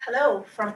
Hello from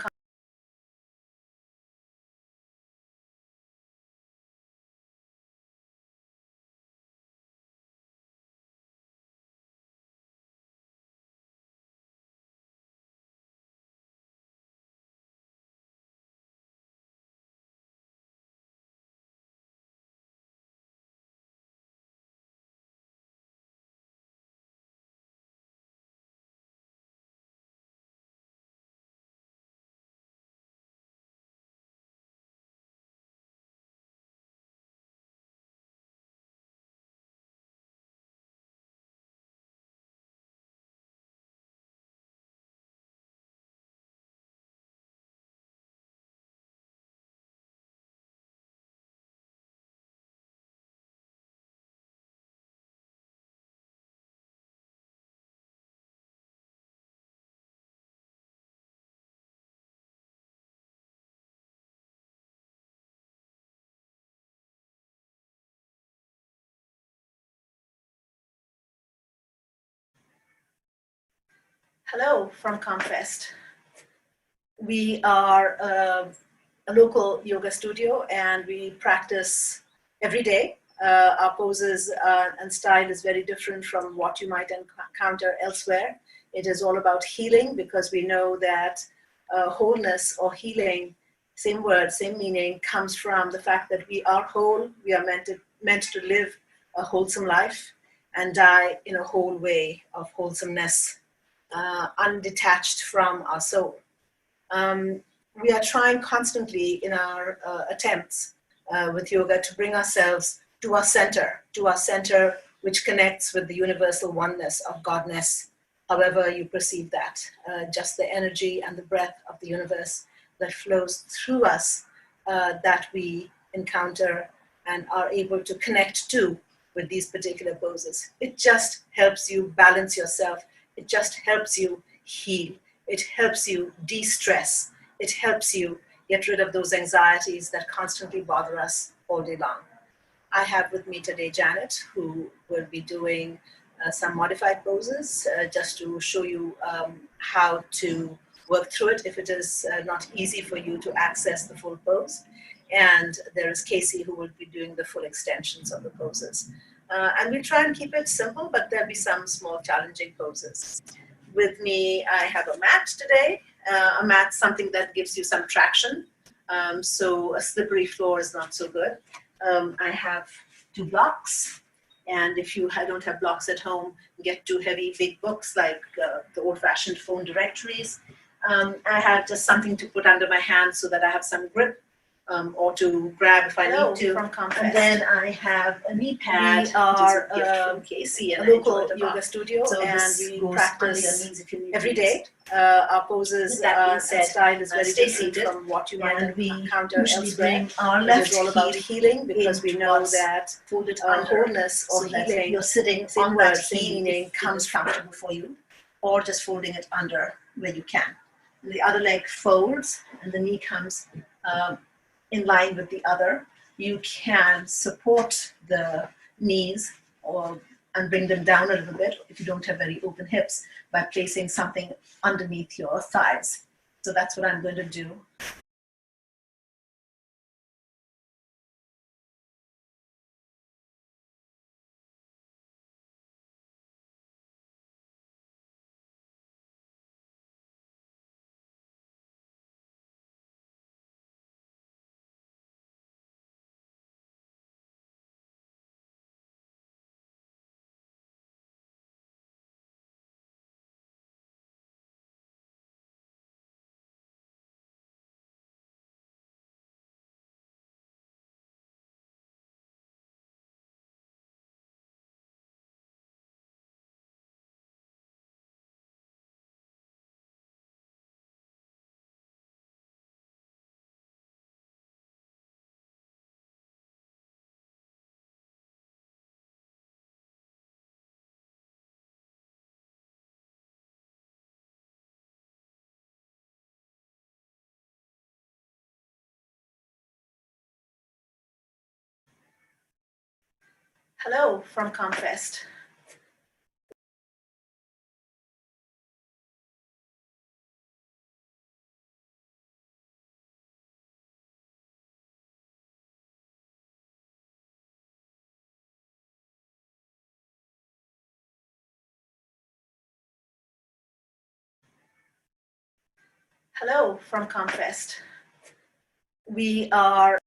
Hello from ComFest. We are a local yoga studio and we practice every day. Our poses and style is very different from what you might encounter elsewhere. It is all about healing because we know that wholeness or healing, same word, same meaning, comes from the fact that we are whole. We are meant to live a wholesome life and die in a whole way of wholesomeness, undetached from our soul. We are trying constantly in our attempts with yoga to bring ourselves to our center which connects with the universal oneness of Godness, however you perceive that, just the energy and the breath of the universe that flows through us that we encounter and are able to connect to with these particular poses. It just helps you balance yourself. It just helps you heal. It helps you de-stress. It helps you get rid of those anxieties that constantly bother us all day long. I have with me today Janet, who will be doing some modified poses just to show you how to work through it if it is not easy for you to access the full pose. And there is Casey, who will be doing the full extensions of the poses. And we'll try and keep it simple, but there'll be some small challenging poses. With me, I have a mat today. A mat, something that gives you some traction. So a slippery floor is not so good. I have 2 blocks. And if you don't have blocks at home, get 2 heavy big books like the old-fashioned phone directories. I have just something to put under my hand so that I have some grip. Or to grab if I need to. From ComFest. And then I have a knee pad. We are from Casey and a local yoga studio, so and we practice every day. Our poses and style is very different from what you might encounter elsewhere. It is all about healing because we know that wholeness or healing, you're sitting on that same meaning, comes comfortable for you, or just folding it under where you can. The other leg folds and the knee comes in line with the other. You can support the knees and bring them down a little bit if you don't have very open hips by placing something underneath your thighs. So that's what I'm going to do. Hello from ComFest. Hello from ComFest. We are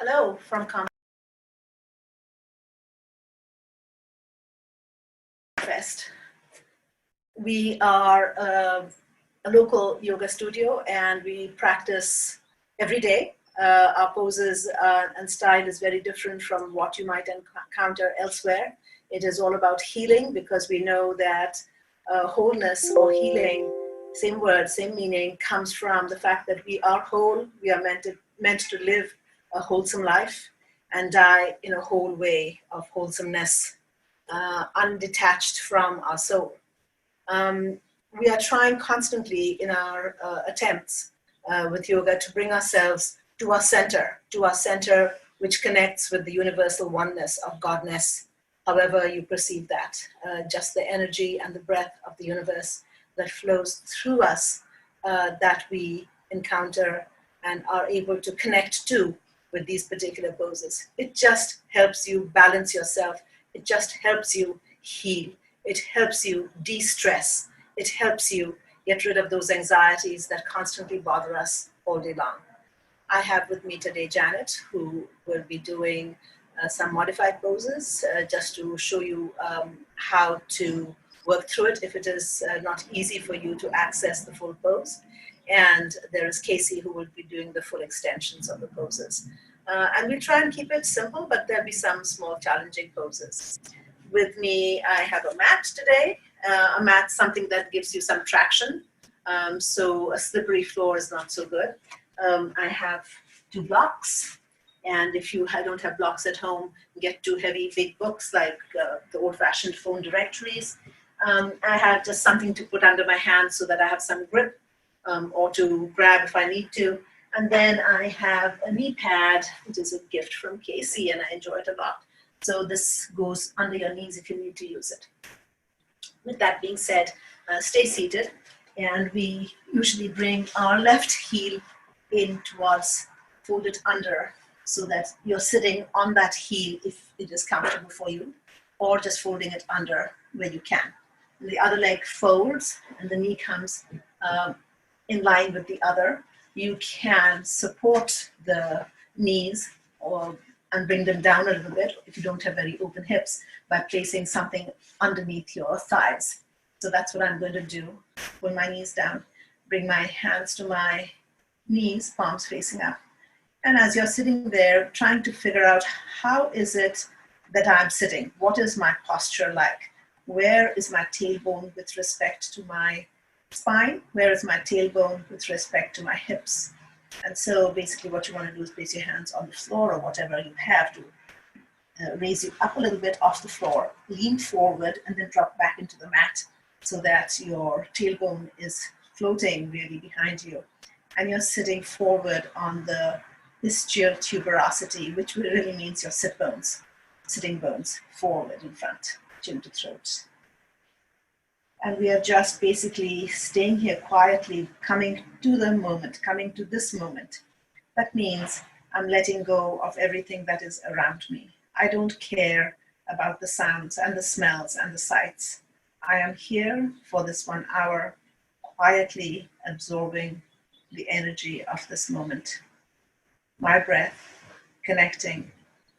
Hello from ComFest. We are a local yoga studio and we practice every day. Our poses and style is very different from what you might encounter elsewhere. It is all about healing because we know that wholeness or healing, same word, same meaning, comes from the fact that we are whole. We are meant to live a wholesome life and die in a whole way of wholesomeness, undetached from our soul. We are trying constantly in our attempts with yoga to bring ourselves to our center, which connects with the universal oneness of Godness, however you perceive that, just the energy and the breath of the universe that flows through us that we encounter and are able to connect to with these particular poses. It just helps you balance yourself. It just helps you heal. It helps you de-stress. It helps you get rid of those anxieties that constantly bother us all day long. I have with me today Janet, who will be doing some modified poses just to show you how to work through it if it is not easy for you to access the full pose. And there is Casey, who will be doing the full extensions of the poses. And we'll try and keep it simple, but there'll be some small challenging poses. With me, I have a mat today. A mat, something that gives you some traction. So a slippery floor is not so good. I have 2 blocks. And if you don't have blocks at home, get 2 heavy, big books like the old-fashioned phone directories. I have just something to put under my hand so that I have some grip or to grab if I need to. And then I have a knee pad, which is a gift from Casey, and I enjoy it a lot. So this goes under your knees if you need to use it. With that being said, stay seated, and we usually bring our left heel in towards, fold it under, so that you're sitting on that heel if it is comfortable for you, or just folding it under where you can. And the other leg folds, and the knee comes in line with the other. You can support the knees and bring them down a little bit if you don't have very open hips by placing something underneath your thighs. So that's what I'm going to do. Pull my knees down, bring my hands to my knees, palms facing up. And as you're sitting there, trying to figure out how is it that I'm sitting? What is my posture like? Where is my tailbone with respect to my spine? Where is my tailbone with respect to my hips? And so basically what you want to do is place your hands on the floor or whatever you have to raise you up a little bit off the floor, lean forward, and then drop back into the mat so that your tailbone is floating really behind you. And you're sitting forward on the ischial tuberosity, which really means your sit bones, sitting bones forward in front, chin to throat. And we are just basically staying here quietly, coming to the moment, coming to this moment. That means I'm letting go of everything that is around me. I don't care about the sounds and the smells and the sights. I am here for this 1 hour, quietly absorbing the energy of this moment. My breath connecting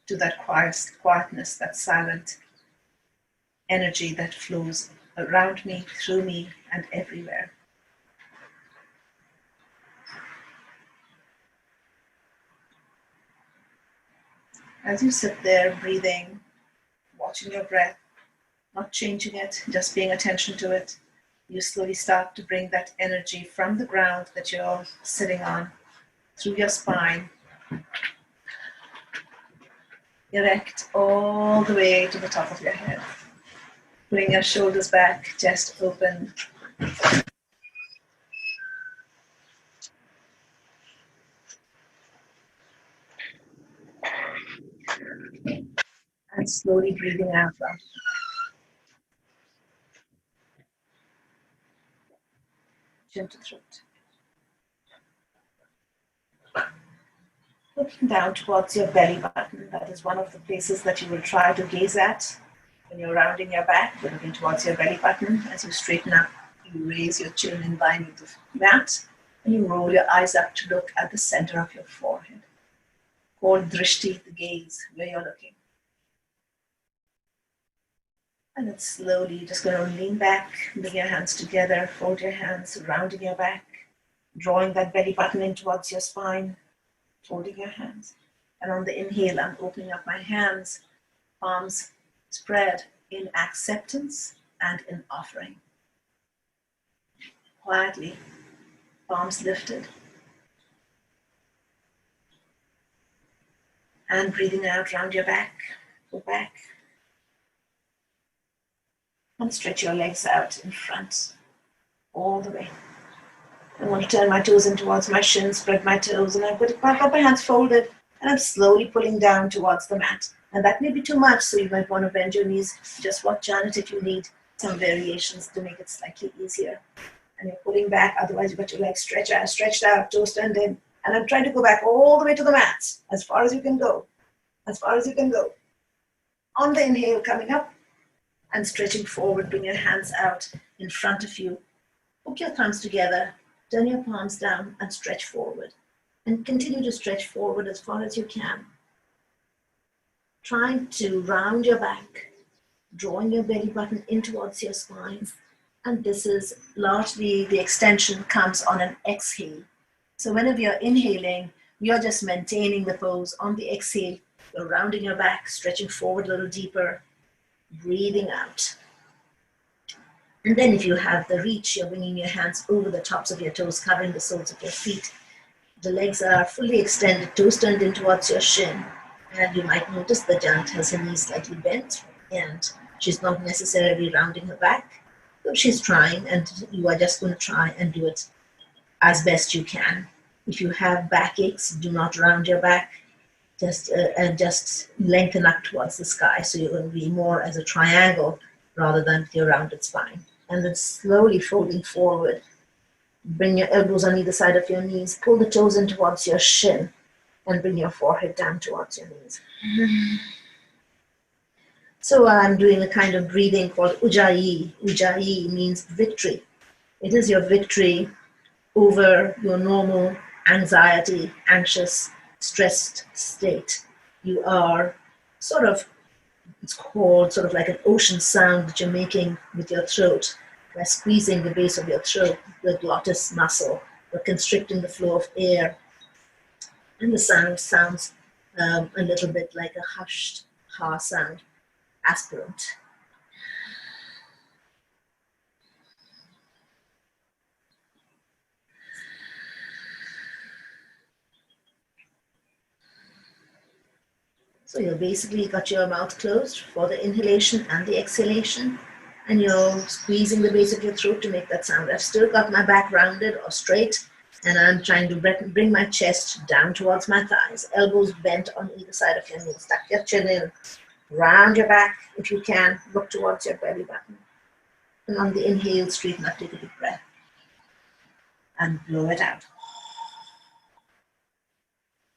to that quietness, that silent energy that flows around me, through me, and everywhere. As you sit there breathing, watching your breath, not changing it, just paying attention to it, you slowly start to bring that energy from the ground that you're sitting on, through your spine, erect all the way to the top of your head. Pulling your shoulders back, chest open. And slowly breathing out loud. Chin to throat. Looking down towards your belly button. That is one of the places that you will try to gaze at when you're rounding your back. You're looking towards your belly button. As you straighten up, you raise your chin in line with the mat, and you roll your eyes up to look at the center of your forehead. Called drishti, the gaze, where you're looking. And then slowly, you're just going to lean back, bring your hands together, fold your hands, rounding your back, drawing that belly button in towards your spine, folding your hands. And on the inhale, I'm opening up my hands, palms spread in acceptance and in offering. Quietly, palms lifted. And breathing out, round your back, go back. And stretch your legs out in front, all the way. I want to turn my toes in towards my shins, spread my toes, and I've got my hands folded, and I'm slowly pulling down towards the mat. And that may be too much, so you might want to bend your knees. Just watch Janet if you need some variations to make it slightly easier. And you're pulling back, otherwise you've got your legs stretched out, toes turned in. And I'm trying to go back all the way to the mat, as far as you can go, as far as you can go. On the inhale, coming up and stretching forward, bring your hands out in front of you. Hook your thumbs together, turn your palms down and stretch forward. And continue to stretch forward as far as you can. Trying to round your back, drawing your belly button in towards your spine. And this is largely the extension comes on an exhale. So whenever you're inhaling, you're just maintaining the pose. On the exhale, you're rounding your back, stretching forward a little deeper, breathing out. And then if you have the reach, you're bringing your hands over the tops of your toes, covering the soles of your feet. The legs are fully extended, toes turned in towards your shin. And you might notice that Janet has her knees slightly bent and she's not necessarily rounding her back. So she's trying, and you are just going to try and do it as best you can. If you have backaches, do not round your back. Just lengthen up towards the sky. So you're going to be more as a triangle rather than with your rounded spine. And then slowly folding forward. Bring your elbows on either side of your knees. Pull the toes in towards your shin and bring your forehead down towards your knees. So I'm doing a kind of breathing called Ujjayi. Ujjayi means victory. It is your victory over your normal anxiety, anxious, stressed state. You are it's called sort of like an ocean sound that you're making with your throat by squeezing the base of your throat, the glottis muscle. You're constricting the flow of air. And the sound sounds a little bit like a hushed ha sound, aspirant. So you've basically got your mouth closed for the inhalation and the exhalation, and you're squeezing the base of your throat to make that sound. I've still got my back rounded or straight, and I'm trying to bring my chest down towards my thighs, elbows bent on either side of your knees. Tuck your chin in, round your back if you can, look towards your belly button. And on the inhale, straighten up, take a deep breath, and blow it out.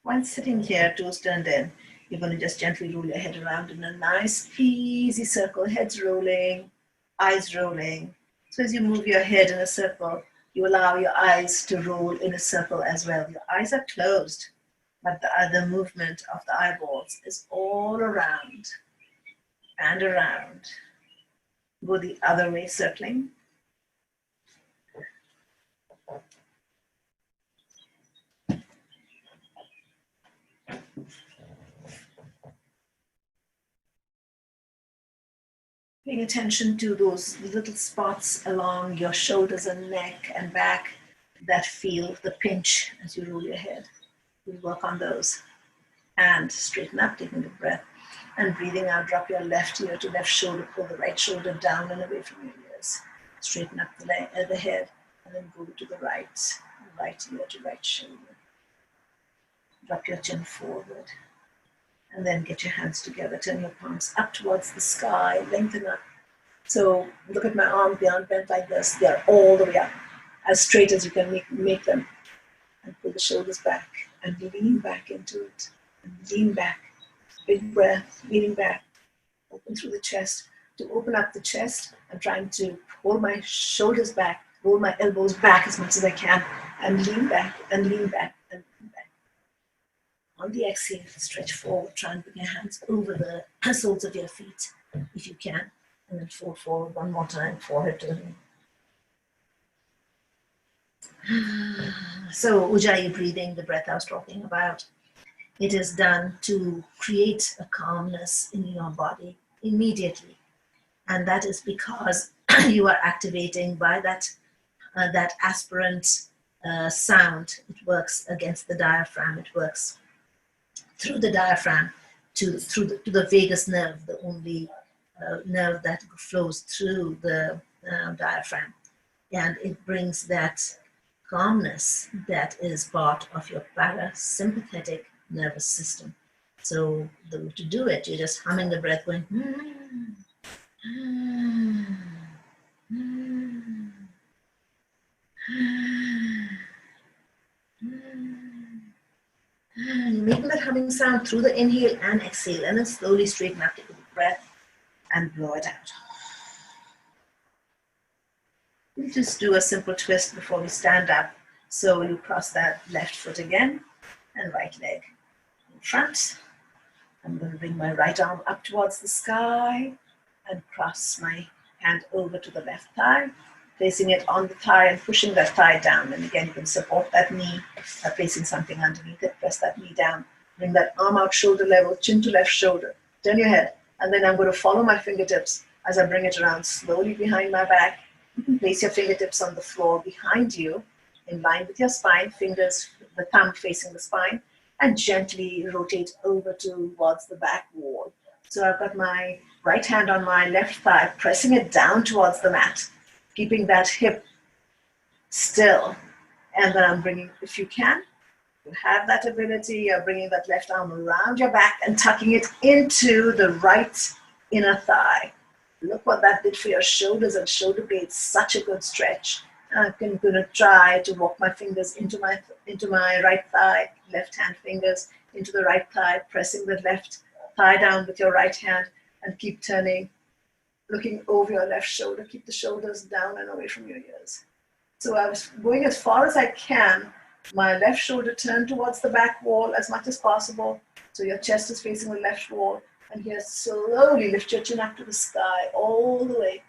While sitting here, toes turned in, you're going to just gently roll your head around in a nice, easy circle, heads rolling, eyes rolling. So as you move your head in a circle, you allow your eyes to roll in a circle as well. Your eyes are closed, but the other movement of the eyeballs is all around and around. Go the other way, circling. Paying attention to those little spots along your shoulders and neck and back that feel the pinch as you roll your head. We'll work on those. And straighten up, taking a breath. And breathing out, drop your left ear to left shoulder, pull the right shoulder down and away from your ears. Straighten up the head, and then go to the right ear to right shoulder. Drop your chin forward. And then get your hands together, turn your palms up towards the sky, lengthen up. So look at my arms, they aren't bent like this, they're all the way up, as straight as you can make them. And pull the shoulders back and lean back into it. And lean back, big breath, leaning back, open through the chest. To open up the chest, I'm trying to hold my shoulders back, roll my elbows back as much as I can, and lean back and lean back and lean back. On the exhale, stretch forward, try and bring your hands over the soles of your feet if you can, and then fold forward one more time, forehead to the knee. So Ujjayi breathing, the breath I was talking about, it is done to create a calmness in your body immediately. And that is because you are activating by that aspirant sound. It works against the diaphragm. It works through the diaphragm to the vagus nerve, the only nerve that flows through the diaphragm. And it brings that calmness that is part of your parasympathetic nervous system. So to do it, you're just humming the breath, going, making that humming sound through the inhale and exhale, and then slowly straighten up, take a deep breath, and blow it out. We'll just do a simple twist before we stand up. So you cross that left foot again, and right leg in front. I'm going to bring my right arm up towards the sky and cross my hand over to the left thigh, placing it on the thigh and pushing that thigh down. And again, you can support that knee by placing something underneath it. Press that knee down. Bring that arm out shoulder level, chin to left shoulder. Turn your head. And then I'm going to follow my fingertips as I bring it around slowly behind my back. You can place your fingertips on the floor behind you, in line with your spine, fingers, the thumb facing the spine, and gently rotate over towards the back wall. So I've got my right hand on my left thigh, pressing it down towards the mat, keeping that hip still. And then I'm bringing, if you can, you have that ability, you're bringing that left arm around your back and tucking it into the right inner thigh. Look what that did for your shoulders and shoulder blades, such a good stretch. I'm going to try to walk my fingers into my right thigh, left hand fingers into the right thigh, pressing the left thigh down with your right hand, and keep turning, looking over your left shoulder. Keep the shoulders down and away from your ears. So I was going as far as I can. My left shoulder turned towards the back wall as much as possible. So your chest is facing the left wall. And here, slowly lift your chin up to the sky all the way,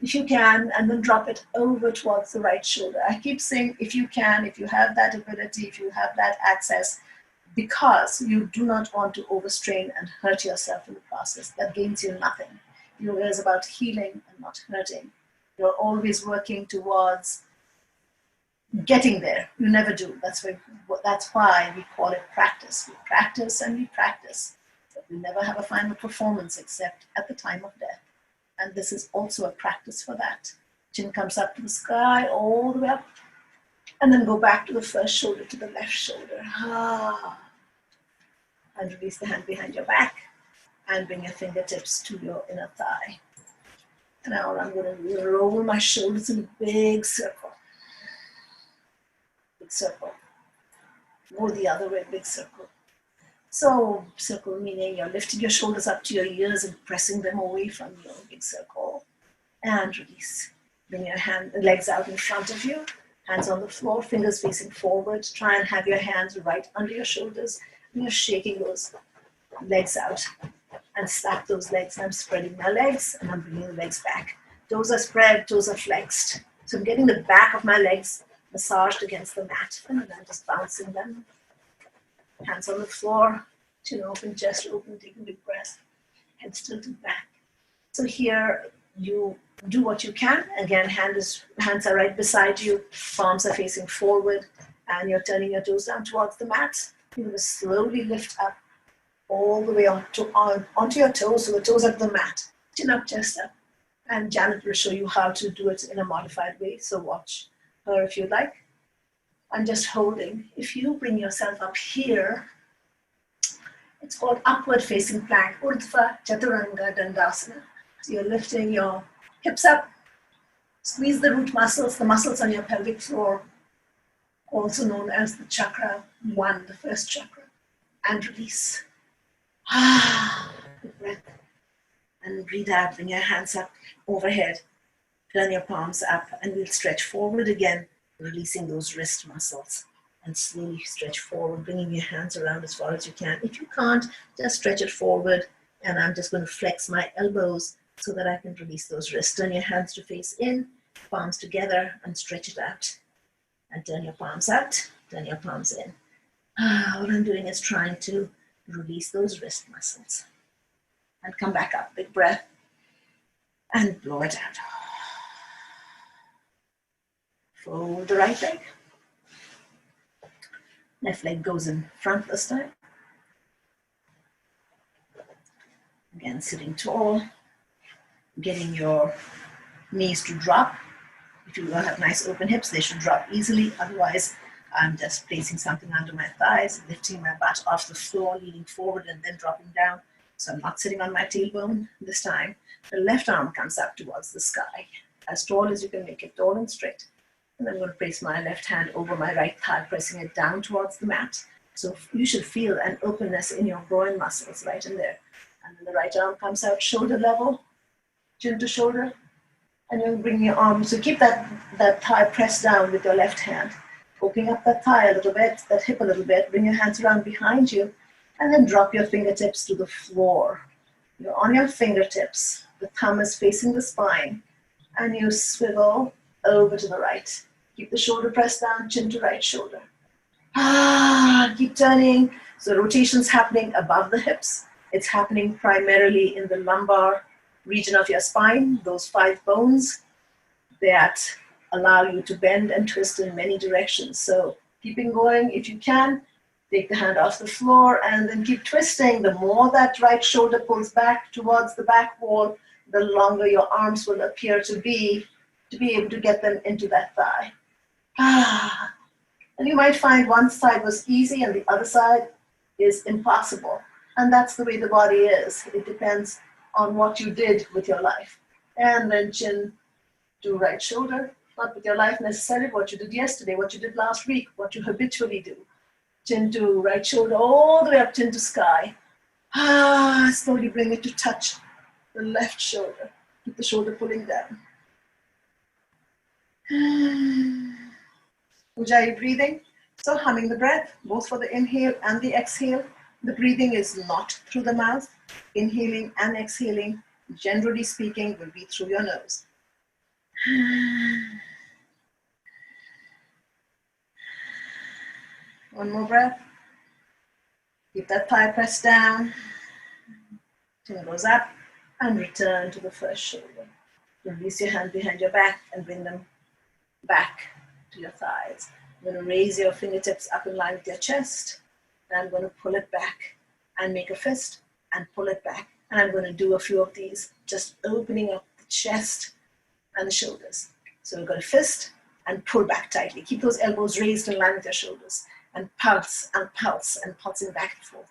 if you can, and then drop it over towards the right shoulder. I keep saying if you can, if you have that ability, if you have that access, because you do not want to overstrain and hurt yourself in the process. That gains you nothing. Yoga is about healing and not hurting. You're always working towards getting there. You never do. That's why we call it practice. We practice and we practice. But we never have a final performance except at the time of death. And this is also a practice for that. Chin comes up to the sky, all the way up. And then go back to the first shoulder, to the left shoulder. And release the hand behind your back. And bring your fingertips to your inner thigh. And now I'm going to roll my shoulders in a big circle. Big circle. Go the other way, big circle. So circle meaning you're lifting your shoulders up to your ears and pressing them away from your big circle. And release. Bring your legs out in front of you. Hands on the floor, fingers facing forward. Try and have your hands right under your shoulders. And you're shaking those legs out. And stack those legs. And I'm spreading my legs and I'm bringing the legs back. Toes are spread, toes are flexed. So I'm getting the back of my legs massaged against the mat. And then I'm just bouncing them. Hands on the floor, chin open, chest open, take a big breath, head still to the back. So here you do what you can. Again, hands are right beside you, palms are facing forward, and you're turning your toes down towards the mat. You're going to slowly lift up all the way onto your toes, so the toes are to the mat. Chin up, chest up. And Janet will show you how to do it in a modified way, so watch her if you'd like. And just holding. If you bring yourself up here, It's called upward facing plank, Urdhva Chaturanga Dandasana. So you're lifting your hips up, squeeze the root muscles, the muscles on your pelvic floor, also known as the chakra 1, the first chakra, and release. Good breath. And breathe out, bring your hands up overhead, turn your palms up, and we'll stretch forward again, releasing those wrist muscles. And slowly stretch forward, bringing your hands around as far as you can. If you can't, just stretch it forward, and I'm just going to flex my elbows so that I can release those wrists. Turn your hands to face in, palms together, and stretch it out. And turn your palms out, turn your palms in. All I'm doing is trying to release those wrist muscles. And come back up, big breath, and blow it out. Fold the right leg. Left leg goes in front this time. Again, sitting tall, getting your knees to drop. If you have nice open hips, they should drop easily. Otherwise, I'm just placing something under my thighs, lifting my butt off the floor, leaning forward and then dropping down. So I'm not sitting on my tailbone this time. The left arm comes up towards the sky, as tall as you can make it, tall and straight. And I'm going to place my left hand over my right thigh, pressing it down towards the mat. So you should feel an openness in your groin muscles right in there. And then the right arm comes out shoulder level, chin to shoulder. And you'll bring your arm, so keep that thigh pressed down with your left hand. Opening up that thigh a little bit, that hip a little bit, bring your hands around behind you, and then drop your fingertips to the floor. You're on your fingertips, the thumb is facing the spine, and you swivel over to the right. Keep the shoulder pressed down, chin to right shoulder. Keep turning. So rotation's happening above the hips. It's happening primarily in the lumbar region of your spine, those 5 bones that allow you to bend and twist in many directions. So keeping going if you can. Take the hand off the floor and then keep twisting. The more that right shoulder pulls back towards the back wall, the longer your arms will appear to be able to get them into that thigh. And you might find one side was easy and the other side is impossible. And that's the way the body is. It depends on what you did with your life. And then chin to right shoulder, not with your life necessarily, what you did yesterday, what you did last week, what you habitually do. Chin to right shoulder, all the way up, chin to sky. Slowly bring it to touch the left shoulder. Keep the shoulder pulling down. Ujjayi breathing. So humming the breath, both for the inhale and the exhale. The breathing is not through the mouth. Inhaling and exhaling, generally speaking, will be through your nose. One more breath. Keep that thigh pressed down. Chin goes up and return to the first shoulder. Release your hand behind your back and bring them back to your thighs. I'm going to raise your fingertips up in line with your chest. And I'm going to pull it back and make a fist and pull it back. And I'm going to do a few of these, just opening up the chest and the shoulders. So we've got a fist and pull back tightly. Keep those elbows raised in line with your shoulders. And pulse and pulse and pulsing back and forth.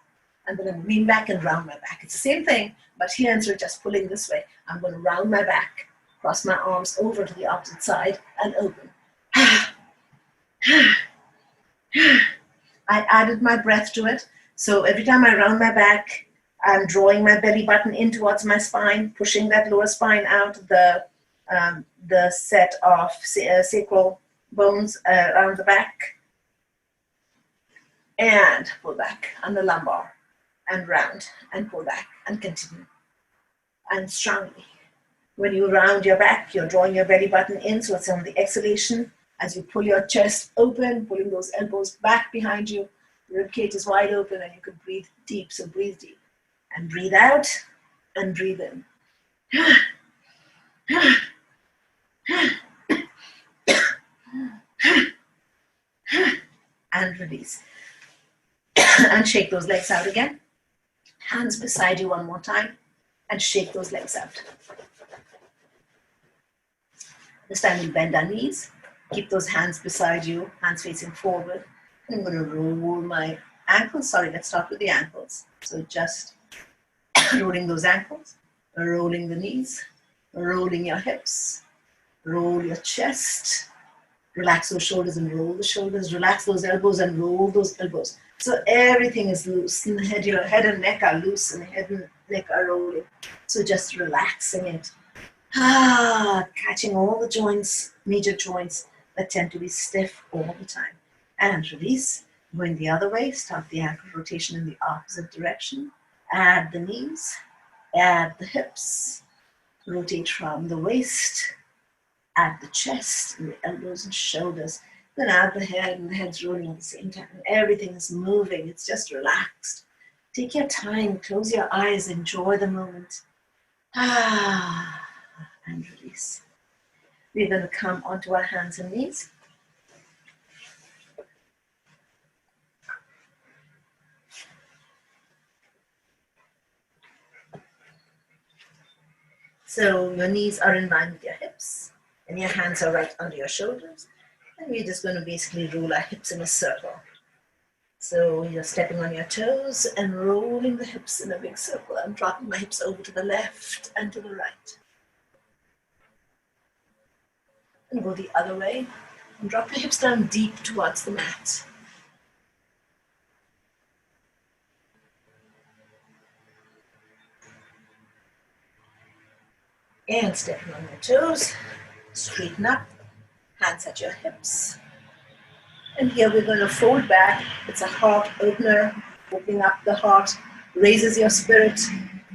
I'm going to lean back and round my back. It's the same thing, but here instead of just pulling this way, I'm going to round my back, cross my arms over to the opposite side and open. I added my breath to it. So every time I round my back, I'm drawing my belly button in towards my spine, pushing that lower spine out, the set of sacral bones around the back. And pull back on the lumbar and round and pull back and continue. And strongly. When you round your back, you're drawing your belly button in, so it's on the exhalation. As you pull your chest open, pulling those elbows back behind you, the rib cage is wide open and you can breathe deep, so breathe deep. And breathe out and breathe in. And release. And shake those legs out again. Hands beside you one more time and shake those legs out. This time we'll bend our knees. Keep those hands beside you, hands facing forward. I'm going to roll my ankles. Sorry, let's start with the ankles. So just rolling those ankles, rolling the knees, rolling your hips, roll your chest, relax those shoulders and roll the shoulders, relax those elbows and roll those elbows. So everything is loose. In the head, your head and neck are loose and head and neck are rolling. So just relaxing it. Catching all the joints, major joints that tend to be stiff all the time. And release. Going the other way, start the ankle rotation in the opposite direction. Add the knees, add the hips, rotate from the waist, add the chest and the elbows and shoulders, then add the head, and the head's rolling at the same time. Everything is moving, it's just relaxed. Take your time, close your eyes, enjoy the moment. And release. We're going to come onto our hands and knees. So your knees are in line with your hips, and your hands are right under your shoulders. And we're just going to basically roll our hips in a circle. So you're stepping on your toes and rolling the hips in a big circle. I'm dropping my hips over to the left and to the right. And go the other way. And drop your hips down deep towards the mat. And stepping on your toes, straighten up, hands at your hips. And here we're going to fold back. It's a heart opener, opening up the heart, raises your spirit.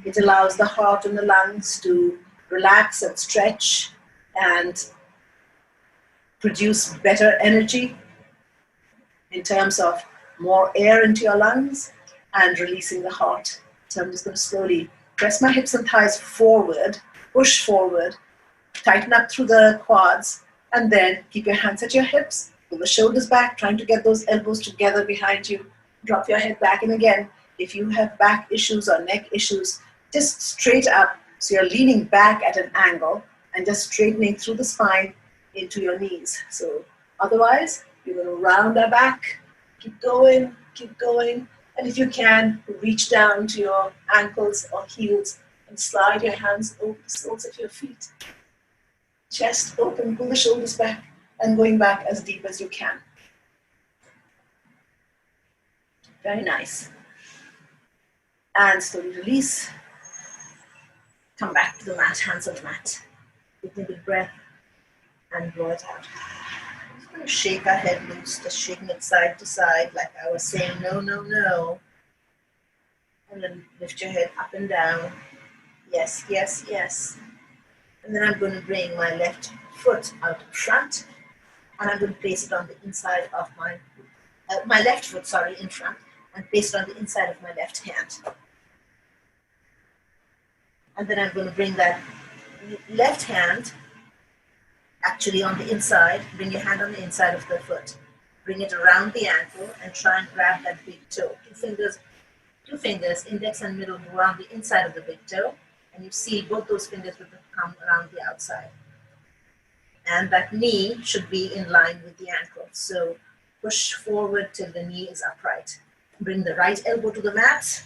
It allows the heart and the lungs to relax and stretch and produce better energy in terms of more air into your lungs and releasing the heart. So I'm just going to slowly press my hips and thighs forward, push forward, tighten up through the quads, and then keep your hands at your hips, pull the shoulders back, trying to get those elbows together behind you. Drop your head back in again. If you have back issues or neck issues, just straight up. So you're leaning back at an angle and just straightening through the spine into your knees. So otherwise, you're going to round our back, keep going, and if you can, reach down to your ankles or heels and slide your hands over the soles of your feet. Chest open, pull the shoulders back, and going back as deep as you can. Very nice. And slowly release. Come back to the mat, hands on the mat. Take a big breath and blow it out. Just going to shake our head loose, just shaking it side to side, like I was saying, no, no, no. And then lift your head up and down. Yes, yes, yes. And then I'm going to bring my left foot out in front, and I'm going to place it on the inside of my left foot, sorry, in front, and place it on the inside of my left hand. And then I'm going to bring that left hand actually on the inside. Bring your hand on the inside of the foot. Bring it around the ankle and try and grab that big toe. Two fingers, index and middle, go around the inside of the big toe. And you see both those fingers will come around the outside. And that knee should be in line with the ankle. So push forward till the knee is upright. Bring the right elbow to the mat.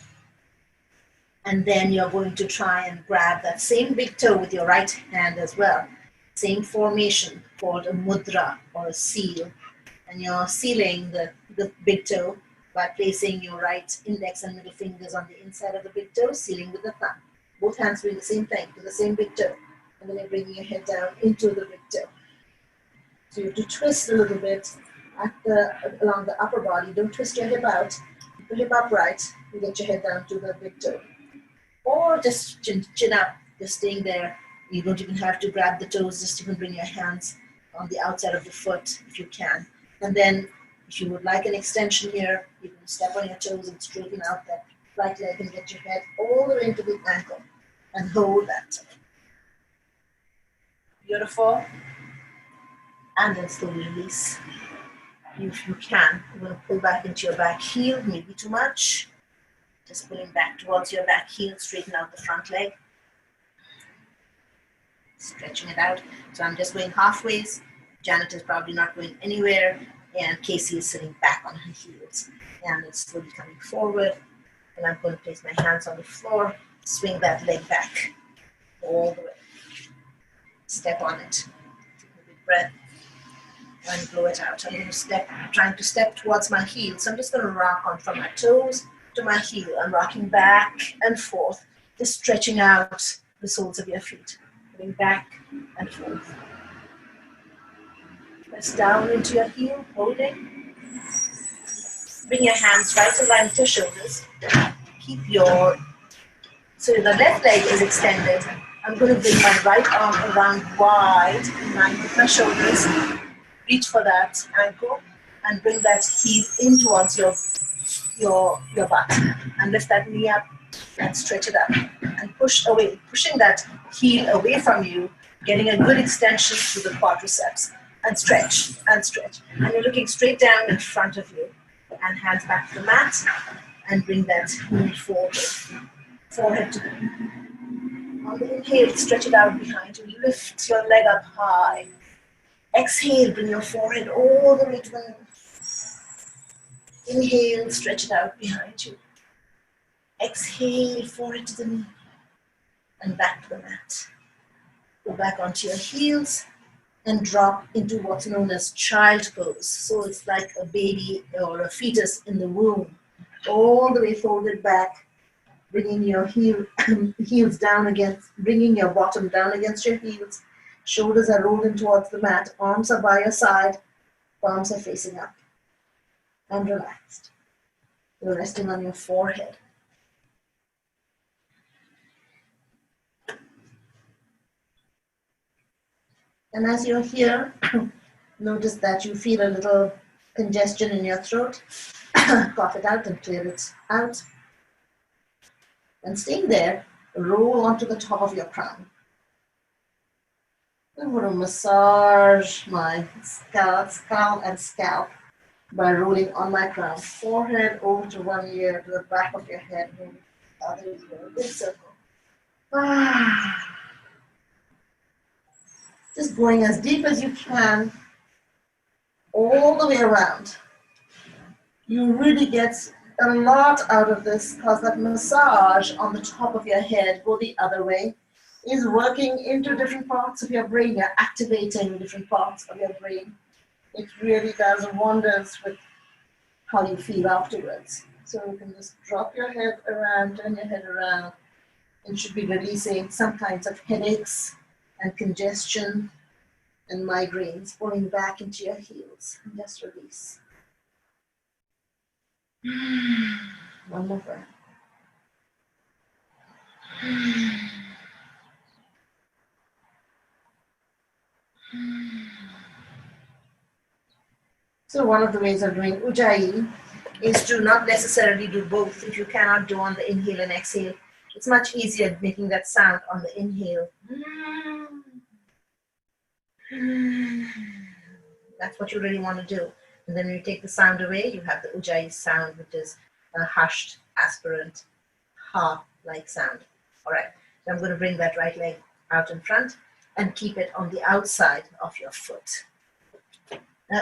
And then you're going to try and grab that same big toe with your right hand as well. Same formation called a mudra or a seal. And you're sealing the big toe by placing your right index and middle fingers on the inside of the big toe, sealing with the thumb. Both hands doing the same thing, to the same big toe. And then you're bringing your head down into the big toe. So you have to twist a little bit along the upper body. Don't twist your hip out. Keep your hip upright and get your head down to the big toe. Or just chin up, just staying there. You don't even have to grab the toes, just even bring your hands on the outside of the foot if you can. And then if you would like an extension here, you can step on your toes and straighten out that right leg and get your head all the way into the ankle and hold that. Beautiful. And then slowly release. If you can, you're going to pull back into your back heel, maybe too much. Just pulling back towards your back heel, straighten out the front leg. Stretching it out. So I'm just going halfways. Janet is probably not going anywhere. And Casey is sitting back on her heels. And it's slowly coming forward. And I'm going to place my hands on the floor, swing that leg back all the way. Step on it. Take a big breath and blow it out. I'm going to trying to step towards my heel. So I'm just going to rock on from my toes to my heel. I'm rocking back and forth, just stretching out the soles of your feet. Going back and forth. Press down into your heel, holding. Bring your hands right in line with your shoulders. So the left leg is extended. I'm going to bring my right arm around wide in line with my shoulders. Reach for that ankle and bring that heel in towards your butt. And lift that knee up and stretch it up. And push away, pushing that heel away from you, getting a good extension to the quadriceps. And stretch and stretch. And you're looking straight down in front of you. And hands back to the mat. And bring that knee forward. Forehead to on the inhale, stretch it out behind you. Lift your leg up high. Exhale, bring your forehead all the way to the knee. Inhale, stretch it out behind you. Exhale, forehead to the knee. And back to the mat. Go back onto your heels and drop into what's known as child pose. So it's like a baby or a fetus in the womb. All the way folded back. Bringing your heels down against, bringing your bottom down against your heels. Shoulders are rolling towards the mat. Arms are by your side. Palms are facing up. And relaxed. You're resting on your forehead. And as you're here, notice that you feel a little congestion in your throat. Cough it out and clear it out. And staying there, roll onto the top of your crown. I'm going to massage my skull and scalp by rolling on my crown. Forehead over to one ear, to the back of your head, and the other ear, a big circle. Just going as deep as you can, all the way around. You really get a lot out of this because that massage on the top of your head, go the other way, is working into different parts of your brain. You're activating different parts of your brain. It really does wonders with how you feel afterwards. So you can just drop your head around, turn your head around. It should be releasing some kinds of headaches and congestion and migraines, pulling back into your heels. And just release. One more breath. So one of the ways of doing Ujjayi is to not necessarily do both. If you cannot do on the inhale and exhale, it's much easier making that sound on the inhale. That's what you really want to do. And then when you take the sound away, you have the Ujjayi sound, which is a hushed, aspirant, ha-like sound. All right, so I'm going to bring that right leg out in front and keep it on the outside of your foot.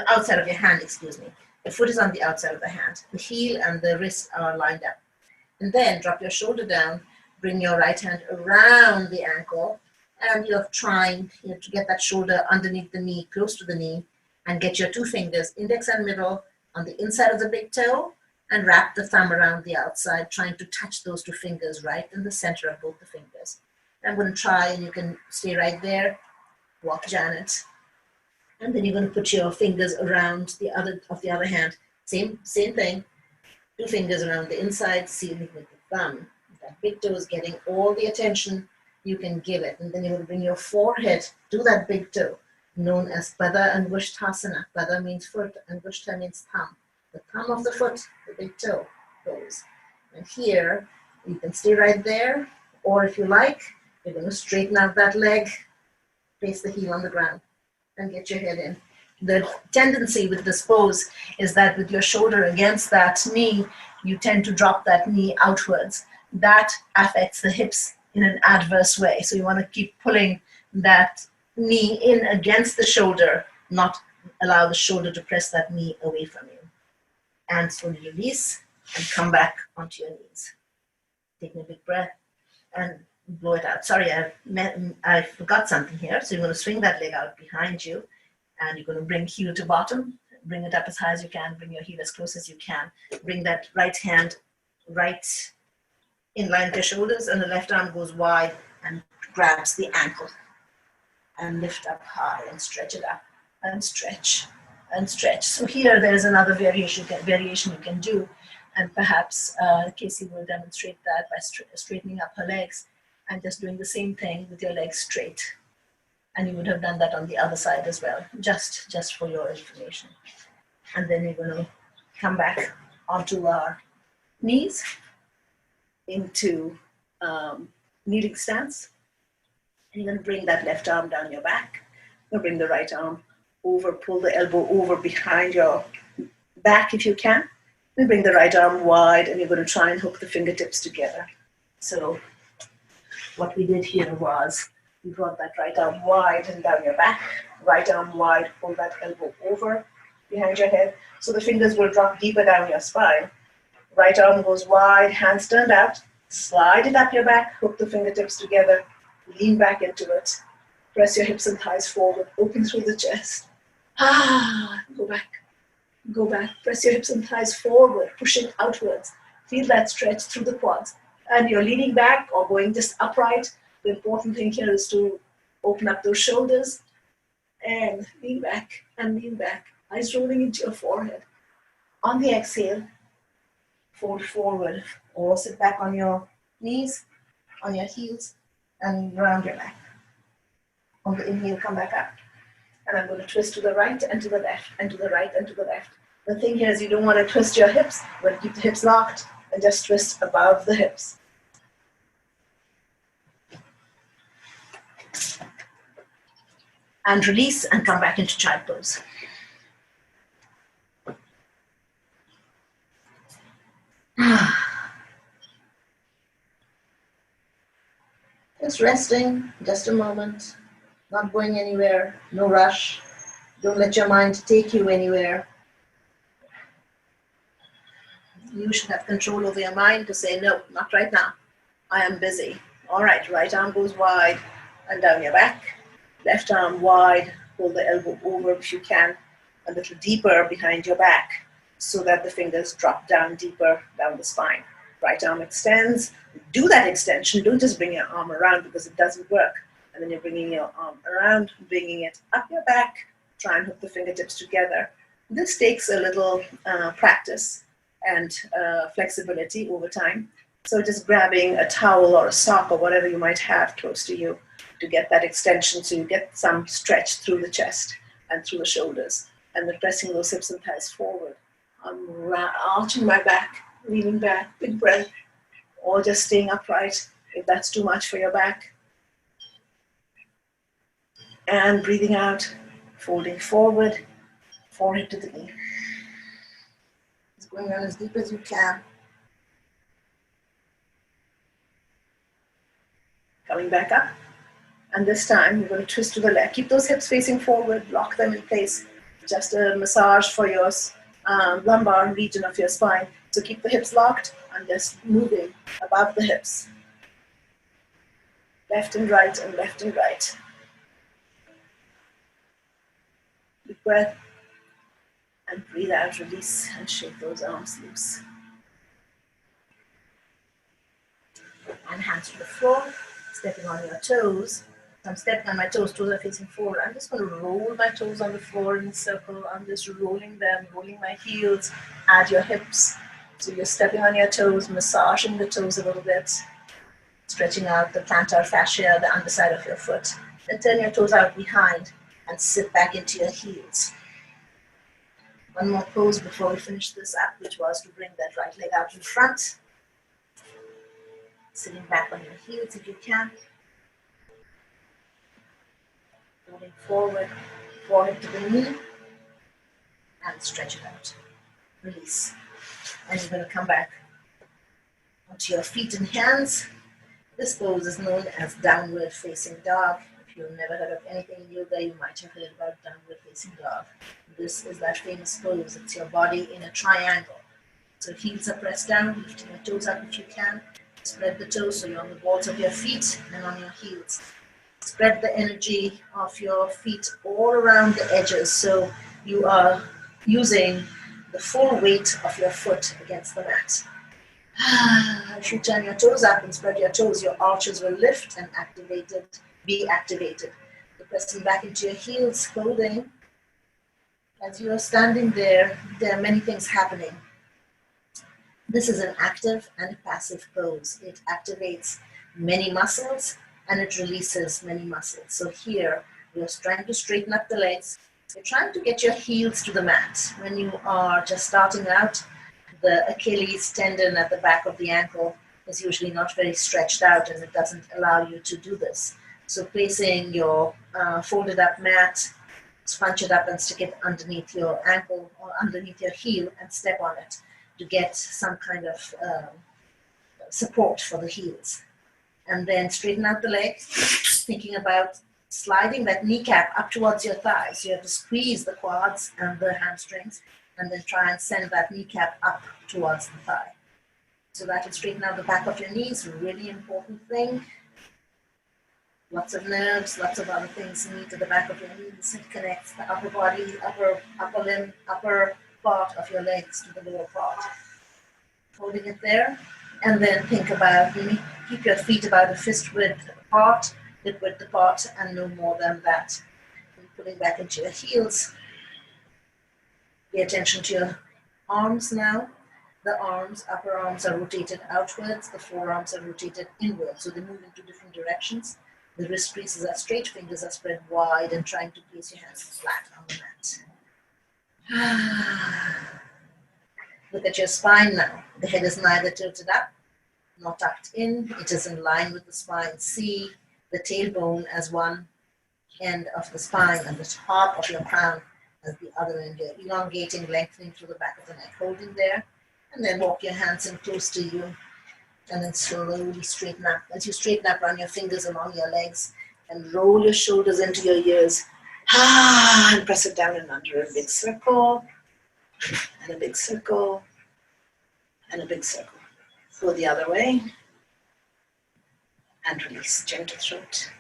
Outside of your hand, excuse me. The foot is on the outside of the hand. The heel and the wrist are lined up. And then drop your shoulder down, bring your right hand around the ankle, and you're trying to get that shoulder underneath the knee, close to the knee, and get your two fingers, index and middle, on the inside of the big toe, and wrap the thumb around the outside, trying to touch those two fingers right in the center of both the fingers. I'm going to try, and you can stay right there, walk Janet. And then you're going to put your fingers around the other hand. Same thing. Two fingers around the inside, sealing with the thumb. That big toe is getting all the attention you can give it. And then you're going to bring your forehead to that big toe, known as Pada Angushthasana. Pada means foot, Angushta means thumb. The thumb of the foot, the big toe goes. And here, you can stay right there, or if you like, you're going to straighten out that leg, place the heel on the ground, and get your head in. The tendency with this pose is that with your shoulder against that knee, you tend to drop that knee outwards. That affects the hips in an adverse way. So you want to keep pulling that knee in against the shoulder, not allow the shoulder to press that knee away from you. And slowly release and come back onto your knees. Taking a big breath and blow it out. Sorry, I forgot something here. So you're going to swing that leg out behind you and you're going to bring heel to bottom. Bring it up as high as you can. Bring your heel as close as you can. Bring that right hand right in line with your shoulders and the left arm goes wide and grabs the ankle. And lift up high and stretch it up and stretch and stretch. So here there's another variation you can do, and perhaps Casey will demonstrate that by straightening up her legs and just doing the same thing with your legs straight. And you would have done that on the other side as well, just for your information. And then you're going to come back onto our knees into kneeling stance. And you're going to bring that left arm down your back. You're going to bring the right arm over, pull the elbow over behind your back if you can. Then bring the right arm wide and you're going to try and hook the fingertips together. So what we did here was we brought that right arm wide and down your back. Right arm wide, pull that elbow over behind your head. So the fingers will drop deeper down your spine. Right arm goes wide, hands turned out. Slide it up your back, hook the fingertips together. Lean back into it. Press your hips and thighs forward. Open through the chest. Go back. Go back. Press your hips and thighs forward, pushing outwards. Feel that stretch through the quads. And you're leaning back or going just upright. The important thing here is to open up those shoulders and lean back and lean back. Eyes rolling into your forehead. On the exhale, fold forward or sit back on your knees, on your heels, and round your back. On the inhale, come back up. And I'm going to twist to the right and to the left, and to the right and to the left. The thing here is you don't want to twist your hips, but keep the hips locked and just twist above the hips. And release and come back into child pose. Just resting, just a moment, not going anywhere, no rush. Don't let your mind take you anywhere. You should have control over your mind to say, no, not right now. I am busy. All right, right arm goes wide and down your back. Left arm wide, pull the elbow over if you can, a little deeper behind your back so that the fingers drop down deeper down the spine. Right arm extends. Do that extension. Don't just bring your arm around because it doesn't work. And then you're bringing your arm around, bringing it up your back. Try and hook the fingertips together. This takes a little practice and flexibility over time. So just grabbing a towel or a sock or whatever you might have close to you to get that extension so you get some stretch through the chest and through the shoulders. And then pressing those hips and thighs forward. I'm arching my back, leaning back, big breath, or just staying upright if that's too much for your back. And breathing out, folding forward, forehead to the knee. Just going down as deep as you can. Coming back up. And this time you're going to twist to the left. Keep those hips facing forward, lock them in place. Just a massage for your lumbar region of your spine. So keep the hips locked and just moving above the hips. Left and right and left and right. Deep breath. And breathe out, release, and shake those arms loose. And hands to the floor, stepping on your toes. I'm stepping on my toes, toes are facing forward. I'm just going to roll my toes on the floor in a circle. I'm just rolling them, rolling my heels. Add your hips. So you're stepping on your toes, massaging the toes a little bit, stretching out the plantar fascia, the underside of your foot. Then turn your toes out behind and sit back into your heels. One more pose before we finish this up, which was to bring that right leg out in front. Sitting back on your heels if you can. Moving forward, forehead to the knee, and stretch it out. Release. And you're going to come back onto your feet and hands. This pose is known as downward facing dog. If you've never heard of anything in yoga, you might have heard about downward facing dog. This is that famous pose. It's your body in a triangle. So heels are pressed down, lifting your toes up if you can. Spread the toes so you're on the balls of your feet and on your heels. Spread the energy of your feet all around the edges, so you are using the full weight of your foot against the mat. If you turn your toes up and spread your toes, your arches will lift and be activated. So pressing back into your heels, holding. As you are standing there, there are many things happening. This is an active and passive pose. It activates many muscles and it releases many muscles. So here, you're trying to straighten up the legs. You're trying to get your heels to the mat. When you are just starting out, the Achilles tendon at the back of the ankle is usually not very stretched out and it doesn't allow you to do this. So placing your folded up mat, scrunch it up and stick it underneath your ankle or underneath your heel and step on it to get some kind of support for the heels. And then straighten out the leg, thinking about sliding that kneecap up towards your thighs. You have to squeeze the quads and the hamstrings and then try and send that kneecap up towards the thigh. So that will straighten out the back of your knees, a really important thing. Lots of nerves, lots of other things knee to the back of your knees. It connects the upper body, upper limb, upper part of your legs to the lower part. Holding it there, and then think about, keep your feet about a fist width apart, hip width apart, and no more than that. And pulling back into your heels. Pay attention to your arms now. The arms, upper arms are rotated outwards, the forearms are rotated inwards, so they move into different directions. The wrist creases are straight, fingers are spread wide, and trying to place your hands flat on the mat. Look at your spine now. The head is neither tilted up nor tucked in. It is in line with the spine. See the tailbone as one end of the spine and the top of your crown as the other end. You're elongating, lengthening through the back of the neck. Holding there. And then walk your hands in close to you. And then slowly straighten up. As you straighten up, run your fingers along your legs and roll your shoulders into your ears. And press it down and under a big circle. And a big circle. And a big circle. Go the other way. And release. Gentle throat.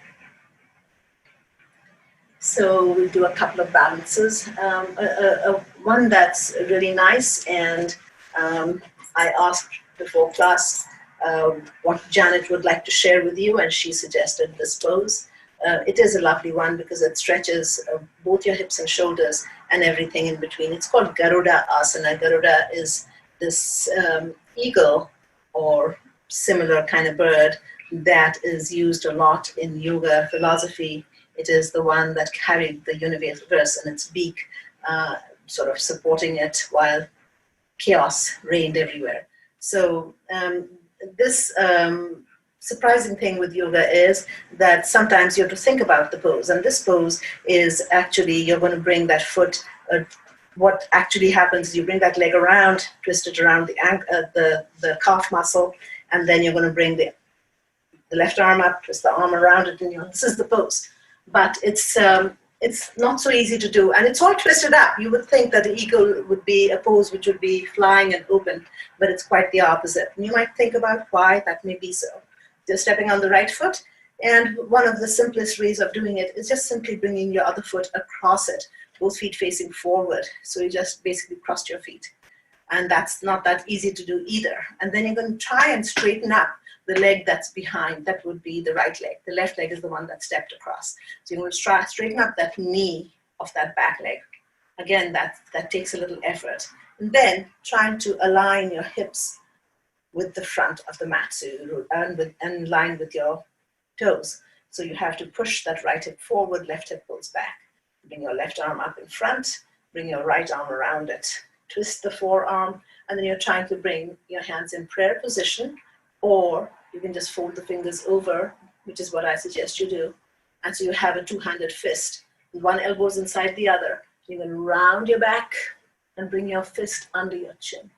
So we'll do a couple of balances. One that's really nice, and I asked before class what Janet would like to share with you, and she suggested this pose. It is a lovely one because it stretches both your hips and shoulders and everything in between. It's called Garuda Asana. Garuda is this eagle or similar kind of bird that is used a lot in yoga philosophy. It is the one that carried the universe in its beak, sort of supporting it while chaos reigned everywhere. So this surprising thing with yoga is that sometimes you have to think about the pose. And this pose is actually, you're going to bring that foot, what actually happens is you bring that leg around, twist it around the calf muscle, and then you're going to bring the left arm up, twist the arm around it, and this is the pose. But it's not so easy to do, and it's all twisted up. You would think that the eagle would be a pose which would be flying and open, but it's quite the opposite. And you might think about why that may be so. You're stepping on the right foot, and one of the simplest ways of doing it is just simply bringing your other foot across it, both feet facing forward. So you just basically crossed your feet, and that's not that easy to do either. And then you're going to try and straighten up the leg that's behind. That would be the right leg. The left leg is the one that stepped across. So you're going to try straighten up that knee of that back leg. Again, that takes a little effort. And then trying to align your hips with the front of the mat, so you and line with your toes. So you have to push that right hip forward, left hip pulls back. Bring your left arm up in front, bring your right arm around it. Twist the forearm, and then you're trying to bring your hands in prayer position, or you can just fold the fingers over, which is what I suggest you do. And so you have a two-handed fist. One elbow is inside the other. You're going to round your back and bring your fist under your chin.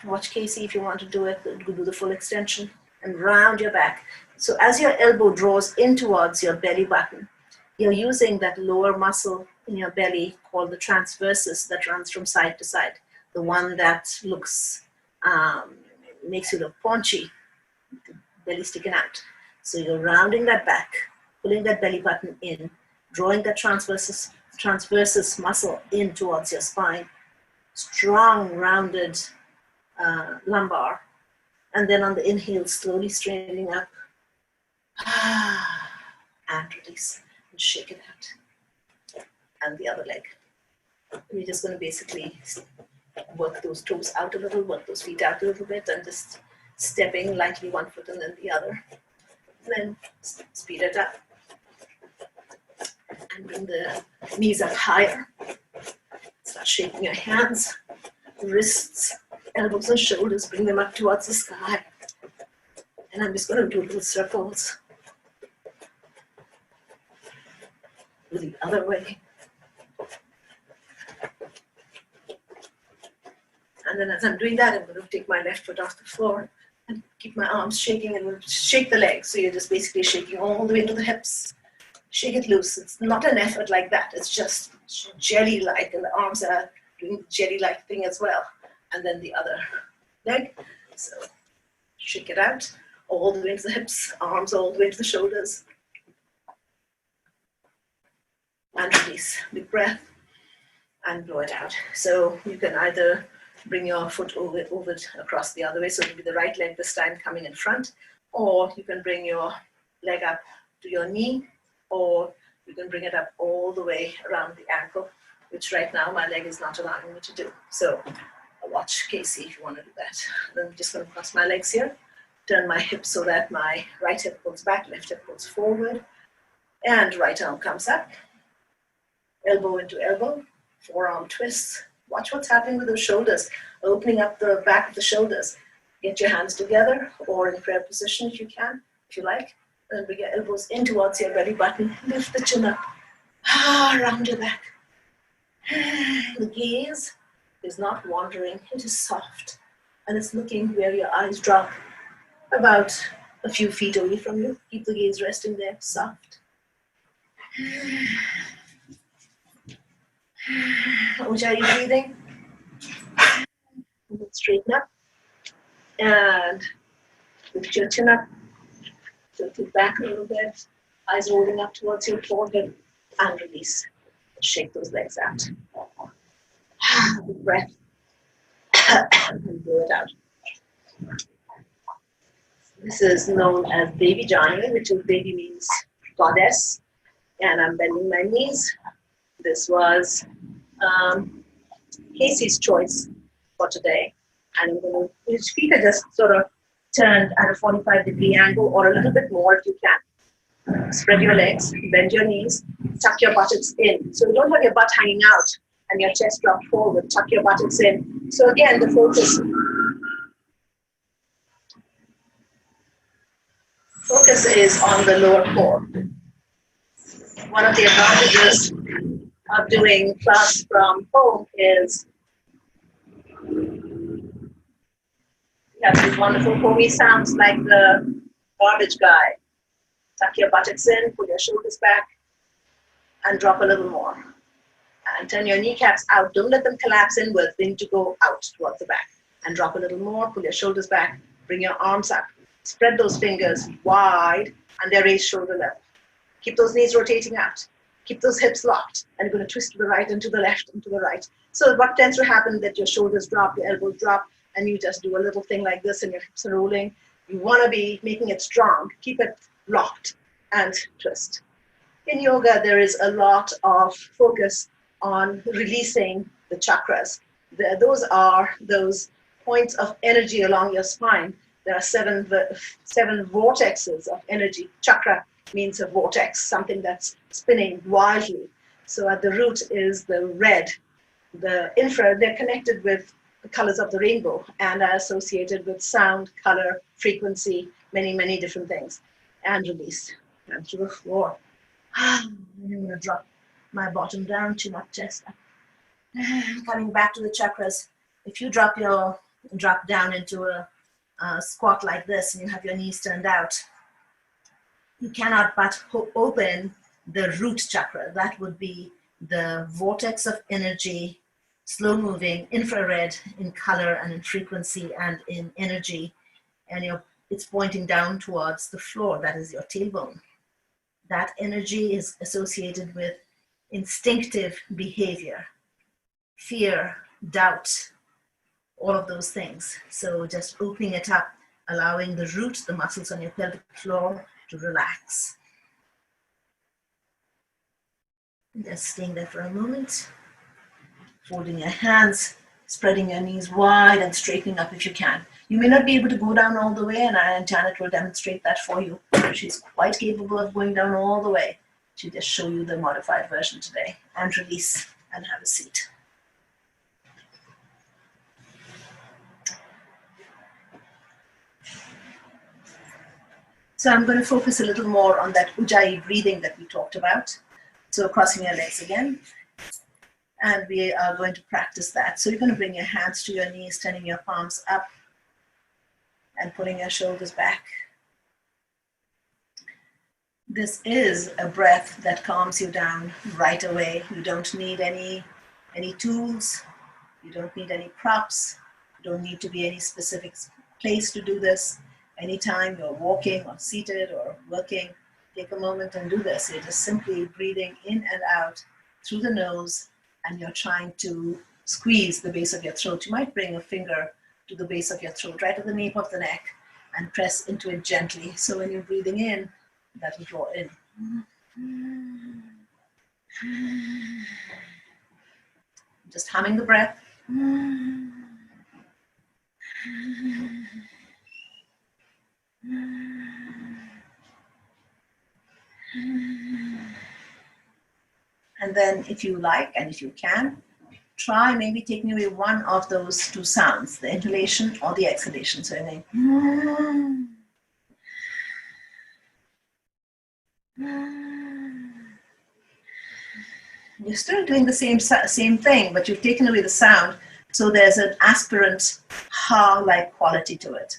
Watch Casey if you want to do it. Do the full extension and round your back. So as your elbow draws in towards your belly button, you're using that lower muscle in your belly called the transversus that runs from side to side, the one that looks, makes you look paunchy, belly sticking out. So you're rounding that back, pulling that belly button in, drawing that transversus muscle in towards your spine, strong, rounded lumbar. And then on the inhale, slowly straightening up. And release. And shake it out. And the other leg. We're just going to basically work those toes out a little, work those feet out a little bit, and just stepping lightly one foot and then the other. And then speed it up. And bring the knees up higher. Start shaking your hands, wrists, elbows and shoulders, bring them up towards the sky. And I'm just going to do little circles. Do the other way. And then as I'm doing that, I'm going to take my left foot off the floor and keep my arms shaking, and we'll shake the legs. So you're just basically shaking all the way to the hips. Shake it loose. It's not an effort like that. It's just jelly-like, and the arms are doing the jelly-like thing as well. And then the other leg. So shake it out, all the way to the hips, arms all the way to the shoulders. And release. Big breath. And blow it out. So you can either bring your foot over across the other way, so it'll be the right leg this time coming in front, or you can bring your leg up to your knee, or you can bring it up all the way around the ankle, which right now my leg is not allowing me to do. So I'll watch Casey if you want to do that. Then I'm just going to cross my legs here, turn my hips so that my right hip pulls back, left hip pulls forward, and right arm comes up, elbow into elbow, forearm twists. Watch what's happening with those shoulders, opening up the back of the shoulders. Get your hands together or in prayer position if you can, if you like. And bring your elbows in towards your belly button. Lift the chin up. Round your back. The gaze is not wandering. It is soft. And it's looking where your eyes drop, about a few feet away from you. Keep the gaze resting there, soft. Ujjayi breathing. Straighten up. And lift your chin up. Tilt it back a little bit. Eyes rolling up towards your forehead. And release. Shake those legs out. Big breath. And blow it out. This is known as Baby Johnny, which is baby means goddess. And I'm bending my knees. This was Casey's choice for today. And I'm going to, his feet are just sort of turned at a 45-degree angle or a little bit more if you can. Spread your legs, bend your knees, tuck your buttocks in. So you don't have your butt hanging out and your chest dropped forward. Tuck your buttocks in. So again, the focus is on the lower core. One of the advantages of doing class from home is these wonderful foamy sounds like the garbage guy. Tuck your buttocks in, pull your shoulders back, and drop a little more. And turn your kneecaps out. Don't let them collapse inwards. They need to go out towards the back. And drop a little more, pull your shoulders back, bring your arms up. Spread those fingers wide, and they're raised shoulder level. Keep those knees rotating out. Keep those hips locked. And you're going to twist to the right and to the left and to the right. So what tends to happen is that your shoulders drop, your elbows drop, and you just do a little thing like this and your hips are rolling. You want to be making it strong. Keep it locked and twist. In yoga, there is a lot of focus on releasing the chakras. Those are those points of energy along your spine. There are seven vortexes of energy. Chakra means a vortex, something that's spinning wildly. So at the root is the red, the infrared. They're connected with the colors of the rainbow and are associated with sound, color, frequency, many, many different things. And release. And to the floor. I'm going to drop my bottom down, chin up, chest up. Coming back to the chakras. If you drop down into a squat like this and you have your knees turned out, you cannot but open the root chakra. That would be the vortex of energy, slow moving, infrared in color and in frequency and in energy. And it's pointing down towards the floor. That is your tailbone. That energy is associated with instinctive behavior, fear, doubt, all of those things. So just opening it up, allowing the root, the muscles on your pelvic floor to relax. Just staying there for a moment, folding your hands, spreading your knees wide and straightening up if you can. You may not be able to go down all the way, and Janet will demonstrate that for you. She's quite capable of going down all the way. She'll just show you the modified version today. And release and have a seat. So I'm going to focus a little more on that Ujjayi breathing that we talked about. So crossing your legs again. And we are going to practice that. So you're going to bring your hands to your knees, turning your palms up and pulling your shoulders back. This is a breath that calms you down right away. You don't need any tools. You don't need any props. You don't need to be any specific place to do this. Anytime you're walking or seated or working, take a moment and do this. You're just simply breathing in and out through the nose, and you're trying to squeeze the base of your throat. You might bring a finger to the base of your throat, right at the nape of the neck, and press into it gently. So when you're breathing in, that will draw in. Just humming the breath. And then if you like, and if you can, try maybe taking away one of those two sounds, the inhalation or the exhalation. So you're going, you're still doing the same thing, but you've taken away the sound. So there's an aspirant ha-like quality to it.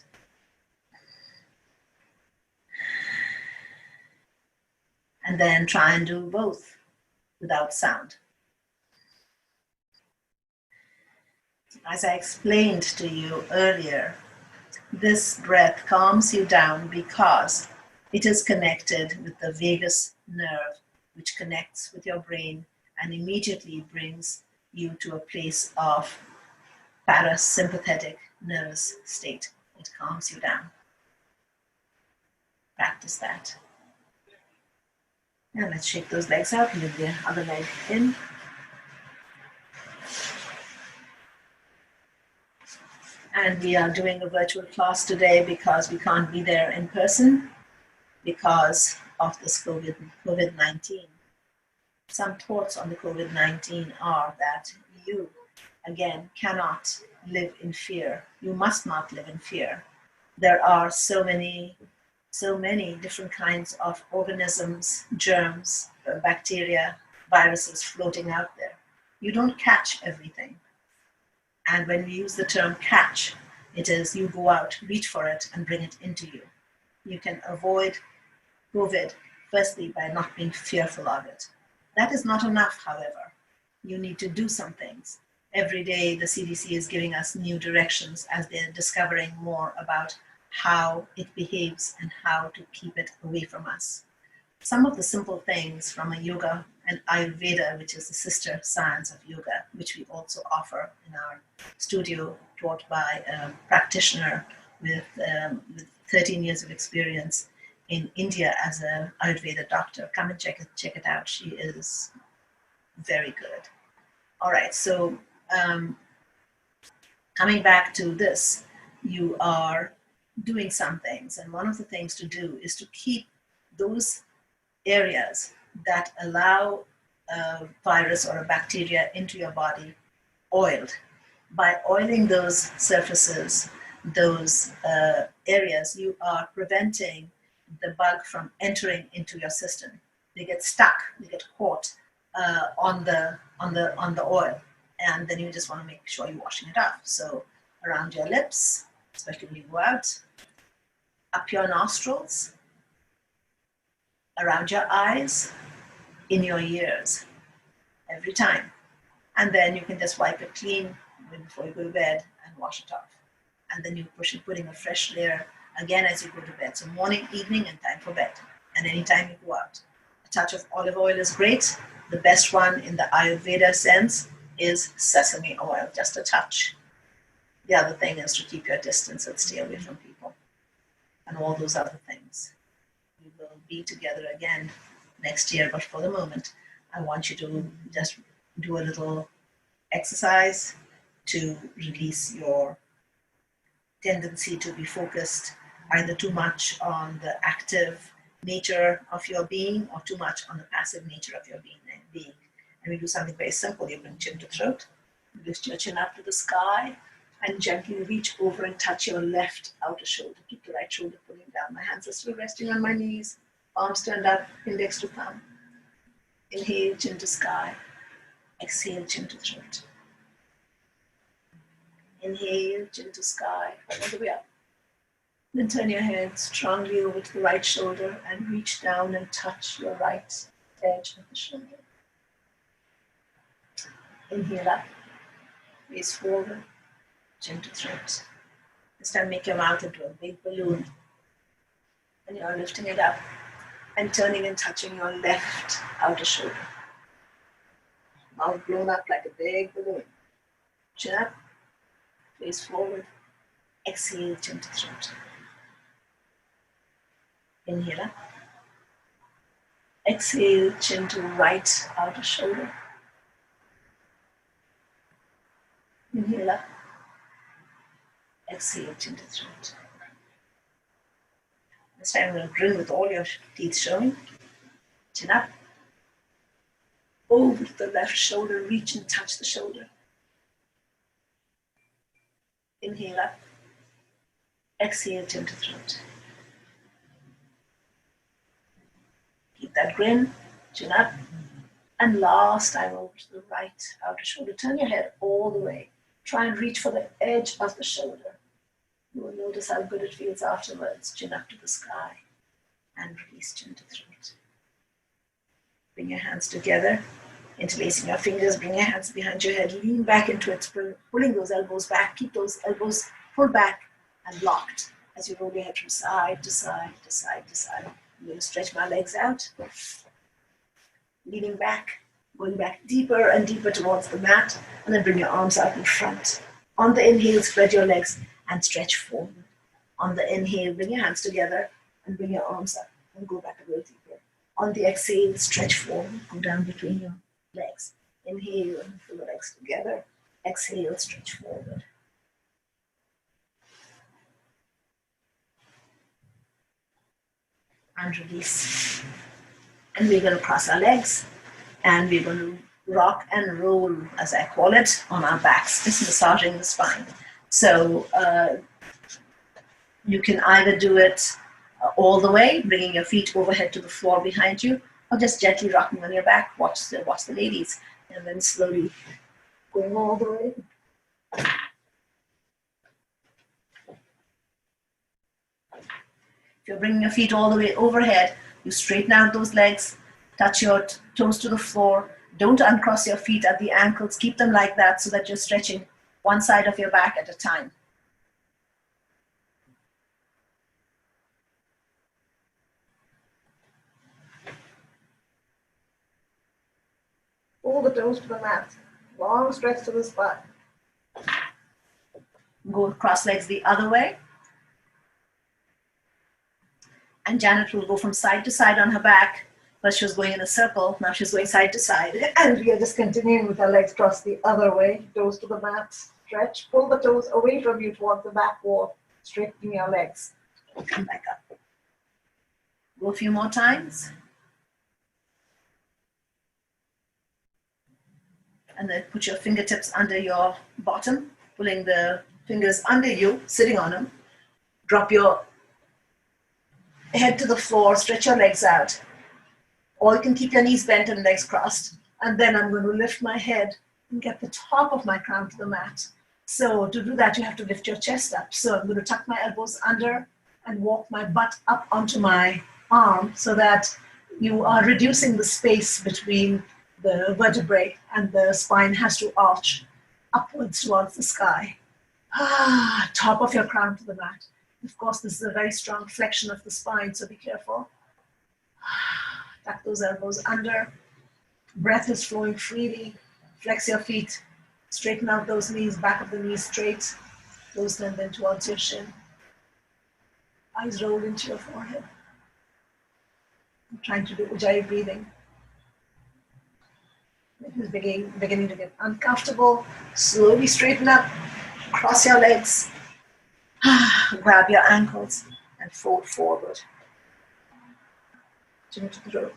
And then try and do both without sound. As I explained to you earlier, this breath calms you down because it is connected with the vagus nerve, which connects with your brain and immediately brings you to a place of parasympathetic nervous state. It calms you down. Practice that. And let's shake those legs out. Move the other leg in. And we are doing a virtual class today because we can't be there in person because of this COVID-19. Some thoughts on the COVID-19 are that you, again, cannot live in fear. You must not live in fear. There are so many different kinds of organisms, germs, bacteria, viruses floating out there. You don't catch everything. And when we use the term catch, it is you go out, reach for it, and bring it into you. You can avoid COVID, firstly, by not being fearful of it. That is not enough, however. You need to do some things. Every day, the CDC is giving us new directions as they're discovering more about how it behaves and how to keep it away from us. Some of the simple things from a yoga and Ayurveda, which is the sister science of yoga, which we also offer in our studio, taught by a practitioner with 13 years of experience in India as an Ayurveda doctor. Come and check it out. She is very good. All right, so coming back to this, you are doing some things, and one of the things to do is to keep those areas that allow a virus or a bacteria into your body oiled. By oiling those surfaces, those areas, you are preventing the bug from entering into your system. They get stuck, they get caught on the oil, and then you just want to make sure you're washing it off. So around your lips, especially when you go out. Up your nostrils, around your eyes, in your ears, every time. And then you can just wipe it clean before you go to bed and wash it off. And then you push it, putting a fresh layer again as you go to bed. So morning, evening, and time for bed. And anytime you go out. A touch of olive oil is great. The best one in the Ayurveda sense is sesame oil, just a touch. The other thing is to keep your distance and stay away from people. And all those other things. We will be together again next year, but for the moment, I want you to just do a little exercise to release your tendency to be focused either too much on the active nature of your being or too much on the passive nature of your being. And we do something very simple. You bring chin to throat, lift your chin up to the sky, and gently reach over and touch your left outer shoulder. Keep the right shoulder pulling down. My hands are still resting on my knees, palms turned up, index to thumb. Inhale, chin to sky. Exhale, chin to throat. Inhale, chin to sky, all the way up. Then turn your head strongly over to the right shoulder and reach down and touch your right edge of the shoulder. Inhale up, face forward, chin to throat. This time make your mouth into a big balloon. And you're lifting it up and turning and touching your left outer shoulder. Mouth blown up like a big balloon. Chin up, face forward, exhale, chin to throat. Inhale up. Exhale, chin to right outer shoulder. Inhale up. Exhale, chin to throat. This time I'm going to grin with all your teeth showing. Chin up. Over to the left shoulder, reach and touch the shoulder. Inhale up. Exhale, chin to throat. Keep that grin, chin up. And last time over to the right outer shoulder. Turn your head all the way. Try and reach for the edge of the shoulder. You will notice how good it feels afterwards. Chin up to the sky and release, chin to throat. Bring your hands together, interlacing your fingers. Bring your hands behind your head. Lean back into it, pulling those elbows back. Keep those elbows pulled back and locked as you roll your head from side to side to side to side. I'm going to stretch my legs out. Leaning back, going back deeper and deeper towards the mat, and then bring your arms out in front. On the inhale, spread your legs and stretch forward. On the inhale, bring your hands together and bring your arms up and go back a little deeper. On the exhale, stretch forward, go down between your legs. Inhale and pull the legs together. Exhale, stretch forward. And release. And we're going to cross our legs and we're going to rock and roll, as I call it, on our backs, just massaging the spine. So you can either do it all the way, bringing your feet overhead to the floor behind you, or just gently rocking on your back. Watch the ladies, and then slowly going all the way. If you're bringing your feet all the way overhead, you straighten out those legs, touch your toes to the floor. Don't uncross your feet at the ankles. Keep them like that so that you're stretching one side of your back at a time. Pull the toes to the mat. Long stretch to the spine. Go cross legs the other way. And Janet will go from side to side on her back. First she was going in a circle, now she's going side to side. And we are just continuing with our legs crossed the other way. Toes to the mat, stretch, pull the toes away from you towards the back wall, straightening your legs. Come back up. Go a few more times. And then put your fingertips under your bottom, pulling the fingers under you, sitting on them. Drop your head to the floor, stretch your legs out. Or you can keep your knees bent and legs crossed. And then I'm going to lift my head and get the top of my crown to the mat. So to do that, you have to lift your chest up. So I'm going to tuck my elbows under and walk my butt up onto my arm so that you are reducing the space between the vertebrae and the spine has to arch upwards towards the sky. Top of your crown to the mat. Of course, this is a very strong flexion of the spine, so be careful. Tuck those elbows under. Breath is flowing freely. Flex your feet. Straighten out those knees, back of the knees straight. Close them then towards your shin. Eyes roll into your forehead. I'm trying to do Ujjayi breathing. It is beginning to get uncomfortable. Slowly straighten up. Cross your legs. Grab your ankles and fold forward. Chin to the throat.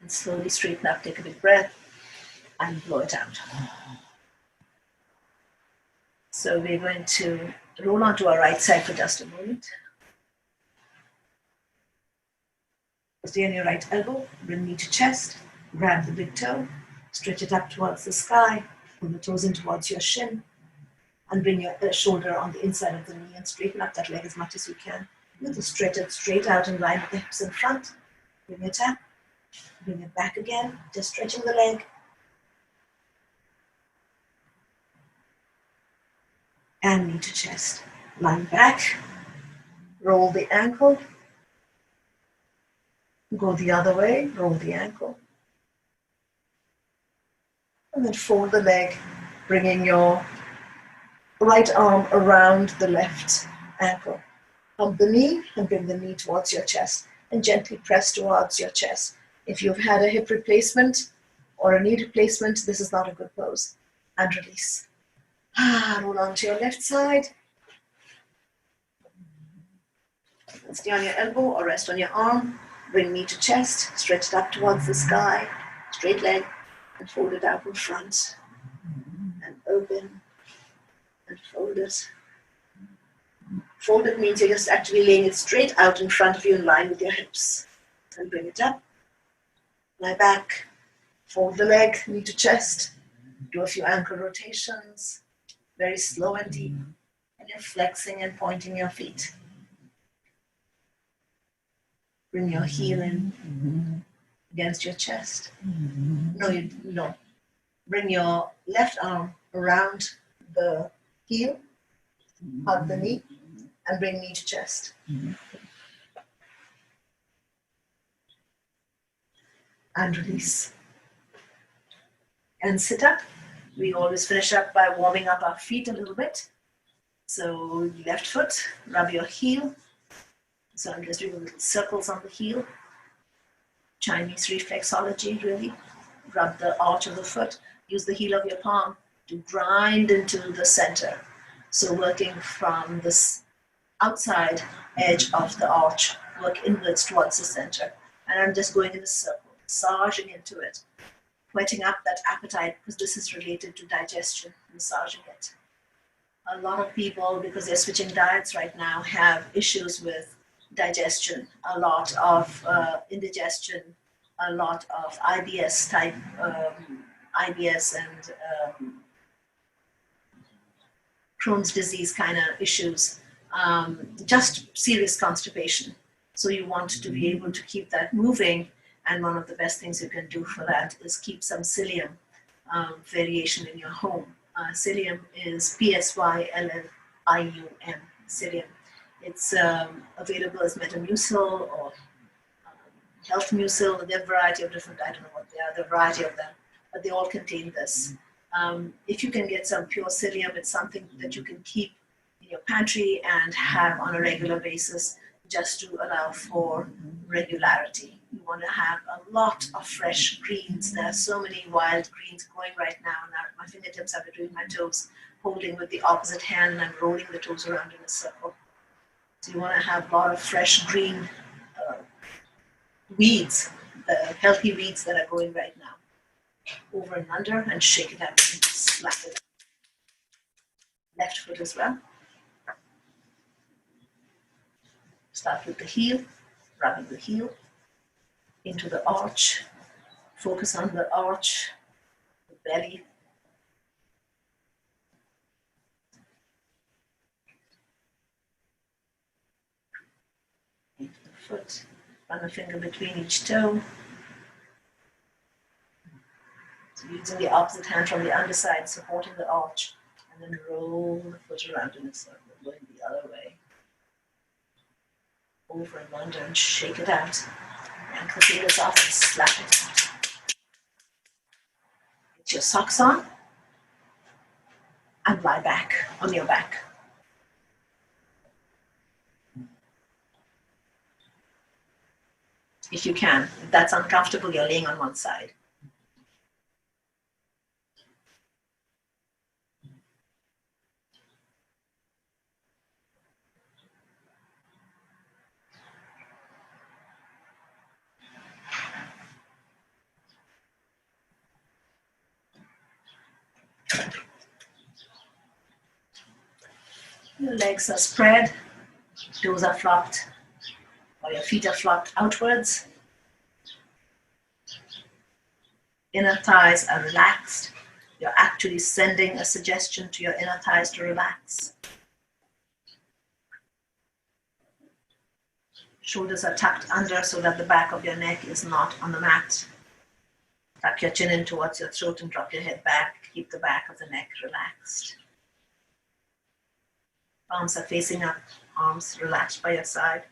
And slowly straighten up. Take a big breath and blow it out. So we're going to roll onto our right side for just a moment. Stay on your right elbow, bring knee to chest, grab the big toe, stretch it up towards the sky, pull the toes in towards your shin, and bring your shoulder on the inside of the knee and straighten up that leg as much as you can. Little stretch it straight out in line with the hips in front. Bring it up, bring it back again, just stretching the leg. And knee to chest. Line back, roll the ankle, go the other way, roll the ankle. And then fold the leg, bringing your right arm around the left ankle. Hump the knee and bring the knee towards your chest and gently press towards your chest. If you've had a hip replacement or a knee replacement, this is not a good pose. And release. Roll onto your left side. Stay on your elbow or rest on your arm. Bring knee to chest, stretch it up towards the sky, straight leg, and fold it out in front. And open, and fold it. Fold it means you're just actually laying it straight out in front of you in line with your hips. And bring it up, lie back, fold the leg, knee to chest, do a few ankle rotations, very slow and deep, and you're flexing and pointing your feet. Bring your heel in against your chest. No. Bring your left arm around the heel, hug the knee, and bring knee to chest. And release. And sit up. We always finish up by warming up our feet a little bit. So left foot, rub your heel. So I'm just doing little circles on the heel. Chinese reflexology, really. Rub the arch of the foot. Use the heel of your palm to grind into the center. So working from this outside edge of the arch, work inwards towards the center. And I'm just going in a circle, massaging into it, whetting up that appetite because this is related to digestion, massaging it. A lot of people, because they're switching diets right now, have issues with digestion, a lot of indigestion, a lot of IBS type, IBS and Crohn's disease kind of issues, just serious constipation. So you want to be able to keep that moving, and one of the best things you can do for that is keep some psyllium variation in your home. Psyllium is Psyllium, psyllium. It's available as Metamucil or Health Mucil. There are a variety of different, I don't know what they are, there are a variety of them, but they all contain this. If you can get some pure psyllium, it's something that you can keep in your pantry and have on a regular basis just to allow for regularity. You want to have a lot of fresh greens. There are so many wild greens growing right now. Now my fingertips are between my toes, holding with the opposite hand, and I'm rolling the toes around in a circle. So you want to have a lot of fresh green weeds, the healthy weeds that are growing right now. Over and under and shake it out and slap it. Left foot as well. Start with the heel, rubbing the heel into the arch, Focus on the arch, the belly. Into the foot. Run a finger between each toe. So using the opposite hand from the underside, supporting the arch, and then roll the foot around in a circle, going the other way. Over and under and shake it out. Yank the fingers off and slap it out. Get your socks on and lie back on your back. If you can. If that's uncomfortable, you're laying on one side. Your legs are spread, toes are flopped, or your feet are flopped outwards. Inner thighs are relaxed. You're actually sending a suggestion to your inner thighs to relax. Shoulders are tucked under so that the back of your neck is not on the mat. Tuck your chin in towards your throat and drop your head back. Keep the back of the neck relaxed. Palms are facing up, arms relaxed by your side.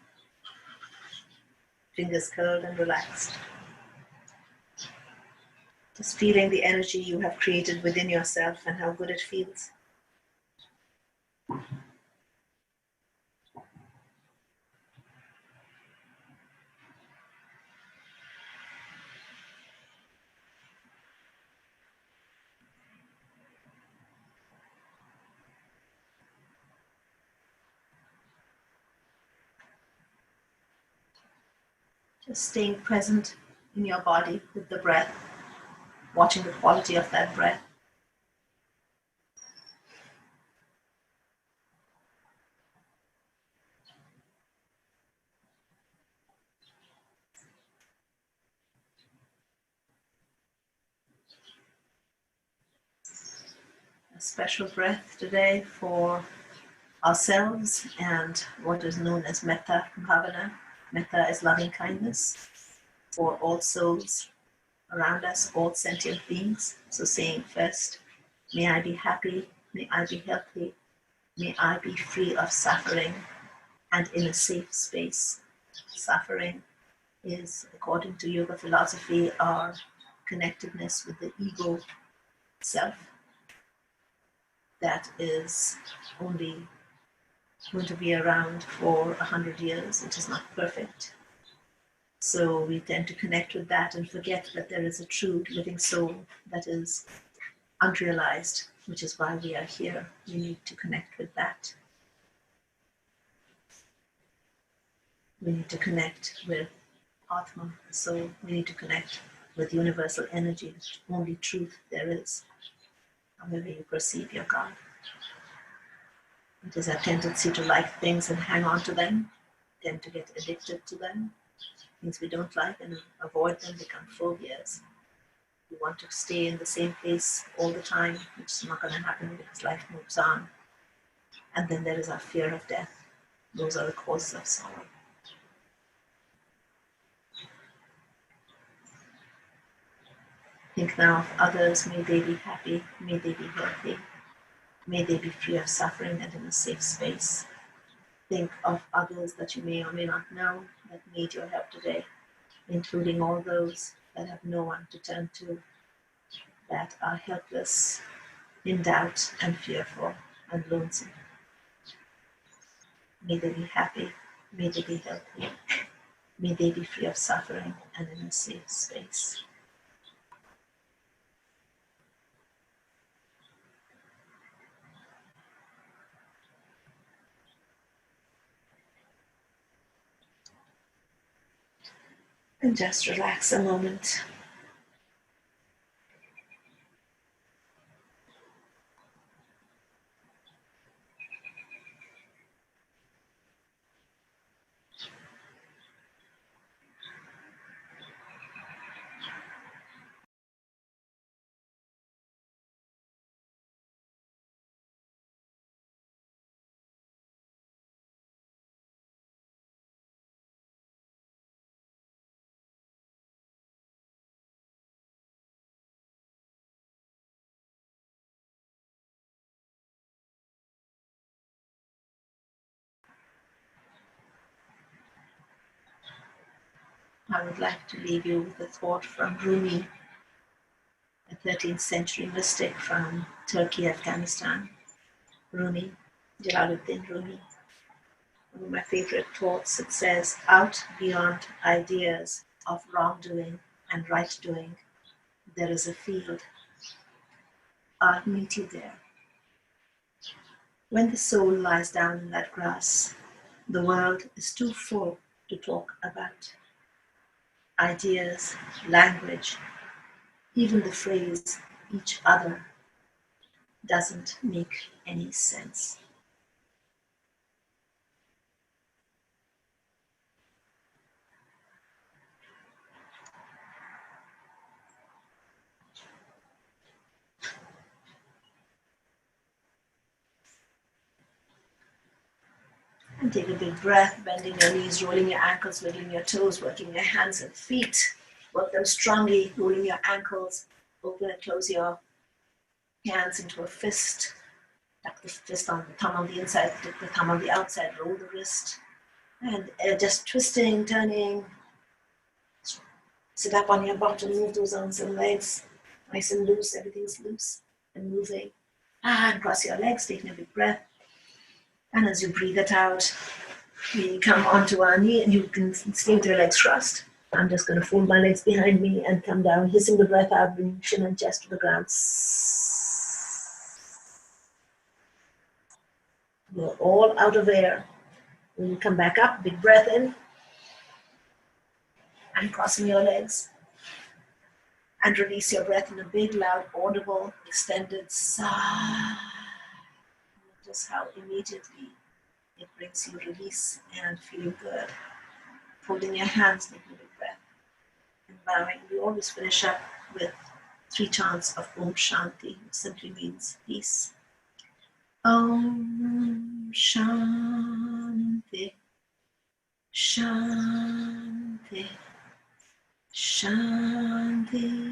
Fingers curled and relaxed. Just feeling the energy you have created within yourself and how good it feels. Just staying present in your body with the breath, watching the quality of that breath. A special breath today for ourselves and what is known as Metta Bhavana. Metta is loving kindness for all souls around us, all sentient beings. So saying first, may I be happy, may I be healthy, may I be free of suffering and in a safe space. Suffering is, according to yoga philosophy, our connectedness with the ego self that is only going to be around for 100 years. It is not perfect. So we tend to connect with that and forget that there is a true living soul that is unrealized, which is why we are here. We need to connect with that. We need to connect with Atma, the soul. We need to connect with universal energy, the only truth there is, however you perceive your God. It is our tendency to like things and hang on to them, tend to get addicted to them. Things we don't like and avoid them become phobias. We want to stay in the same place all the time, which is not going to happen because life moves on. And then there is our fear of death. Those are the causes of sorrow. Think now of others. May they be happy. May they be healthy. May they be free of suffering and in a safe space. Think of others that you may or may not know that need your help today, including all those that have no one to turn to, that are helpless, in doubt and fearful and lonesome. May they be happy. May they be healthy. May they be free of suffering and in a safe space. And just relax a moment. I would like to leave you with a thought from Rumi, a 13th century mystic from Turkey, Afghanistan. Rumi, Jalaluddin Rumi. One of my favorite thoughts, it says, out beyond ideas of wrongdoing and right doing, there is a field. I'll meet you there. When the soul lies down in that grass, the world is too full to talk about. Ideas, language, even the phrase each other doesn't make any sense. And take a big breath, bending your knees, rolling your ankles, wiggling your toes, working your hands and feet. Work them strongly, rolling your ankles. Open and close your hands into a fist. Tuck the fist on the thumb on the inside, tuck the thumb on the outside, roll the wrist. And just twisting, turning. Sit up on your bottom, move those arms and legs. Nice and loose, everything's loose and moving. And cross your legs, taking a big breath. And as you breathe it out, we come onto our knee and you can stay with your legs crossed. I'm just going to fold my legs behind me and come down, hissing the breath out, bring chin and chest to the ground. You're all out of air. When you come back up, big breath in and crossing your legs. And release your breath in a big, loud, audible, extended sigh. Notice how immediately it brings you release and feeling good. Holding your hands, taking a big breath and bowing. We always finish up with 3 chants of Om Shanti, which simply means peace. Om Shanti, Shanti, Shanti.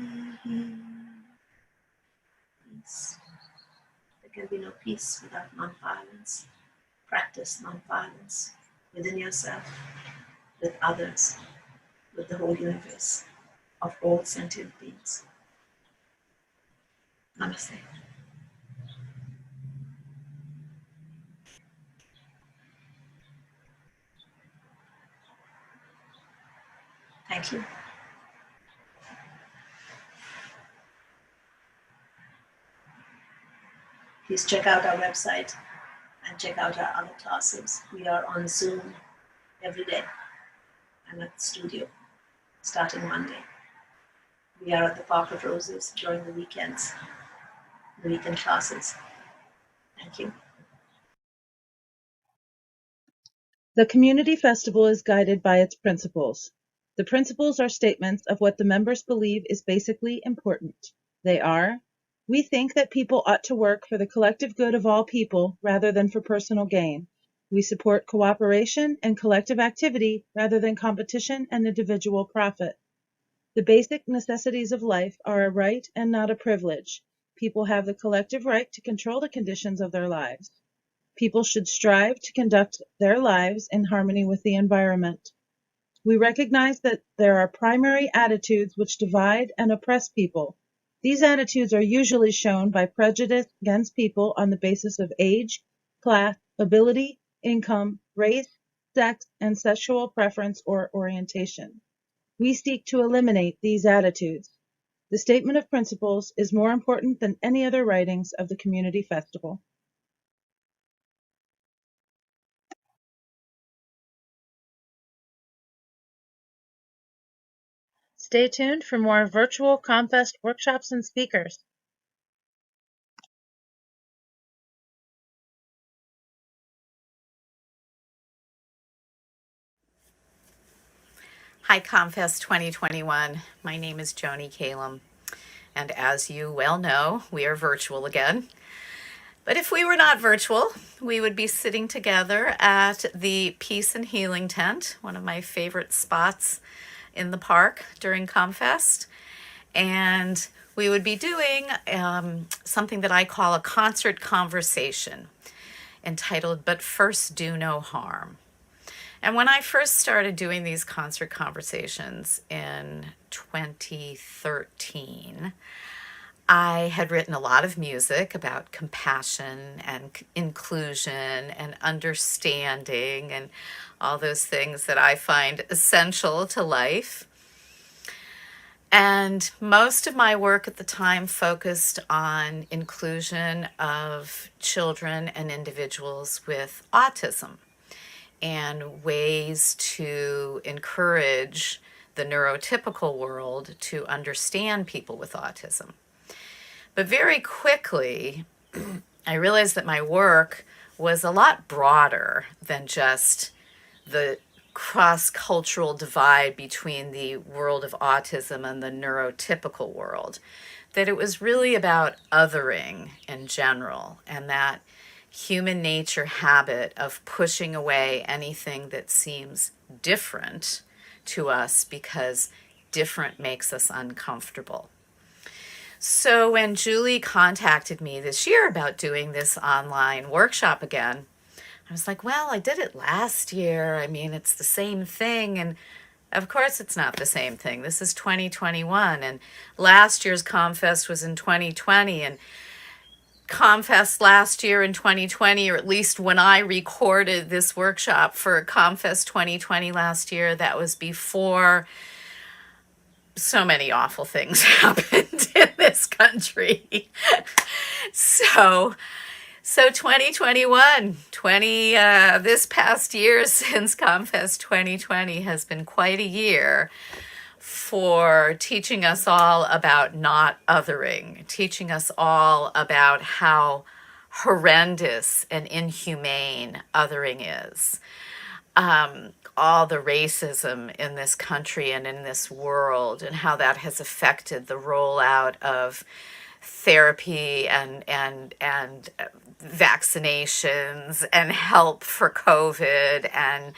Peace. There can be no peace without non-violence. Practice non-violence within yourself, with others, with the whole universe of all sentient beings. Namaste. Thank you. Please check out our website and check out our other classes. We are on Zoom every day. I'm at the studio starting Monday. We are at the Park of Roses during the weekends, the weekend classes. Thank you. The community festival is guided by its principles. The principles are statements of what the members believe is basically important. They are: we think that people ought to work for the collective good of all people rather than for personal gain. We support cooperation and collective activity rather than competition and individual profit. The basic necessities of life are a right and not a privilege. People have the collective right to control the conditions of their lives. People should strive to conduct their lives in harmony with the environment. We recognize that there are primary attitudes which divide and oppress people. These attitudes are usually shown by prejudice against people on the basis of age, class, ability, income, race, sex, and sexual preference or orientation. We seek to eliminate these attitudes. The statement of principles is more important than any other writings of the Community Festival. Stay tuned for more virtual ComFest workshops and speakers. Hi, ComFest 2021. My name is Joni Kalem, and as you well know, we are virtual again. But if we were not virtual, we would be sitting together at the Peace and Healing Tent, one of my favorite spots in the park during ComFest. And we would be doing something that I call a concert conversation entitled But First Do No Harm. And when I first started doing these concert conversations in 2013, I had written a lot of music about compassion and inclusion and understanding and all those things that I find essential to life. And most of my work at the time focused on inclusion of children and individuals with autism and ways to encourage the neurotypical world to understand people with autism. But very quickly, I realized that my work was a lot broader than just the cross-cultural divide between the world of autism and the neurotypical world, that it was really about othering in general, and that human nature habit of pushing away anything that seems different to us because different makes us uncomfortable. So when Julie contacted me this year about doing this online workshop again, I was like, well, I did it last year. I mean, it's the same thing. And of course, it's not the same thing. This is 2021. And last year's ComFest was in 2020. And ComFest last year in 2020, or at least when I recorded this workshop for ComFest 2020 last year, that was before so many awful things happened in this country. So 2021, this past year since ComFest 2020 has been quite a year for teaching us all about not othering, teaching us all about how horrendous and inhumane othering is. All the racism in this country and in this world, and how that has affected the rollout of therapy and vaccinations and help for COVID, and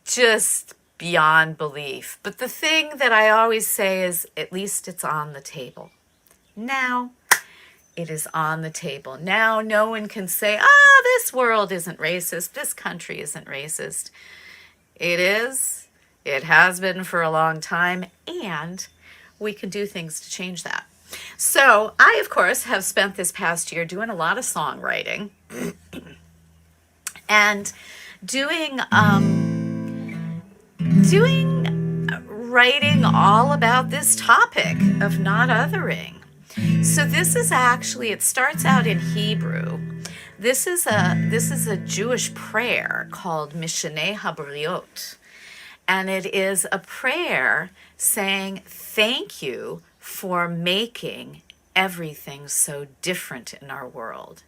just beyond belief. But the thing that I always say is, at least it's on the table. Now it is on the table. Now no one can say, this world isn't racist, this country isn't racist. It is. It has been for a long time, and we can do things to change that. So I, of course, have spent this past year doing a lot of songwriting and doing writing all about this topic of not othering. So this is actually, it starts out in Hebrew. This is a Jewish prayer called Mishneh Habriot, and it is a prayer saying thank you for making everything so different in our world.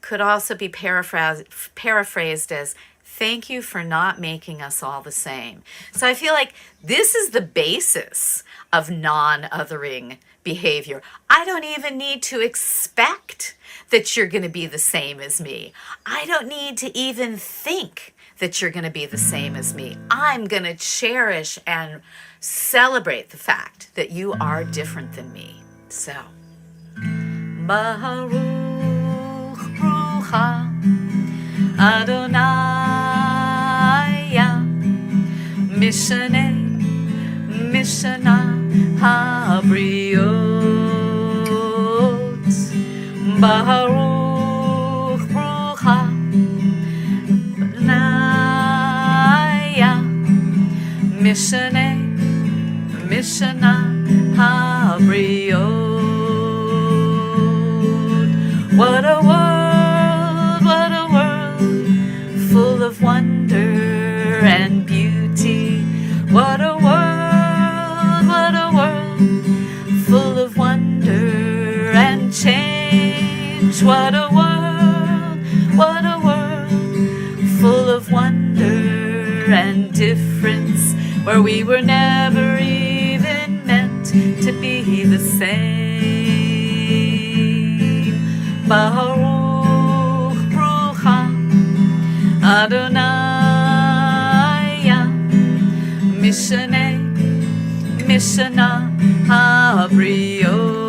Could also be paraphrased as thank you for not making us all the same. So I feel like this is the basis of non-othering behavior. I don't even need to expect that you're going to be the same as me. I don't need to even think that you're going to be the same as me. I'm going to cherish and celebrate the fact that you are different than me. So, Baruch Rucha Adonai Mishnah Habriot Baruch Rucha Adonai Mishnah Habriot. What a world, full of wonder and beauty. What a world, full of wonder and change. What a world, full of wonder and difference, where we were never even meant to be the same. Baruch Rucha Adonai Mishnah Habriot.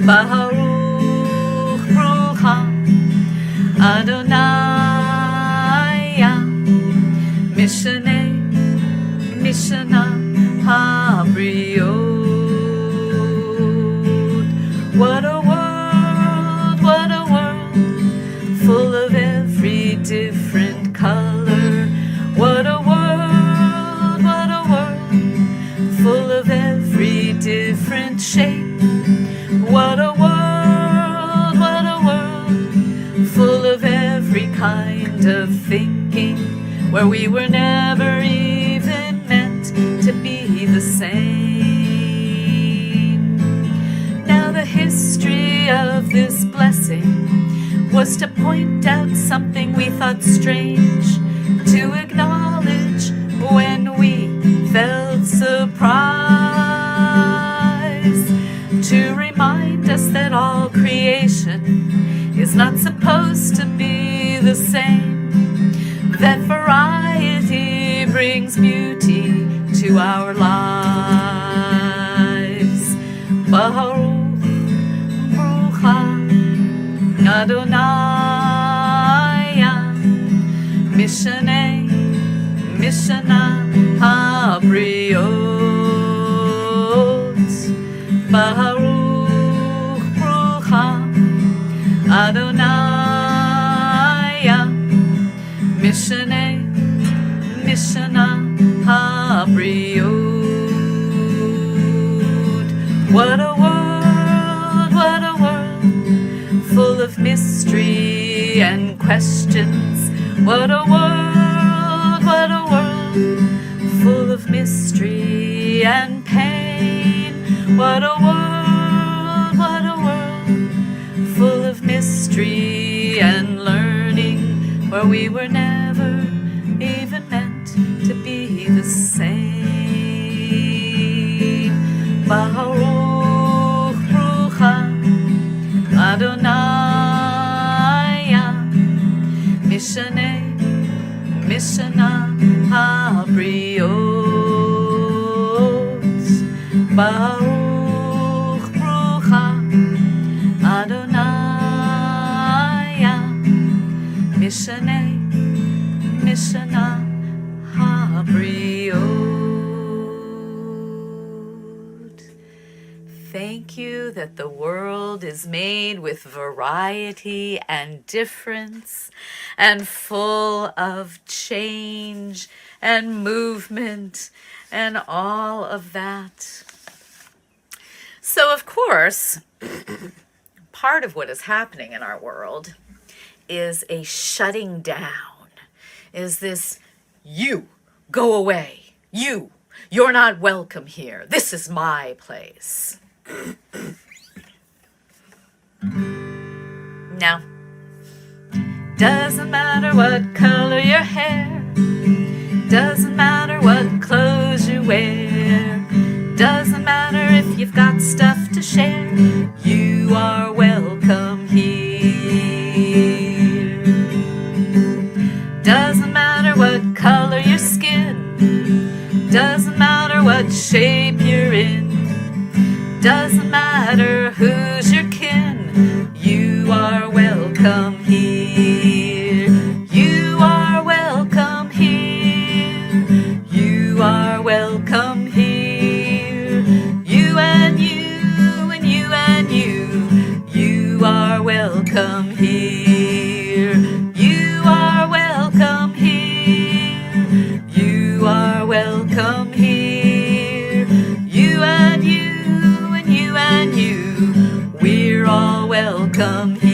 Baruch Rucha Adonai shape. What a world, full of every kind of thinking, where we were never even meant to be the same. Now the history of this blessing was to point out something we thought strange, to acknowledge when we felt surprise, to remind us that all creation is not supposed to be the same, that variety brings beauty to our lives. Baruch Brucha Adonai Mishaneh Mishana Habriot. Baruch Brucha Adonai Mishaneh Mishana Habriot. What a world, full of mystery and questions. What a world, full of mystery and pain. What a world, full of mystery and learning, where we were never even meant to be the same. Baruch Brucha Adonai Mishaneh Mishana Habriot. Baruch Brucha Adonai Mishaneh Mishana Habriot. Thank you that the world is made with variety and difference, and full of change and movement and all of that. So, of course, part of what is happening in our world is a shutting down, is this, you, go away, you're not welcome here, this is my place. Now, doesn't matter what color your hair, doesn't matter what clothes you wear, doesn't matter if you've got stuff to share, you are welcome here. Doesn't matter what color your skin, doesn't matter what shape you're in, doesn't matter who's your kin, you are welcome here. You are welcome here. You are welcome here. You and you and you and you, you are welcome here. You are welcome here. You are welcome here. You and you and you and you, we're all welcome here.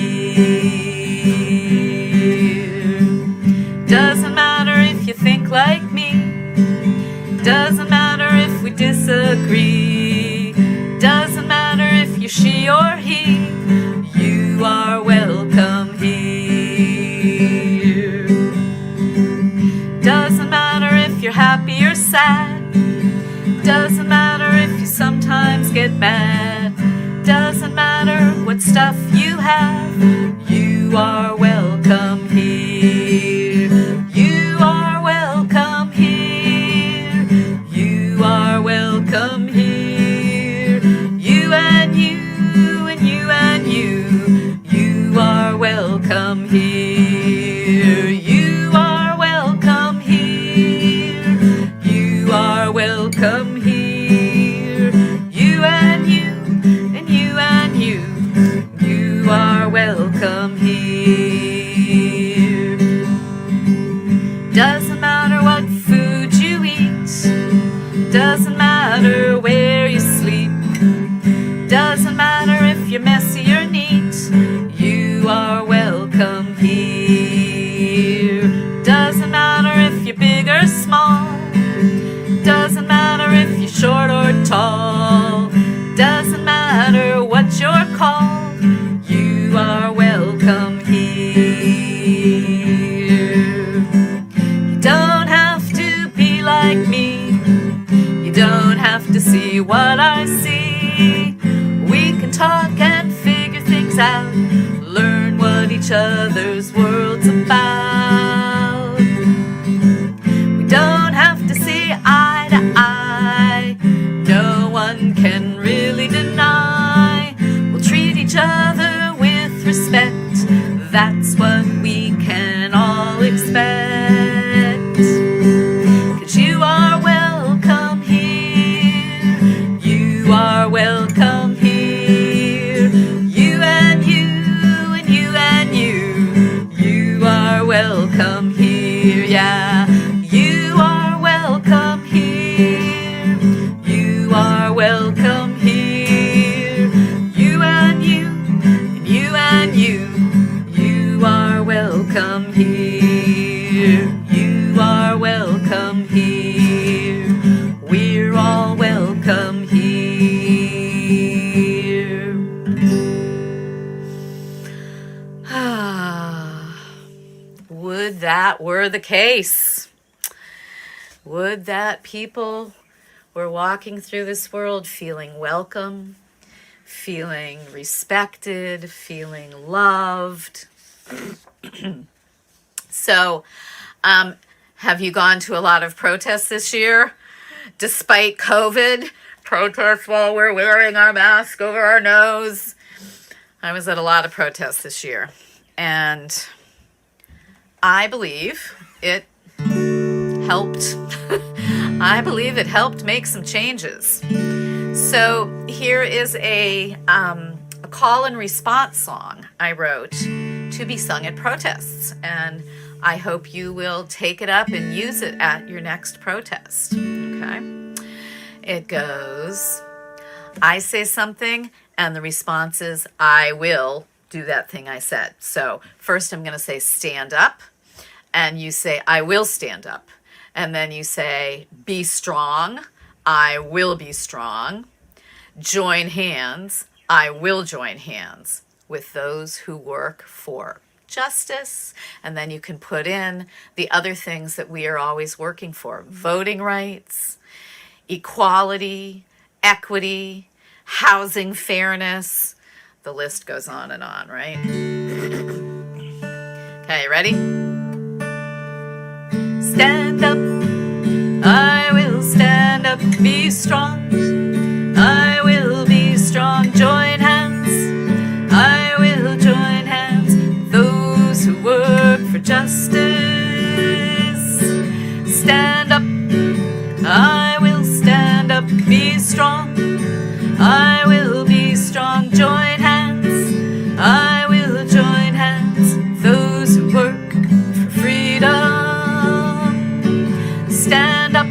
Doesn't matter if you think like me, doesn't matter if we disagree, doesn't matter if you're she or he, you are welcome here. Doesn't matter if you're happy or sad, doesn't matter if you sometimes get mad, doesn't matter what stuff you have, you are welcome here. You are welcome here. You are welcome here. You and you and you and you, you are welcome here. You are welcome here. You are welcome here. You and you and you and you, you are welcome here. Doesn't matter what food you eat, doesn't matter where you sleep, you're messy or neat, you are welcome here. Doesn't matter if you're big or small, doesn't matter if you're short or tall, doesn't matter what you're called, you are welcome here. You don't have to be like me, you don't have to see what I see. We can talk and figure things out, learn what each other's world's about. We don't have to see eye to eye, no one can really deny. We'll treat each other with respect, that's what we can all expect. 'Cause you are welcome here, you are welcome here. You and you and you and you are welcome here, yeah. You are welcome here, you are welcome here. You and you and you and you are welcome here. You are welcome here, we're all welcome here. Would that were the case. Would that people were walking through this world feeling welcome, feeling respected, feeling loved. So, have you gone to a lot of protests this year? Despite COVID, protests while we're wearing our mask over our nose. I was at a lot of protests this year, and I believe it helped. I believe it helped make some changes. So here is a call and response song I wrote to be sung at protests, and I hope you will take it up and use it at your next protest. Okay? It goes, I say something, and the response is, I will do that thing I said. So first I'm going to say stand up, and you say, I will stand up. And then you say, be strong, I will be strong. Join hands, I will join hands with those who work for justice. And then you can put in the other things that we are always working for: voting rights, equality, equity, housing fairness. The list goes on, right? Okay, ready? Stand up, I will stand up, be strong, I will be strong. Join hands, I will join hands, those who work for justice. Stand up, I will stand up, be strong, I will be strong. Join hands, I will join hands, those who work for freedom. Stand up,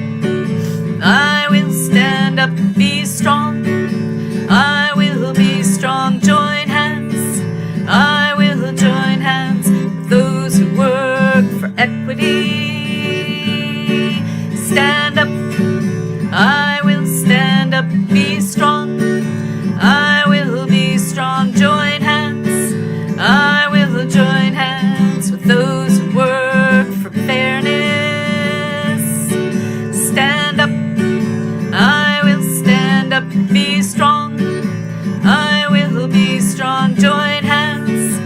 I will stand up, be strong, I will be strong. Join hands, I will join hands with those who work for equity. Stand up, I will stand up, be strong, I will be strong. Join hands, I will join hands with those who work for fairness. Stand up, I will stand up, be strong, I will be strong. Join hands,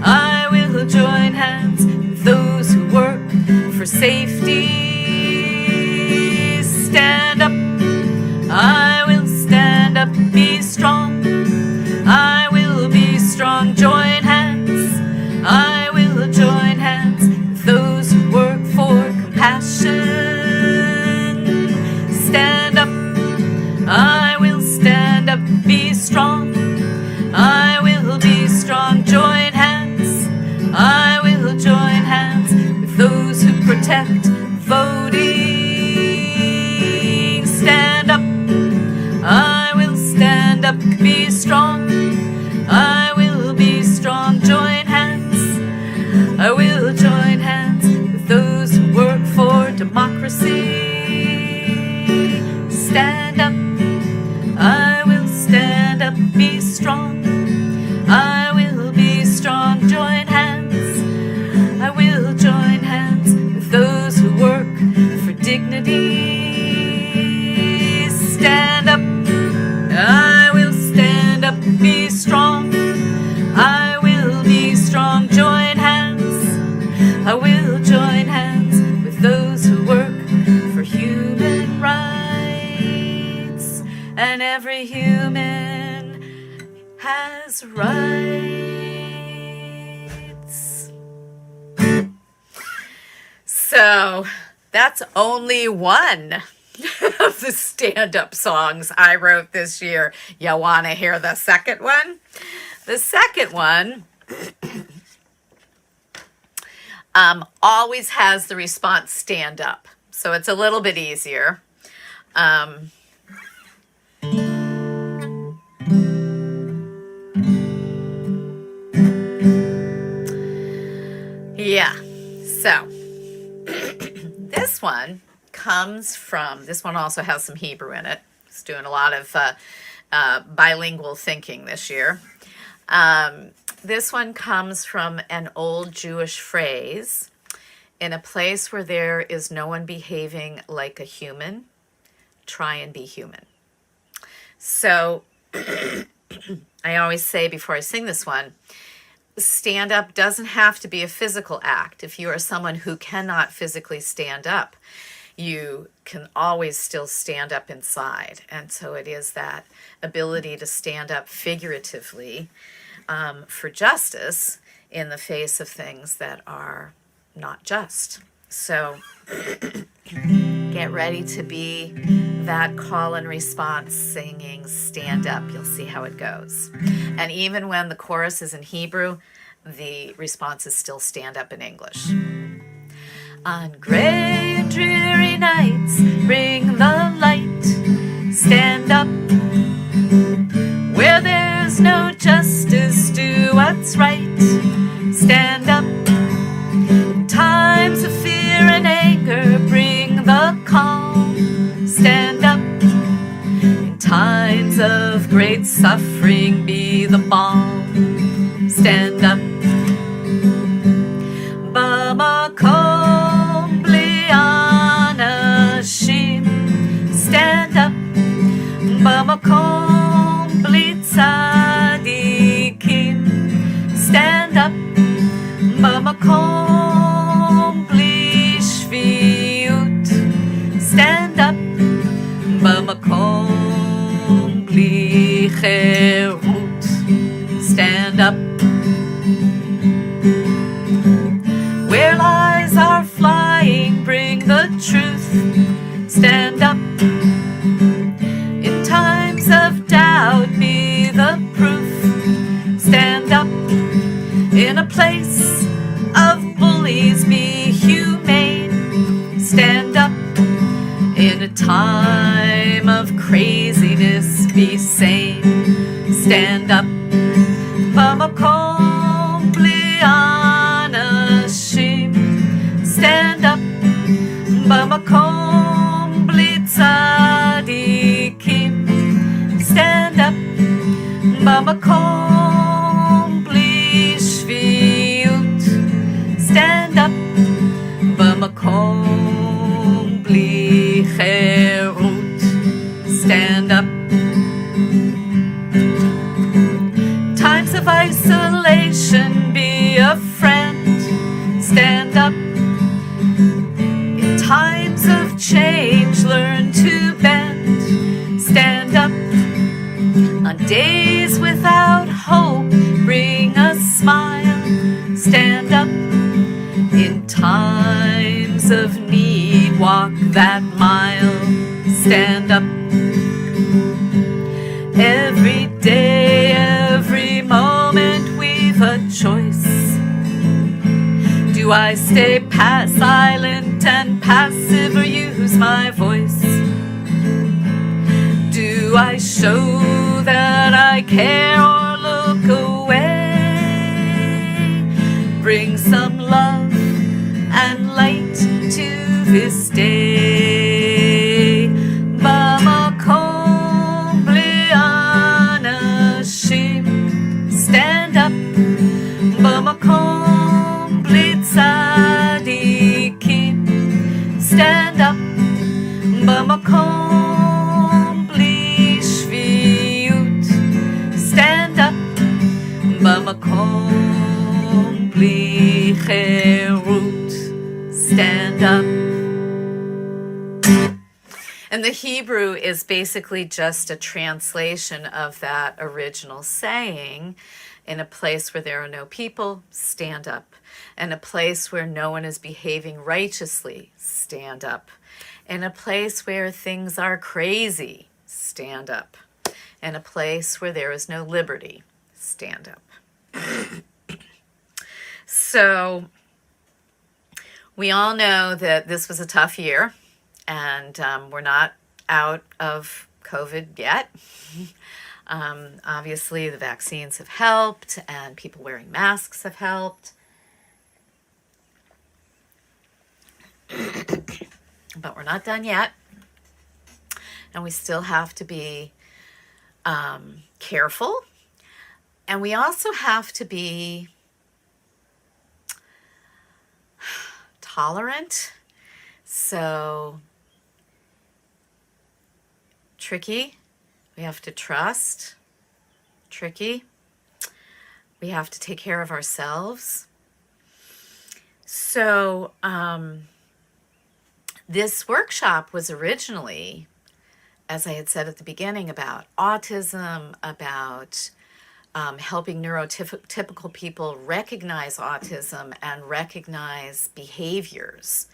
I will join hands with those who work for safety. Stand up, I will stand up, be strong, I will be strong. Join hands, I will join hands with those who work for compassion. Stand up, I will stand up, be strong, I will be strong. Join hands, I will join hands with those who protect voting. Stand up, I will stand up, be strong, be strong. I will be strong. Join hands. I will join hands with those who work for dignity. Stand up. I will stand up. Be strong. I will be strong. Join hands. I will join hands with those who work for human rights. And every human has rights. So that's only one of the stand-up songs I wrote this year. You want to hear the second one? The second one always has the response stand up. So it's a little bit easier. Yeah, so this one comes from, this one also has some Hebrew in it. It's doing a lot of bilingual thinking this year. This one comes from an old Jewish phrase: in a place where there is no one behaving like a human, try and be human. So I always say before I sing this one, stand up doesn't have to be a physical act. If you are someone who cannot physically stand up, you can always still stand up inside. And so it is that ability to stand up figuratively for justice in the face of things that are not just. So get ready to be that call and response singing stand up. You'll see how it goes. And even when the chorus is in Hebrew, the response is still stand up in English. On gray and dreary nights, bring the light. Stand up. Where there's no justice, do what's right. Stand up. In times of fear and anger, bring the calm. Stand up. In times of great suffering, be the balm. Stand up. Bamakom blianashim. Stand up. Bamakom blitzadikim. Stand up. Bamakom blishviut. Stand up. Bamakom blicherut. Stand up. Where lies are flying, bring the truth. Stand up. In times of doubt, be the proof. Stand up. In a place of bullies, be humane. Stand up. In a time of craziness, be sane. Stand up. Bamakom blianashim. Stand up. Bamakom blitzadikim. Stand up. Bamakom blishviut. Stand up. Bamakom blicherut. Stand up. Times of isolation, be a friend. Stand up. In times of change, learn to bend. Stand up. On days without hope, bring a smile. Stand up. In times of need, walk that mile. Stand up. Every day, every moment, we've a choice. Do I stay silent and passive or use my voice? Do I show that I care or look away? Bring some love and light to this day. Bamakom blianash. Makom bli cherut. Stand up. And the Hebrew is basically just a translation of that original saying. In a place where there are no people, stand up. In a place where no one is behaving righteously, stand up. In a place where things are crazy, stand up. In a place where there is no liberty, stand up. So we all know that this was a tough year, and we're not out of COVID yet. Obviously, the vaccines have helped, and people wearing masks have helped. But we're not done yet. And we still have to be careful. And we also have to be tolerant. So, tricky. We have to trust. Tricky. We have to take care of ourselves. So, this workshop was originally, as I had said at the beginning, about autism, about helping neurotypical people recognize autism and recognize behaviors.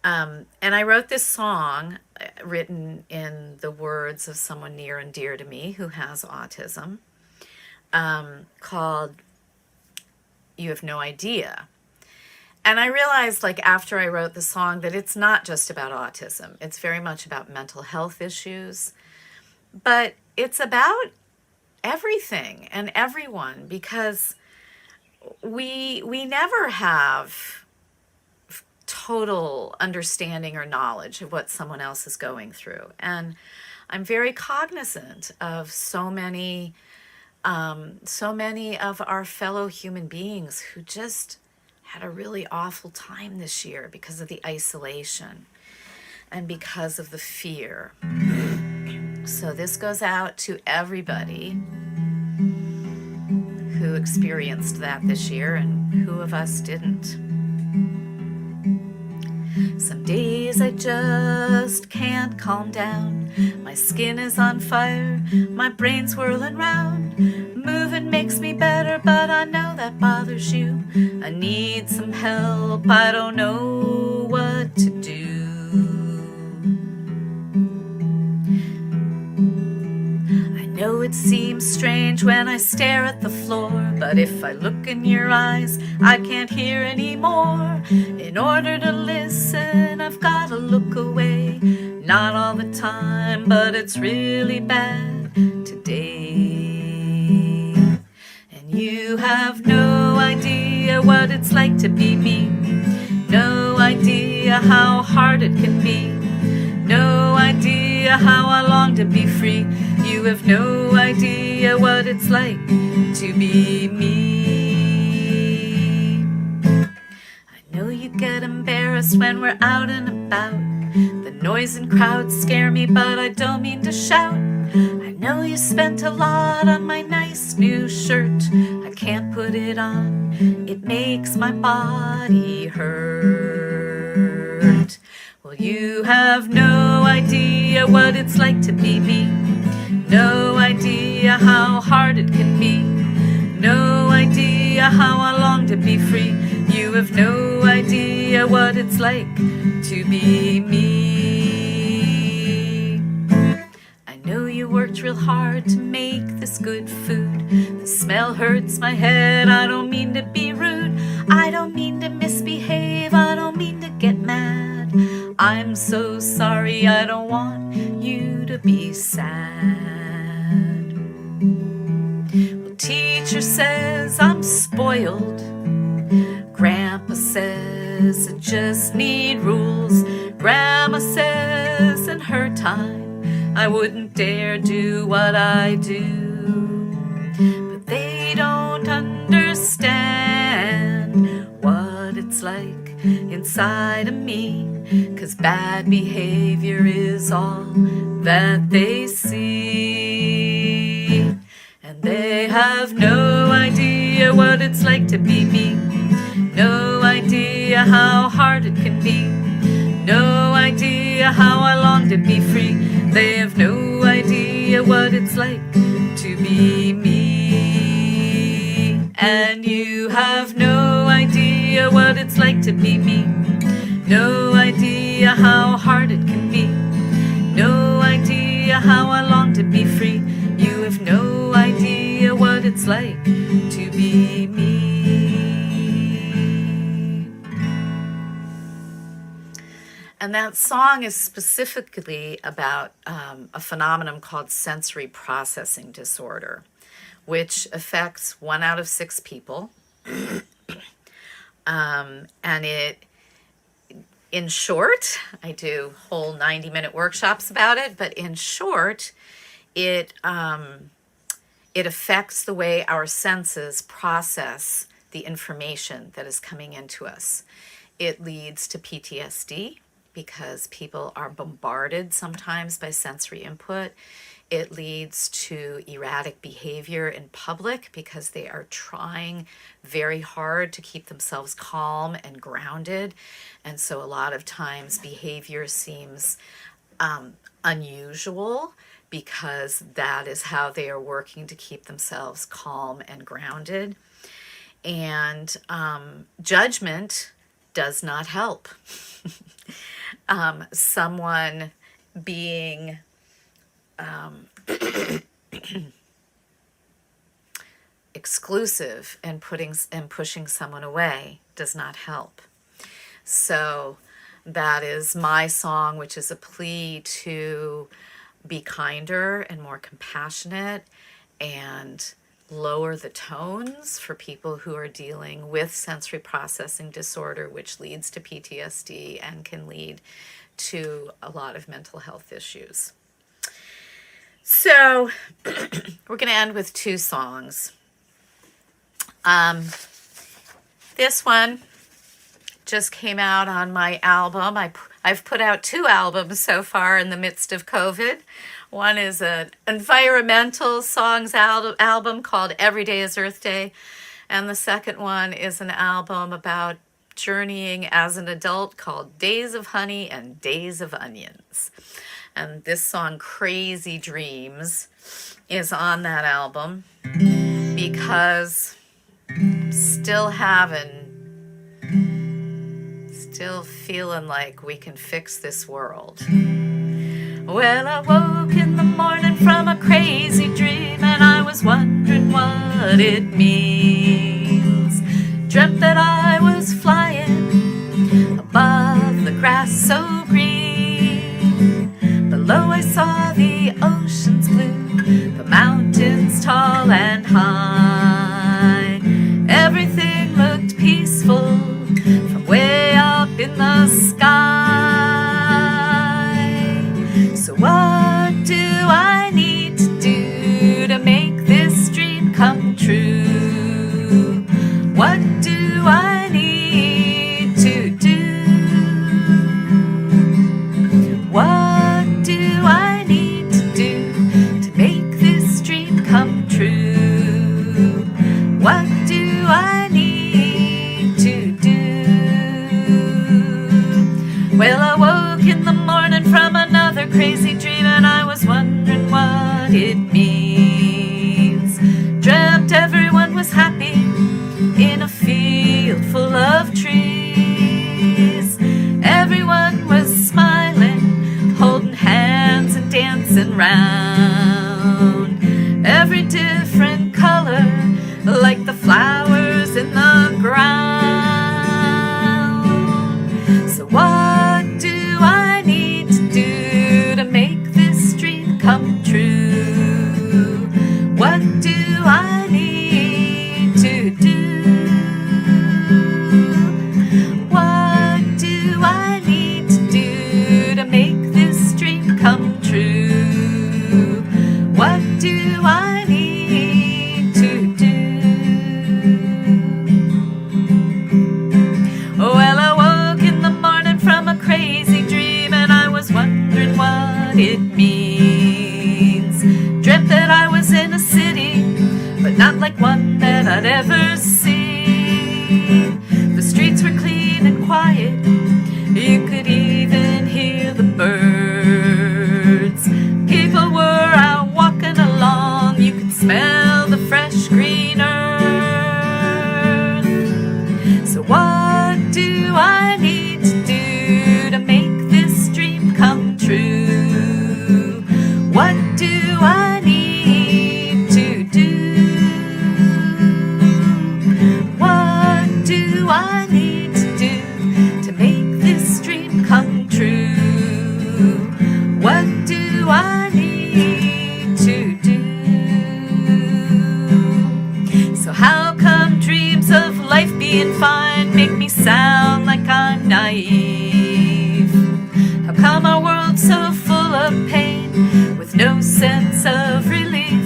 And I wrote this song written in the words of someone near and dear to me who has autism, called You Have No Idea. And I realized, like, after I wrote the song, that it's not just about autism. It's very much about mental health issues. But it's about everything and everyone, because we never have total understanding or knowledge of what someone else is going through. And I'm very cognizant of so many of our fellow human beings who just had a really awful time this year because of the isolation and because of the fear. So this goes out to everybody who experienced that this year, and who of us didn't. Some days I just can't calm down. My skin is on fire, my brain's whirling round. Moving makes me better, but I know that bothers you. I need some help, I don't know what to do. I know it seems strange when I stare at the floor, but if I look in your eyes, I can't hear anymore. In order to listen, I've got to look away. Not all the time, but it's really bad today. And you have no idea what it's like to be me. No idea how hard it can be. No idea how I long to be free. You have no idea what it's like to be me. I know you get embarrassed when we're out and about. The noise and crowds scare me, but I don't mean to shout. I know you spent a lot on my nice new shirt. I can't put it on, it makes my body hurt. Well, you have no idea what it's like to be me. No idea how hard it can be. No idea how I long to be free. You have no idea what it's like to be me. I know you worked real hard to make this good food. The smell hurts my head, I don't mean to be rude. I don't mean to misbehave, I don't mean to get mad. I'm so sorry, I don't want you to be sad. Well, teacher says I'm spoiled. Grandpa says I just need rules. Grandma says in her time I wouldn't dare do what I do. But they don't understand what it's like inside of me, 'cause bad behavior is all that they see. And they have no idea idea what it's like to be me. No idea how hard it can be. No idea how I long to be free. They have no idea what it's like to be me. And you have no idea what it's like to be me. No idea how hard it can be. No idea how I long to be free. You have no idea what it's like to be me. And that song is specifically about a phenomenon called sensory processing disorder, which affects 1 out of 6 people. And it, in short, I do whole 90-minute workshops about it, but in short, it affects the way our senses process the information that is coming into us. It leads to PTSD because people are bombarded sometimes by sensory input. It leads to erratic behavior in public because they are trying very hard to keep themselves calm and grounded. And so a lot of times behavior seems unusual because that is how they are working to keep themselves calm and grounded. And judgment does not help. Someone being exclusive and pushing someone away does not help. So that is my song, which is a plea to be kinder and more compassionate and lower the tones for people who are dealing with sensory processing disorder, which leads to PTSD and can lead to a lot of mental health issues. So we're going to end with 2 songs. This one just came out on my album. I've put out 2 albums so far in the midst of COVID. One is an environmental songs album called Every Day is Earth Day. And the second one is an album about journeying as an adult called Days of Honey and Days of Onions. And this song, Crazy Dreams, is on that album because I'm still feeling like we can fix this world. Well, I woke in the morning from a crazy dream and I was wondering what it means. Dreamt that I was flying above the grass so green. Below I saw the oceans blue, the mountains tall and high. Everything looked peaceful from way up in the sky. So what do I need to do to make this dream come true? What do I need to do? What do I need to do to make this dream come true? What do I need to do? Well, I woke in the morning from another crazy dream and I was wondering what it means. Dreamt everyone was happy in a field full of trees. Everyone was smiling, holding hands and dancing round. Every different color, like the flowers in the ground. So what do I need to do to make this dream come true? What do I need to do? What do I need to do to make this dream come true? I need to do? What do I need to do to make this dream come true? What do I need to do? So how come dreams of life being fine make me sound like I'm naive? How come our world's so full of pain with no sense of relief?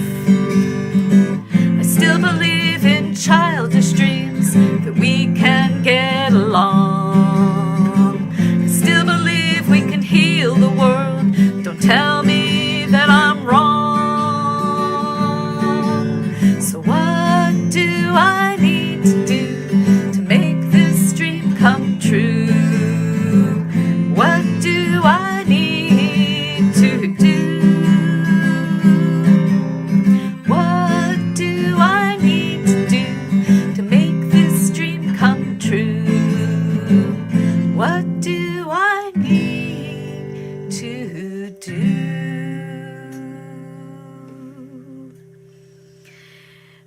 I still believe in childish dreams that we can get along. I still believe we can heal the world. Don't tell me that I'm wrong. So what do I need to do to make this dream come true? What do I need to do? What do I need to do to make this dream come true? What do I need to do?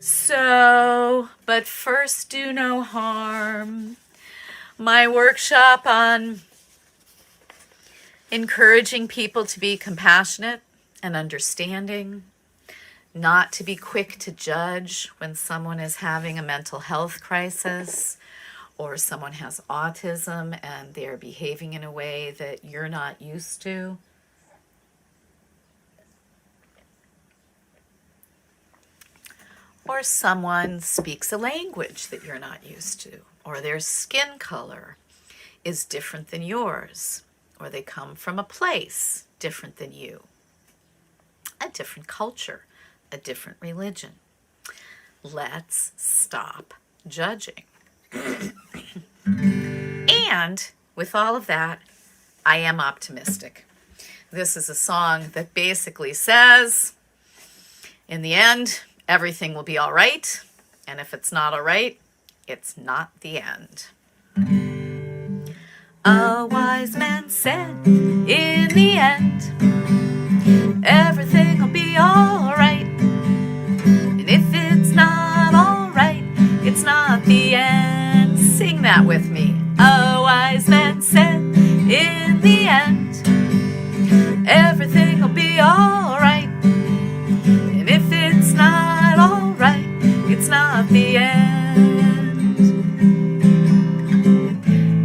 So, but first do no harm. My workshop on encouraging people to be compassionate and understanding, not to be quick to judge when someone is having a mental health crisis or someone has autism and they're behaving in a way that you're not used to. Or someone speaks a language that you're not used to, or their skin color is different than yours, or they come from a place different than you, a different culture, a different religion. Let's stop judging. And with all of that, I am optimistic. This is a song that basically says, in the end, everything will be all right. And if it's not all right, it's not the end. A wise man said, in the end, everything will be all right. And if it's not all right, it's not the end. Sing that with me. A wise man said, in the end, everything will be all right. And if it's not all right, it's not the end.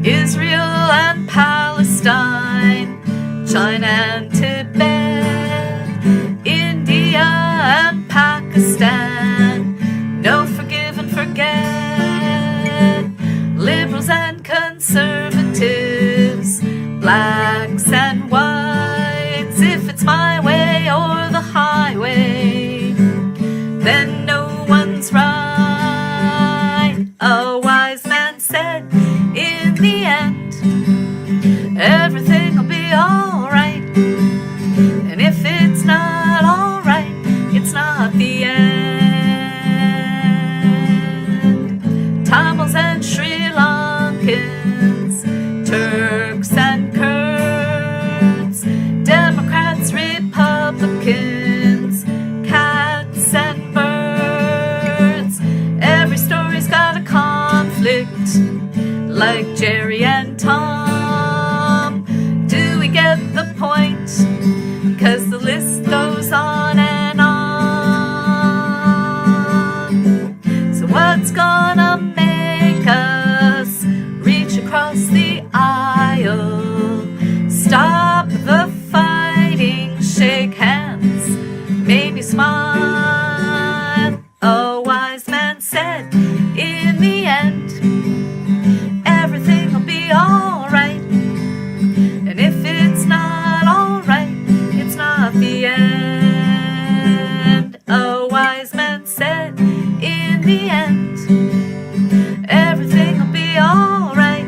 Israel and Palestine, China and Tibet, India and Pakistan, no forgive and forget. Liberals and conservatives, blacks and whites, if it's my way or the highway, then no one's right. A wise man said, in the end, everything will be all right. And if it's not all right, it's not the end. Tamils and Sri Lankans, Turks and Kurds, Democrats, Republicans, cats and birds. Every story's got a conflict, like Jerry and Tom. Do we get the point? 'Cause the list goes on and on. So what's gonna make us reach across the aisle? Stop the fighting, shake hands, maybe smile. A wise man said, in the end, everything will be all right. And if it's not all right, it's not the end. A wise man said, in the end, everything will be all right.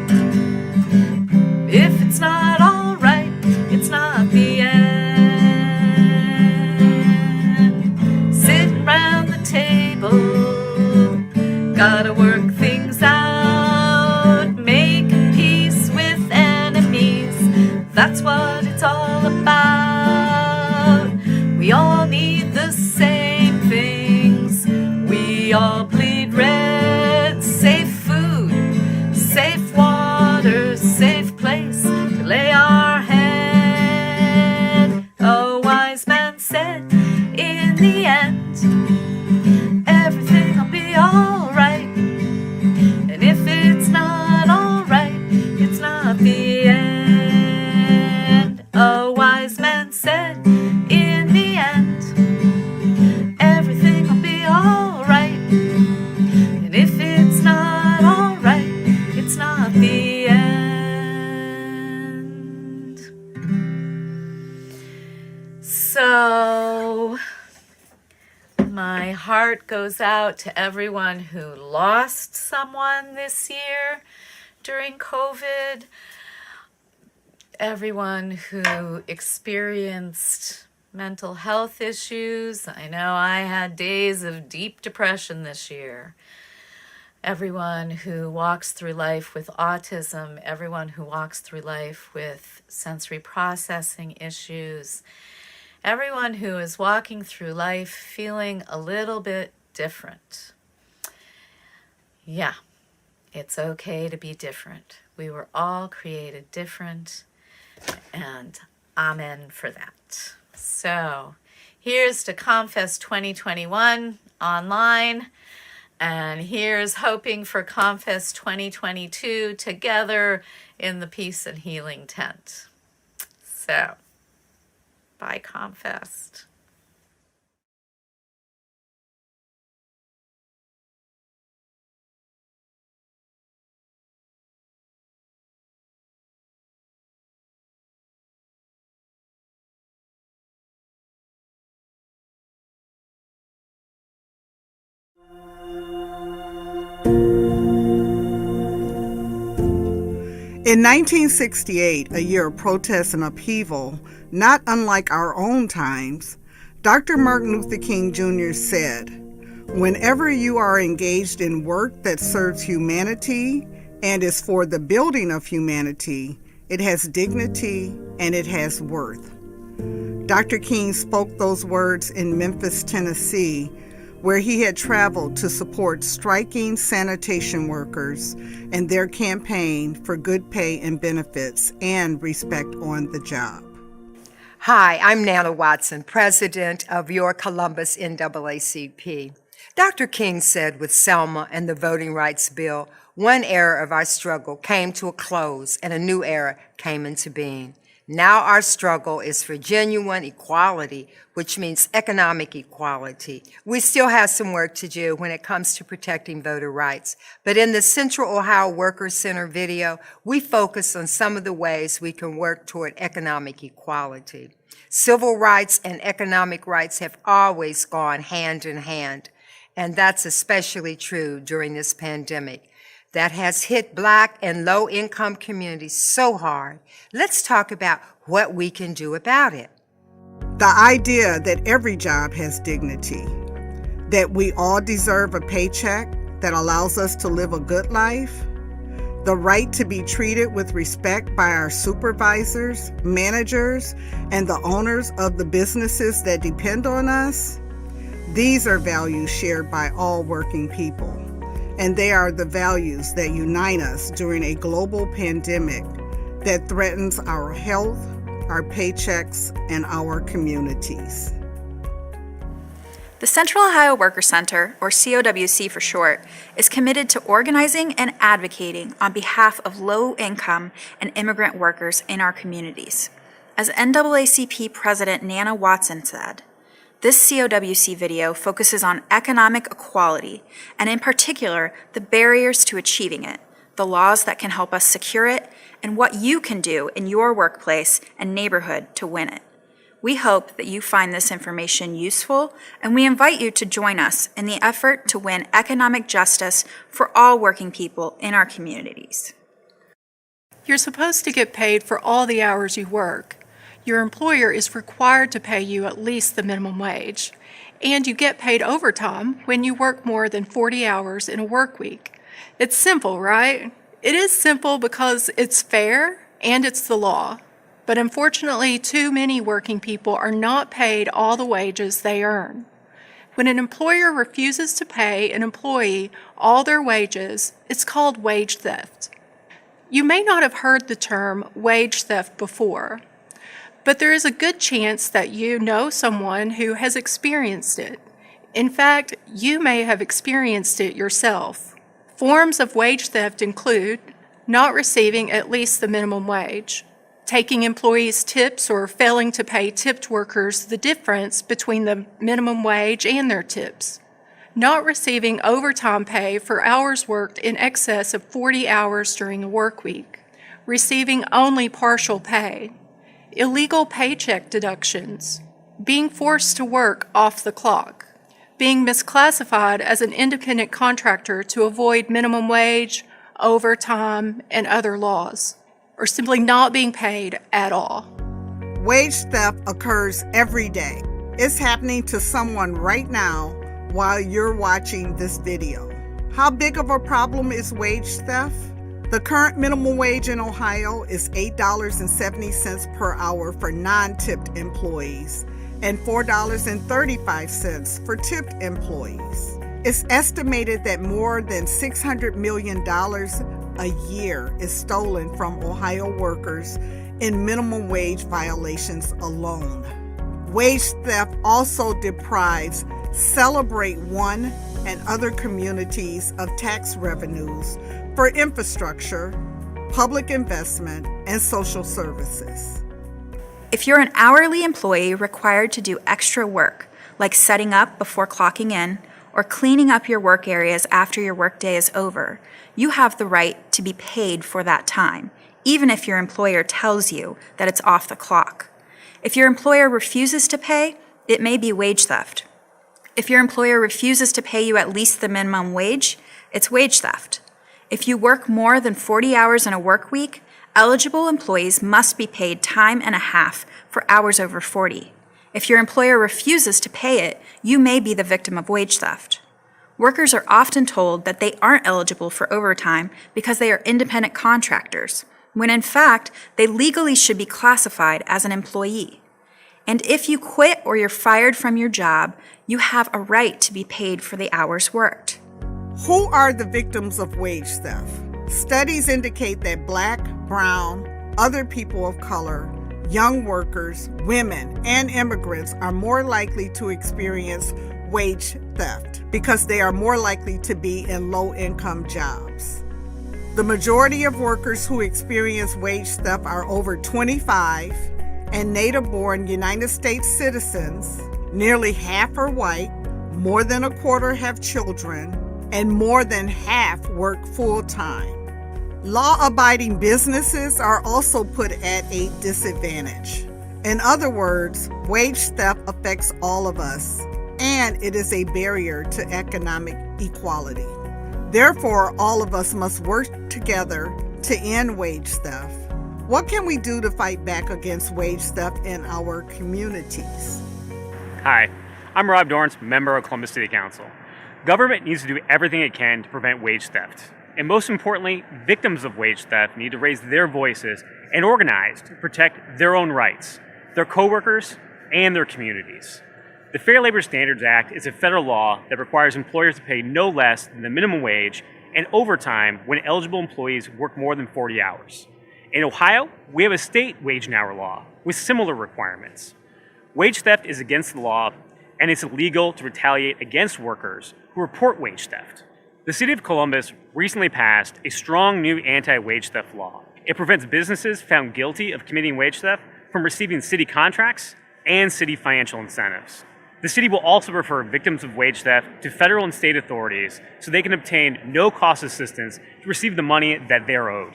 If it's not all right, it's not the end. Sitting round the table, gotta work things out, making peace with enemies. That's what it's all about. We all need the same things. We all bleed red. Safe food, safe water, safe place to lay our head. A wise man said, in the end, everything will be alright. And if it's not alright, it's not the end. A wise man said, in the end, everything will be alright. And if it's not alright, it's not the end. So, my heart goes out to everyone who lost someone this year during COVID, everyone who experienced mental health issues. I know I had days of deep depression this year. Everyone who walks through life with autism, everyone who walks through life with sensory processing issues, everyone who is walking through life feeling a little bit different. Yeah, it's okay to be different. We were all created different, and amen for that. So here's to ComFest 2021 online, and here's hoping for ComFest 2022 together in the Peace and Healing tent. So, bye ComFest. In 1968, a year of protest and upheaval, not unlike our own times, Dr. Martin Luther King Jr. said, "Whenever you are engaged in work that serves humanity and is for the building of humanity, it has dignity and it has worth." Dr. King spoke those words in Memphis, Tennessee, where he had traveled to support striking sanitation workers and their campaign for good pay and benefits and respect on the job. Hi, I'm Nana Watson, president of your Columbus NAACP. Dr. King said with Selma and the Voting Rights Bill, one era of our struggle came to a close and a new era came into being. Now our struggle is for genuine equality, which means economic equality. We still have some work to do when it comes to protecting voter rights, but in the Central Ohio Workers Center video, we focus on some of the ways we can work toward economic equality. Civil rights and economic rights have always gone hand in hand, and that's especially true during this pandemic that has hit Black and low-income communities so hard. Let's talk about what we can do about it. The idea that every job has dignity, that we all deserve a paycheck that allows us to live a good life, the right to be treated with respect by our supervisors, managers, and the owners of the businesses that depend on us, these are values shared by all working people. And they are the values that unite us during a global pandemic that threatens our health, our paychecks, and our communities. The Central Ohio Worker Center, or COWC for short, is committed to organizing and advocating on behalf of low-income and immigrant workers in our communities. As NAACP President Nana Watson said, this COWC video focuses on economic equality, and in particular, the barriers to achieving it, the laws that can help us secure it, and what you can do in your workplace and neighborhood to win it. We hope that you find this information useful, and we invite you to join us in the effort to win economic justice for all working people in our communities. You're supposed to get paid for all the hours you work. Your employer is required to pay you at least the minimum wage, and you get paid overtime when you work more than 40 hours in a work week. It's simple, right? It is simple because it's fair and it's the law. But unfortunately, too many working people are not paid all the wages they earn. When an employer refuses to pay an employee all their wages, it's called wage theft. You may not have heard the term wage theft before, but there is a good chance that you know someone who has experienced it. In fact, you may have experienced it yourself. Forms of wage theft include not receiving at least the minimum wage, taking employees' tips or failing to pay tipped workers the difference between the minimum wage and their tips, not receiving overtime pay for hours worked in excess of 40 hours during the work week, receiving only partial pay, illegal paycheck deductions, being forced to work off the clock, being misclassified as an independent contractor to avoid minimum wage, overtime, and other laws, or simply not being paid at all. Wage theft occurs every day. It's happening to someone right now while you're watching this video. How big of a problem is wage theft? The current minimum wage in Ohio is $8.70 per hour for non-tipped employees and $4.35 for tipped employees. It's estimated that more than $600 million a year is stolen from Ohio workers in minimum wage violations alone. Wage theft also deprives Celebrate One and other communities of tax revenues for infrastructure, public investment, and social services. If you're an hourly employee required to do extra work, like setting up before clocking in or cleaning up your work areas after your workday is over, you have the right to be paid for that time, even if your employer tells you that it's off the clock. If your employer refuses to pay, it may be wage theft. If your employer refuses to pay you at least the minimum wage, it's wage theft. If you work more than 40 hours in a work week, eligible employees must be paid time and a half for hours over 40. If your employer refuses to pay it, you may be the victim of wage theft. Workers are often told that they aren't eligible for overtime because they are independent contractors, when in fact, they legally should be classified as an employee. And if you quit or you're fired from your job, you have a right to be paid for the hours worked. Who are the victims of wage theft? Studies indicate that Black, brown, other people of color, young workers, women, and immigrants are more likely to experience wage theft because they are more likely to be in low-income jobs. The majority of workers who experience wage theft are over 25 and native-born United States citizens. Nearly half are white, more than a quarter have children, and more than half work full-time. Law-abiding businesses are also put at a disadvantage. In other words, wage theft affects all of us, and it is a barrier to economic equality. Therefore, all of us must work together to end wage theft. What can we do to fight back against wage theft in our communities? Hi, I'm Rob Dorrance, member of Columbus City Council. Government needs to do everything it can to prevent wage theft. And most importantly, victims of wage theft need to raise their voices and organize to protect their own rights, their coworkers, and their communities. The Fair Labor Standards Act is a federal law that requires employers to pay no less than the minimum wage and overtime when eligible employees work more than 40 hours. In Ohio, we have a state wage and hour law with similar requirements. Wage theft is against the law, and it's illegal to retaliate against workers who report wage theft. The City of Columbus recently passed a strong new anti-wage theft law. It prevents businesses found guilty of committing wage theft from receiving city contracts and city financial incentives. The city will also refer victims of wage theft to federal and state authorities so they can obtain no-cost assistance to receive the money that they're owed.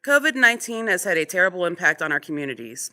COVID-19 has had a terrible impact on our communities.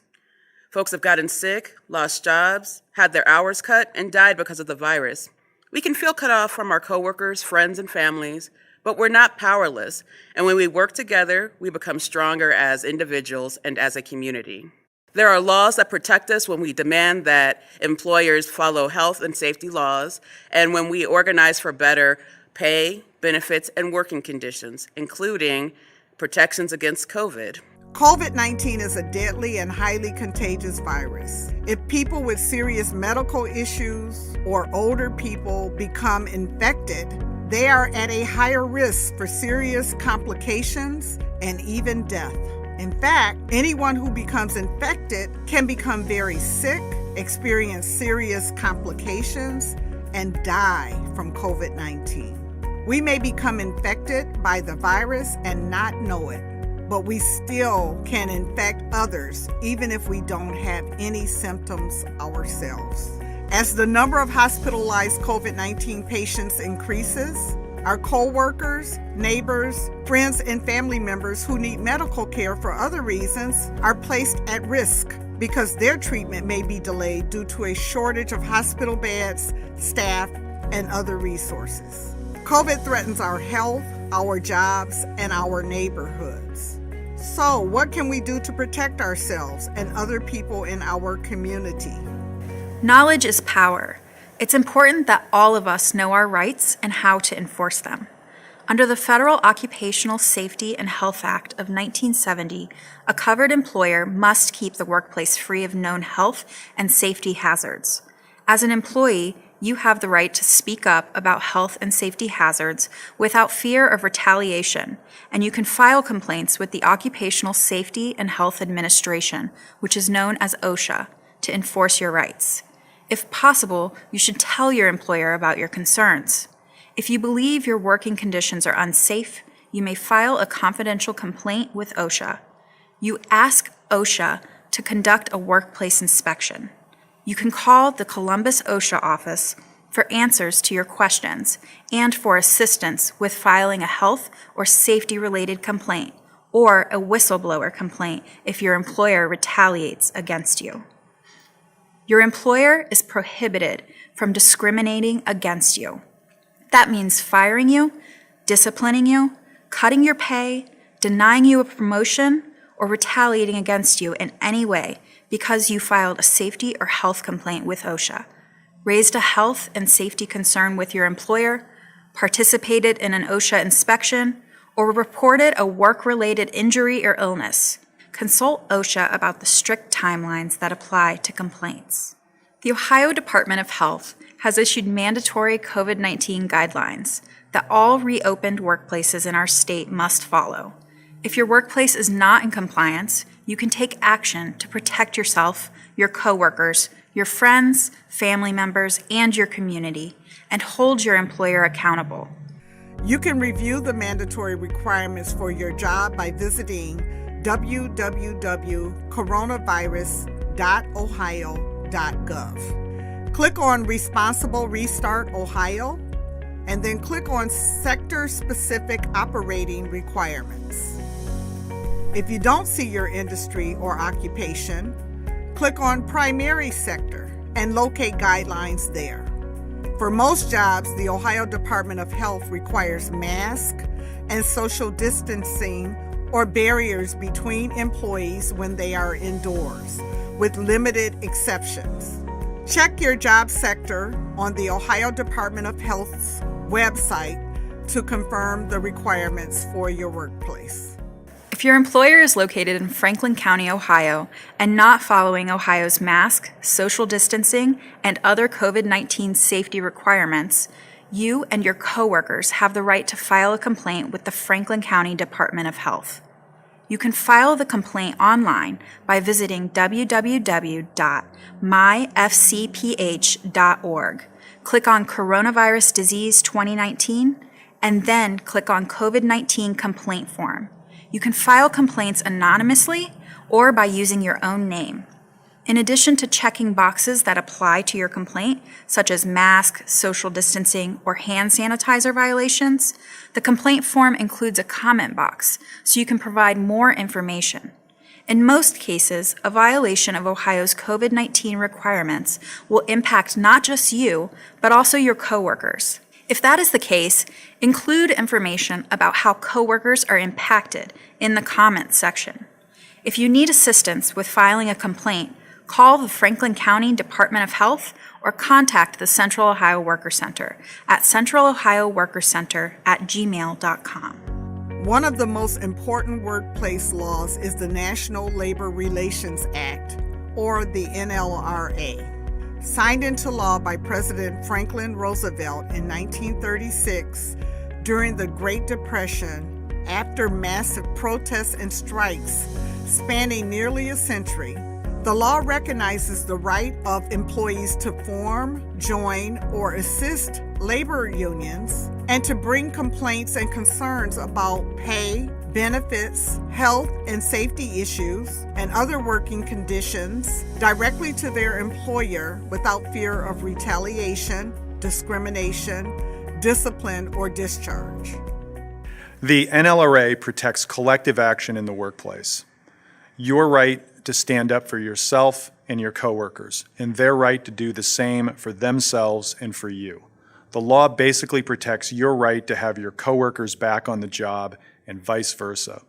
Folks have gotten sick, lost jobs, had their hours cut, and died because of the virus. We can feel cut off from our coworkers, friends, and families, but we're not powerless. And when we work together, we become stronger as individuals and as a community. There are laws that protect us when we demand that employers follow health and safety laws, and when we organize for better pay, benefits, and working conditions, including protections against COVID. COVID-19 is a deadly and highly contagious virus. If people with serious medical issues or older people become infected, they are at a higher risk for serious complications and even death. In fact, anyone who becomes infected can become very sick, experience serious complications, and die from COVID-19. We may become infected by the virus and not know it, but we still can infect others even if we don't have any symptoms ourselves. As the number of hospitalized COVID-19 patients increases, our co-workers, neighbors, friends, and family members who need medical care for other reasons are placed at risk because their treatment may be delayed due to a shortage of hospital beds, staff, and other resources. COVID threatens our health, our jobs, and our neighborhoods. So, what can we do to protect ourselves and other people in our community? Knowledge is power. It's important that all of us know our rights and how to enforce them. Under the Federal Occupational Safety and Health Act of 1970, a covered employer must keep the workplace free of known health and safety hazards. As an employee, you have the right to speak up about health and safety hazards without fear of retaliation, and you can file complaints with the Occupational Safety and Health Administration, which is known as OSHA, to enforce your rights. If possible, you should tell your employer about your concerns. If you believe your working conditions are unsafe, you may file a confidential complaint with OSHA. You ask OSHA to conduct a workplace inspection. You can call the Columbus OSHA office for answers to your questions and for assistance with filing a health or safety-related complaint or a whistleblower complaint if your employer retaliates against you. Your employer is prohibited from discriminating against you. That means firing you, disciplining you, cutting your pay, denying you a promotion, or retaliating against you in any way because you filed a safety or health complaint with OSHA, raised a health and safety concern with your employer, participated in an OSHA inspection, or reported a work-related injury or illness. Consult OSHA about the strict timelines that apply to complaints. The Ohio Department of Health has issued mandatory COVID-19 guidelines that all reopened workplaces in our state must follow. If your workplace is not in compliance, you can take action to protect yourself, your coworkers, your friends, family members, and your community, and hold your employer accountable. You can review the mandatory requirements for your job by visiting www.coronavirus.ohio.gov. Click on Responsible Restart Ohio, and then click on Sector-Specific Operating Requirements. If you don't see your industry or occupation, click on Primary Sector and locate guidelines there. For most jobs, the Ohio Department of Health requires masks and social distancing or barriers between employees when they are indoors, with limited exceptions. Check your job sector on the Ohio Department of Health's website to confirm the requirements for your workplace. If your employer is located in Franklin County, Ohio, and not following Ohio's mask, social distancing, and other COVID-19 safety requirements, you and your coworkers have the right to file a complaint with the Franklin County Department of Health. You can file the complaint online by visiting www.myfcph.org. Click on Coronavirus Disease 2019, and then click on COVID-19 Complaint Form. You can file complaints anonymously or by using your own name. In addition to checking boxes that apply to your complaint, such as mask, social distancing, or hand sanitizer violations, the complaint form includes a comment box so you can provide more information. In most cases, a violation of Ohio's COVID-19 requirements will impact not just you, but also your coworkers. If that is the case, include information about how coworkers are impacted in the comments section. If you need assistance with filing a complaint, call the Franklin County Department of Health or contact the Central Ohio Worker Center at centralohioworkercenter@gmail.com. One of the most important workplace laws is the National Labor Relations Act, or the NLRA. Signed into law by President Franklin Roosevelt in 1936 during the Great Depression after massive protests and strikes spanning nearly a century, the law recognizes the right of employees to form, join, or assist labor unions and to bring complaints and concerns about pay, benefits, health and safety issues, and other working conditions directly to their employer without fear of retaliation, discrimination, discipline, or discharge. The NLRA protects collective action in the workplace. Your right to stand up for yourself and your coworkers, and their right to do the same for themselves and for you. The law basically protects your right to have your coworkers back on the job and vice versa.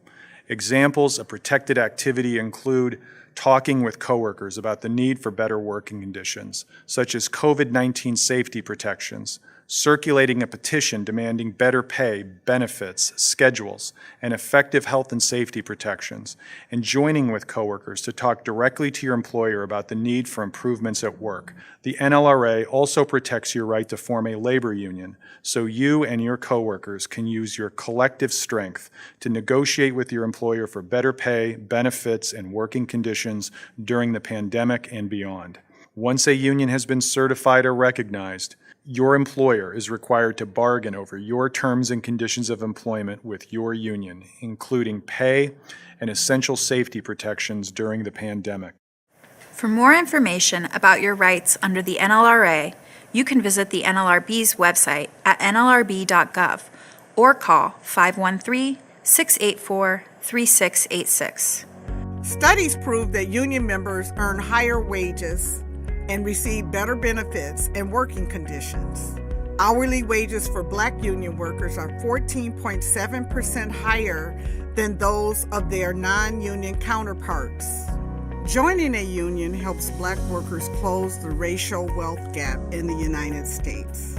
Examples of protected activity include talking with coworkers about the need for better working conditions, such as COVID-19 safety protections, circulating a petition demanding better pay, benefits, schedules, and effective health and safety protections, and joining with coworkers to talk directly to your employer about the need for improvements at work. The NLRA also protects your right to form a labor union, so you and your coworkers can use your collective strength to negotiate with your employer for better pay, benefits, and working conditions during the pandemic and beyond. Once a union has been certified or recognized, your employer is required to bargain over your terms and conditions of employment with your union, including pay and essential safety protections during the pandemic. For more information about your rights under the NLRA, you can visit the NLRB's website at nlrb.gov or call 513-684-3686. Studies prove that union members earn higher wages and receive better benefits and working conditions. Hourly wages for Black union workers are 14.7% higher than those of their non-union counterparts. Joining a union helps Black workers close the racial wealth gap in the United States.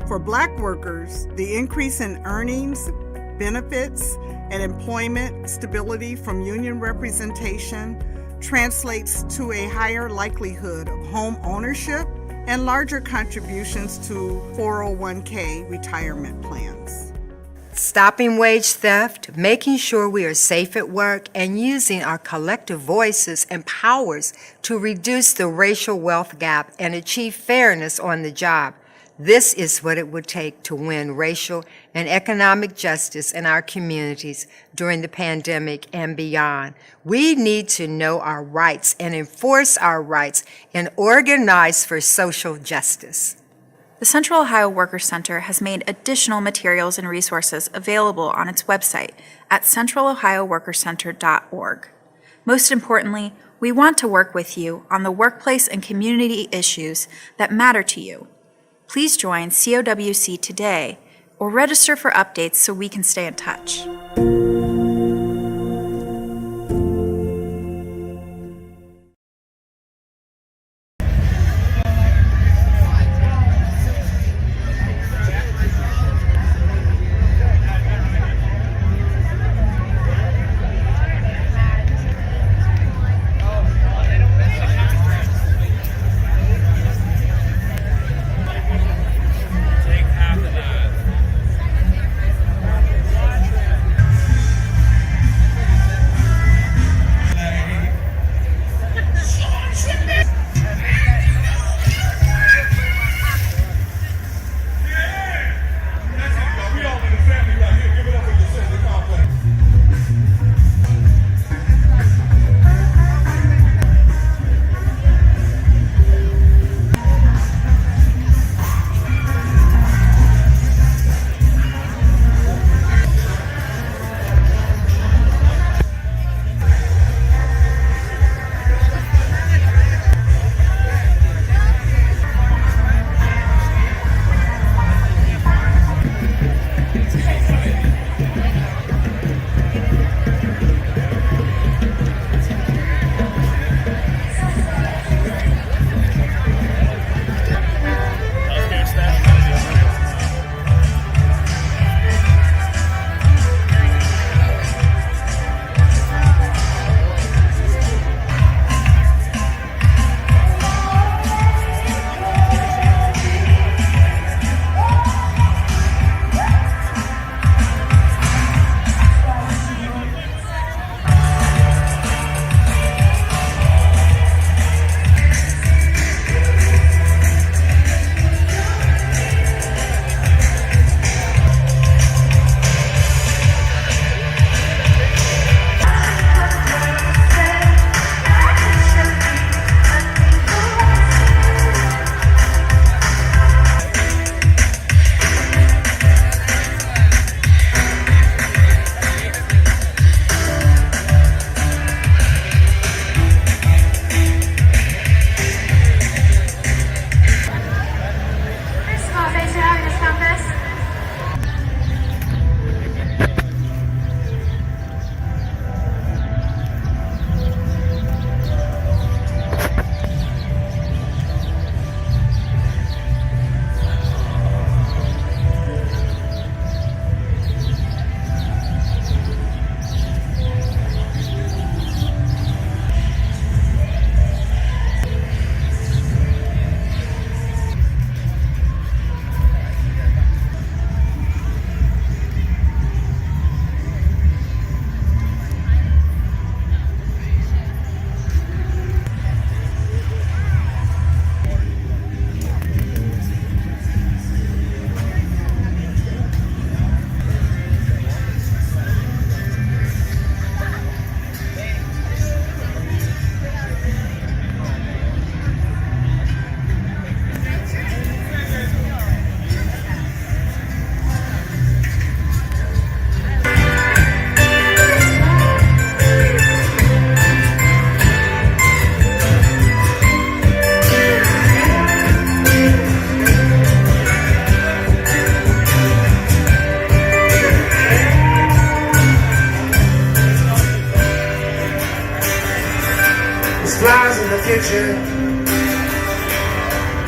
For Black workers, the increase in earnings, benefits, and employment stability from union representation translates to a higher likelihood of home ownership and larger contributions to 401k retirement plans. Stopping wage theft, making sure we are safe at work, and using our collective voices and powers to reduce the racial wealth gap and achieve fairness on the job. This is what it would take to win racial and economic justice in our communities during the pandemic and beyond. We need to know our rights and enforce our rights and organize for social justice. The Central Ohio Workers Center has made additional materials and resources available on its website at centralohioworkerscenter.org. Most importantly, we want to work with you on the workplace and community issues that matter to you. Please join COWC today or register for updates so we can stay in touch. ComFest? Flies in the kitchen,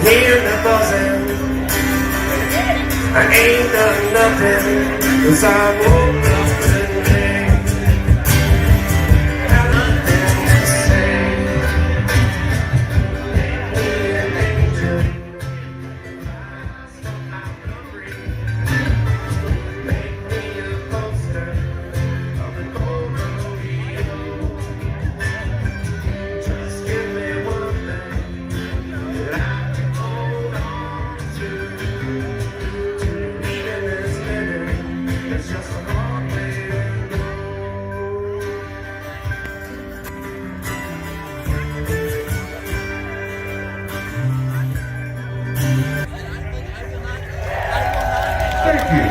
hear the buzzing. I ain't done nothing, 'cause I woke up today. Got nothing to say. Make me an angel. Make me a poster of an old rodeo. Just give me one thing that I can hold on to. Even this minute, it's just a long way to go. Thank you.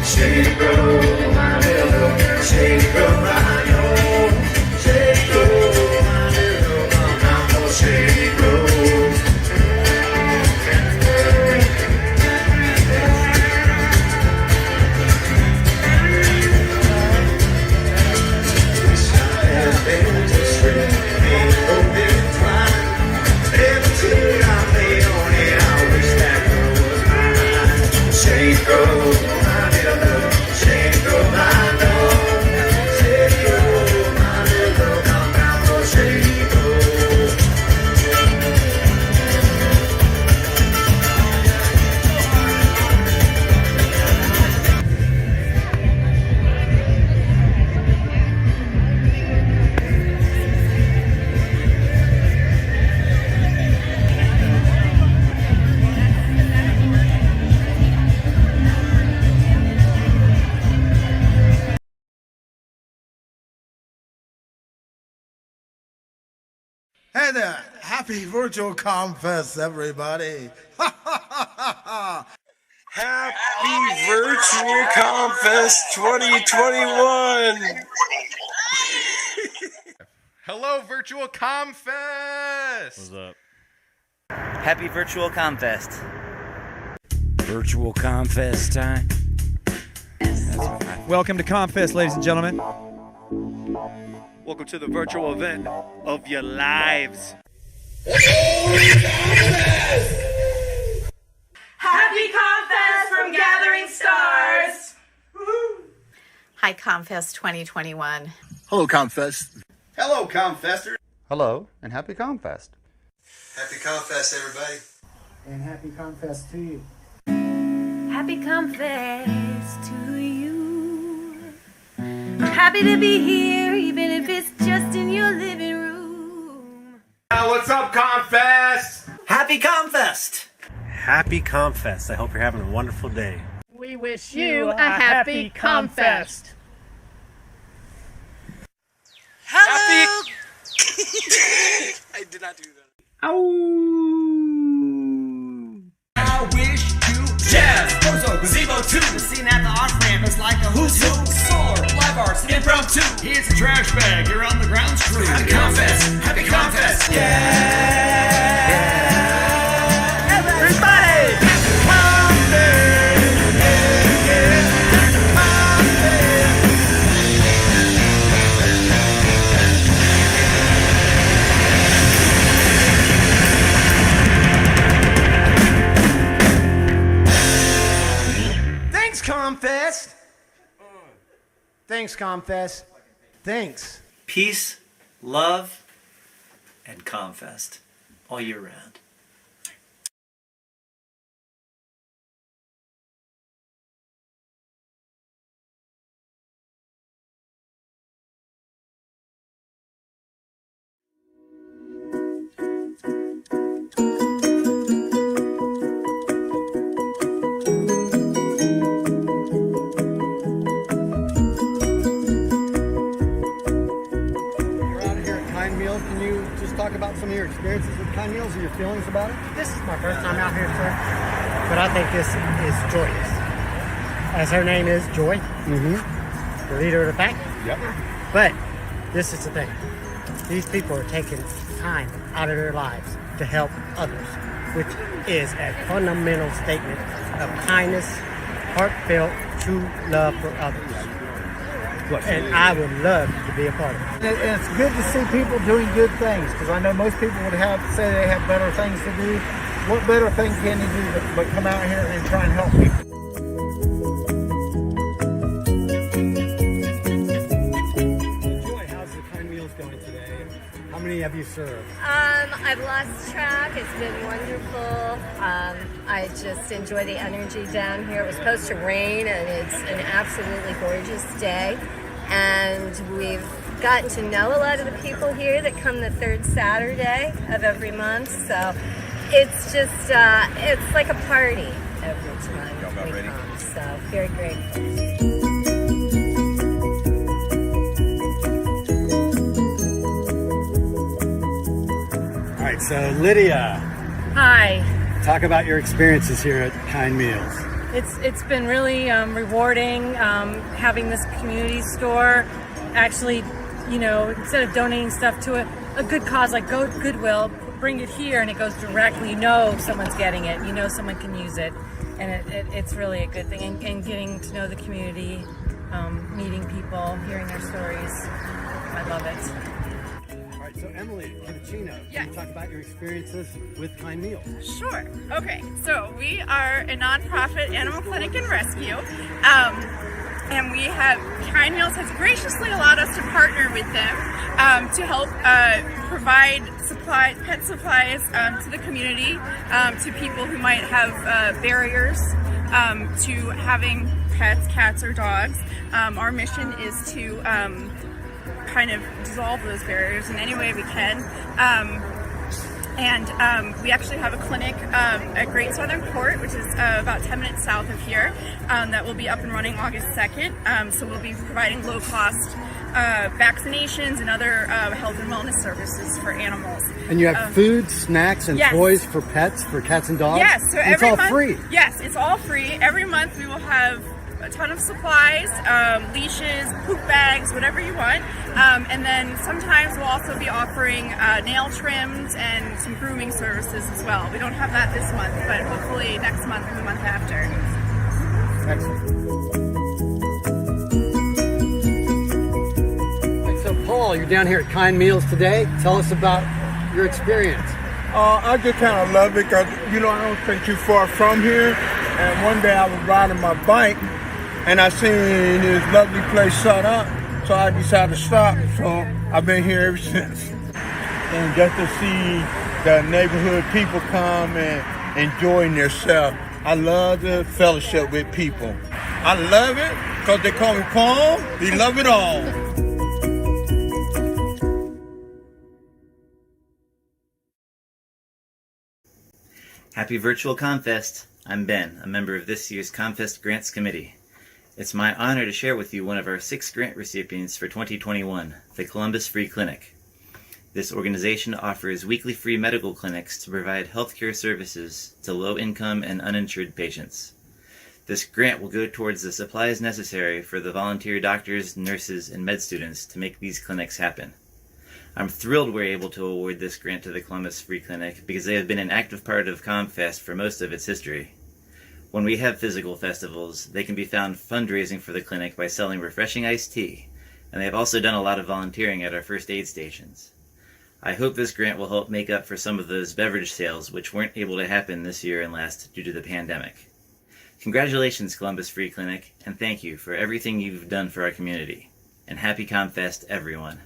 Shake, grow, my little, shake, grow, my own. Shake, grow, my little, I'm gonna shake, grow. Wish I had been just straight, ain't no big crime. Every tear I laid on it, I wish that girl was mine. Shake, grow, my little, shake, grow, my own. Shake, grow, my little, I'm gonna shake, grow. Hey there, happy virtual ComFest, everybody. Happy Virtual ComFest 2021! Hello, Virtual ComFest! What's up? Happy Virtual ComFest. Virtual ComFest time. Welcome to ComFest, ladies and gentlemen. Welcome to the virtual event of your lives. Happy ComFest from Gathering Stars! Hi, ComFest 2021. Hello, ComFest. Hello, ComFesters. Hello, and happy ComFest. Happy ComFest, everybody. And happy ComFest to you. Happy ComFest to you. Happy to be here, even if it's just in your living room. What's up, ComFest? Happy ComFest! Happy ComFest. I hope you're having a wonderful day. We wish you a happy ComFest. Hello! I did not do that. I wish you jazz, bozo, gazebo too. The scene at the off-ramp is like a who's who. Solar, live arts, impromptu. Here's a trash bag, you're on the grounds crew. Happy ComFest, happy ComFest. Yeah! Everybody! ComFest. Thanks, ComFest. Thanks. Peace, love, and ComFest all year round. Can you just talk about some of your experiences with Kind Meals and your feelings about it? This is my first time out here, sir, but I think this is joyous. As her name is, Joy, the leader of the pack. Yep. But this is the thing. These people are taking time out of their lives to help others, which is a fundamental statement of kindness, heartfelt, true love for others. And I would love to be a part of it. And it's good to see people doing good things, because I know most people would say they have better things to do. What better thing can they do but come out here and try and help people? Joy, how's the Kind Meals going today? How many have you served? I've lost track. It's been wonderful. I just enjoy the energy down here. It was supposed to rain, and it's an absolutely gorgeous day. And we've gotten to know a lot of the people here that come the third Saturday of every month. So it's just, it's like a party every time we come. So very grateful. All right, so Lydia, Hi. talk about your experiences here at Kind Meals. It's been really rewarding having this community store. Actually, you know, instead of donating stuff to a good cause like Goodwill, bring it here and it goes directly. You know someone's getting it. You know someone can use it. And it's really a good thing. And getting to know the community, meeting people, hearing their stories. I love it. All right, so Emily Cappuccino, Yes. can you talk about your experiences with Kind Meals? Sure. Okay. So we are a nonprofit animal clinic and rescue. And we have, Kind Meals has graciously allowed us to partner with them to help provide pet supplies to the community, to people who might have barriers to having pets, cats or dogs. Our mission is to kind of dissolve those barriers in any way we can. And we actually have a clinic at Great Southern Court, which is about 10 minutes south of here, that will be up and running August 2nd. So we'll be providing low-cost vaccinations and other health and wellness services for animals. And you have food, snacks, and yes. toys for pets, for cats and dogs? Yes, so and every it's all month, free. Yes, it's all free. Every month we will have a ton of supplies, leashes, poop bags, whatever you want. And then sometimes we'll also be offering nail trims and some grooming services as well. We don't have that this month, but hopefully next month and the month after. Excellent. So Paul, you're down here at Kind Meals today. Tell us about your experience. I just kind of love it because, I don't think too far from here. And one day I was riding my bike and I seen this lovely place set up. So I decided to stop. So I've been here ever since. And just to see the neighborhood people come and enjoying themselves. I love the fellowship with people. I love it because they call me Paul. We love it all. Happy Virtual ComFest. I'm Ben, a member of this year's ComFest Grants Committee. It's my honor to share with you one of our 6 grant recipients for 2021, the Columbus Free Clinic. This organization offers weekly free medical clinics to provide healthcare services to low-income and uninsured patients. This grant will go towards the supplies necessary for the volunteer doctors, nurses, and med students to make these clinics happen. I'm thrilled we're able to award this grant to the Columbus Free Clinic because they have been an active part of ComFest for most of its history. When we have physical festivals, they can be found fundraising for the clinic by selling refreshing iced tea, and they have also done a lot of volunteering at our first aid stations. I hope this grant will help make up for some of those beverage sales which weren't able to happen this year and last due to the pandemic. Congratulations, Columbus Free Clinic, and thank you for everything you've done for our community. And happy ComFest, everyone.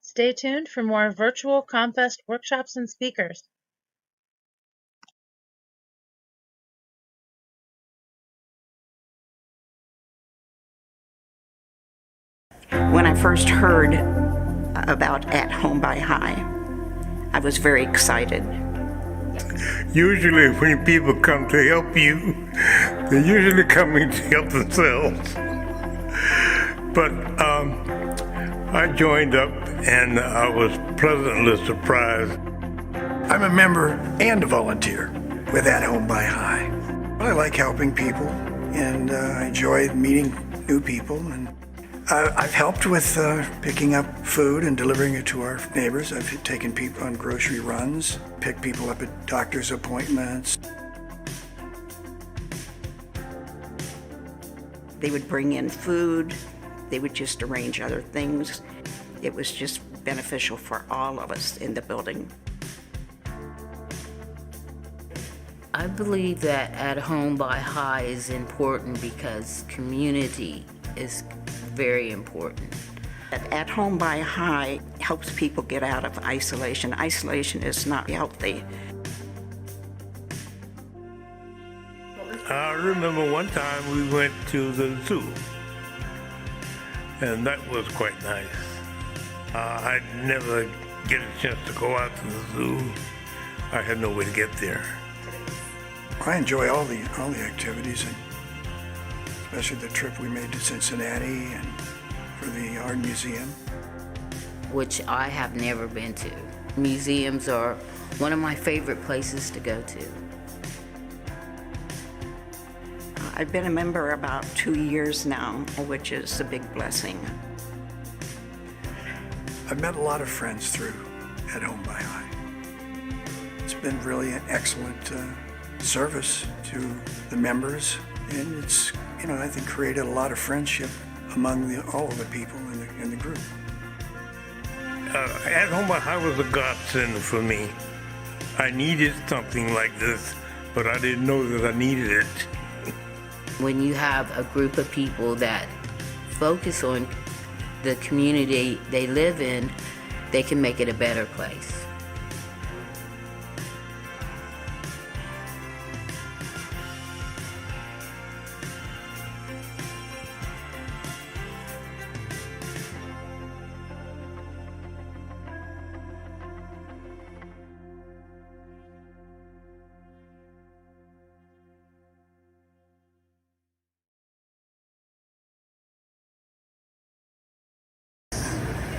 Stay tuned for more virtual ComFest workshops and speakers. When I first heard about At Home by High, I was very excited. Usually when people come to help you, they're usually coming to help themselves. But I joined up and I was pleasantly surprised. I'm a member and a volunteer with At Home by High. I like helping people and I enjoy meeting new people. And I've helped with picking up food and delivering it to our neighbors. I've taken people on grocery runs, picked people up at doctor's appointments. They would bring in food, they would just arrange other things. It was just beneficial for all of us in the building. I believe that At Home by High is important because community is very important. At Home by High helps people get out of isolation. Isolation is not healthy. I remember one time we went to the zoo, and that was quite nice. I'd never get a chance to go out to the zoo. I had no way to get there. I enjoy all the activities, and especially the trip we made to Cincinnati and for the art museum, which I have never been to. Museums are one of my favorite places to go to. I've been a member about 2 years now, which is a big blessing. I've met a lot of friends through At Home by High. It's been really an excellent service to the members, and it's, I think created a lot of friendship among all of the people in the group. At Home by High was a godsend for me. I needed something like this, but I didn't know that I needed it. When you have a group of people that focus on the community they live in, they can make it a better place.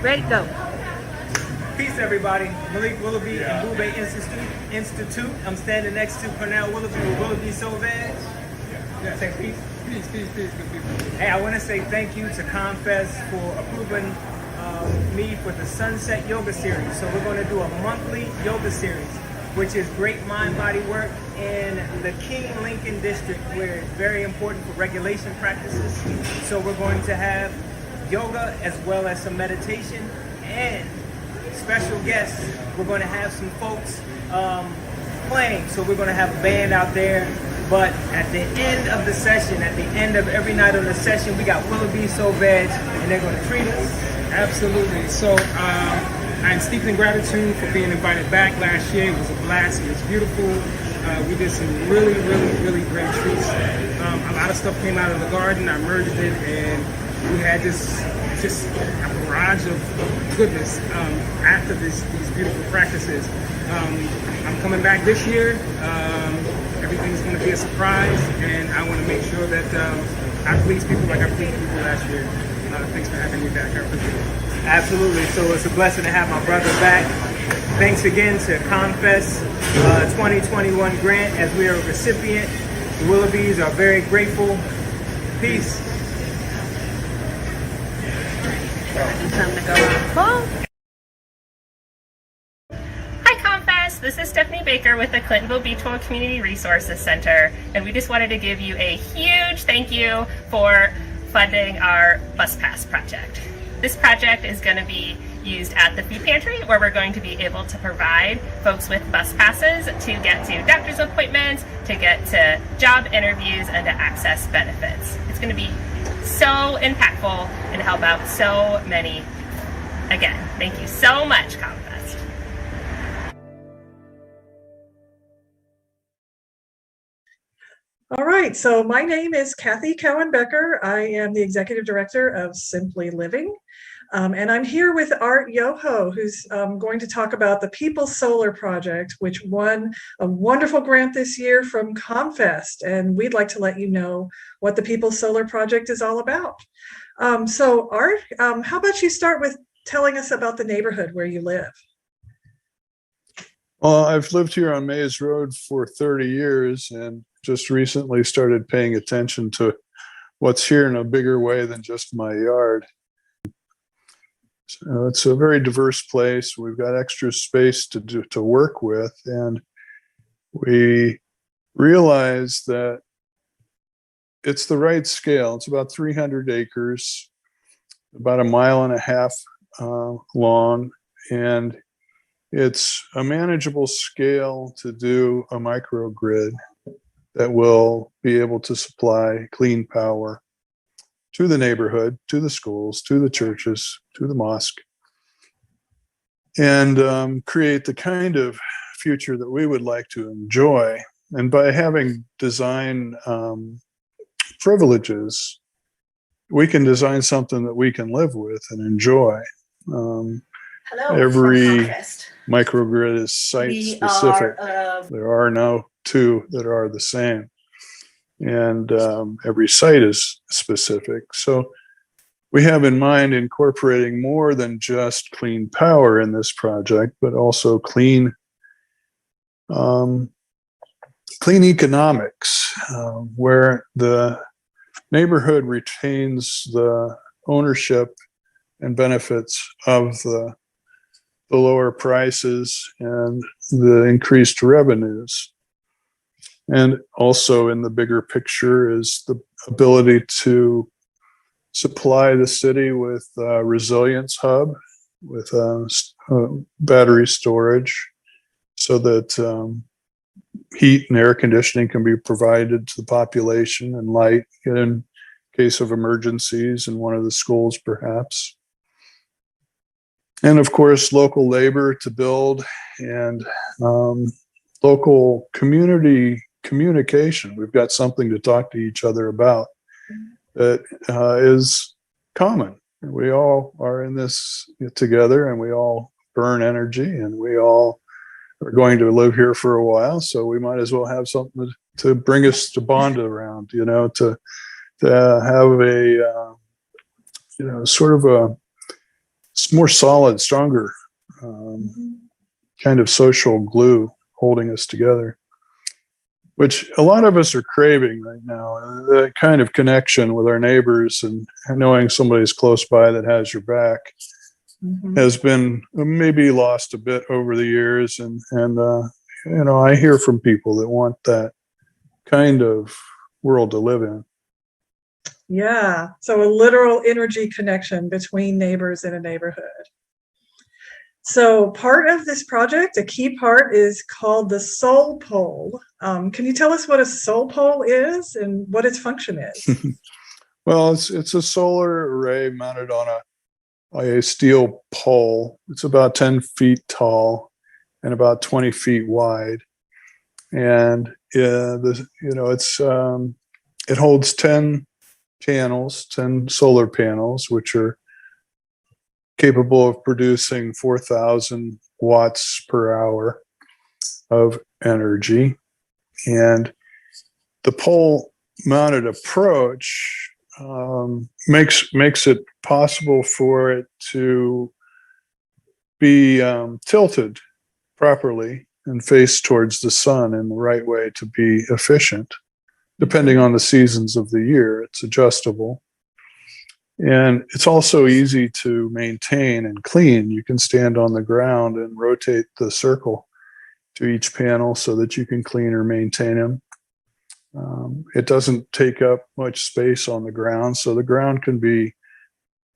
Ready, go. Peace, everybody. Malik Willoughby and Boubet Institute. I'm standing next to Cornell Willoughby with Willoughby Sauvage. Say peace. Peace, peace, peace, good people. Hey, I want to say thank you to ComFest for approving me for the Sunset Yoga Series. So we're going to do a monthly yoga series, which is great mind-body work in the King Lincoln District, where it's very important for regulation practices. So we're going to have yoga as well as some meditation and special guests. We're going to have some folks playing, so we're going to have a band out there. But at the end of the session, at the end of every night of the session, we got Willoughby Sauvage, and they're going to treat us. Absolutely. So I'm steeped in gratitude for being invited back last year. It was a blast. It was beautiful. We did some really, really, really great treats. A lot of stuff came out of the garden. I merged it, and we had just a barrage of goodness after these beautiful practices. I'm coming back this year. Everything's going to be a surprise, and I want to make sure that I please people like I pleased people last year. Thanks for having me back. I appreciate it. Absolutely. So it's a blessing to have my brother back. Thanks again to ComFest 2021 grant, as we are a recipient. The Willoughbys are very grateful. Peace. Time to go home. Hi ComFest, this is Stephanie Baker with the Clintonville Beachville Community Resources Center, and we just wanted to give you a huge thank you for funding our bus pass project. This project is going to be used at the food pantry, where we're going to be able to provide folks with bus passes to get to doctor's appointments, to get to job interviews, and to access benefits. It's going to be so impactful and help out so many. Again, thank you so much, ComFest. All right, so my name is Kathy Cowan-Becker. I am the Executive Director of Simply Living. And I'm here with Art Yoho, who's going to talk about the People's Solar Project, which won a wonderful grant this year from ComFest. And we'd like to let you know what the People's Solar Project is all about. So Art, how about you start with telling us about the neighborhood where you live? Well, I've lived here on Mays Road for 30 years and just recently started paying attention to what's here in a bigger way than just my yard. So it's a very diverse place. We've got extra space to work with, and we realize that it's the right scale. It's about 300 acres, about 1.5 miles long, and it's a manageable scale to do a microgrid that will be able to supply clean power to the neighborhood, to the schools, to the churches, to the mosque, and create the kind of future that we would like to enjoy. And by having design privileges, we can design something that we can live with and enjoy. Hello, every from ComFest. Microgrid is site specific. There are now 2 that are the same. And every site is specific. So we have in mind incorporating more than just clean power in this project, but also clean economics, where the neighborhood retains the ownership and benefits of the lower prices and the increased revenues. And also in the bigger picture is the ability to supply the city with a resilience hub, with battery storage, so that heat and air conditioning can be provided to the population, and light in case of emergencies in one of the schools perhaps. And of course, local labor to build, and local community communication. We've got something to talk to each other about that is common. We all are in this together, and we all burn energy, and we all are going to live here for a while. So we might as well have something to bring us to bond around, to have a, sort of a more solid, stronger kind of social glue holding us together, which a lot of us are craving right now. That kind of connection with our neighbors and knowing somebody's close by that has your back has been maybe lost a bit over the years. And I hear from people that want that kind of world to live in. Yeah, so a literal energy connection between neighbors in a neighborhood. So part of this project, a key part, is called the Soul Pole. Can you tell us what a soul pole is and what its function is? Well, it's a solar array mounted on a steel pole. It's about 10 feet tall and about 20 feet wide, and it holds 10 panels, 10 solar panels, which are capable of producing 4,000 watts per hour of energy. And the pole mounted approach makes it possible for it to be tilted properly and face towards the sun in the right way to be efficient. Depending on the seasons of the year, it's adjustable. And it's also easy to maintain and clean. You can stand on the ground and rotate the circle to each panel so that you can clean or maintain them. It doesn't take up much space on the ground, so the ground can be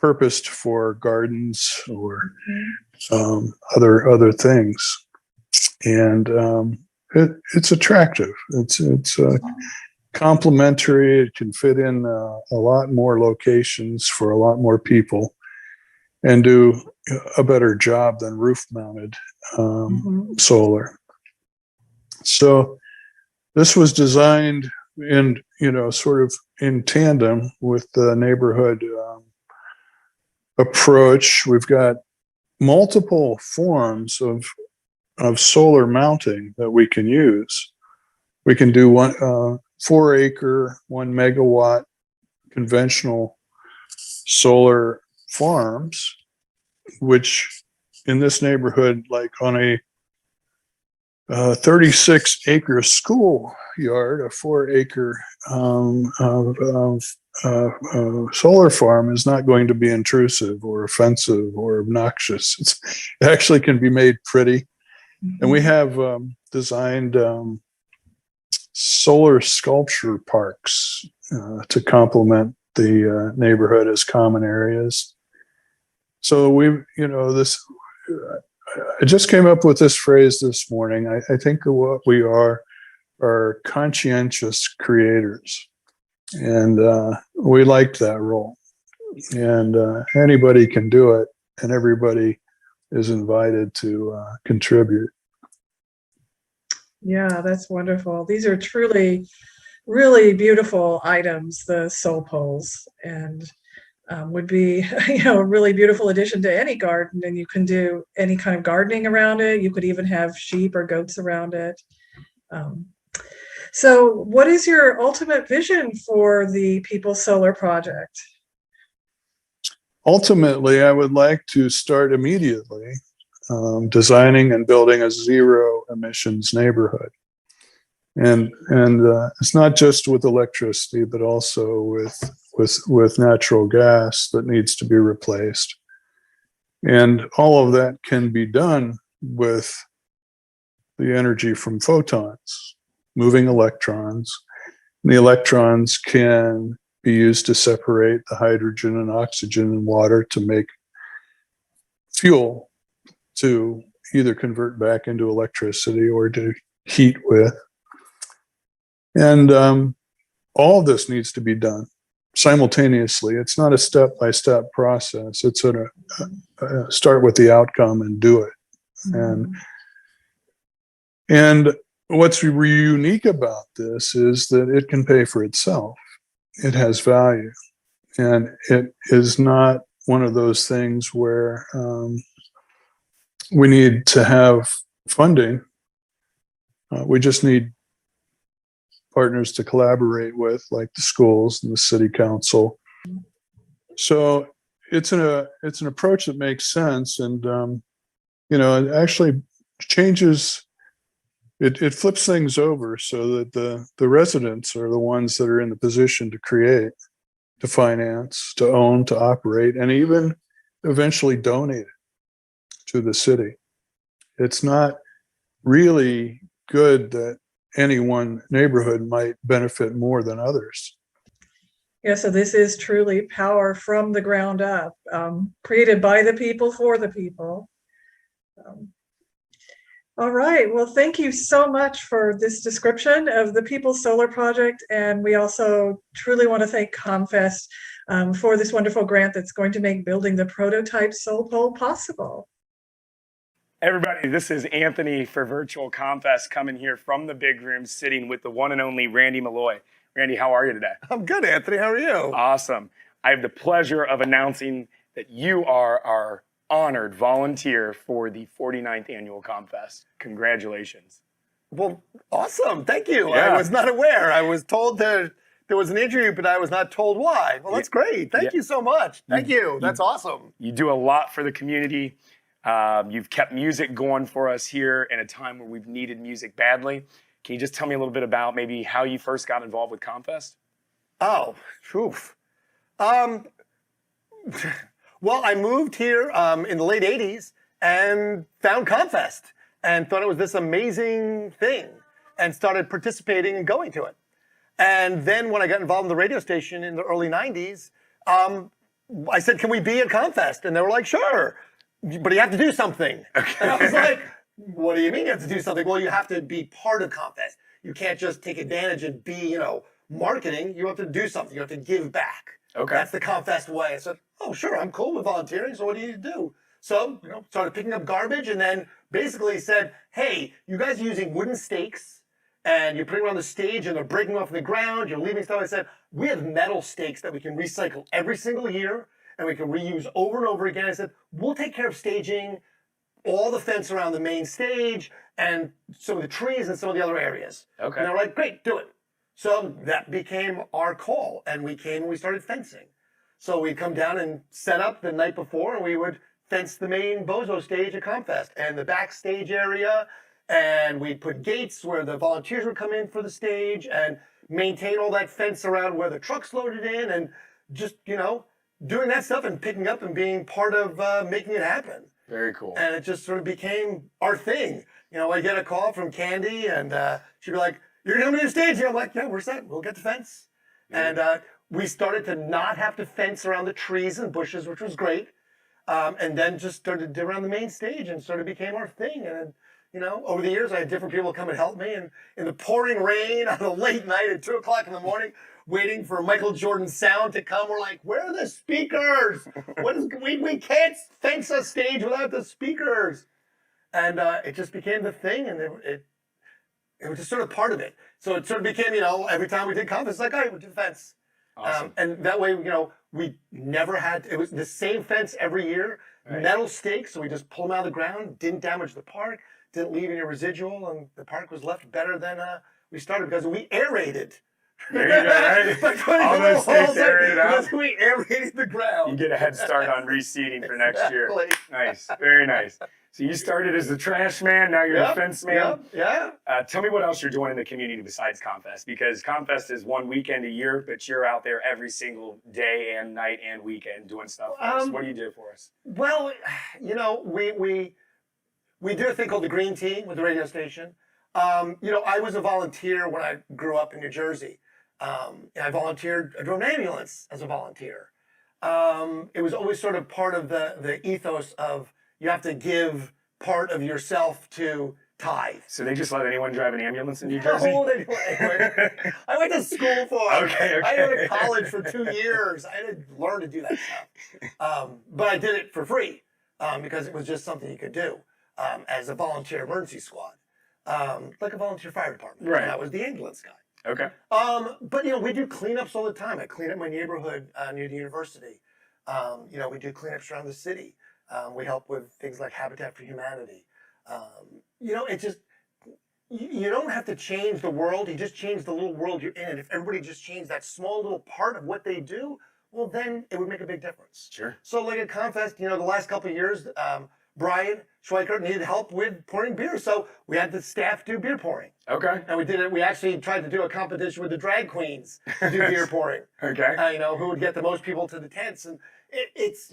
purposed for gardens or other things, and it's attractive. It's complementary. It can fit in a lot more locations for a lot more people, and do a better job than roof-mounted solar. So this was designed in, sort of in tandem with the neighborhood approach. We've got multiple forms of solar mounting that we can use. We can do 4 acre, 1 megawatt conventional solar farms, which in this neighborhood, like on a 36 acre schoolyard, a 4 acre solar farm is not going to be intrusive or offensive or obnoxious. It actually can be made pretty. And we have designed solar sculpture parks to complement the neighborhood as common areas. So I just came up with this phrase this morning. I think of what we are conscientious creators. And we liked that role. And anybody can do it, and everybody is invited to contribute. Yeah, that's wonderful. These are truly, really beautiful items, the soul poles, and would be, a really beautiful addition to any garden. And you can do any kind of gardening around it. You could even have sheep or goats around it. So what is your ultimate vision for the People's Solar Project? Ultimately, I would like to start immediately designing and building a zero emissions neighborhood. And it's not just with electricity, but also with natural gas that needs to be replaced. And all of that can be done with the energy from photons, moving electrons. And the electrons can be used to separate the hydrogen and oxygen and water to make fuel to either convert back into electricity or to heat with. And all of this needs to be done simultaneously. It's not a step-by-step process. It's a start with the outcome and do it. And what's unique about this is that it can pay for itself. It has value. And it is not one of those things where we need to have funding. We just need partners to collaborate with, like the schools and the city council. So it's an approach that makes sense, and it actually changes. It flips things over so that the residents are the ones that are in the position to create, to finance, to own, to operate, and even eventually donate it to the city. It's not really good that any one neighborhood might benefit more than others. Yeah, so this is truly power from the ground up, created by the people for the people. All right, well, thank you so much for this description of the People's Solar Project. And we also truly want to thank ComFest for this wonderful grant that's going to make building the prototype solar pole possible. Everybody, this is Anthony for Virtual ComFest, coming here from the big room, sitting with the one and only Randy Malloy. Randy, how are you today? I'm good, Anthony. How are you? Awesome. I have the pleasure of announcing that you are our honored volunteer for the 49th annual ComFest. Congratulations. Well, awesome. Thank you. Yeah. I was not aware. I was told there was an interview, but I was not told why. Well, that's great. Thank you so much. Thank you. That's awesome. You do a lot for the community. You've kept music going for us here in a time where we've needed music badly. Can you just tell me a little bit about maybe how you first got involved with ComFest? Oh, oof. Well, I moved here in the late 80s and found ComFest and thought it was this amazing thing and started participating and going to it. And then when I got involved in the radio station in the early 90s, I said, can we be at ComFest? And they were like, sure, but you have to do something. Okay. And I was like, what do you mean you have to do something? Well, you have to be part of ComFest. You can't just take advantage and be, marketing. You have to do something. You have to give back. Okay. That's the ComFest way. I said, oh, sure, I'm cool with volunteering. So what do you do? So, started picking up garbage and then basically said, hey, you guys are using wooden stakes and you're putting around the stage and they're breaking off the ground. You're leaving stuff. I said, we have metal stakes that we can recycle every single year and we can reuse over and over again. I said, we'll take care of staging, all the fence around the main stage and some of the trees and some of the other areas. Okay. And they were like, great, do it. So that became our call and we came and we started fencing. So we'd come down and set up the night before and we would fence the main Bozo stage at ComFest and the backstage area, and we'd put gates where the volunteers would come in for the stage and maintain all that fence around where the trucks loaded in and just, doing that stuff and picking up and being part of making it happen. Very cool. And it just sort of became our thing. I get a call from Candy and she'd be like, you're going to be on stage here. I'm like, yeah, we're set. We'll get the fence. And we started to not have to fence around the trees and bushes, which was great. And then just started to around the main stage and sort of became our thing. And, over the years, I had different people come and help me. And in the pouring rain on a late night at 2 o'clock in the morning, waiting for Michael Jordan's sound to come, we're like, where are the speakers? We can't fence a stage without the speakers. And it just became the thing. And it was just sort of part of it. So it sort of became, every time we did ComFest, it's like, all right, we do fence. Awesome. And that way, we never had, it was the same fence every year, right. Metal stakes, so we just pull them out of the ground, didn't damage the park, didn't leave any residual, and the park was left better than we started because we aerated. There you go, right? All those stakes aerated out. Because we aerated the ground. You get a head start on reseeding for next year. Nice, very nice. So you started as the trash man, now you're the fence man. Yeah. Tell me what else you're doing in the community besides ComFest, because ComFest is one weekend a year, but you're out there every single day and night and weekend doing stuff for us. What do you do for us? Well, we do a thing called the Green Tea with the radio station. I was a volunteer when I grew up in New Jersey. I volunteered, I drove an ambulance as a volunteer. It was always sort of part of the ethos of you have to give part of yourself to tithe. So they just let anyone drive an ambulance in New Jersey? No, I went to school for it. Okay. I went to college for 2 years. I had to learn to do that stuff. But I did it for free because it was just something you could do as a volunteer emergency squad. Like a volunteer fire department. Right. That was the ambulance guy. Okay. But we do cleanups all the time. I clean up my neighborhood near the university. We do cleanups around the city. We help with things like Habitat for Humanity. It just, you don't have to change the world. You just change the little world you're in. And if everybody just changed that small little part of what they do, well, then it would make a big difference. Sure. So like at ComFest, the last couple of years, Brian Schweiker needed help with pouring beer. So we had the staff do beer pouring. Okay. And we did it. We actually tried to do a competition with the drag queens to do beer pouring. Okay. Who would get the most people to the tents. And it's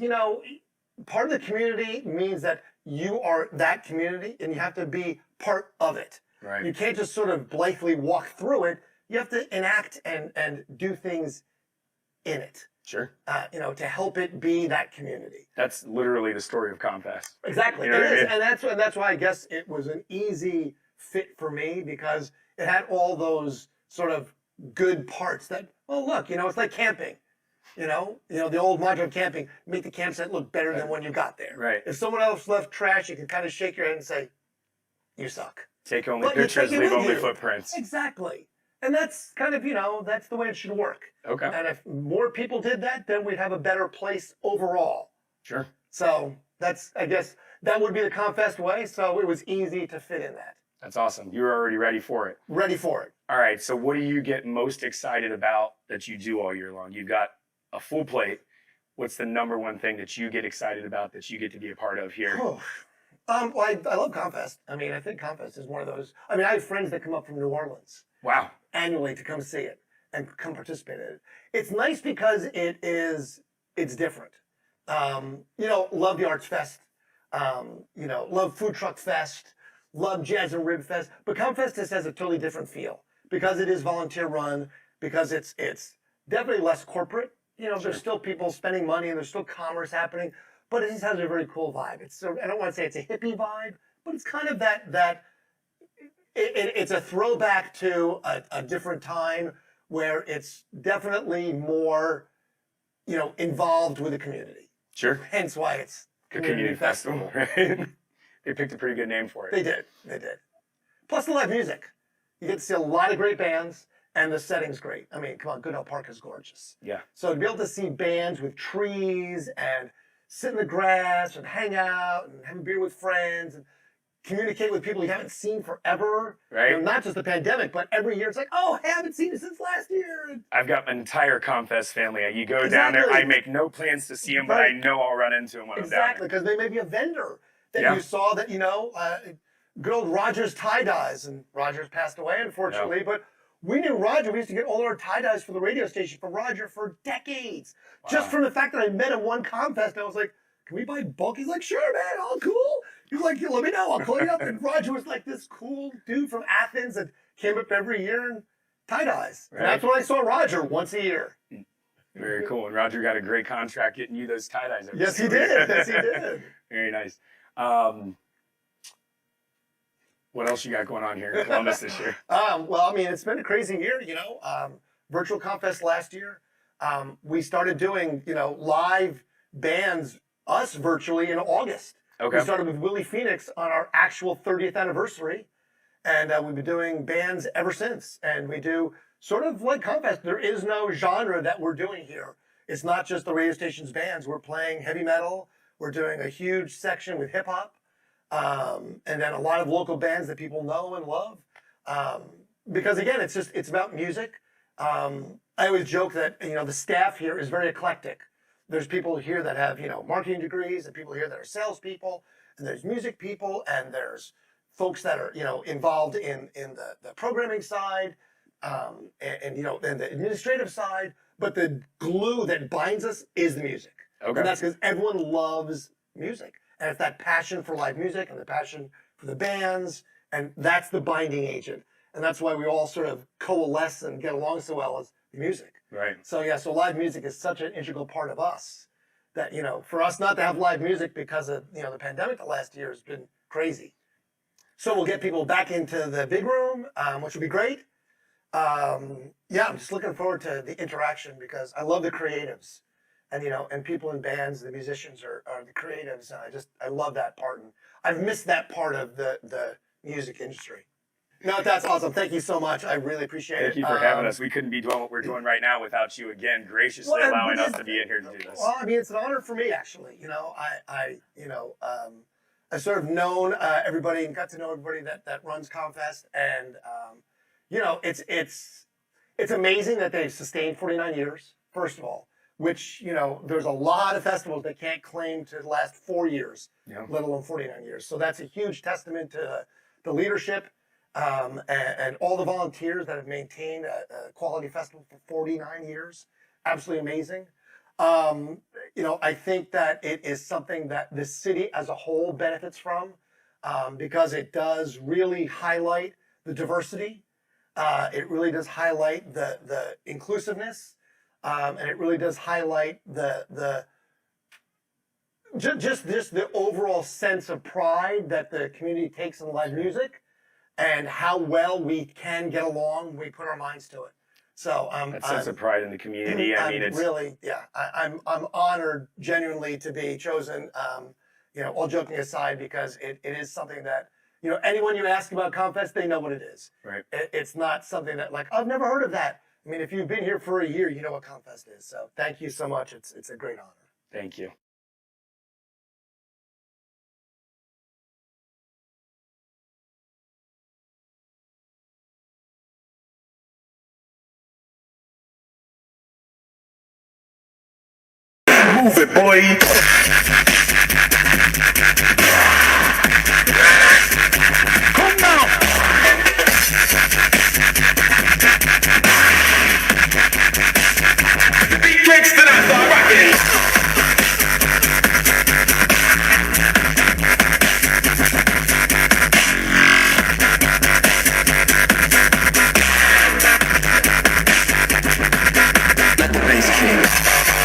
part of the community means that you are that community and you have to be part of it. Right. You can't just sort of blithely walk through it. You have to enact and do things in it. Sure. To help it be that community. That's literally the story of ComFest. Exactly. It is. And that's why I guess it was an easy fit for me because it had all those sort of good parts that, well, look, it's like camping. The old motto of camping, make the campsite look better than when you got there. Right. If someone else left trash, you can kind of shake your head and say, you suck. Take only pictures, leave only footprints. Exactly. And that's kind of, that's the way it should work. Okay. And if more people did that, then we'd have a better place overall. Sure. So I guess that would be the ComFest way. So it was easy to fit in that. That's awesome. You were already ready for it. Ready for it. All right. So what do you get most excited about that you do all year long? You've got a full plate. What's the number one thing that you get excited about that you get to be a part of here? Oh. Well, I love ComFest. I think ComFest is one of those. I have friends that come up from New Orleans. Wow. Annually to come see it and come participate in it. It's nice because it's different. Love the Arts Fest. Love Food Truck Fest. Love Jazz and Rib Fest. But ComFest just has a totally different feel because it is volunteer run, because it's definitely less corporate. there's still people spending money and there's still commerce happening, but it just has a very cool vibe. I don't want to say it's a hippie vibe, but it's kind of it's a throwback to a different time where it's definitely more, involved with the community. Sure. Hence why it's Community festival, right? They picked a pretty good name for it. They did. Plus the live music. You get to see a lot of great bands, and the setting's great. I mean, come on, Goodell Park is gorgeous. Yeah. So to be able to see bands with trees and sit in the grass and hang out and have a beer with friends and communicate with people you haven't seen forever. Right. Not just the pandemic, but every year it's like, oh, I haven't seen it since last year. I've got an entire ComFest family. You go down there, I make no plans to see them, but I know I'll run into them when I'm down there. Exactly, because they may be a vendor that you saw that, good old Roger's tie-dyes, and Roger's passed away, unfortunately, but we knew Roger. We used to get all our tie-dyes for the radio station from Roger for decades. Wow. Just from the fact that I met him one ComFest, and I was like, can we buy bulk? He's like, sure, man, all cool. He's like, let me know, I'll call you up. And Roger was like this cool dude from Athens that came up every year and tie-dyes. Right. And that's when I saw Roger, once a year. Very cool. And Roger got a great contract getting you those tie-dyes. Yes, he did. Yes, he did. Very nice. What else you got going on here in Columbus this year? Well, I mean, it's been a crazy year, Virtual ComFest last year. We started doing, live bands, us virtually in August. Okay. We started with Willie Phoenix on our actual 30th anniversary. And we've been doing bands ever since. And we do sort of like ComFest. There is no genre that we're doing here. It's not just the radio station's bands. We're playing heavy metal. We're doing a huge section with hip hop. And then a lot of local bands that people know and love. Because again, it's about music. I always joke that, the staff here is very eclectic. There's people here that have, marketing degrees, and people here that are salespeople, and there's music people, and there's folks that are, involved in the programming side, and the administrative side. But the glue that binds us is the music. Okay. And that's because everyone loves music. And it's that passion for live music and the passion for the bands, and that's the binding agent. And that's why we all sort of coalesce and get along so well as the music. Right. So so live music is such an integral part of us that, for us not to have live music because of, the pandemic the last year has been crazy. So we'll get people back into the big room, which will be great. I'm just looking forward to the interaction because I love the creatives. And, and people in bands, the musicians are the creatives. And I love that part. And I've missed that part of the music industry. No, that's awesome. Thank you so much. I really appreciate it. Thank you for having us. We couldn't be doing what we're doing right now without you again, graciously allowing us to be in here to do this. Well, I mean, it's an honor for me, actually. I've sort of known everybody and got to know everybody that runs ComFest. And, it's amazing that they've sustained 49 years, first of all. Which, there's a lot of festivals that can't claim to last 4 years, let alone 49 years. So that's a huge testament to the leadership and all the volunteers that have maintained a quality festival for 49 years. Absolutely amazing. I think that it is something that the city as a whole benefits from because it does really highlight the diversity. It really does highlight the inclusiveness. And it really does highlight just the overall sense of pride that the community takes in live music, and how well we can get along when we put our minds to it. So that sense of pride in the community. I mean, it's really I'm honored genuinely to be chosen. All joking aside, because it is something that anyone you ask about ComFest, they know what it is. Right. It's not something that I've never heard of that. I mean, if you've been here for a year, you know what ComFest is. So thank you so much. It's a great honor. Thank you. Move it, boy. Come now. Big kicks to that start rocking. Let the bass kick.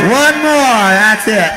One more, that's it.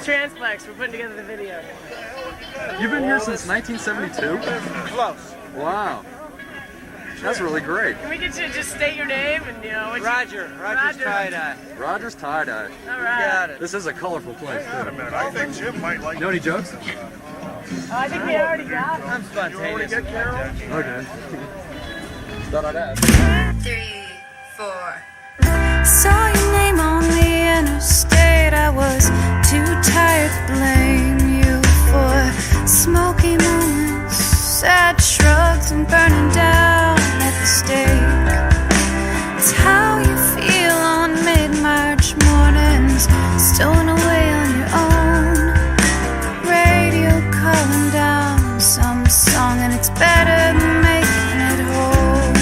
Transplex for putting together the video. You've been here since 1972? Close. Wow. That's really great. Can we get you to just state your name and Roger. Rogers Tie-Dye. Rogers Tie-Dye. All right. Got it. This is a colorful place, too. Wait a minute, I think Jim might like. Know any jokes? I think we already got it. I'm spontaneous. You already get Carol? Okay. Thought I'd ask. 3, 4. Saw your name on the interstate. I was too tired to blame you for smoky moments, sad shrugs, and burning down at the stake. It's how you feel on mid-March mornings, stowing away on your own. Radio calling down some song, and it's better than making it home.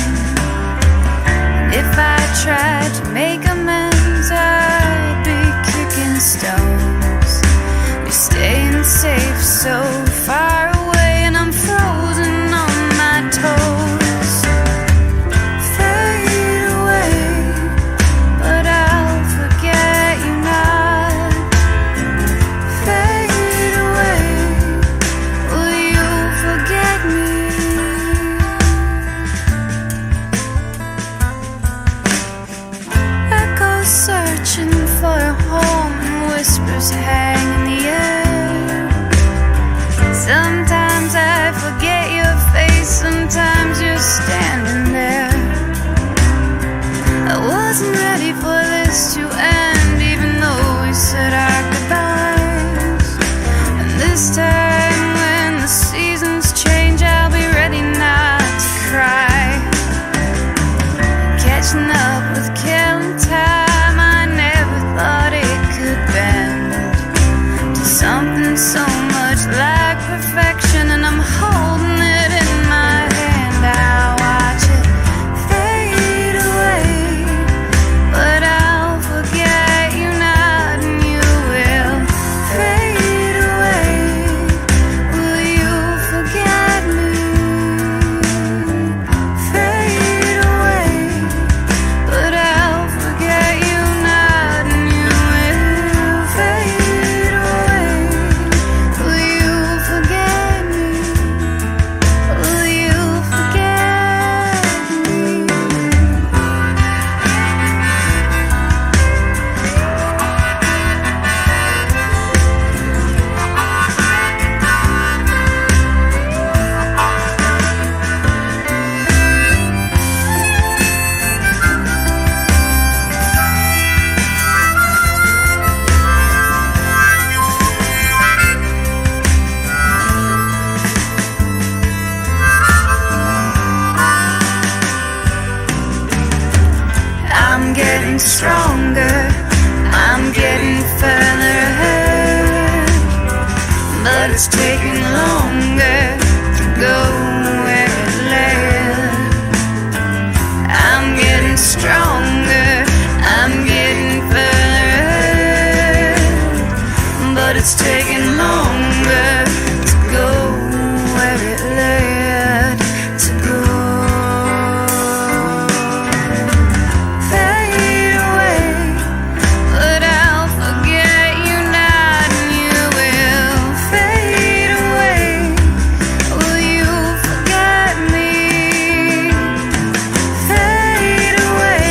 And if I tried to make amends, I'd be kicking stones. You're staying safe so far away, and I'm frozen on my toes. Fade away, but I'll forget you not. Fade away, will you forget me? Echoes searching for a home, and whispers hang in the air. Sometimes I forget your face, sometimes you're standing there. I wasn't ready for this to end, even though we said our goodbyes. And this time when the seasons change, I'll be ready not to cry. Catching up with killing time, I never thought it could bend. getting stronger, I'm getting further ahead, but it's taking longer to go where it led. I'm getting stronger, I'm getting further ahead, but it's taking longer to go where it led to go. Fade away, but I'll forget you not, and you will fade away. Will you forget me? Fade away,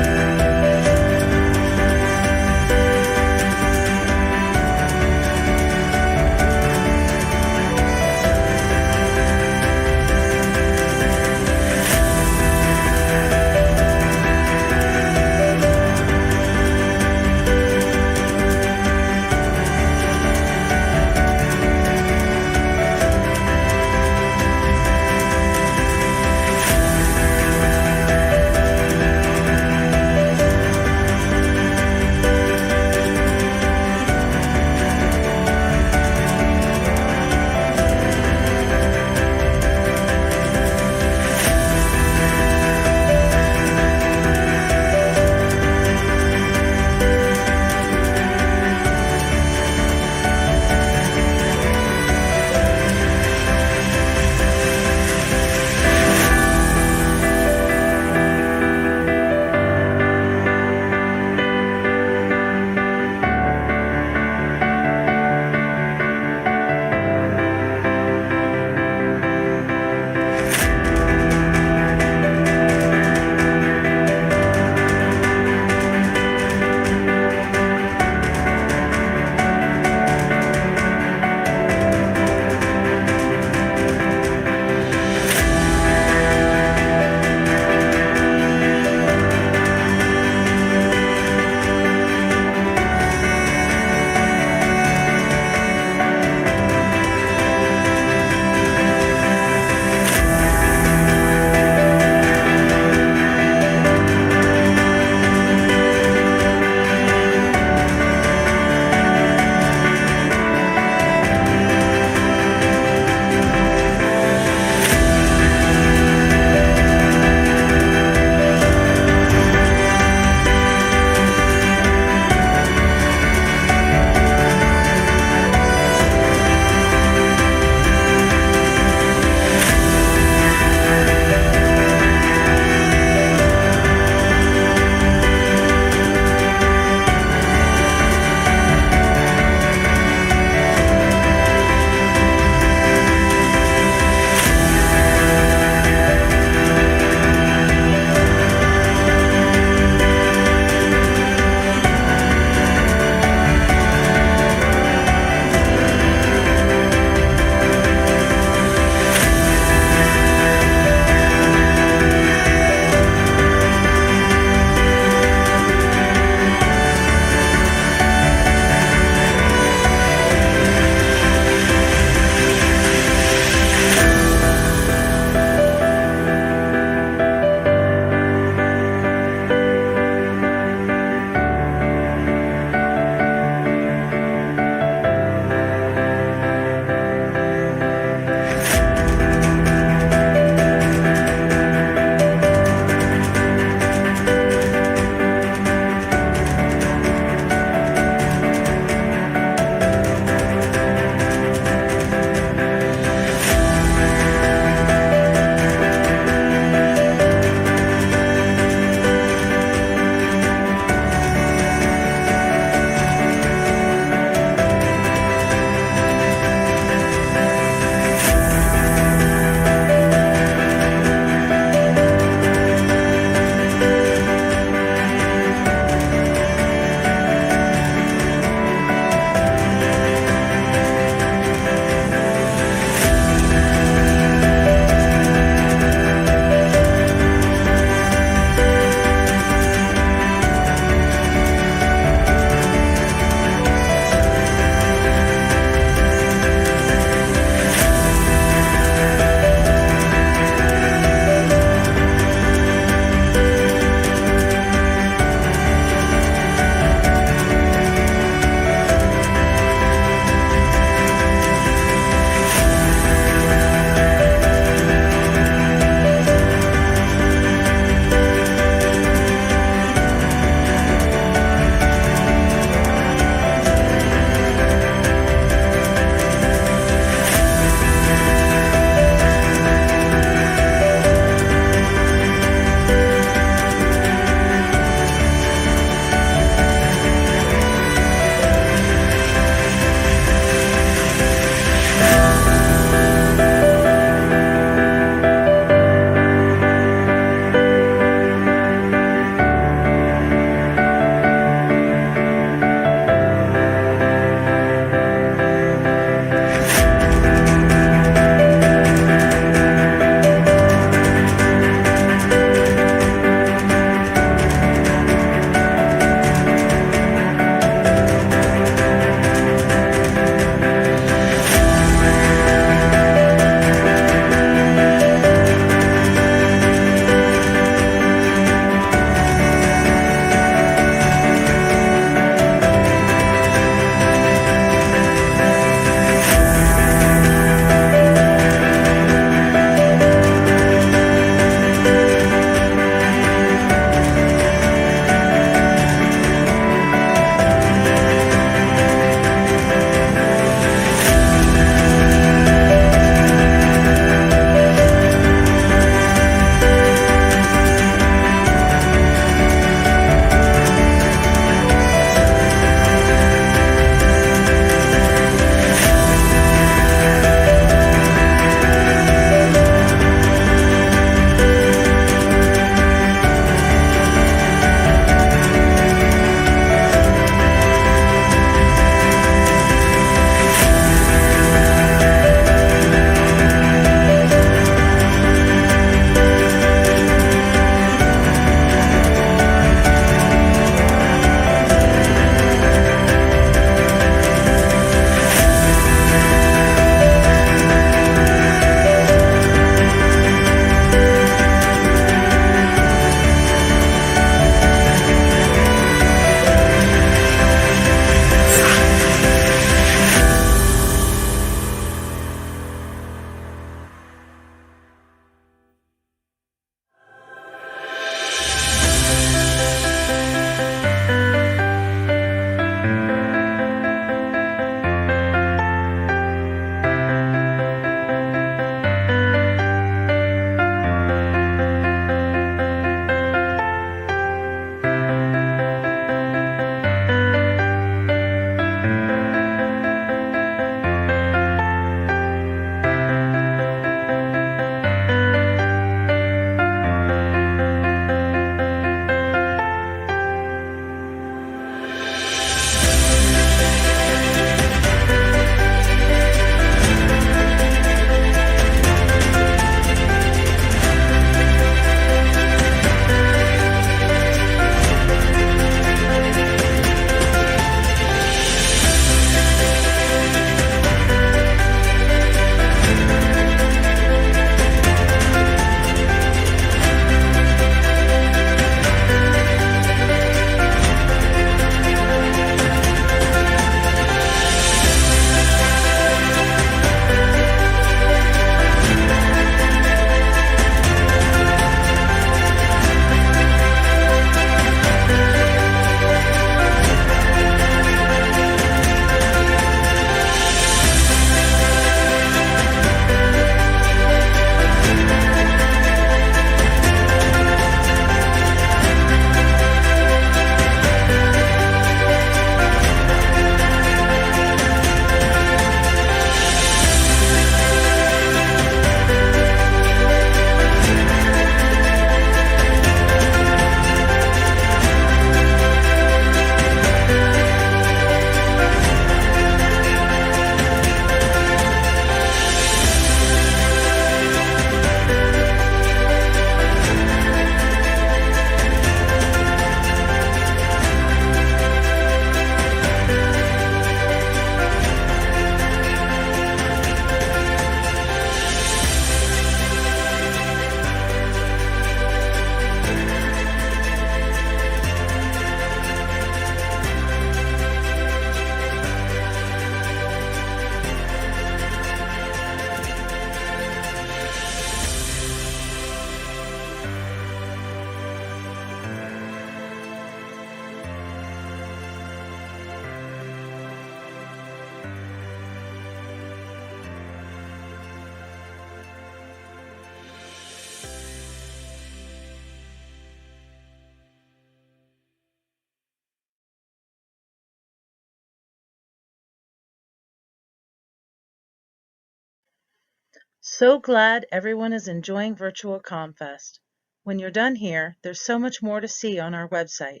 So glad everyone is enjoying virtual ComFest. When you're done here, there's so much more to see on our website.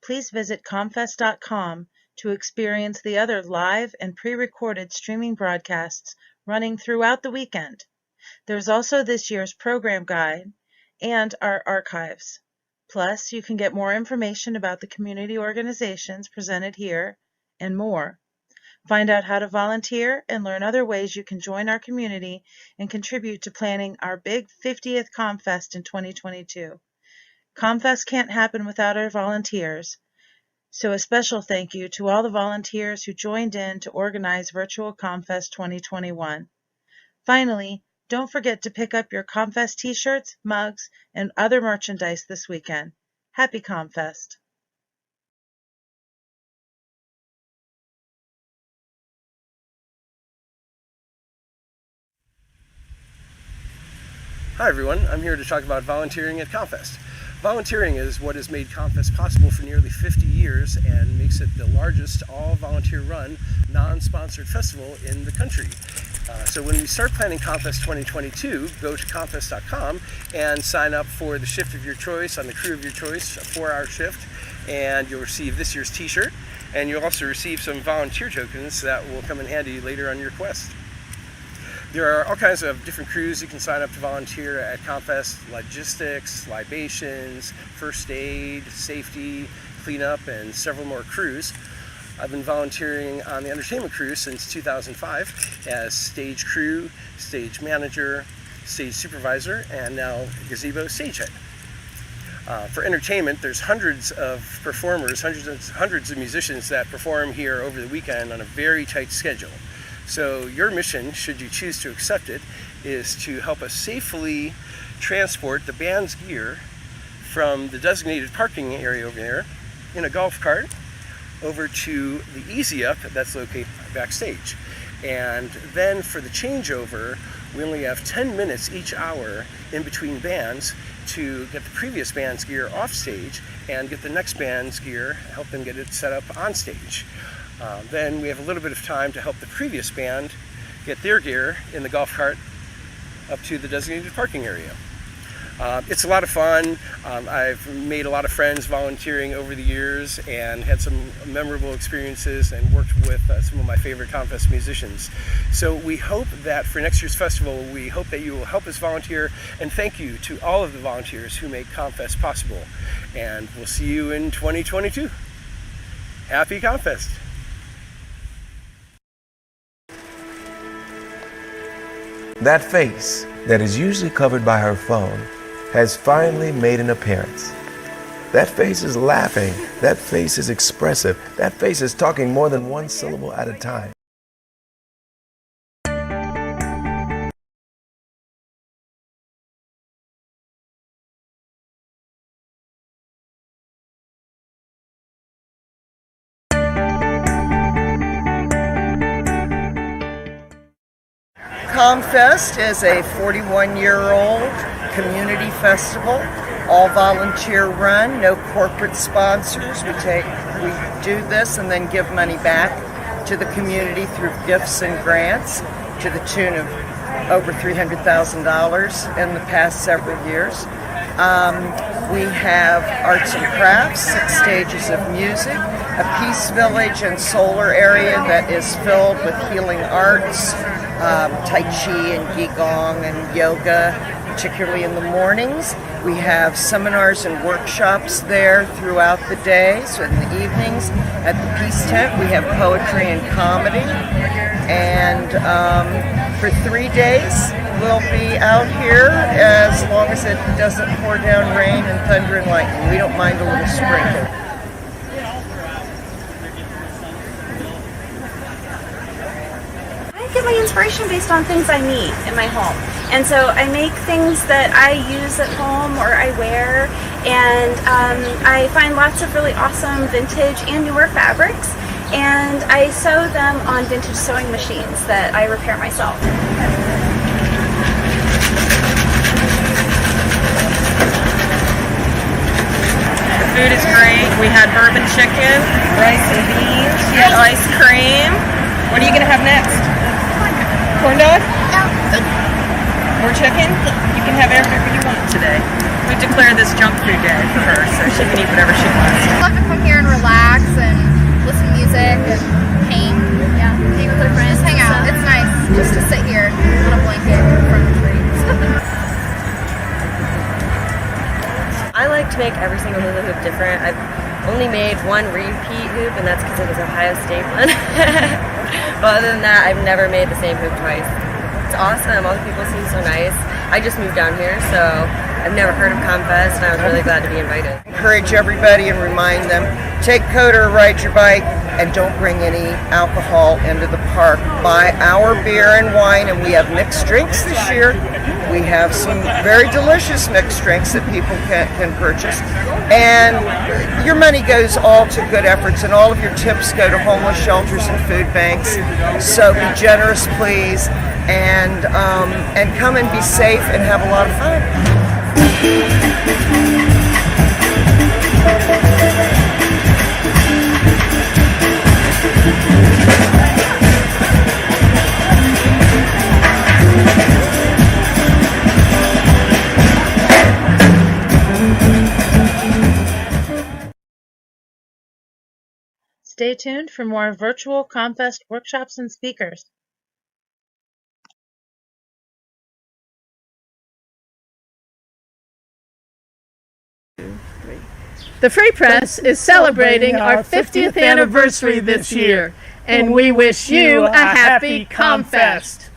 Please visit comfest.com to experience the other live and pre-recorded streaming broadcasts running throughout the weekend. There's also this year's program guide and our archives. Plus, you can get more information about the community organizations presented here and more. Find out how to volunteer and learn other ways you can join our community and contribute to planning our big 50th ComFest in 2022. ComFest can't happen without our volunteers, so a special thank you to all the volunteers who joined in to organize Virtual ComFest 2021. Finally, don't forget to pick up your ComFest t-shirts, mugs, and other merchandise this weekend. Happy ComFest! Hi everyone, I'm here to talk about volunteering at ComFest. Volunteering is what has made ComFest possible for nearly 50 years and makes it the largest all-volunteer-run, non-sponsored festival in the country. So when we start planning ComFest 2022, go to comfest.com and sign up for the shift of your choice on the crew of your choice, a 4-hour shift, and you'll receive this year's t-shirt, and you'll also receive some volunteer tokens that will come in handy later on your quest. There are all kinds of different crews you can sign up to volunteer at ComFest: logistics, libations, first aid, safety, cleanup, and several more crews. I've been volunteering on the entertainment crew since 2005 as stage crew, stage manager, stage supervisor, and now gazebo stagehead. For entertainment, there's hundreds of performers, hundreds of musicians that perform here over the weekend on a very tight schedule. So your mission, should you choose to accept it, is to help us safely transport the band's gear from the designated parking area over there in a golf cart over to the Easy Up that's located backstage. And then for the changeover, we only have 10 minutes each hour in between bands to get the previous band's gear off stage and get the next band's gear, help them get it set up on stage. Then we have a little bit of time to help the previous band get their gear in the golf cart up to the designated parking area. It's a lot of fun. I've made a lot of friends volunteering over the years and had some memorable experiences and worked with some of my favorite ComFest musicians. So we hope that for next year's festival, we hope that you will help us volunteer, and thank you to all of the volunteers who make ComFest possible. And we'll see you in 2022. Happy ComFest! That face that is usually covered by her phone has finally made an appearance. That face is laughing. That face is expressive. That face is talking more than one syllable at a time. ComFest is a 41-year-old community festival, all volunteer run, no corporate sponsors. We do this and then give money back to the community through gifts and grants to the tune of over $300,000 in the past several years. We have arts and crafts, 6 stages of music, a peace village and solar area that is filled with healing arts, Tai Chi and Qigong and yoga, particularly in the mornings. We have seminars and workshops there throughout the day. So in the evenings at the Peace Tent, we have poetry and comedy. And for 3 days, we'll be out here as long as it doesn't pour down rain and thunder and lightning. We don't mind a little sprinkle. I get my inspiration based on things I meet in my home. And so I make things that I use at home or I wear, and I find lots of really awesome vintage and newer fabrics, and I sew them on vintage sewing machines that I repair myself. The food is great. We had bourbon chicken, rice and beans, and ice cream. What are you going to have next? Corn dog? More chicken? You can have whatever you want today. We declare this junk food day for her, so she can eat whatever she wants. I love to come here and relax and listen to music and paint. Yeah, hang with our friends. Just hang out. It's nice just to sit here on a blanket in front of the tree. I like to make every single hula hoop different. I've only made one repeat hoop, and that's because it was Ohio State one. But other than that, I've never made the same hoop twice. It's awesome. All the people seem so nice. I just moved down here, so I've never heard of ComFest, and I was really glad to be invited. Encourage everybody and remind them, take Coda or ride your bike, and don't bring any alcohol into the park. Buy our beer and wine, and we have mixed drinks this year. We have some very delicious mixed drinks that people can purchase. And your money goes all to good efforts, and all of your tips go to homeless shelters and food banks. So be generous, please, and come and be safe and have a lot of fun. Stay tuned for more virtual ComFest workshops and speakers. The Free Press is celebrating our 50th anniversary this year, and we wish you a happy ComFest.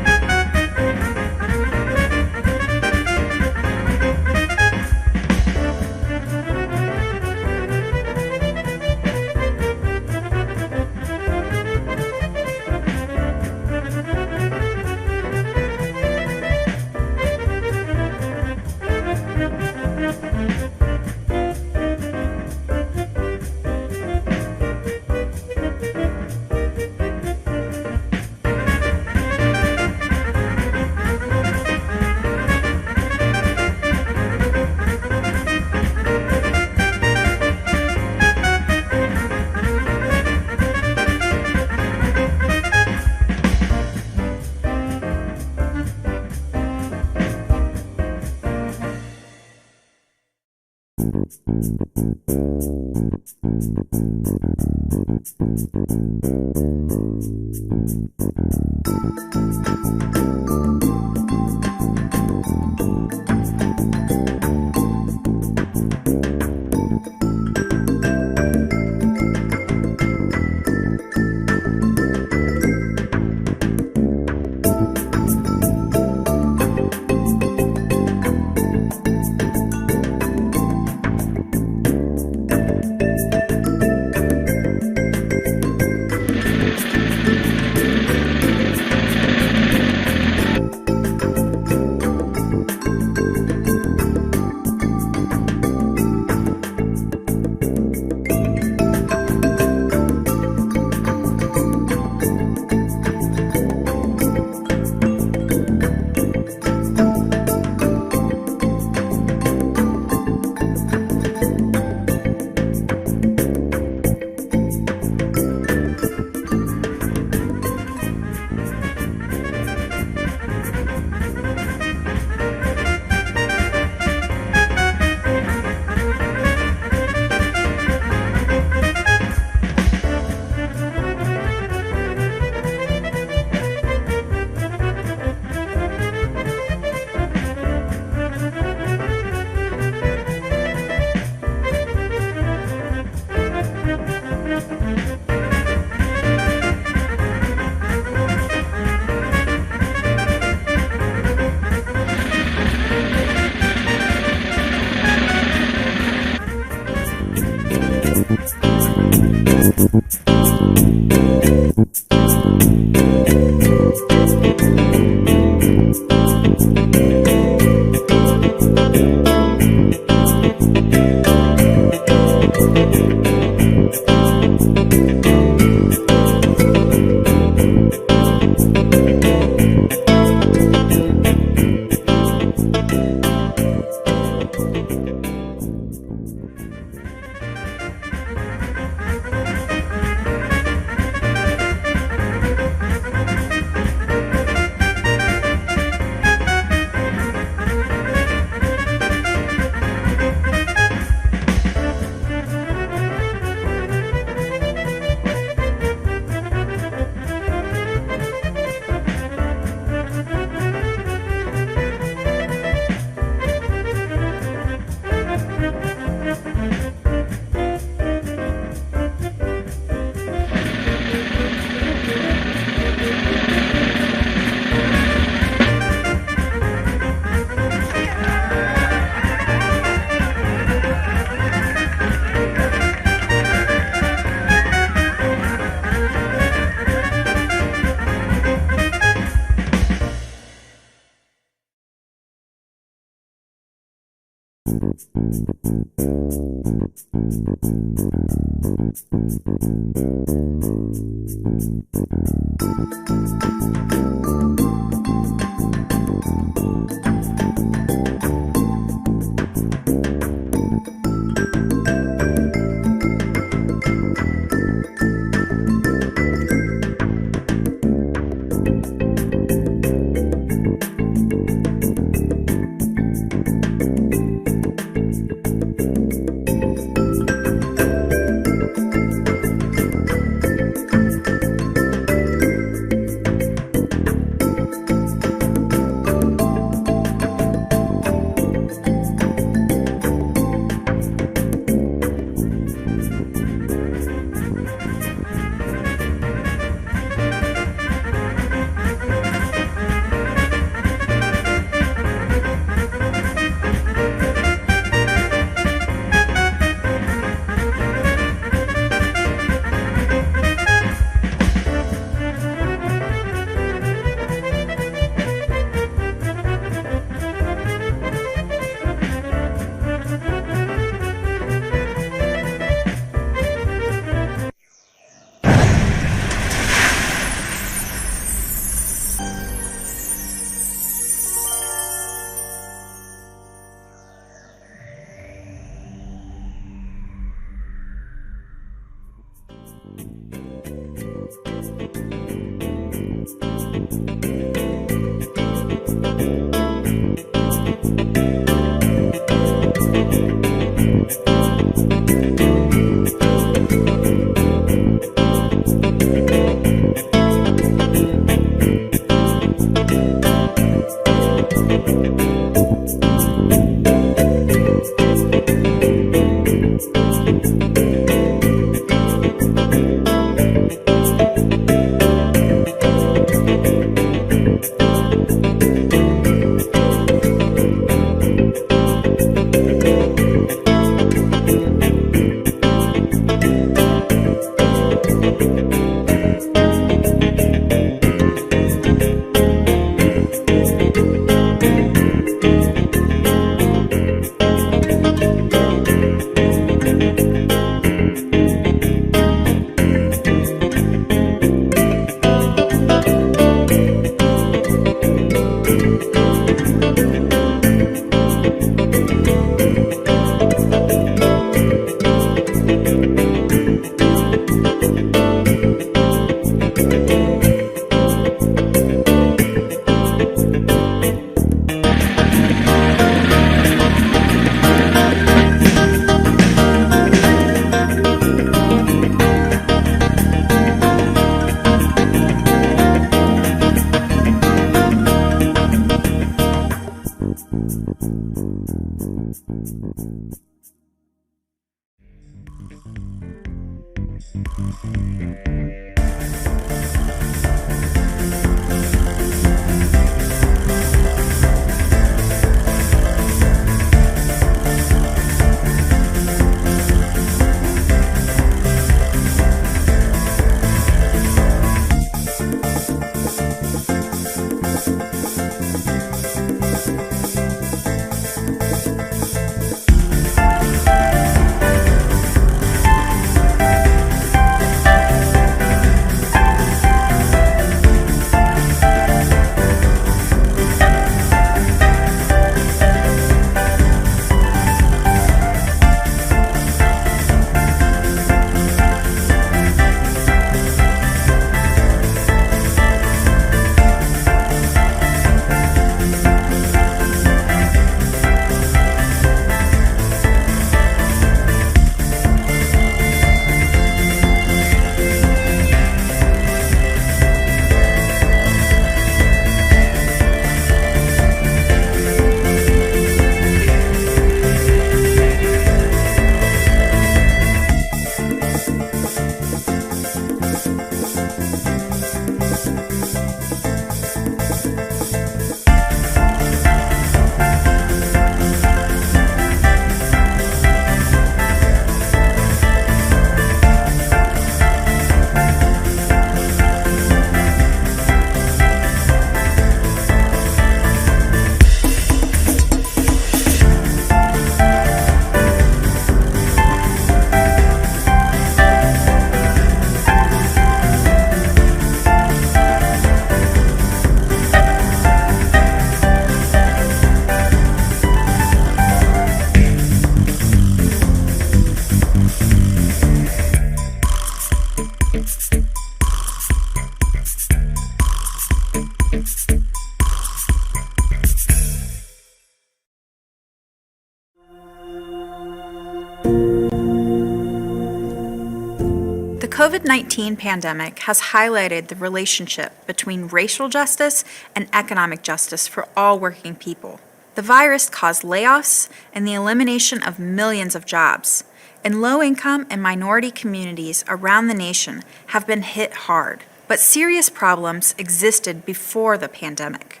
COVID-19 pandemic has highlighted the relationship between racial justice and economic justice for all working people. The virus caused layoffs and the elimination of millions of jobs, and low-income and minority communities around the nation have been hit hard. But serious problems existed before the pandemic.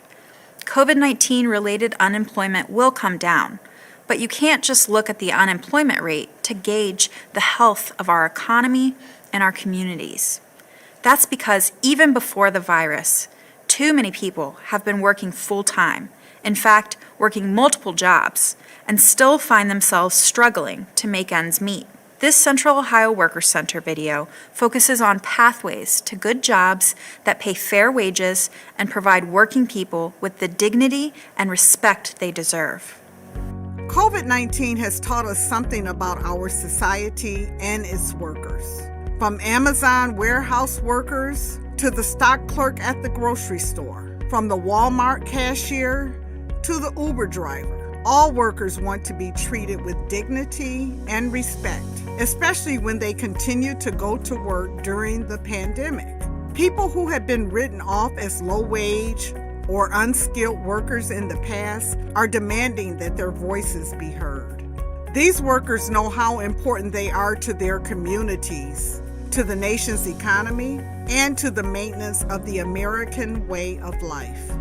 COVID-19 related unemployment will come down, but you can't just look at the unemployment rate to gauge the health of our economy and our communities. That's because even before the virus, too many people have been working full-time, in fact, working multiple jobs, and still find themselves struggling to make ends meet. This Central Ohio Workers Center video focuses on pathways to good jobs that pay fair wages and provide working people with the dignity and respect they deserve. COVID-19 has taught us something about our society and its workers. From Amazon warehouse workers to the stock clerk at the grocery store, from the Walmart cashier to the Uber driver, all workers want to be treated with dignity and respect, especially when they continue to go to work during the pandemic. People who have been written off as low-wage or unskilled workers in the past are demanding that their voices be heard. These workers know how important they are to their communities, to the nation's economy, and to the maintenance of the American way of life.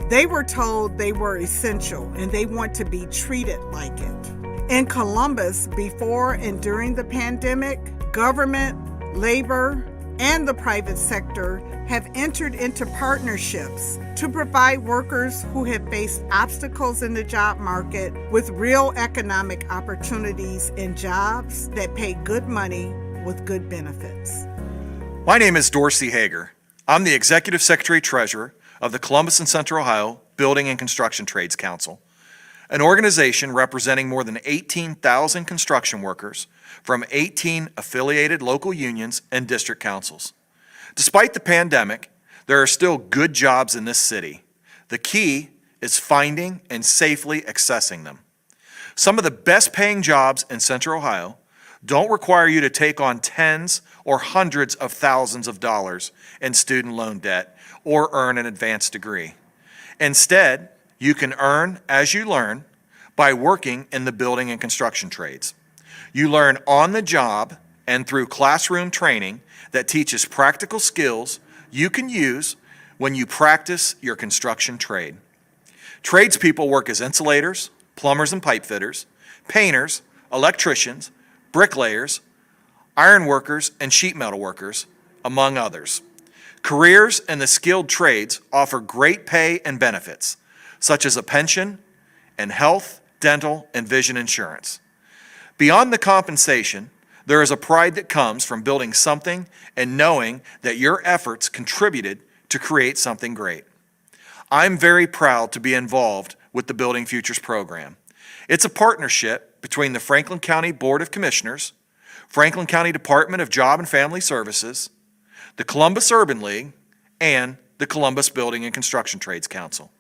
They were told they were essential and they want to be treated like it. In Columbus, before and during the pandemic, government, labor, and the private sector have entered into partnerships to provide workers who have faced obstacles in the job market with real economic opportunities in jobs that pay good money with good benefits. My name is Dorsey Hager. I'm the Executive Secretary-Treasurer of the Columbus and Central Ohio Building and Construction Trades Council, an organization representing more than 18,000 construction workers from 18 affiliated local unions and district councils. Despite the pandemic, there are still good jobs in this city. The key is finding and safely accessing them. Some of the best paying jobs in Central Ohio don't require you to take on tens or hundreds of thousands of dollars in student loan debt or earn an advanced degree. Instead, you can earn as you learn by working in the building and construction trades. You learn on the job and through classroom training that teaches practical skills you can use when you practice your construction trade. Tradespeople work as insulators, plumbers and pipe fitters, painters, electricians, bricklayers, iron workers, and sheet metal workers, among others. Careers in the skilled trades offer great pay and benefits, such as a pension and health, dental, and vision insurance. Beyond the compensation, there is a pride that comes from building something and knowing that your efforts contributed to create something great. I'm very proud to be involved with the Building Futures program. It's a partnership between the Franklin County Board of Commissioners, Franklin County Department of Job and Family Services, the Columbus Urban League, and the Columbus Building and Construction Trades Council.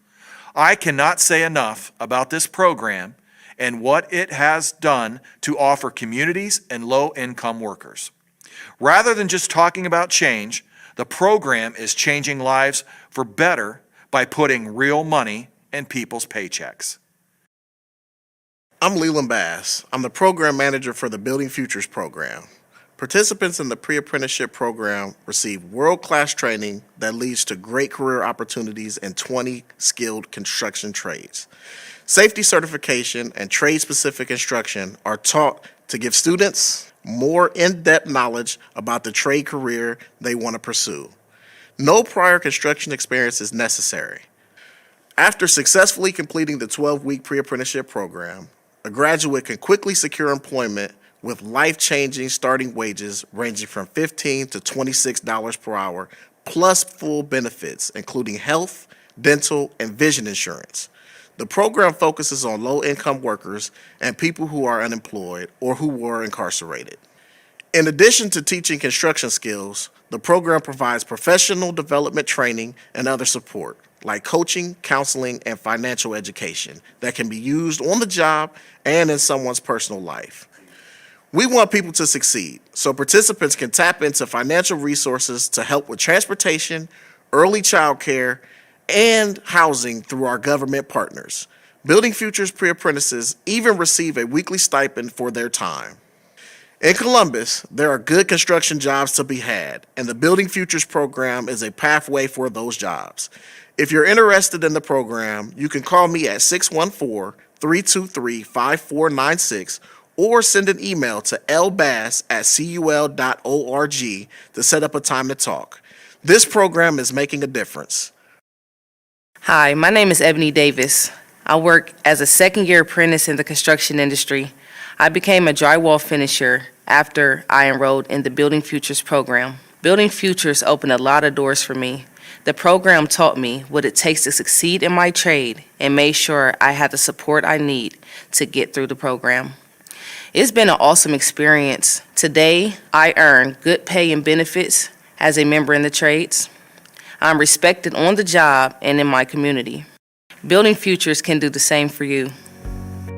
I cannot say enough about this program and what it has done to offer communities and low-income workers. Rather than just talking about change, the program is changing lives for better by putting real money in people's paychecks. I'm Leland Bass. I'm the program manager for the Building Futures program. Participants in the pre-apprenticeship program receive world-class training that leads to great career opportunities in 20 skilled construction trades. Safety certification and trade-specific instruction are taught to give students more in-depth knowledge about the trade career they want to pursue. No prior construction experience is necessary. After successfully completing the 12-week pre-apprenticeship program, a graduate can quickly secure employment with life-changing starting wages ranging from $15 to $26 per hour, plus full benefits, including health, dental, and vision insurance. The program focuses on low-income workers and people who are unemployed or who were incarcerated. In addition to teaching construction skills, the program provides professional development training and other support, like coaching, counseling, and financial education that can be used on the job and in someone's personal life. We want people to succeed, so participants can tap into financial resources to help with transportation, early child care, and housing through our government partners. Building Futures pre-apprentices even receive a weekly stipend for their time. In Columbus, there are good construction jobs to be had, and the Building Futures program is a pathway for those jobs. If you're interested in the program, you can call me at 614-323-5496 or send an email to lbass@cul.org to set up a time to talk. This program is making a difference. Hi, my name is Ebony Davis. I work as a second-year apprentice in the construction industry. I became a drywall finisher after I enrolled in the Building Futures program. Building Futures opened a lot of doors for me. The program taught me what it takes to succeed in my trade and made sure I had the support I need to get through the program. It's been an awesome experience. Today, I earn good pay and benefits as a member in the trades. I'm respected on the job and in my community. Building Futures can do the same for you.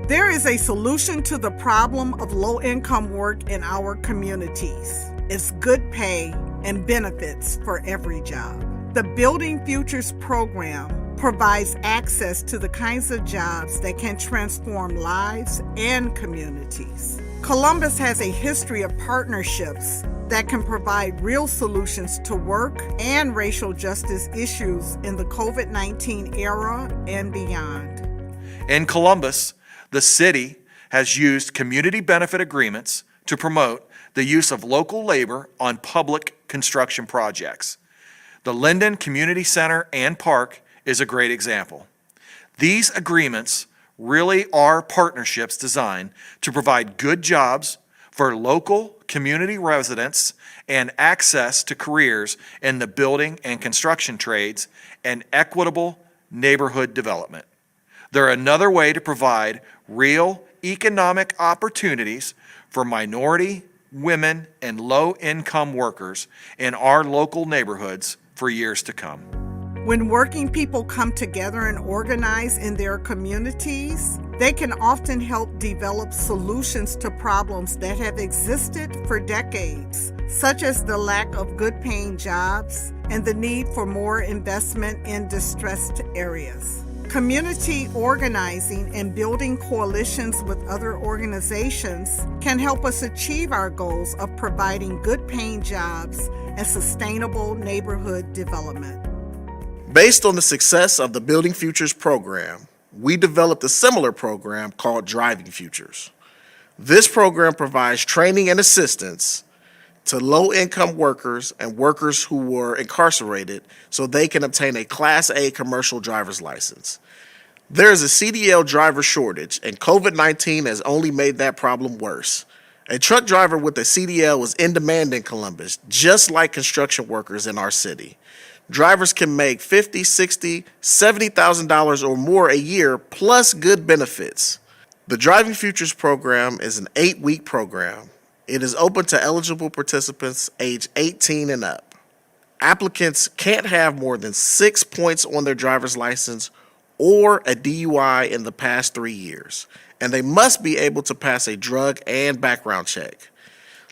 There is a solution to the problem of low-income work in our communities. It's good pay and benefits for every job. The Building Futures program provides access to the kinds of jobs that can transform lives and communities. Columbus has a history of partnerships that can provide real solutions to work and racial justice issues in the COVID-19 era and beyond. In Columbus, the city has used community benefit agreements to promote the use of local labor on public construction projects. The Linden Community Center and Park is a great example. These agreements really are partnerships designed to provide good jobs for local community residents and access to careers in the building and construction trades and equitable neighborhood development. They're another way to provide real economic opportunities for minority, women, and low-income workers in our local neighborhoods for years to come. When working people come together and organize in their communities, they can often help develop solutions to problems that have existed for decades, such as the lack of good-paying jobs and the need for more investment in distressed areas. Community organizing and building coalitions with other organizations can help us achieve our goals of providing good-paying jobs and sustainable neighborhood development. Based on the success of the Building Futures program, we developed a similar program called Driving Futures. This program provides training and assistance to low-income workers and workers who were incarcerated so they can obtain a Class A commercial driver's license. There is a CDL driver shortage, and COVID-19 has only made that problem worse. A truck driver with a CDL is in demand in Columbus, just like construction workers in our city. Drivers can make $50,000, $60,000, $70,000 or more a year, plus good benefits. The Driving Futures program is an 8-week program. It is open to eligible participants age 18 and up. Applicants can't have more than 6 points on their driver's license or a DUI in the past 3 years, and they must be able to pass a drug and background check.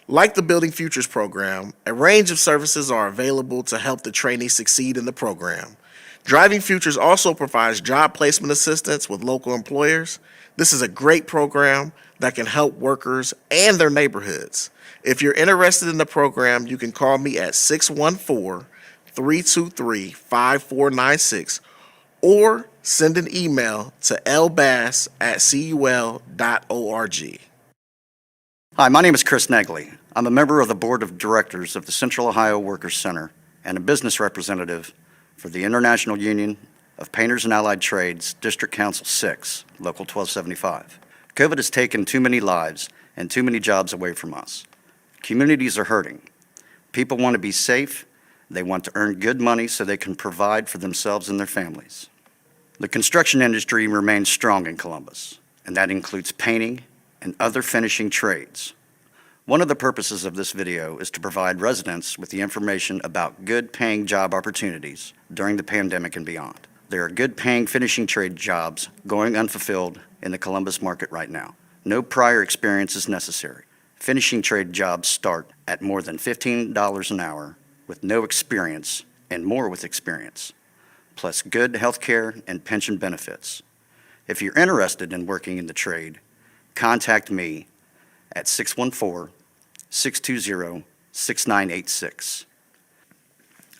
Like the Building Futures program, a range of services are available to help the trainee succeed in the program. Driving Futures also provides job placement assistance with local employers. This is a great program that can help workers and their neighborhoods. If you're interested in the program, you can call me at 614-323-5496 or send an email to lbass@cul.org. Hi, my name is Chris Negley. I'm a member of the Board of Directors of the Central Ohio Workers Center and a business representative for the International Union of Painters and Allied Trades, District Council 6, Local 1275. COVID has taken too many lives and too many jobs away from us. Communities are hurting. People want to be safe. They want to earn good money so they can provide for themselves and their families. The construction industry remains strong in Columbus, and that includes painting and other finishing trades. One of the purposes of this video is to provide residents with the information about good paying job opportunities during the pandemic and beyond. There are good paying finishing trade jobs going unfulfilled in the Columbus market right now. No prior experience is necessary. Finishing trade jobs start at more than $15 an hour with no experience and more with experience, plus good health care and pension benefits. If you're interested in working in the trade, contact me at 614-620-6986.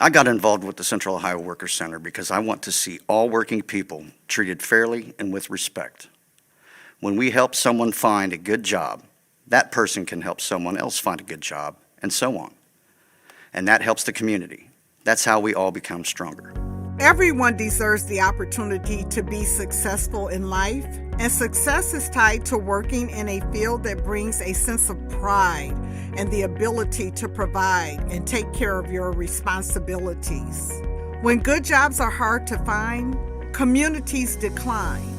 I got involved with the Central Ohio Workers Center because I want to see all working people treated fairly and with respect. When we help someone find a good job, that person can help someone else find a good job, and so on. And that helps the community. That's how we all become stronger. Everyone deserves the opportunity to be successful in life, and success is tied to working in a field that brings a sense of pride and the ability to provide and take care of your responsibilities. When good jobs are hard to find, communities decline.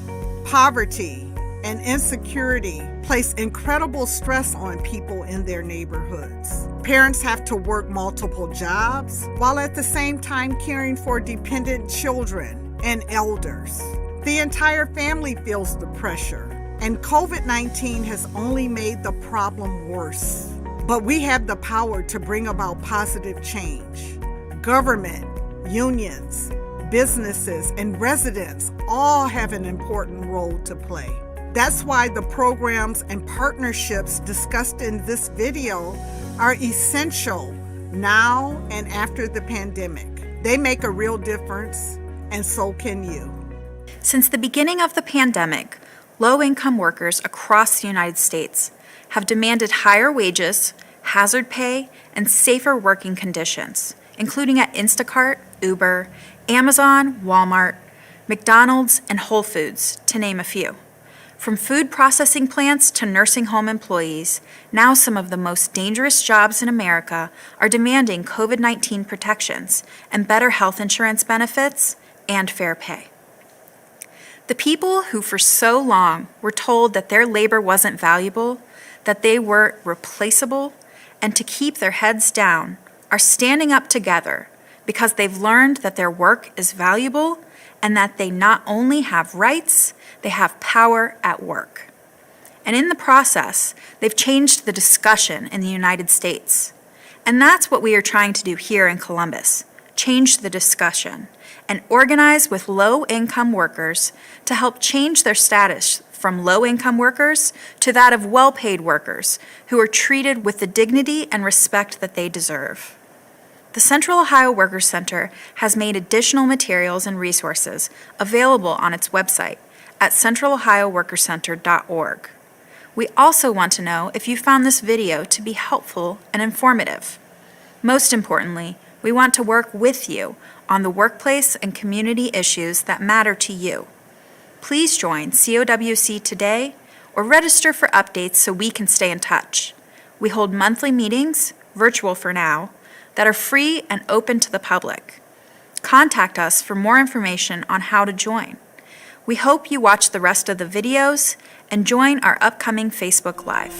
Poverty and insecurity place incredible stress on people in their neighborhoods. Parents have to work multiple jobs while at the same time caring for dependent children and elders. The entire family feels the pressure, and COVID-19 has only made the problem worse. But we have the power to bring about positive change. Government, unions, businesses, and residents all have an important role to play. That's why the programs and partnerships discussed in this video are essential now and after the pandemic. They make a real difference, and so can you. Since the beginning of the pandemic, low-income workers across the United States have demanded higher wages, hazard pay, and safer working conditions, including at Instacart, Uber, Amazon, Walmart, McDonald's, and Whole Foods, to name a few. From food processing plants to nursing home employees, now some of the most dangerous jobs in America are demanding COVID-19 protections and better health insurance benefits and fair pay. The people who for so long were told that their labor wasn't valuable, that they were replaceable, and to keep their heads down are standing up together because they've learned that their work is valuable and that they not only have rights, they have power at work. And in the process, they've changed the discussion in the United States. And that's what we are trying to do here in Columbus, change the discussion and organize with low-income workers to help change their status from low-income workers to that of well-paid workers who are treated with the dignity and respect that they deserve. The Central Ohio Workers Center has made additional materials and resources available on its website at centralohioworkerscenter.org. We also want to know if you found this video to be helpful and informative. Most importantly, we want to work with you on the workplace and community issues that matter to you. Please join COWC today or register for updates so we can stay in touch. We hold monthly meetings, virtual for now, that are free and open to the public. Contact us for more information on how to join. We hope you watch the rest of the videos and join our upcoming Facebook Live.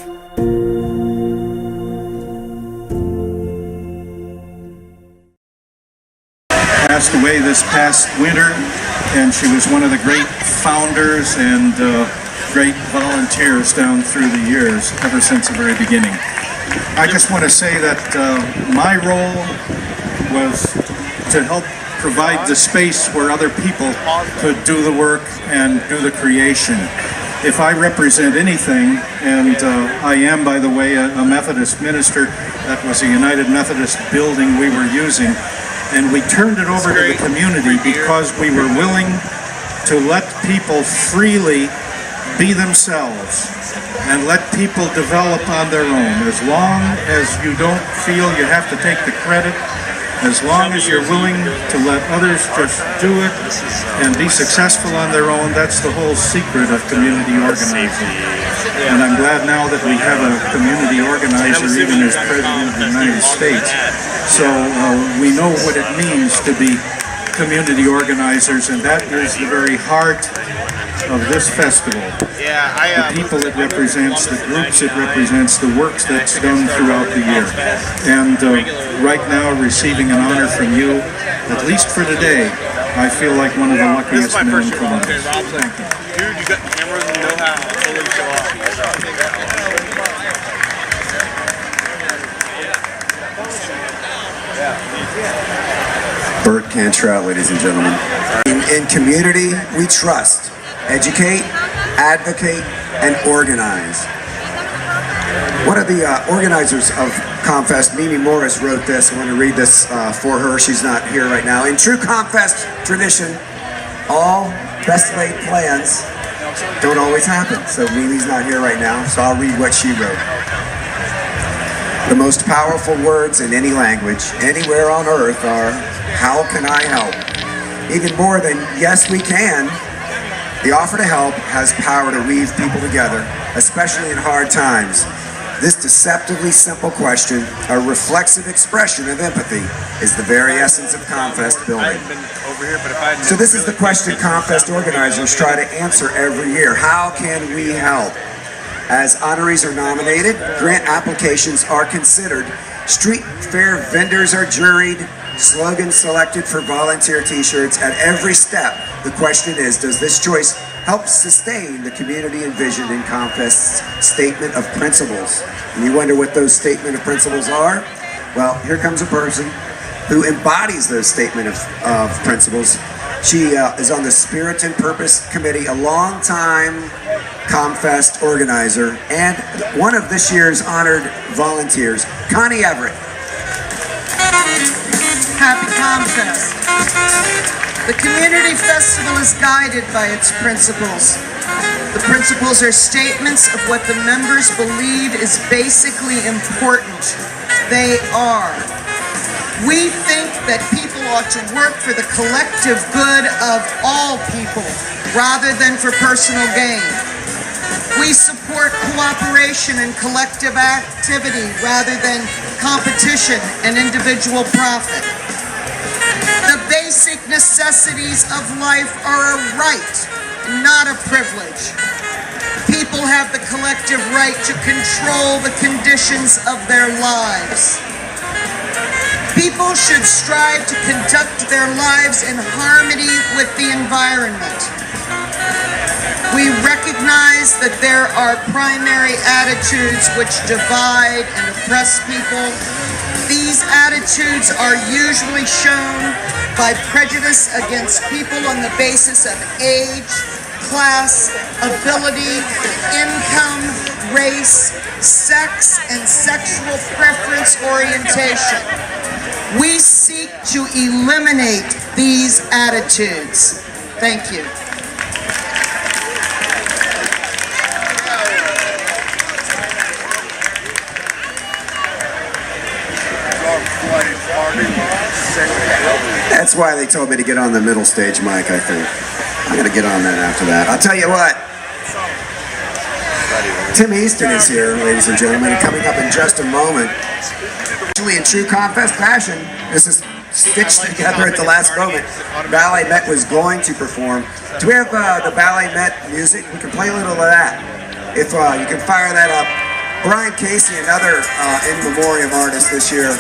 Passed away this past winter, and she was one of the great founders and great volunteers down through the years, ever since the very beginning. I just want to say that my role was to help provide the space where other people could do the work and do the creation. If I represent anything, and I am, by the way, a Methodist minister, that was a United Methodist building we were using, and we turned it over to the community because we were willing to let people freely be themselves and let people develop on their own. As long as you don't feel you have to take the credit, as long as you're willing to let others just do it and be successful on their own, that's the whole secret of community organizing. And I'm glad now that we have a community organizer even as President of the United States. So we know what it means to be community organizers, and that is the very heart of this festival. The people it represents, the groups it represents, the works that's done throughout the year. And right now, receiving an honor from you, at least for today, I feel like one of the luckiest men in Columbus. Thank you. Dude, you got cameras and know how to fully show off. Bert Cantrell, ladies and gentlemen. In community, we trust, educate, advocate, and organize. One of the organizers of ComFest, Mimi Morris, wrote this. I want to read this for her. She's not here right now. In true ComFest tradition, all best laid plans don't always happen. So Mimi's not here right now, so I'll read what she wrote. The most powerful words in any language, anywhere on earth, are, "How can I help?" Even more than "yes, we can," the offer to help has power to weave people together, especially in hard times. This deceptively simple question, a reflexive expression of empathy, is the very essence of ComFest building. So this is the question ComFest organizers try to answer every year. How can we help? As honorees are nominated, grant applications are considered, street fair vendors are juried, slogans selected for volunteer t-shirts. At every step, the question is, does this choice help sustain the community envisioned in ComFest's statement of principles? And you wonder what those statement of principles are? Well, here comes a person who embodies those statement of principles. She is on the Spirit and Purpose Committee, a long-time ComFest organizer, and one of this year's honored volunteers, Connie Everett. Happy ComFest. The community festival is guided by its principles. The principles are statements of what the members believe is basically important. They are: we think that people ought to work for the collective good of all people rather than for personal gain. We support cooperation and collective activity rather than competition and individual profit. The basic necessities of life are a right, not a privilege. People have the collective right to control the conditions of their lives. People should strive to conduct their lives in harmony with the environment. We recognize that there are primary attitudes which divide and oppress people. These attitudes are usually shown by prejudice against people on the basis of age, class, ability, income, race, sex, and sexual preference orientation. We seek to eliminate these attitudes. Thank you. That's why they told me to get on the middle stage mic, I think. I'm going to get on that after that. I'll tell you what. Tim Easton is here, ladies and gentlemen, and coming up in just a moment. Actually, in true ComFest fashion, this is stitched together at the last moment. Ballet Met was going to perform. Do we have the Ballet Met music? We can play a little of that. If you can fire that up. Brian Casey, another in memoriam artist this year,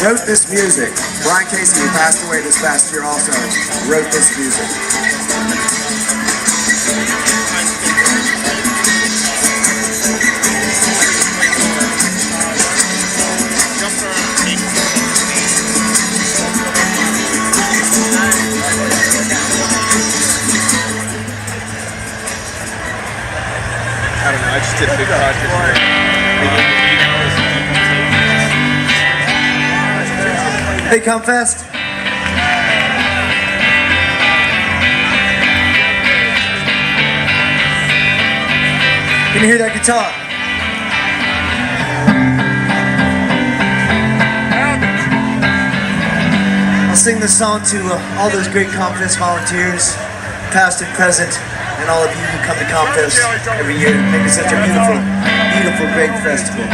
wrote this music. Brian Casey, who passed away this past year also, wrote this music. I don't know, I just did a big project where they gave me 8 hours of DVT. Hey, ComFest. Can you hear that guitar? I'll sing this song to all those great ComFest volunteers, past and present, and all of you who come to ComFest every year to make it such a beautiful, beautiful, great festival.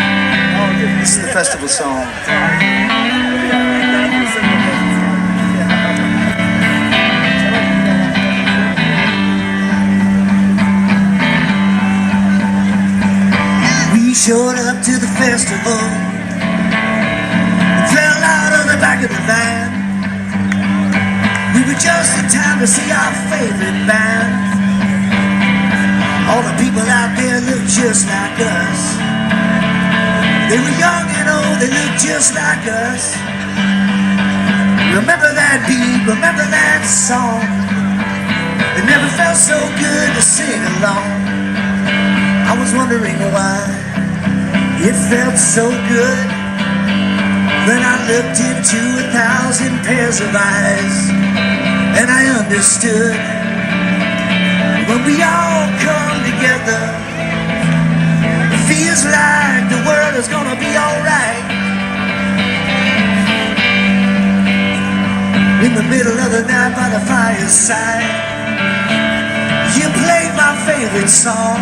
This is the festival song. We showed up to the festival, fell out of the back of the van. We were just in time to see our favorite band. All the people out there look just like us. They were young and old, they looked just like us. Remember that beat, remember that song. It never felt so good to sing along. I was wondering why it felt so good. Then I looked into 1,000 pairs of eyes, and I understood. When we all come together, it feels like the world is gonna be alright. In the middle of the night by the fireside, you played my favorite song.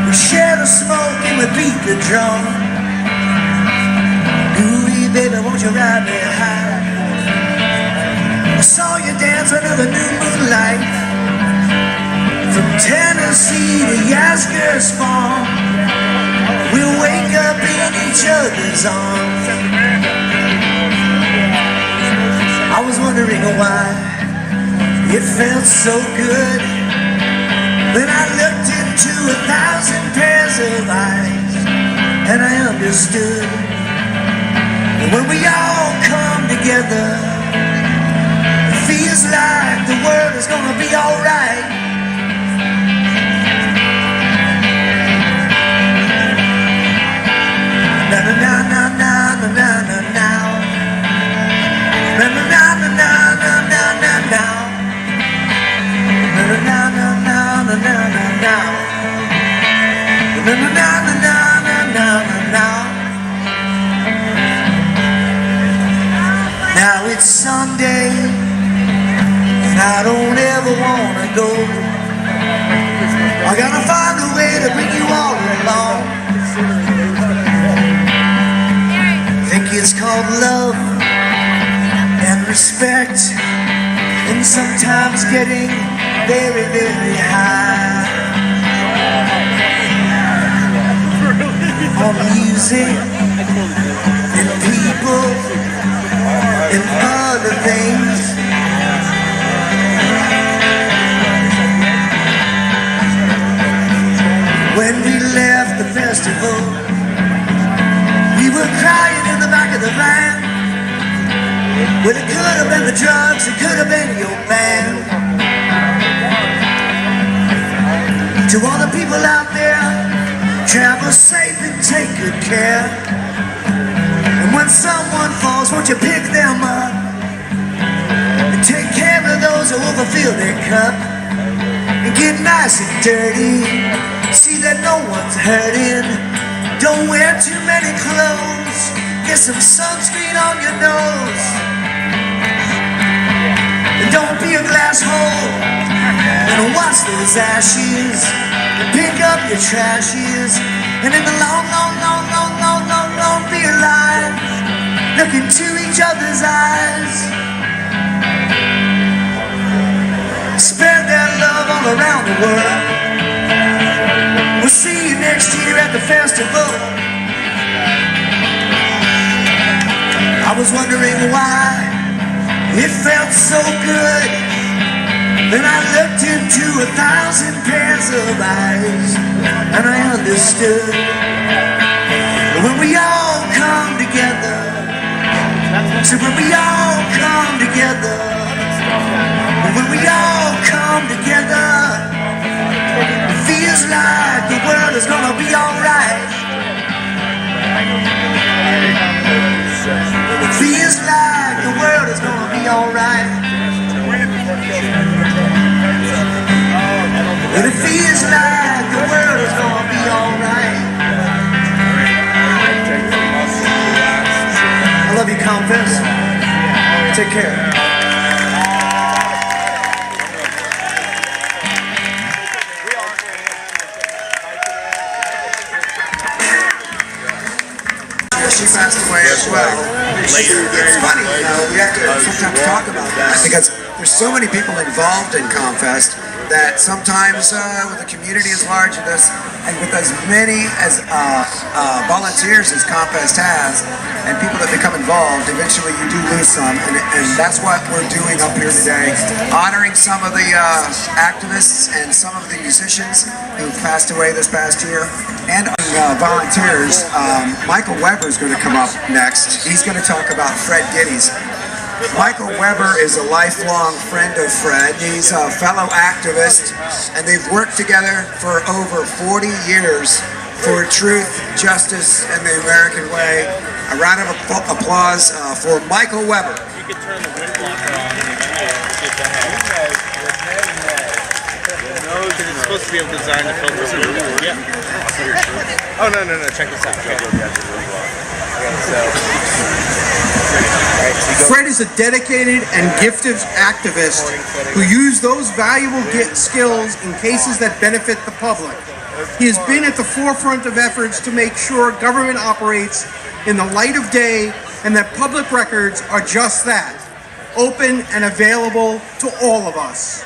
We shared the smoke and we beat the drum. Ooh, baby, won't you ride me high? I saw you dance under the new moonlight, from Tennessee to Yasgur's Farm. We'll wake up in each other's arms. I was wondering why it felt so good. Then I looked into 1,000 pairs of eyes, and I understood. When we all come together, it feels like the world is gonna be alright. Na na na na na na na na na. Na na na na na na na na na. Na na na na na na na na na. Na na na na na na na na. Now it's Sunday, and I don't ever wanna go. I gotta find a way to bring you all along. Think it's called love and respect, and sometimes getting very, very high on music and people and other things. When we left the festival, we were crying in the back of the van. Well, it could have been the drugs, it could have been your band. To all the people out there, travel safe and take good care. And when someone falls, won't you pick them up and take care of those who overfill their cup, and get nice and dirty, see that no one's hurting. Don't wear too many clothes, get some sunscreen on your nose. And don't be a glass hole, and watch those ashes, and pick up your trashes. And in the long, long, long, long, long, long, long beer line, look into each other's eyes. Spread that love all around the world. We'll see you next year at the festival. I was wondering why it felt so good. Then I looked into 1,000 pairs of eyes, and I understood. When we all come together, so when we all come together, when we all come together, it feels like the world is gonna be alright. It feels like the world is gonna be alright. And it feels like the world is gonna be alright. I love you, ComFest. Take care. She passed away as well. It's funny, we have to sometimes talk about that because there's so many people involved in ComFest that sometimes with a community as large as this, and with as many as volunteers as ComFest has, and people that become involved, eventually you do lose some, and that's what we're doing up here today, honoring some of the activists and some of the musicians who passed away this past year, and volunteers. Michael Weber is going to come up next. He's going to talk about Fred Giddy's Michael Weber is a lifelong friend of Fred. He's a fellow activist, and they've worked together for over 40 years for truth, justice, and the American way. A round of applause for Michael Weber. You could turn the wind blocker on in the menu and get the head. Because it's supposed to be able to design the filter. Yeah. Oh, no. Check this out. Fred is a dedicated and gifted activist who used those valuable skills in cases that benefit the public. He has been at the forefront of efforts to make sure government operates in the light of day and that public records are just that, open and available to all of us.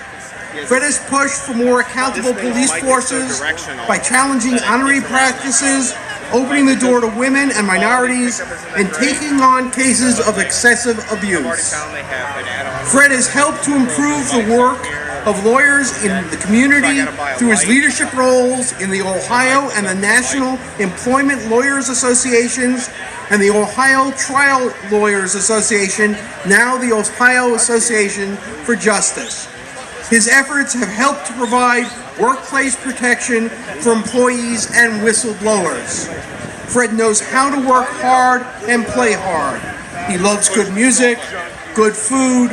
Fred has pushed for more accountable police forces by challenging honorary practices, opening the door to women and minorities, and taking on cases of excessive abuse. Fred has helped to improve the work of lawyers in the community through his leadership roles in the Ohio and the National Employment Lawyers Associations and the Ohio Trial Lawyers Association, now the Ohio Association for Justice. His efforts have helped to provide workplace protection for employees and whistleblowers. Fred knows how to work hard and play hard. He loves good music, good food,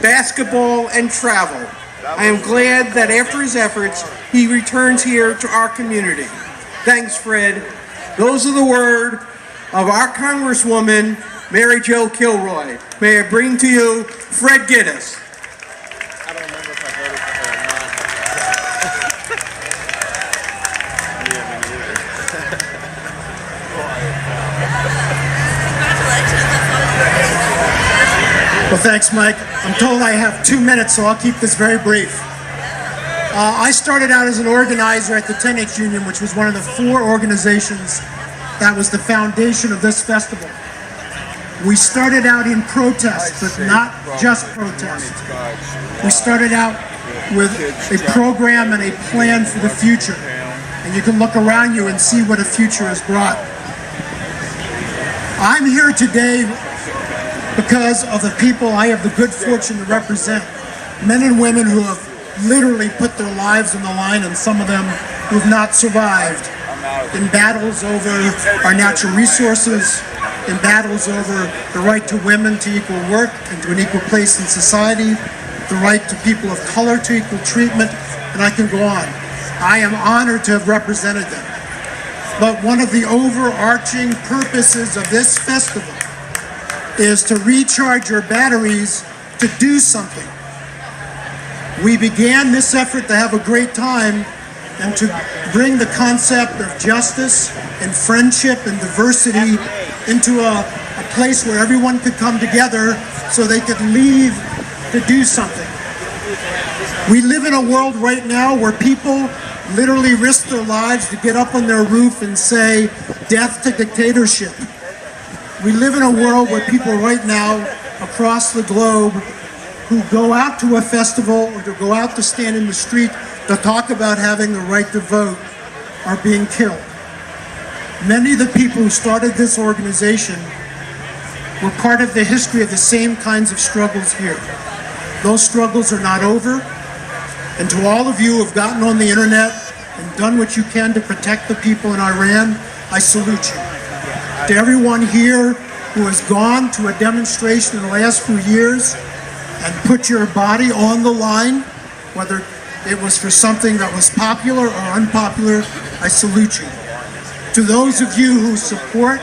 basketball, and travel. I am glad that after his efforts, he returns here to our community. Thanks, Fred. Those are the words of our Congresswoman, Mary Jo Kilroy. May I bring to you Fred Gittes. I don't remember if I voted for her or not. Yeah, me neither. Well, thanks, Mike. I'm told I have 2 minutes, so I'll keep this very brief. I started out as an organizer at the 10H Union, which was one of the 4 organizations that was the foundation of this festival. We started out in protest, but not just protest. We started out with a program and a plan for the future. And you can look around you and see what a future has brought. I'm here today because of the people I have the good fortune to represent. Men and women who have literally put their lives on the line, and some of them who have not survived, in battles over our natural resources, in battles over the right to women to equal work and to an equal place in society, the right to people of color to equal treatment, and I can go on. I am honored to have represented them. But one of the overarching purposes of this festival is to recharge your batteries to do something. We began this effort to have a great time and to bring the concept of justice and friendship and diversity into a place where everyone could come together so they could leave to do something. We live in a world right now where people literally risk their lives to get up on their roof and say, "Death to dictatorship." We live in a world where people right now across the globe who go out to a festival or to go out to stand in the street to talk about having the right to vote are being killed. Many of the people who started this organization were part of the history of the same kinds of struggles here. Those struggles are not over, and to all of you who have gotten on the internet and done what you can to protect the people in Iran, I salute you. To everyone here who has gone to a demonstration in the last few years and put your body on the line, whether it was for something that was popular or unpopular, I salute you. To those of you who support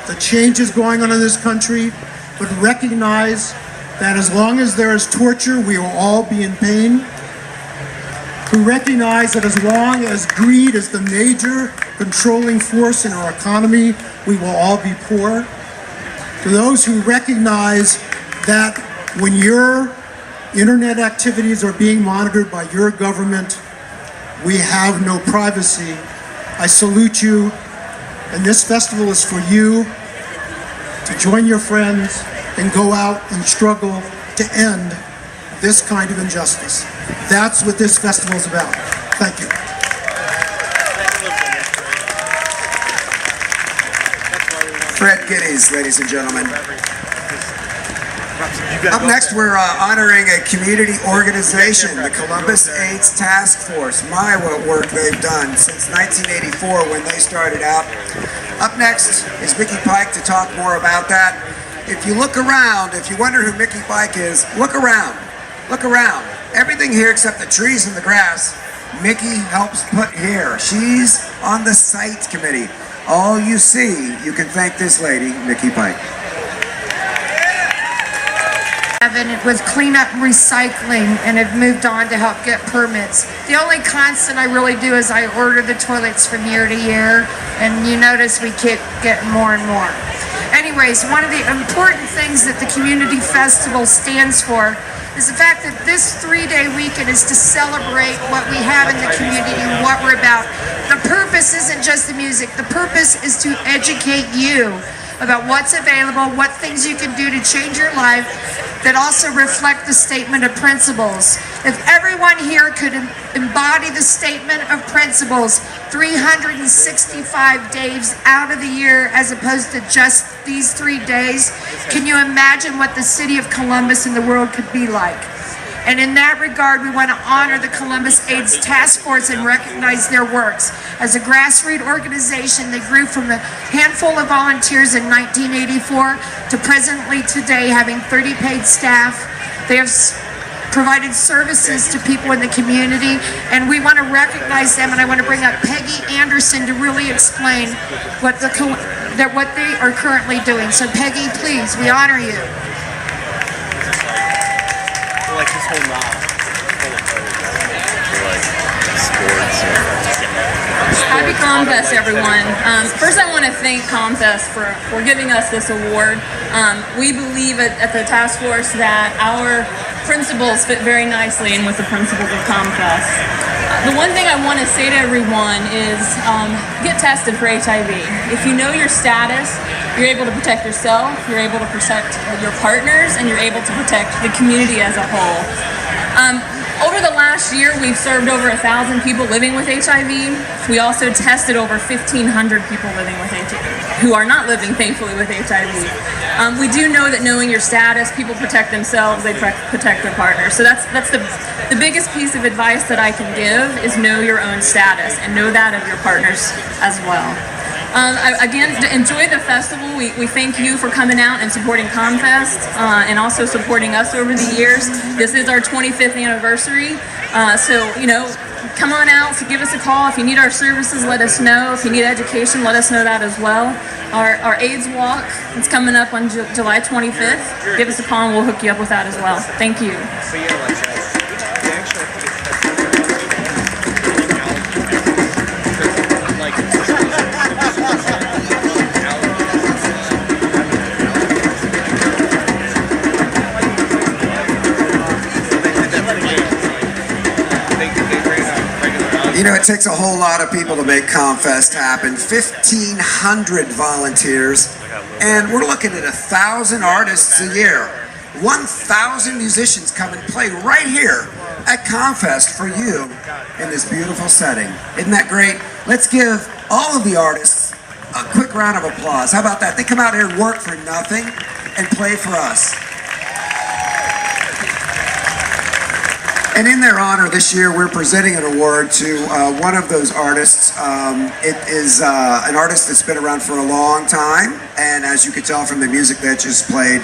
the changes going on in this country, but recognize that as long as there is torture, we will all be in pain, who recognize that as long as greed is the major controlling force in our economy, we will all be poor. To those who recognize that when your internet activities are being monitored by your government, we have no privacy, I salute you. And this festival is for you to join your friends and go out and struggle to end this kind of injustice. That's what this festival is about. Thank you. Fred Gittes, ladies and gentlemen. Up next, we're honoring a community organization, the Columbus AIDS Task Force. My, what work they've done since 1984 when they started out. Up next is Mickey Pike to talk more about that. If you look around, if you wonder who Mickey Pike is, look around. Look around. Everything here except the trees and the grass, Mickey helps put here. She's on the site committee. All you see, you can thank this lady, Mickey Pike. With cleanup and recycling, and have moved on to help get permits. The only constant I really do is I order the toilets from year to year, and you notice we keep getting more and more. Anyways, one of the important things that the Community Festival stands for is the fact that this 3-day weekend is to celebrate what we have in the community and what we're about. The purpose isn't just the music. The purpose is to educate you about what's available, what things you can do to change your life that also reflect the statement of principles. If everyone here could embody the statement of principles 365 days out of the year as opposed to just these 3 days, can you imagine what the city of Columbus and the world could be like? And in that regard, we want to honor the Columbus AIDS Task Force and recognize their works. As a grassroots organization, they grew from a handful of volunteers in 1984 to presently today having 30 paid staff. They have provided services to people in the community, and we want to recognize them, and I want to bring up Peggy Anderson to really explain what they are currently doing. So Peggy, please, we honor you. Like this whole knob. Happy ComFest, everyone. First, I want to thank ComFest for giving us this award. We believe at the task force that our principles fit very nicely in with the principles of ComFest. The one thing I want to say to everyone is get tested for HIV. If you know your status, you're able to protect yourself, you're able to protect your partners, and you're able to protect the community as a whole. Over the last year, we've served over 1,000 people living with HIV. We also tested over 1,500 people living with HIV, who are not living, thankfully, with HIV. We do know that knowing your status, people protect themselves, they protect their partners. So that's the biggest piece of advice that I can give is know your own status and know that of your partners as well. Again, enjoy the festival. We thank you for coming out and supporting ComFest and also supporting us over the years. This is our 25th anniversary, so come on out, give us a call. If you need our services, let us know. If you need education, let us know that as well. Our AIDS Walk is coming up on July 25th. Give us a call and we'll hook you up with that as well. Thank you. You know, it takes a whole lot of people to make ComFest happen. 1,500 volunteers, and we're looking at 1,000 artists a year. 1,000 musicians come and play right here at ComFest for you in this beautiful setting. Isn't that great? Let's give all of the artists a quick round of applause. How about that? They come out here and work for nothing and play for us. And in their honor this year, we're presenting an award to one of those artists. It is an artist that's been around for a long time, and as you could tell from the music that just played,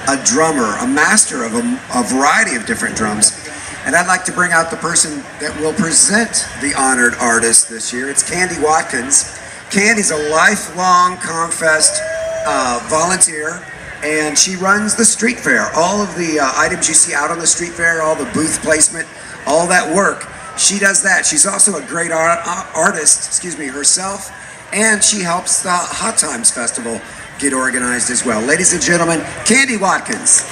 a drummer, a master of a variety of different drums. And I'd like to bring out the person that will present the honored artist this year. It's Candy Watkins. Candy's a lifelong ComFest volunteer, and she runs the street fair. All of the items you see out on the street fair, all the booth placement, all that work, she does that. She's also a great artist, herself, and she helps the Hot Times Festival get organized as well. Ladies and gentlemen, Candy Watkins.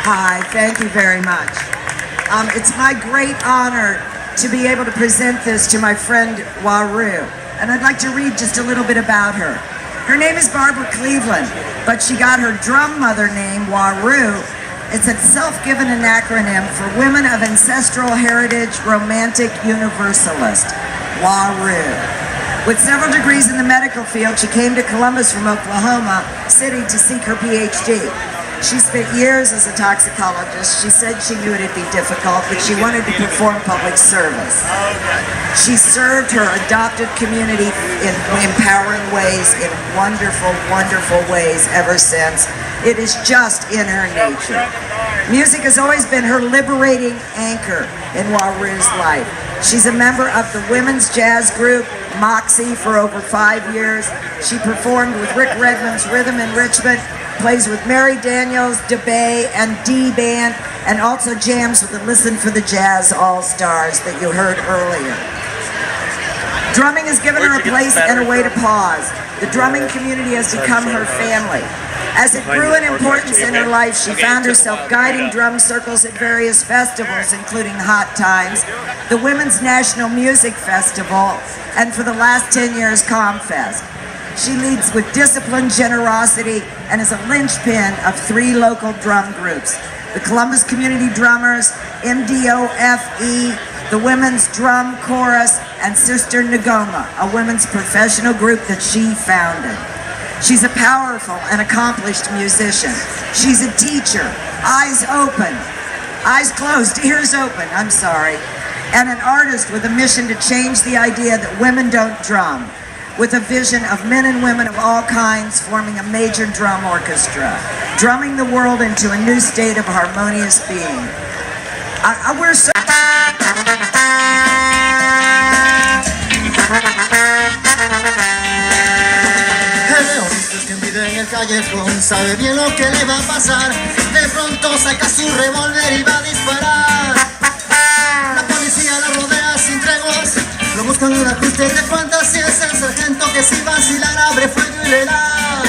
Hi, thank you very much. It's my great honor to be able to present this to my friend Waru. And I'd like to read just a little bit about her. Her name is Barbara Cleveland, but she got her drum mother name, Waru. It's a self-given acronym for Women of Ancestral Heritage Romantic Universalist, Waru. With several degrees in the medical field, she came to Columbus from Oklahoma City to seek her PhD. She spent years as a toxicologist. She said she knew it'd be difficult, but she wanted to perform public service. She served her adopted community in empowering ways, in wonderful, wonderful ways ever since. It is just in her nature. Music has always been her liberating anchor in Waru's life. She's a member of the women's jazz group Moxie for over 5 years. She performed with Rick Redmond's Rhythm Enrichment, plays with Mary Daniels, DeBay, and D-Band, and also jams with the Listen for the Jazz All-Stars that you heard earlier. Drumming has given her a place and a way to pause. The drumming community has become her family. As it grew in importance in her life, she found herself guiding drum circles at various festivals, including Hot Times, the Women's National Music Festival, and for the last 10 years, ComFest. She leads with discipline, generosity, and is a linchpin of 3 local drum groups: the Columbus Community Drummers, MDOFE, the Women's Drum Chorus, and Sister Ngoma, a women's professional group that she founded. She's a powerful and accomplished musician. She's a teacher, eyes open, eyes closed, ears open, I'm sorry, and an artist with a mission to change the idea that women don't drum, with a vision of men and women of all kinds forming a major drum orchestra, drumming the world into a new state of harmonious being. We're so... En el callejón sabe bien lo que le va a pasar. De pronto saca su revólver y va a disparar. La policía la rodea sin treguas. Lo buscan en un ajuste de fantasías. El sargento que sin vacilar abre fuego y le da.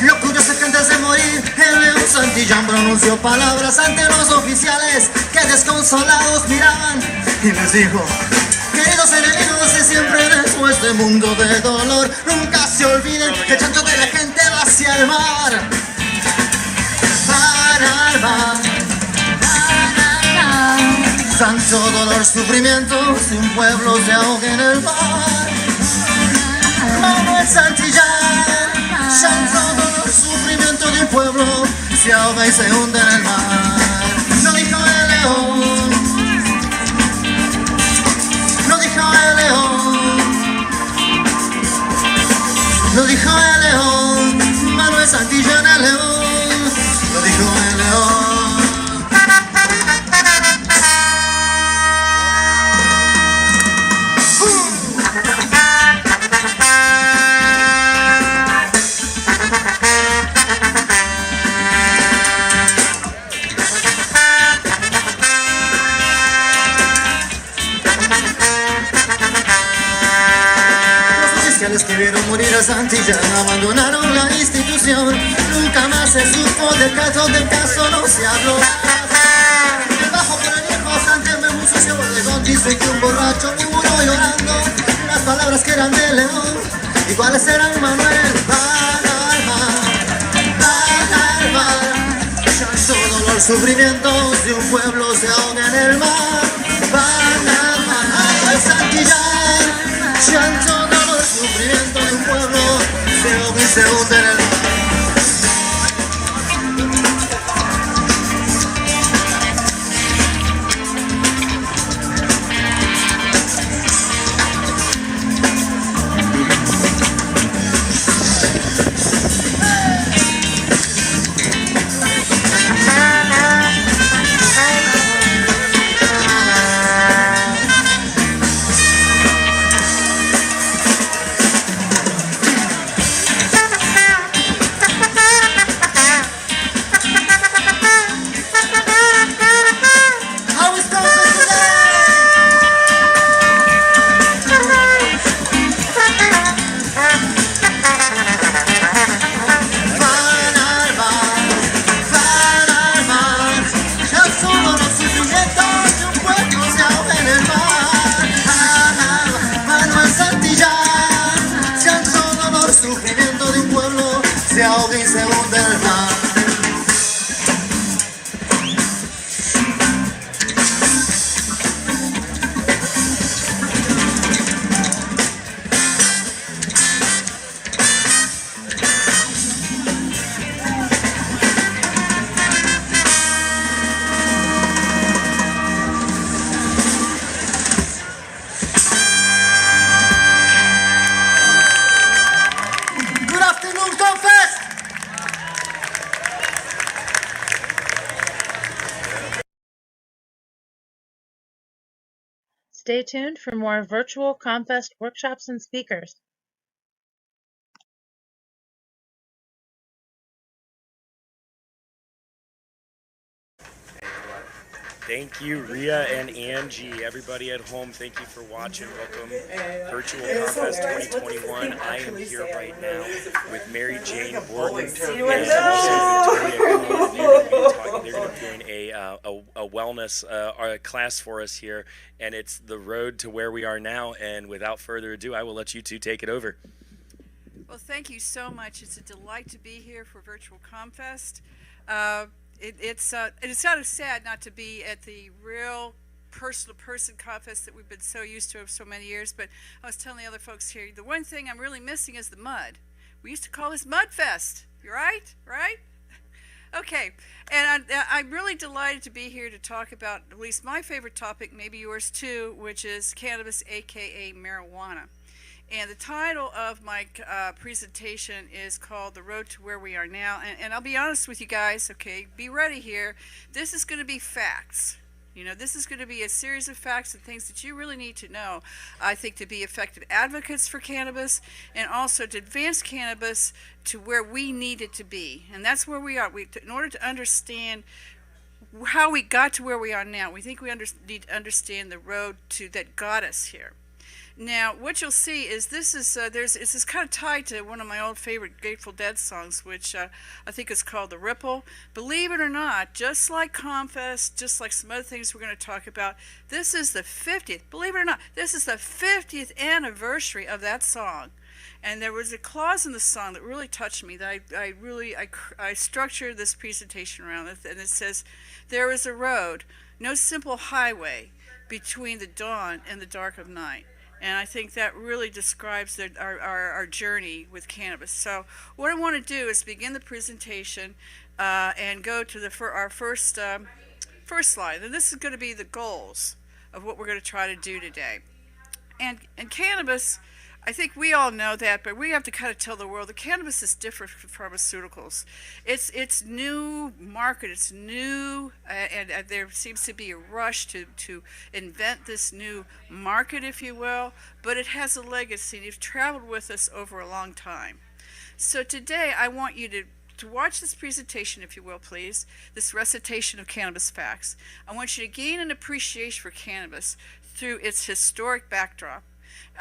Lo curioso es que antes de morir el León Santillán pronunció palabras ante los oficiales que desconsolados miraban y les dijo: queridos enemigos de siempre, después de mundo de dolor, nunca se olviden que el chancho de la gente va hacia el mar. Para el mar. Santo dolor, sufrimiento, si un pueblo se ahoga en el mar. Manuel Santillán. Santo dolor, sufrimiento de un pueblo se ahoga y se hunde en el mar. Lo dijo el león. Lo dijo el león, Manuel Santillán el león, lo dijo el león. Que vieron morir a Santillán abandonaron la institución. Nunca más se supo del caso no se habló. Debajo por el viejo Santiago muy sucio bodegón dice que un borracho murmuró llorando las palabras que eran de León, iguales eran Manuel. Van al mar, llanto, dolor, sufrimiento, si un pueblo se ahoga en el mar. Van al mar, Santillán, llanto, sufrimiento de un pueblo se ahoga y se hunde en el mar. Stay tuned for more virtual ComFest workshops and speakers. Thank you, Rhea and Angie. Everybody at home, thank you for watching. Welcome, Virtual ComFest 2021. I am here right now with Mary Jane Borton and also Victoria. They're going to be doing a wellness class for us here, and it's the road to where we are now. And without further ado, I will let you two take it over. Well, thank you so much. It's a delight to be here for Virtual ComFest. It's sort of sad not to be at the real person-to-person ComFest that we've been so used to for so many years, but I was telling the other folks here, the one thing I'm really missing is the mud. We used to call this Mudfest. You right? Okay, and I'm really delighted to be here to talk about at least my favorite topic, maybe yours too, which is cannabis, aka marijuana. And the title of my presentation is called The Road to Where We Are Now. And I'll be honest with you guys, okay, be ready here. This is going to be facts. You know, this is going to be a series of facts and things that you really need to know, I think, to be effective advocates for cannabis and also to advance cannabis to where we need it to be. And that's where we are. In order to understand how we got to where we are now, we think we need to understand the road that got us here. Now, what you'll see is this is kind of tied to one of my old favorite Grateful Dead songs, which I think is called The Ripple. Believe it or not, just like ComFest, just like some other things we're going to talk about, this is the 50th, believe it or not, this is the 50th anniversary of that song. And there was a clause in the song that really touched me that I structured this presentation around it, and it says, "There is a road, no simple highway, between the dawn and the dark of night." And I think that really describes our journey with cannabis. So what I want to do is begin the presentation and go to our first slide. And this is going to be the goals of what we're going to try to do today. And cannabis, I think we all know that, but we have to kind of tell the world that cannabis is different from pharmaceuticals. It's new market, it's new, and there seems to be a rush to invent this new market, if you will, but it has a legacy, and you've traveled with us over a long time. So today I want you to watch this presentation, if you will, please, this recitation of cannabis facts. I want you to gain an appreciation for cannabis through its historic backdrop.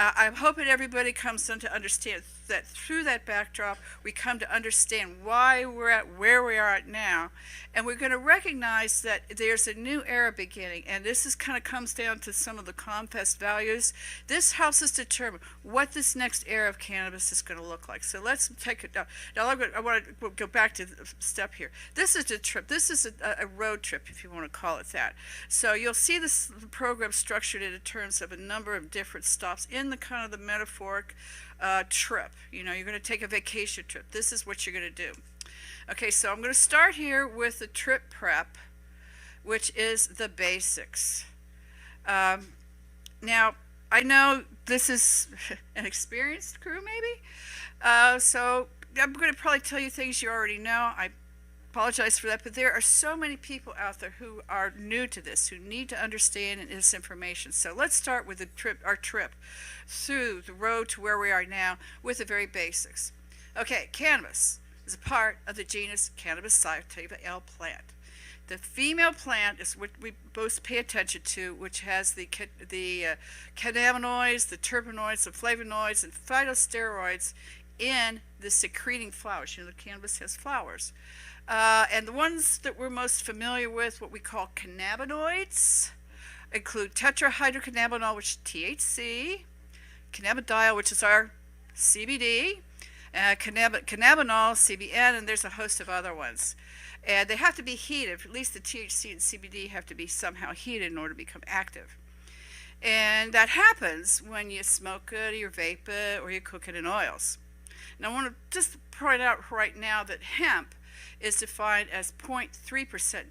I'm hoping everybody comes to understand that through that backdrop, we come to understand why we're at where we are at now. And we're going to recognize that there's a new era beginning. And this is kind of comes down to some of the ComFest values. This helps us determine what this next era of cannabis is going to look like. So let's take it down. Now, I want to go back to the step here. This is a trip. This is a road trip, if you want to call it that. So you'll see this program structured in terms of a number of different stops in the kind of the metaphoric trip. You know, you're going to take a vacation trip. This is what you're going to do. Okay, so I'm going to start here with the trip prep, which is the basics. Now, I know this is an experienced crew, maybe, so I'm going to probably tell you things you already know. I apologize for that, but there are so many people out there who are new to this, who need to understand this information. So let's start with our trip through the road to where we are now with the very basics. Okay, cannabis is a part of the genus Cannabis sativa L plant. The female plant is what we both pay attention to, which has the cannabinoids, the terpenoids, the flavonoids, and phytosteroids in the secreting flowers. You know, the cannabis has flowers. And the ones that we're most familiar with, what we call cannabinoids, include tetrahydrocannabinol, which is THC, cannabidiol, which is our CBD, cannabinol, CBN, and there's a host of other ones. And they have to be heated. At least the THC and CBD have to be somehow heated in order to become active. And that happens when you smoke it, or you vape it, or you cook it in oils. Now, I want to just point out right now that hemp is defined as 0.3%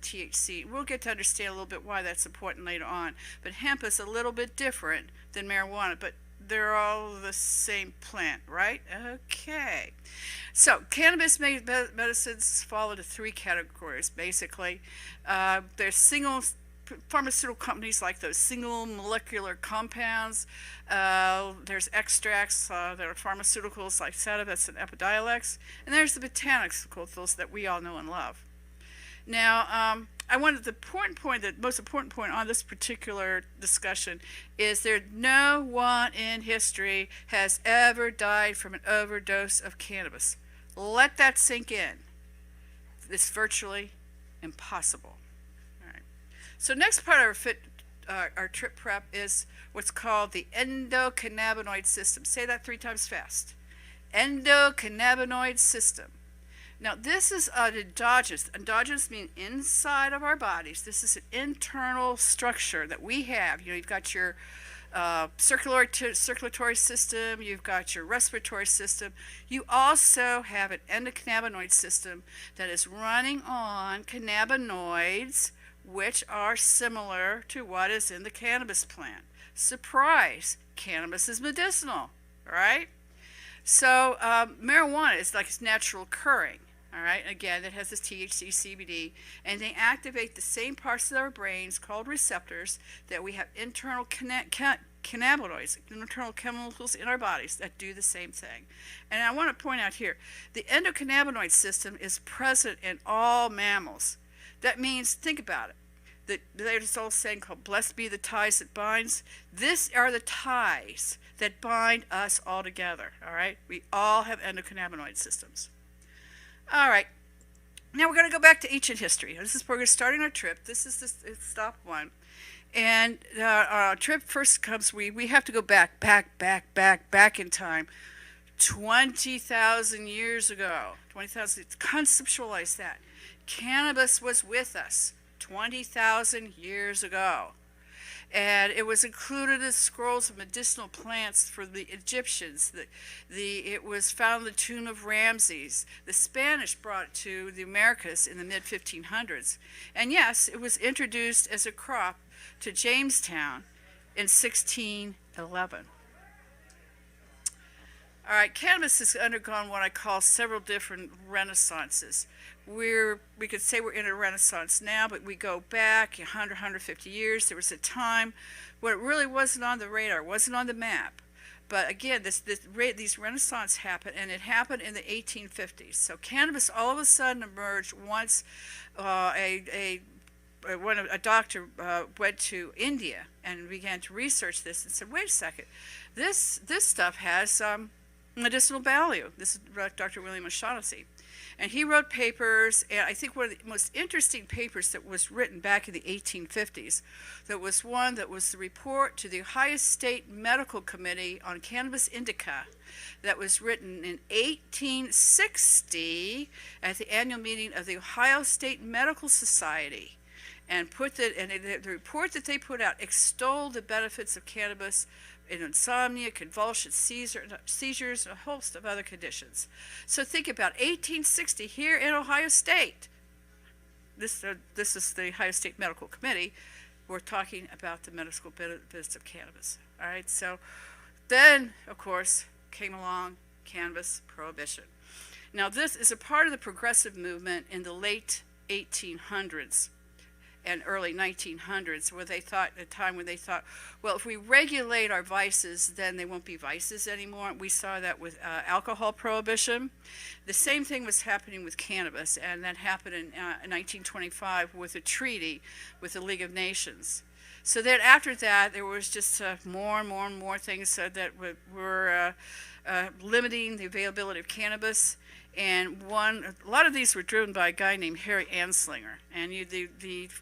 THC. We'll get to understand a little bit why that's important later on. But hemp is a little bit different than marijuana, but they're all the same plant, right? Okay. So cannabis medicines fall into three categories, basically. There's single pharmaceutical companies like those single molecular compounds. There's extracts that are pharmaceuticals like Sativex and Epidiolex. And there's the botanicals that we all know and love. Now, I wanted the most important point on this particular discussion is no one in history has ever died from an overdose of cannabis. Let that sink in. It's virtually impossible. All right. So next part of our trip prep is what's called the endocannabinoid system. Say that 3 times fast. Endocannabinoid system. Now, this is an endogenous. Endogenous means inside of our bodies. This is an internal structure that we have. You know, you've got your circulatory system, you've got your respiratory system. You also have an endocannabinoid system that is running on cannabinoids, which are similar to what is in the cannabis plant. Surprise! Cannabis is medicinal, right? So marijuana is like it's natural occurring. All right, again, it has this THC, CBD, and they activate the same parts of our brains called receptors that we have internal cannabinoids, internal chemicals in our bodies that do the same thing. And I want to point out here, the endocannabinoid system is present in all mammals. That means, think about it. There's this old saying called "Blessed be the ties that binds." These are the ties that bind us all together. All right, we all have endocannabinoid systems. All right, now we're going to go back to ancient history. This is where we're starting our trip. This is stop 1. And our trip first comes, we have to go back in time. 20,000 years ago. 20,000, conceptualize that. Cannabis was with us 20,000 years ago. And it was included in scrolls of medicinal plants for the Egyptians. It was found in the tomb of Ramses. The Spanish brought it to the Americas in the mid-1500s. And yes, it was introduced as a crop to Jamestown in 1611. All right, cannabis has undergone what I call several different renaissances. We could say we're in a renaissance now, but we go back 100, 150 years. There was a time when it really wasn't on the radar, wasn't on the map. But again, these renaissance happened, and it happened in the 1850s. So cannabis all of a sudden emerged once a doctor went to India and began to research this and said, wait a second, this stuff has medicinal value. This is Dr. William O'Shaughnessy. And he wrote papers, and I think one of the most interesting papers that was written back in the 1850s, that was one that was the report to the Ohio State Medical Committee on Cannabis Indica that was written in 1860 at the annual meeting of the Ohio State Medical Society. And the report that they put out extolled the benefits of cannabis in insomnia, convulsions, seizures, and a host of other conditions. So think about 1860 here in Ohio State. This is the Ohio State Medical Committee. We're talking about the medical benefits of cannabis. All right, so then, of course, came along cannabis prohibition. Now, this is a part of the progressive movement in the late 1800s. And early 1900s, where they thought, at a time when they thought, well, if we regulate our vices, then they won't be vices anymore. We saw that with alcohol prohibition. The same thing was happening with cannabis, and that happened in 1925 with a treaty with the League of Nations. So then after that, there was just more and more things that were limiting the availability of cannabis. And a lot of these were driven by a guy named Harry Anslinger. And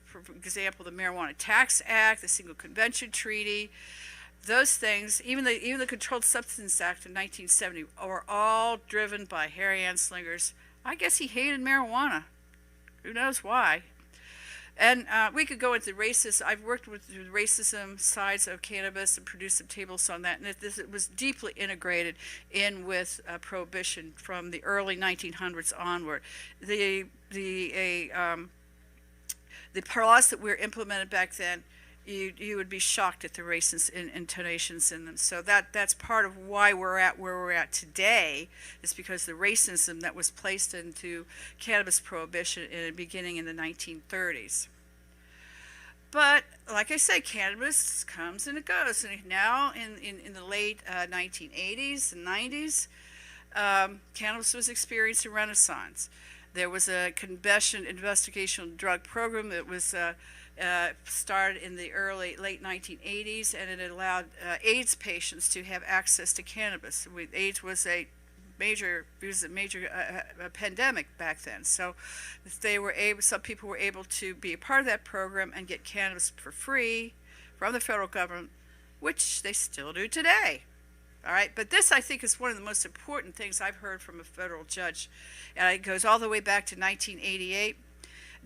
for example, the Marijuana Tax Act, the Single Convention Treaty, those things, even the Controlled Substance Act in 1970, were all driven by Harry Anslinger's. I guess he hated marijuana. Who knows why? And we could go into racism. I've worked with the racism sides of cannabis and produced some tables on that. And it was deeply integrated in with prohibition from the early 1900s onward. The laws that were implemented back then, you would be shocked at the racist intonations in them. So that's part of why we're at where we're at today, is because the racism that was placed into cannabis prohibition beginning in the 1930s. But like I say, cannabis comes and it goes. And now in the late 1980s and 90s, cannabis was experiencing a renaissance. There was a investigational drug program that was started in the late 1980s, and it allowed AIDS patients to have access to cannabis. AIDS was a major pandemic back then. So some people were able to be a part of that program and get cannabis for free from the federal government, which they still do today. All right, but this, I think, is one of the most important things I've heard from a federal judge. And it goes all the way back to 1988.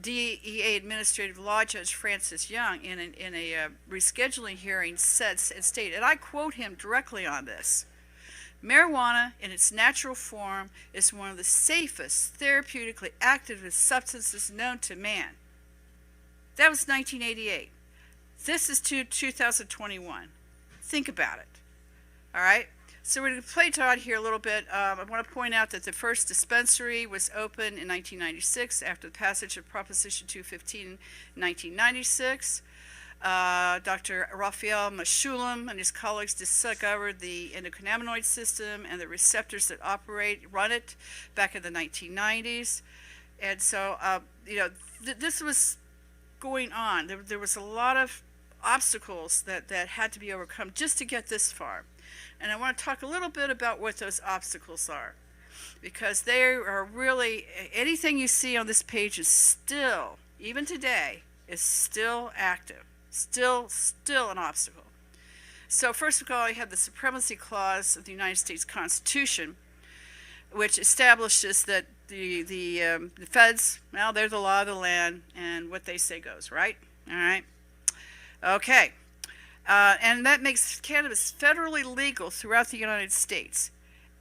DEA Administrative Law Judge Francis Young, in a rescheduling hearing, stated, and I quote him directly on this: marijuana, in its natural form, is one of the safest, therapeutically active substances known to man. That was 1988. This is 2021. Think about it. All right, so we're going to play Todd here a little bit. I want to point out that the first dispensary was opened in 1996 after the passage of Proposition 215 in 1996. Dr. Raphael Mechoulam and his colleagues discovered the endocannabinoid system and the receptors that run it back in the 1990s. And so, this was going on. There was a lot of obstacles that had to be overcome just to get this far. And I want to talk a little bit about what those obstacles are, because they are really, anything you see on this page is still, even today, is still active, still an obstacle. So first of all, you have the Supremacy Clause of the United States Constitution, which establishes that the feds, well, they're the law of the land, and what they say goes, right? All right. Okay. And that makes cannabis federally legal throughout the United States.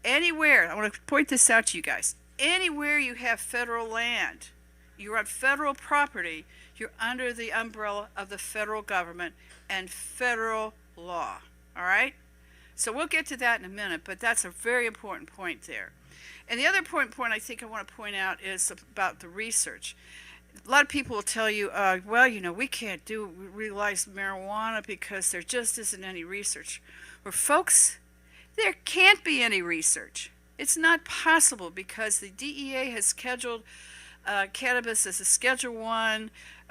Anywhere, I want to point this out to you guys, anywhere you have federal land, you're on federal property, you're under the umbrella of the federal government and federal law, all right? So we'll get to that in a minute, but that's a very important point there. And the other point I think I want to point out is about the research. A lot of people will tell you, we can't legalize marijuana because there just isn't any research. Well, folks, there can't be any research. It's not possible because the DEA has scheduled cannabis as a Schedule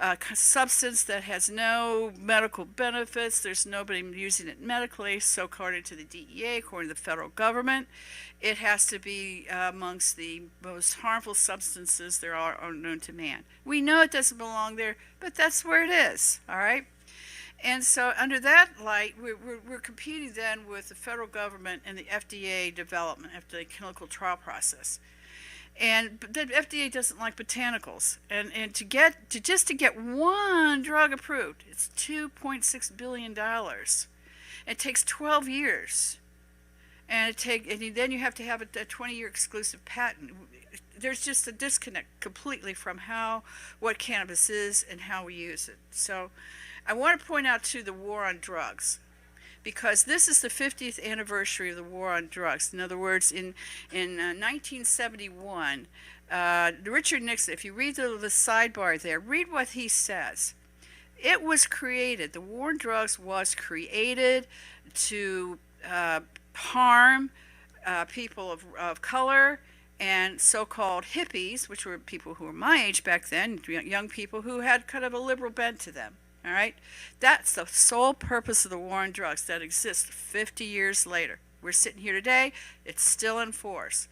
I substance that has no medical benefits. There's nobody using it medically. So according to the DEA, according to the federal government, it has to be amongst the most harmful substances there are known to man. We know it doesn't belong there, but that's where it is, all right? And so under that light, we're competing then with the federal government and the FDA development, after the clinical trial process. And the FDA doesn't like botanicals, and to get one drug approved, it's $2.6 billion. It takes 12 years, and then you have to have a 20-year exclusive patent. There's just a disconnect completely from what cannabis is and how we use it. So I want to point out too the war on drugs, because this is the 50th anniversary of the war on drugs. In other words, in 1971, Richard Nixon, if you read the sidebar there, read what he says. It was created, the war on drugs was created to harm people of color and so-called hippies, which were people who were my age back then, young people who had kind of a liberal bent to them. All right, that's the sole purpose of the war on drugs that exists 50 years later. We're sitting here today, it's still in force.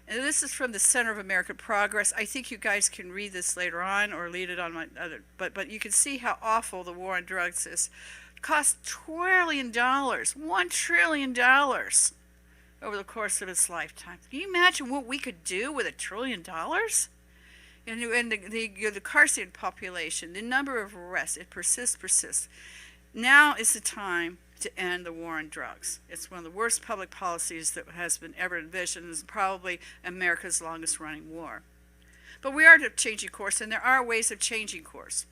And this is from the Center of American Progress. I think you guys can read this later on or read it on my other, but you can see how awful the war on drugs is. It cost $1 trillion over the course of its lifetime. Can you imagine what we could do with $1 trillion? And the carcerated population, the number of arrests, it persists. Now is the time to end the war on drugs. It's one of the worst public policies that has been ever envisioned. It's probably America's longest running war. But we are changing course, and there are ways of changing course.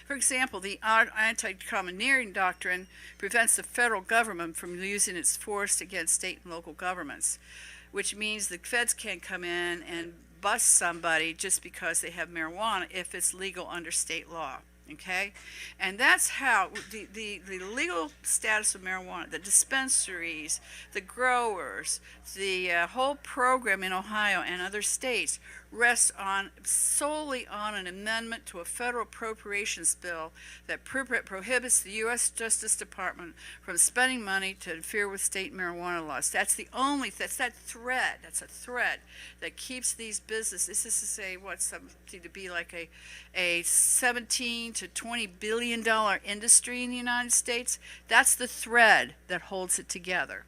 For example, the anti-commandeering doctrine prevents the federal government from using its force against state and local governments, which means the feds can't come in and bust somebody just because they have marijuana if it's legal under state law. Okay, and that's how the legal status of marijuana, the dispensaries, the growers, the whole program in Ohio and other states rests on solely on an amendment to a federal appropriations bill that prohibits the U.S. Justice Department from spending money to interfere with state marijuana laws. That's that thread. That's a thread that keeps these businesses. This is to say, something to be like a 17 to 20 billion dollar industry in the United States. That's the thread that holds it together.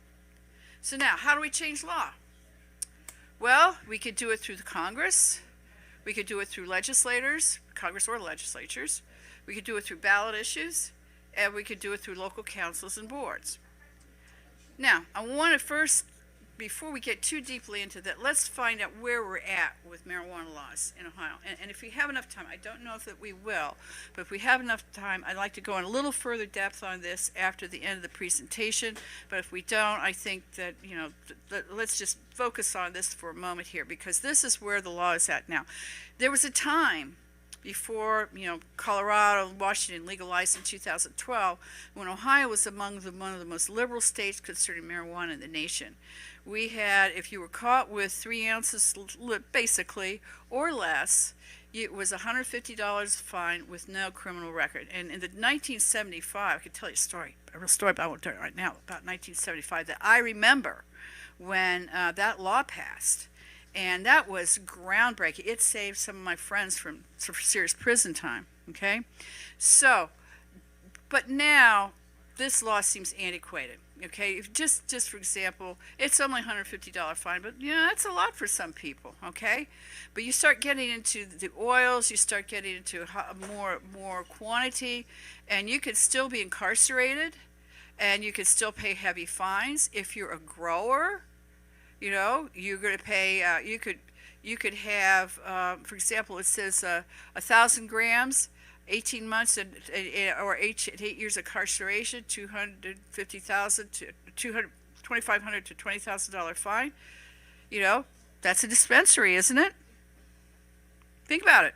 So now, how do we change law? Well, we could do it through the Congress. We could do it through legislators, Congress or legislatures. We could do it through ballot issues, and we could do it through local councils and boards. Now, I want to first, before we get too deeply into that, let's find out where we're at with marijuana laws in Ohio. And if we have enough time, I don't know if we will, but if we have enough time, I'd like to go in a little further depth on this after the end of the presentation. But if we don't, I think that, let's just focus on this for a moment here, because this is where the law is at now. There was a time before, Colorado and Washington legalized in 2012, when Ohio was among one of the most liberal states concerning marijuana in the nation. We had, if you were caught with 3 ounces, basically, or less, it was a $150 fine with no criminal record. And in the 1975, I could tell you a real story, but I won't tell you right now, about 1975, that I remember when that law passed. And that was groundbreaking. It saved some of my friends from serious prison time, okay? So, but now, this law seems antiquated, okay? If just for example, it's only a $150 fine, but that's a lot for some people, okay? But you start getting into the oils, you start getting into more quantity, and you could still be incarcerated, and you could still pay heavy fines. If you're a grower, you're going to pay, you could have, for example, it says 1,000 grams, 18 months or 8 years incarceration, $250,000 to $2,500 to $20,000 fine. That's a dispensary, isn't it? Think about it.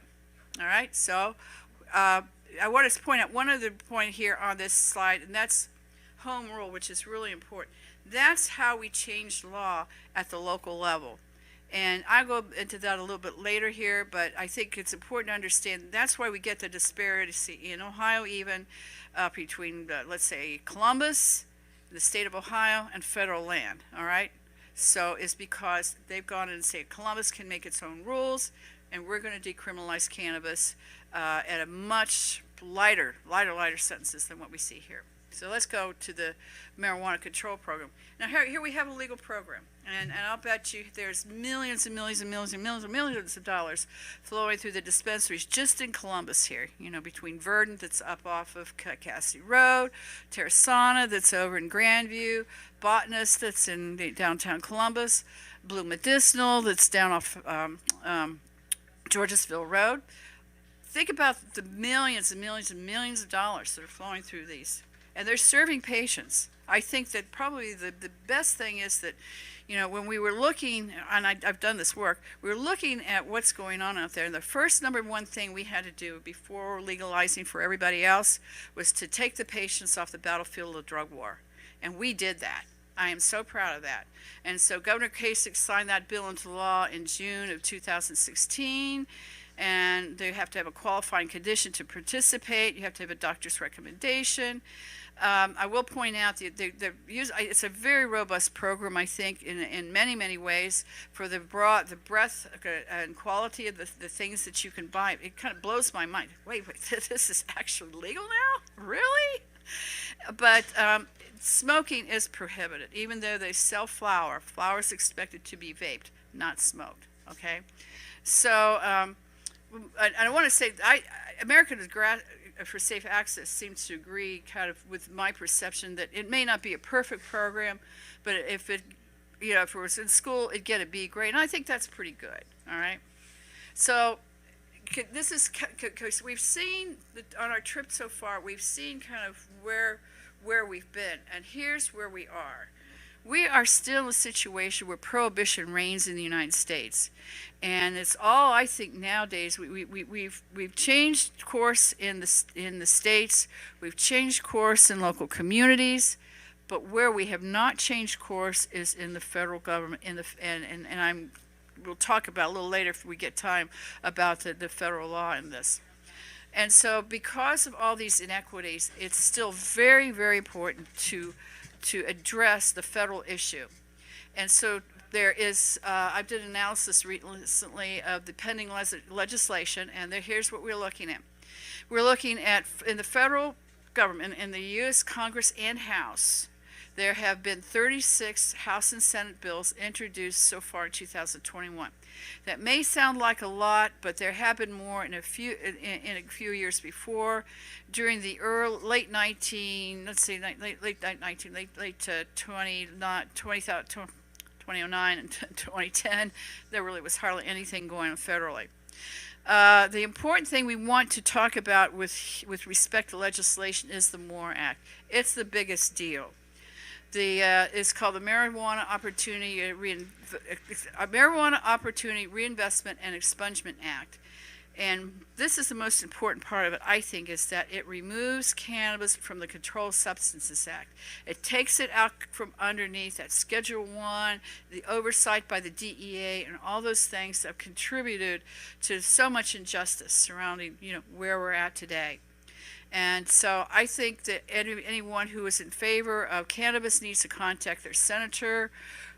All right. So I want to point out one other point here on this slide, and that's home rule, which is really important. That's how we change law at the local level. And I'll go into that a little bit later here, but I think it's important to understand that's why we get the disparity in Ohio, even between, let's say, Columbus, the state of Ohio, and federal land, all right? So it's because they've gone in and said Columbus can make its own rules, and we're going to decriminalize cannabis at a much lighter sentences than what we see here. So let's go to the marijuana control program. Now here we have a legal program, and I'll bet you there's millions and millions and millions and millions and millions of dollars flowing through the dispensaries just in Columbus here, between Verdant, that's up off of Cassidy Road, Terrasana, that's over in Grandview, Botanist, that's in downtown Columbus, Blue Medicinal, that's down off Georgesville Road. Think about the millions and millions and millions of dollars that are flowing through these. And they're serving patients. I think that probably the best thing is that, when we were looking, and I've done this work, we were looking at what's going on out there. And the first number one thing we had to do before legalizing for everybody else was to take the patients off the battlefield of the drug war. And we did that. I am so proud of that. And so Governor Kasich signed that bill into law in June of 2016. And they have to have a qualifying condition to participate. You have to have a doctor's recommendation. I will point out that it's a very robust program, I think, in many, many ways for the breadth and quality of the things that you can buy. It kind of blows my mind. Wait, this is actually legal now? Really? But smoking is prohibited, even though they sell flour. Flour is expected to be vaped, not smoked, okay? So, and I want to say, Americans for Safe Access seems to agree kind of with my perception that it may not be a perfect program, but if it was in school, it'd get a B grade, and I think that's pretty good, all right? So this is, because we've seen, on our trip so far, we've seen kind of where we've been, and here's where we are. We are still in a situation where prohibition reigns in the United States. And it's all, I think, nowadays, we've changed course in the states, we've changed course in local communities, but where we have not changed course is in the federal government, we'll talk about a little later if we get time about the federal law in this. And so because of all these inequities, it's still very, very important to address the federal issue. And so there is, I did an analysis recently of the pending legislation, and here's what we're looking at. We're looking at, in the federal government, in the U.S. Congress and House, there have been 36 House and Senate bills introduced so far in 2021. That may sound like a lot, but there have been more in a few years before. During the late 2009 and 2010, there really was hardly anything going on federally. The important thing we want to talk about with respect to legislation is the MORE Act. It's the biggest deal. It's called the Marijuana Opportunity Reinvestment and Expungement Act. And this is the most important part of it, I think, is that it removes cannabis from the Controlled Substances Act. It takes it out from underneath that Schedule 1, the oversight by the DEA, and all those things that have contributed to so much injustice surrounding, where we're at today. And so I think that anyone who is in favor of cannabis needs to contact their senator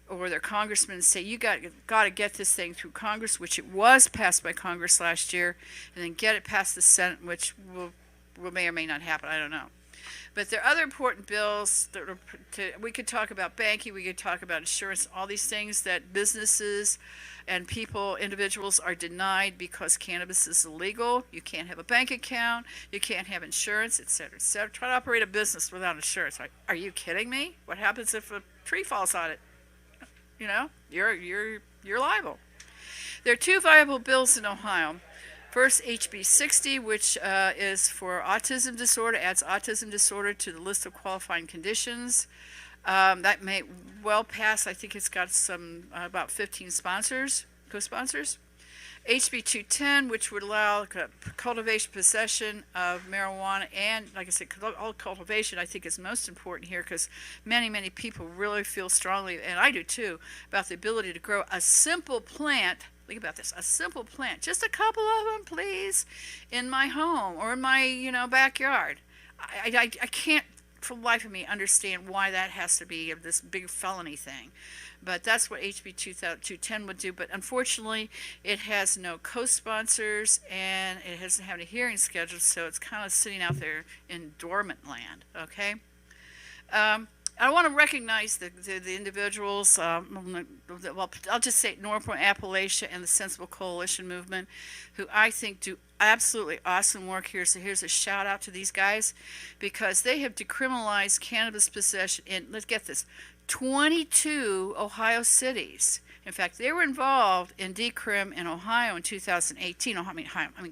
or their congressman and say, you got to get this thing through Congress, which it was passed by Congress last year, and then get it past the Senate, which may or may not happen, I don't know. But there are other important bills that we could talk about banking, we could talk about insurance, all these things that businesses and individuals are denied because cannabis is illegal. You can't have a bank account, you can't have insurance, et cetera, et cetera. Try to operate a business without insurance. Are you kidding me? What happens if a tree falls on it? You're liable. There are two viable bills in Ohio. First, HB 60, which is for autism disorder, adds autism disorder to the list of qualifying conditions. That may well pass. I think it's got about 15 co-sponsors. HB 210, which would allow cultivation, possession of marijuana, and like I said, all cultivation I think is most important here because many, many people really feel strongly, and I do too, about the ability to grow a simple plant. Think about this, a simple plant, just a couple of them, please, in my home or in my, backyard. I can't, for the life of me, understand why that has to be this big felony thing. But that's what HB 210 would do. But unfortunately, it has no co-sponsors and it doesn't have any hearing scheduled, so it's kind of sitting out there in dormant land, okay? I want to recognize the individuals, I'll just say Northern Appalachia and the Sensible Coalition Movement, who I think do absolutely awesome work here. So here's a shout out to these guys because they have decriminalized cannabis possession in, let's get this, 22 Ohio cities. In fact, they were involved in decrim in Ohio in 2018.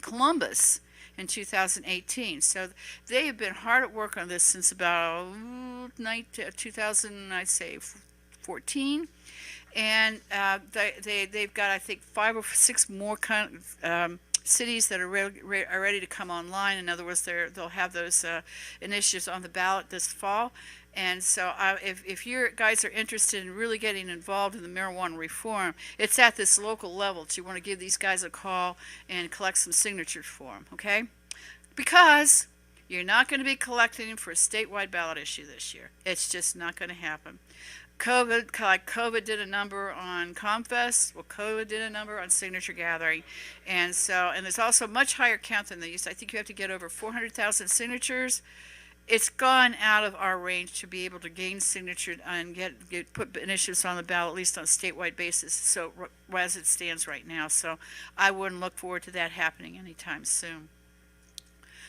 Columbus in 2018. So they have been hard at work on this since about 2014. And they've got, I think, 5 or 6 more cities that are ready to come online. In other words, they'll have those initiatives on the ballot this fall. And so if you guys are interested in really getting involved in the marijuana reform, it's at this local level. So you want to give these guys a call and collect some signatures for them, okay? Because you're not going to be collecting them for a statewide ballot issue this year. It's just not going to happen. COVID did a number on ComFest. Well, COVID did a number on signature gathering. And there's also a much higher count than they used. I think you have to get over 400,000 signatures. It's gone out of our range to be able to gain signature and put initiatives on the ballot, at least on a statewide basis, so as it stands right now. So I wouldn't look forward to that happening anytime soon.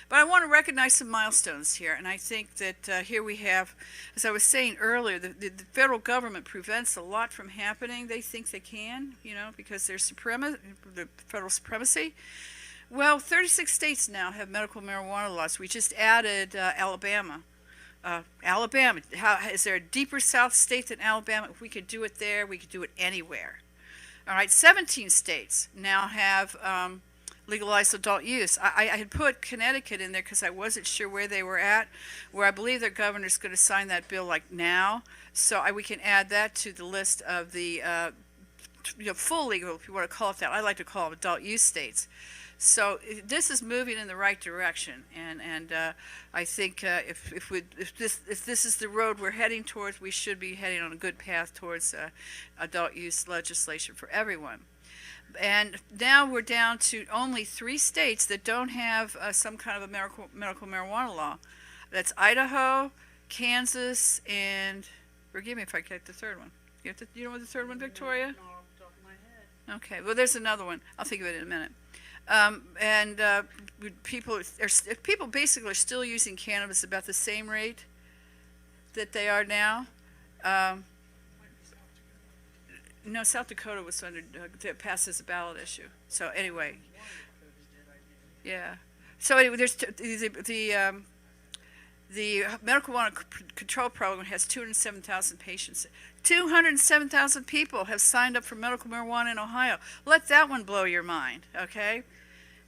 But I want to recognize some milestones here, and I think that here we have, as I was saying earlier, the federal government prevents a lot from happening. They think they can, because there's the federal supremacy. Well, 36 states now have medical marijuana laws. We just added Alabama Alabama, is there a deeper South state than Alabama? If we could do it there, we could do it anywhere. All right, 17 states now have legalized adult use. I had put Connecticut in there because I wasn't sure where they were at, where I believe their governor's going to sign that bill like now. So we can add that to the list of the full legal, if you want to call it that. I like to call them adult use states. So this is moving in the right direction, and I think if this is the road we're heading towards, we should be heading on a good path towards adult use legislation for everyone. And now we're down to only 3 states that don't have some kind of a medical marijuana law. That's Idaho, Kansas, and forgive me if I get the third one. You know what the third one, Victoria? No, off the top of my head. Okay, well there's another one. I'll think of it in a minute. People basically are still using cannabis about the same rate that they are now. No, South Dakota was under passed as a ballot issue. So anyway, yeah. So anyway, there's the medical marijuana control program has 207,000 patients. 207,000 people have signed up for medical marijuana in Ohio. Let that one blow your mind, okay?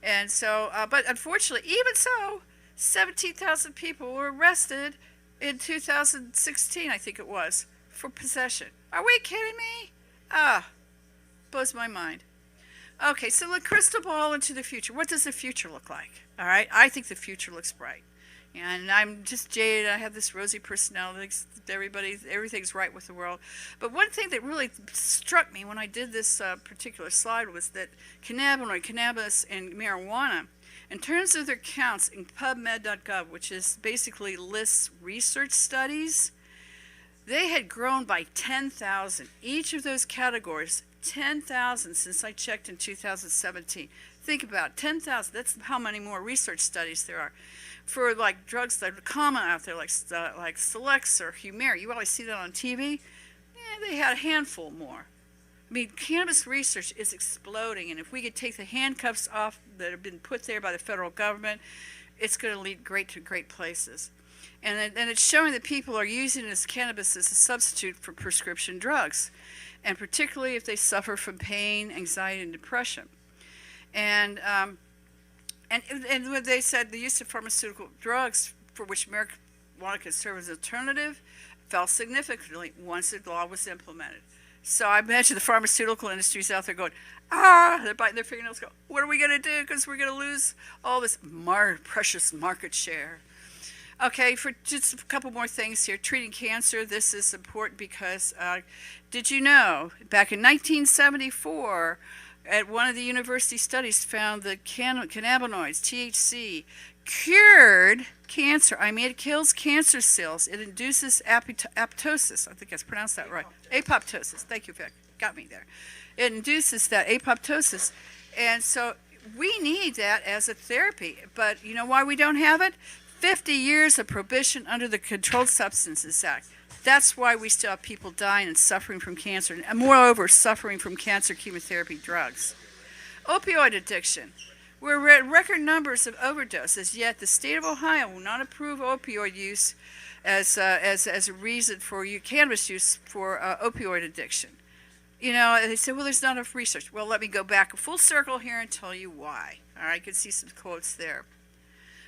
And so, but unfortunately, even so, 17,000 people were arrested in 2016, I think it was, for possession. Are we kidding me? Blows my mind. Okay, so look, crystal ball into the future. What does the future look like? All right, I think the future looks bright. And I'm just jaded. I have this rosy personality. Everything's right with the world. But one thing that really struck me when I did this particular slide was that cannabis, and marijuana, in terms of their counts in PubMed.gov, which is basically lists research studies, they had grown by 10,000. Each of those categories, 10,000 since I checked in 2017. Think about it, 10,000. That's how many more research studies there are. For like drugs that are common out there, like Celex or Humira, you always see that on TV. They had a handful more. I mean, cannabis research is exploding, and if we could take the handcuffs off that have been put there by the federal government, it's going to lead to great places. And it's showing that people are using this cannabis as a substitute for prescription drugs, and particularly if they suffer from pain, anxiety, and depression. And when they said the use of pharmaceutical drugs for which marijuana could serve as an alternative fell significantly once the law was implemented. So I imagine the pharmaceutical industry's out there going, they're biting their fingernails, go, what are we going to do? Because we're going to lose all this precious market share. Okay, for just a couple more things here. Treating cancer, this is important because did you know, back in 1974, at one of the university studies found that cannabinoids, THC, cured cancer. I mean, it kills cancer cells. It induces apoptosis. I think I pronounced that right. Apoptosis. Thank you, Vic. Got me there. It induces that apoptosis. And so we need that as a therapy. But you know why we don't have it? 50 years of prohibition under the Controlled Substances Act. That's why we still have people dying and suffering from cancer, and moreover, suffering from cancer chemotherapy drugs. Opioid addiction. We're at record numbers of overdoses, yet the state of Ohio will not approve opioid use as a reason for cannabis use for opioid addiction. You know, they say, well, there's not enough research. Well, let me go back a full circle here and tell you why. All right, you can see some quotes there.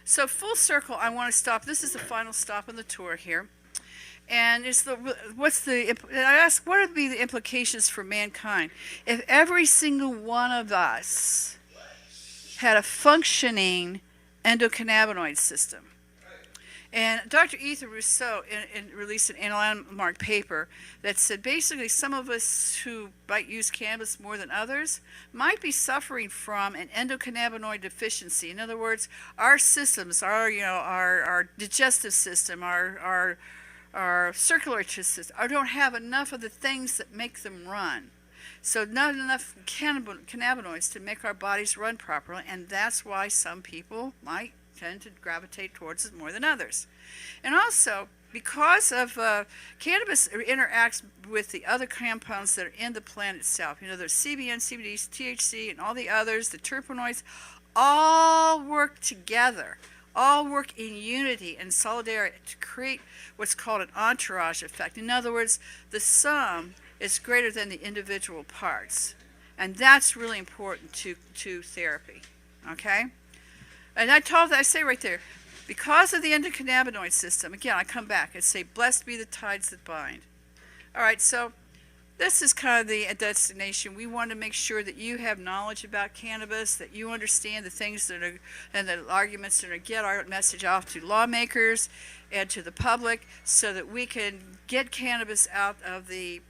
So full circle, I want to stop. This is the final stop on the tour here. And I ask, what would be the implications for mankind if every single one of us had a functioning endocannabinoid system? And Dr. Ethan Rousseau released an landmark paper that said basically some of us who might use cannabis more than others might be suffering from an endocannabinoid deficiency. In other words, our systems, our digestive system, our circulatory system, don't have enough of the things that make them run. So not enough cannabinoids to make our bodies run properly, and that's why some people might tend to gravitate towards it more than others. And also, because of cannabis interacts with the other compounds that are in the plant itself. You know, there's CBN, CBD, THC, and all the others, the terpenoids, all work together. all work in unity and solidarity to create what's called an entourage effect. In other words, the sum is greater than the individual parts. And that's really important to therapy, okay? And I say right there, because of the endocannabinoid system, again, I come back and say, blessed be the tides that bind. All right, so this is kind of the destination. We want to make sure that you have knowledge about cannabis, that you understand the things that are, and the arguments that are get our message off to lawmakers and to the public so that we can get cannabis out of the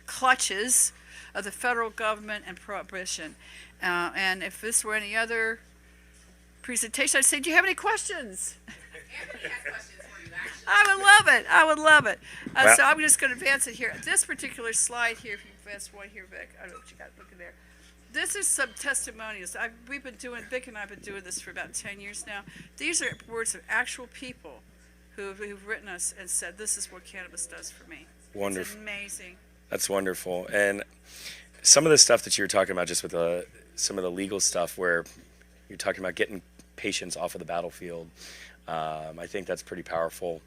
clutches of the federal government and prohibition. And if this were any other presentation, I'd say, do you have any questions? I would love it. I would love it. So I'm just going to advance it here. This particular slide here, if you advance one here, Vic, I don't know what you got looking there. This is some testimonials. Vic and I have been doing this for about 10 years now. These are words of actual people who've written us and said, this is what cannabis does for me. Wonderful. It's amazing. That's wonderful. And some of the stuff that you were talking about, just with some of the legal stuff where you're talking about getting patients off of the battlefield, I think that's pretty powerful.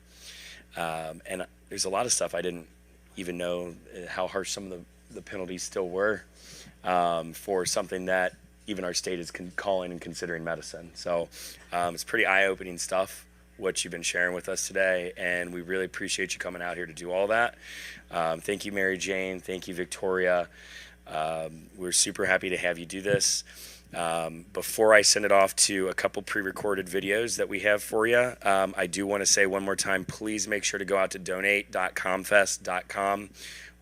And there's a lot of stuff I didn't even know how harsh some of the penalties still were for something that even our state is calling and considering medicine. So it's pretty eye-opening stuff, what you've been sharing with us today, and we really appreciate you coming out here to do all that. Thank you, Mary Jane. Thank you, Victoria. We're super happy to have you do this. Before I send it off to a couple pre-recorded videos that we have for you, I do want to say one more time, please make sure to go out to donate.comfest.com.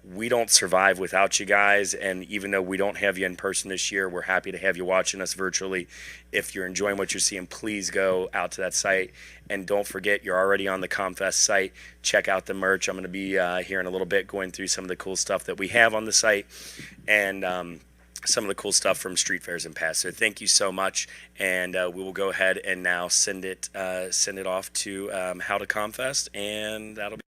We don't survive without you guys, and even though we don't have you in person this year, we're happy to have you watching us virtually. If you're enjoying what you're seeing, please go out to that site, and don't forget, you're already on the ComFest site. Check out the merch. I'm going to be here in a little bit going through some of the cool stuff that we have on the site, and some of the cool stuff from street fairs and past. So thank you so much, and we will go ahead and now send it off to How to ComFest, and that'll be.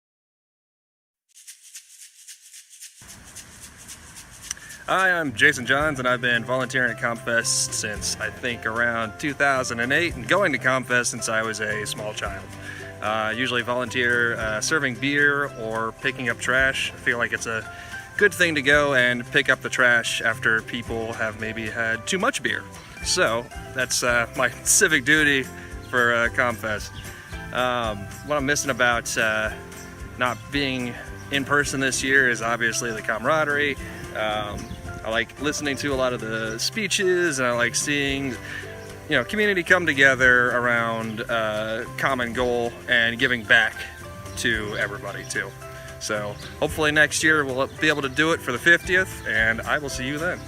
Hi, I'm Jason Johns, and I've been volunteering at ComFest since I think around 2008, and going to ComFest since I was a small child. Usually volunteer serving beer or picking up trash. I feel like it's a good thing to go and pick up the trash after people have maybe had too much beer. So that's my civic duty for ComFest. What I'm missing about not being in person this year is obviously the camaraderie. I like listening to a lot of the speeches, and I like seeing, community come together around a common goal and giving back to everybody too. So hopefully next year we'll be able to do it for the 50th, and I will see you then.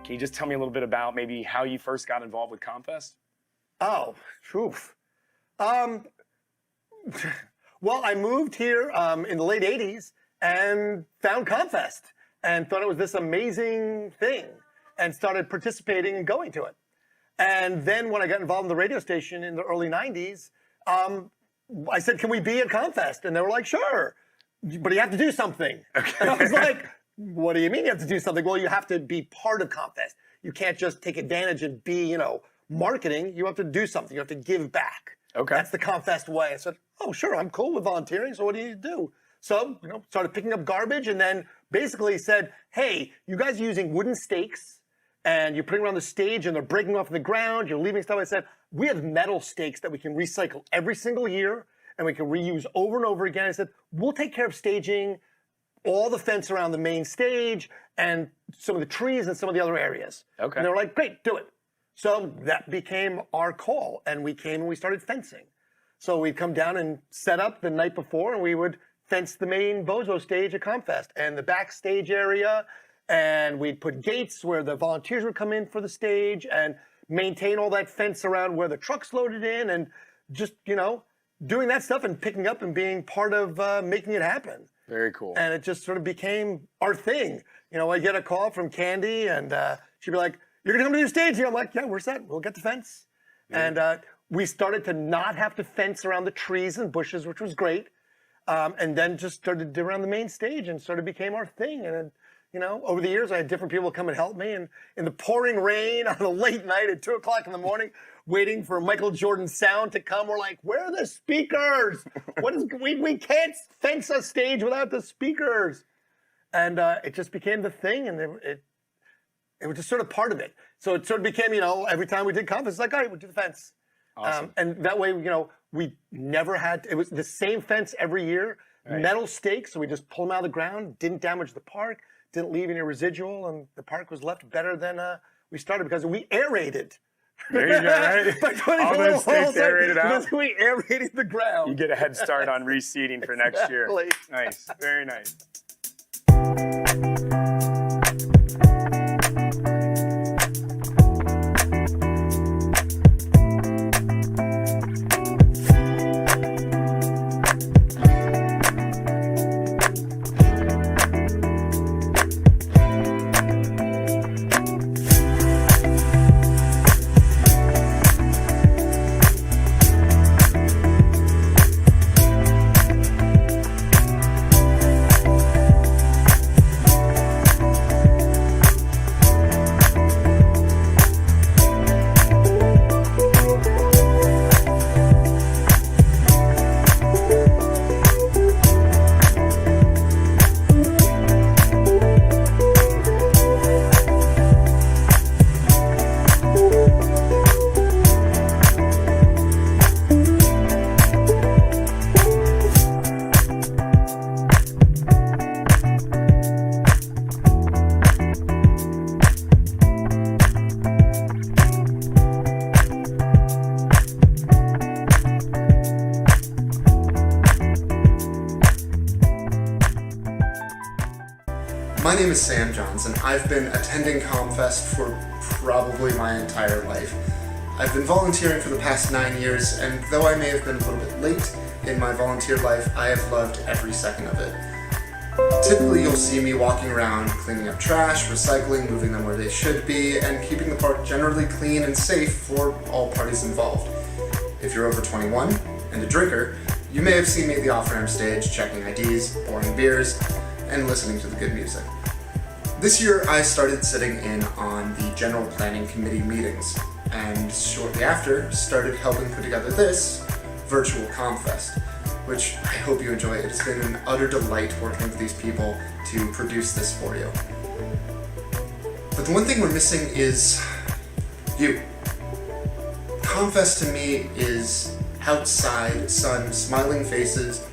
Can you just tell me a little bit about maybe how you first got involved with ComFest? Oh, oof. Well, I moved here in the late 80s and found ComFest and thought it was this amazing thing and started participating and going to it. And then when I got involved in the radio station in the early 90s, I said, can we be at ComFest? And they were like, sure, but you have to do something. Okay. And I was like, what do you mean you have to do something? Well, you have to be part of ComFest. You can't just take advantage and be, marketing. You have to do something. You have to give back. Okay. That's the ComFest way. I said, oh, sure, I'm cool with volunteering, so what do you do? So, started picking up garbage and then basically said, hey, you guys are using wooden stakes and you're putting around the stage and they're breaking off the ground, you're leaving stuff. I said, we have metal stakes that we can recycle every single year and we can reuse over and over again. I said, we'll take care of staging, all the fence around the main stage and some of the trees and some of the other areas. Okay. And they were like, great, do it. So that became our call, and we came and we started fencing. So we'd come down and set up the night before, and we would fence the main Bozo stage at ComFest and the backstage area, and we'd put gates where the volunteers would come in for the stage and maintain all that fence around where the trucks loaded in, and just, you know, doing that stuff and picking up and being part of making it happen. Very cool. And it just sort of became our thing. You know, I get a call from Candy, and she'd be like, "You're gonna come to the stage here?" I'm like, "Yeah, where's that? We'll get the fence." And we started to not have to fence around the trees and bushes, which was great. And then just started around the main stage and sort of became our thing. And, you know, over the years, I had different people come and help me. And in the pouring rain on a late night at 2 o'clock in the morning, waiting for Michael Jordan's sound to come, we're like, "Where are the speakers? We can't fence a stage without the speakers." And it just became the thing, and it was just sort of part of it. So it sort of became, you know, every time we did ComFest, it's like, all right, we'll do the fence. Awesome. And that way, you know, we never had, it was the same fence every year, Right. metal stakes, so we just pull them out of the ground, didn't damage the park, didn't leave any residual, and the park was left better than we started because we aerated. There you go, right? By 20 All those stakes aerated out. because we aerated the ground. You get a head start on reseeding for next year. Exactly. Nice, very nice. My name is Sam Johnson. I've been attending ComFest for probably my entire life. I've been volunteering for the past 9 years, and though I may have been a little bit late in my volunteer life, I have loved every second of it. Typically, you'll see me walking around cleaning up trash, recycling, moving them where they should be, and keeping the park generally clean and safe for all parties involved. If you're over 21 and a drinker, you may have seen me at the off-ramp stage checking IDs, pouring beers, and listening to the good music. This year, I started sitting in on the General Planning Committee meetings, and shortly after, started helping put together this virtual ComFest, which I hope you enjoy. It has been an utter delight working with these people to produce this for you. But the one thing we're missing is you. ComFest to me is outside, sun, smiling faces,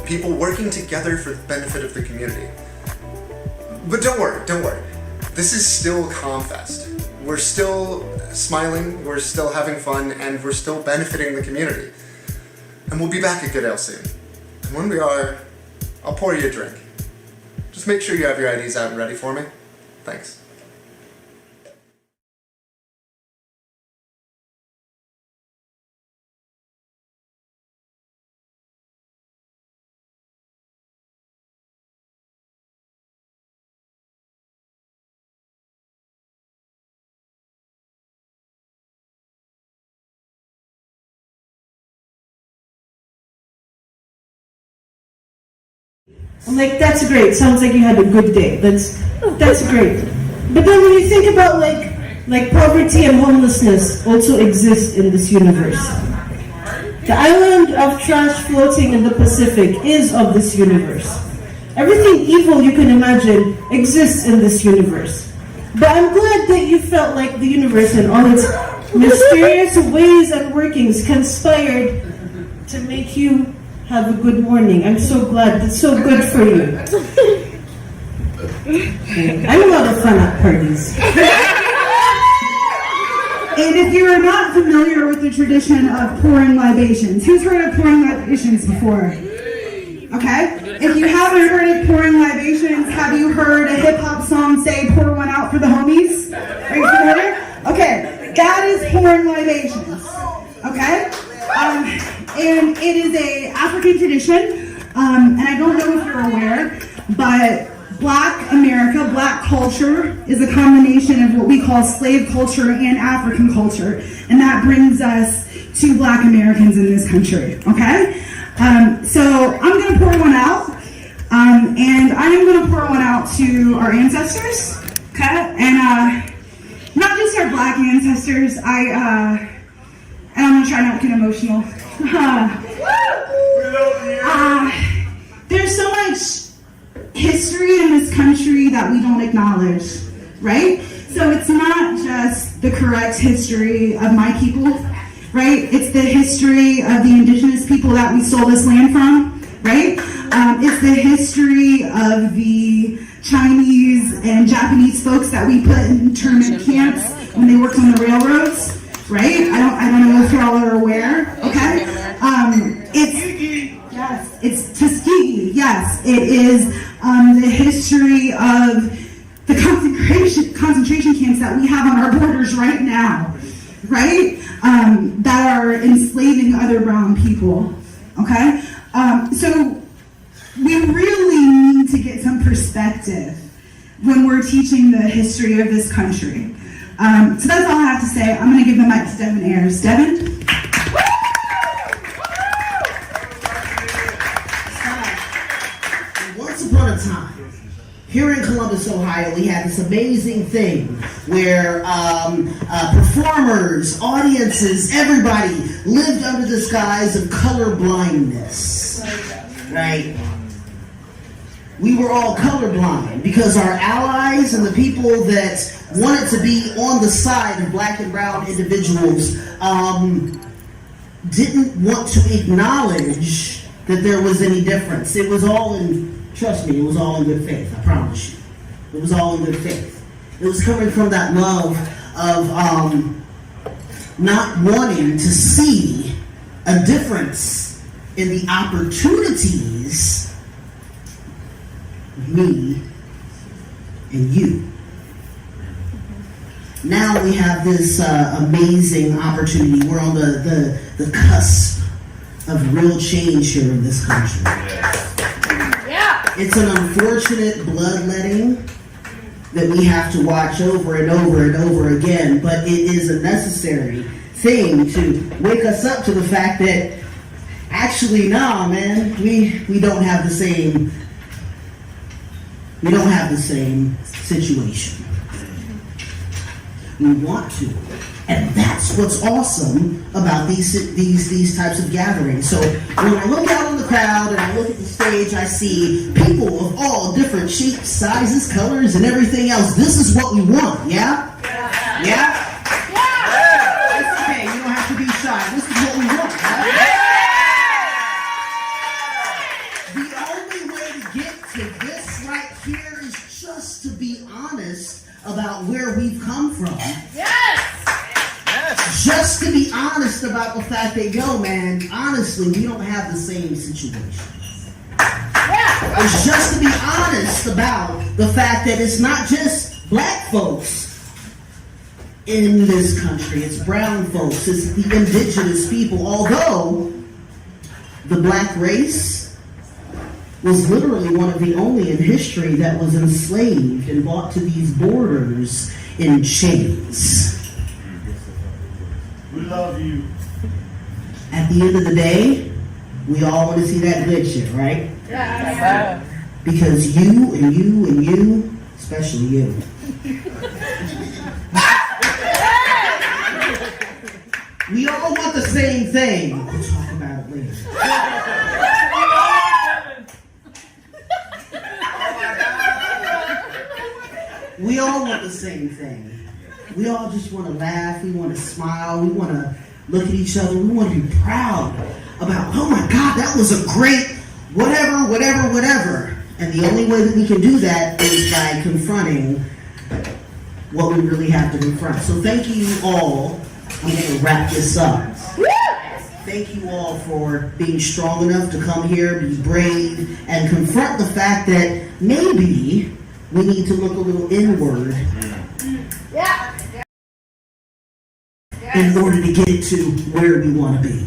people working together for the benefit of the community. But don't worry. This is still ComFest. We're still smiling, we're still having fun, and we're still benefiting the community. And we'll be back at Goodale soon. And when we are, I'll pour you a drink. Just make sure you have your IDs out and ready for me. Thanks. I'm like, that's great. Sounds like you had a good day. That's great. But then when you think about like poverty and homelessness also exist in this universe. The island of trash floating in the Pacific is of this universe. Everything evil you can imagine exists in this universe. But I'm glad that you felt like the universe and all its mysterious ways and workings conspired to make you have a good morning. I'm so glad. That's so good for you. I'm a lot of fun at parties. And if you're not familiar with the tradition of pouring libations, who's heard of pouring libations before? Okay. If you haven't heard of pouring libations, have you heard a hip-hop song say, pour one out for the homies? Are you familiar? Okay. That is pouring libations. Okay? And it is a African tradition, and I don't know if you're aware, but Black America, Black culture, is a combination of what we call slave culture and African culture, and that brings us to Black Americans in this country, okay? So I'm going to pour one out, and I am going to pour one out to our ancestors, okay? And not just our Black ancestors, and I'm going to try not to get emotional. There's so much history in this country that we don't acknowledge, right? So it's not just the correct history of my people, right? It's the history of the indigenous people that we stole this land from, right? It's the history of the Chinese and Japanese folks that we put in internment camps when they worked on the railroads, right? I don't know if y'all are aware, okay? It's Tuskegee, yes. It is the history of the concentration camps that we have on our borders right now, right? That are enslaving other brown people, okay? So we really need to get some perspective when we're teaching the history of this country. So that's all I have to say. I'm going to give the mic to Devin Ayers. Devin? Once upon a time, here in Columbus, Ohio, we had this amazing thing where performers, audiences, everybody lived under the skies of color blindness, right? We were all colorblind because our allies and the people that wanted to be on the side of Black and brown individuals didn't want to acknowledge that there was any difference. It was all in, trust me, it was all in good faith, I promise you. It was all in good faith. It was coming from that love of not wanting to see a difference in the opportunities me and you. Now we have this amazing opportunity. We're on the cusp of real change here in this country. Yeah. It's an unfortunate bloodletting that we have to watch over and over and over again, but it is a necessary thing to wake us up to the fact that actually, nah, man, we don't have the same. We don't have the same situation. We want to. And that's what's awesome about these types of gatherings. So when I look out on the crowd and I look at the stage, I see people of all different shapes, sizes, colors, and everything else. This is what we want, yeah? Yeah? Yeah! It's okay, you don't have to be shy. This is what we want, right? To be honest about where we've come from. Yes! Just to be honest about the fact that, yo, man, honestly, we don't have the same situation. Yeah. It's just to be honest about the fact that it's not just Black folks in this country, it's brown folks, it's the indigenous people, although the Black race was literally one of the only in history that was enslaved and brought to these borders in chains. We love you. At the end of the day, we all want to see that good shit, right? Yeah. Because you and you and you, especially you, we all want the same thing. We'll talk about it later. We all want the same thing. We all just want to laugh. We want to smile. We want to look at each other. We want to be proud about, oh my God, that was a great whatever, whatever, whatever. And the only way that we can do that is by confronting what we really have to confront. So thank you all I'm going to wrap this up. Thank you all for being strong enough to come here, be brave, and confront the fact that maybe we need to look a little inward in order to get to where we want to be.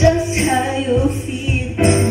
Just how you feel.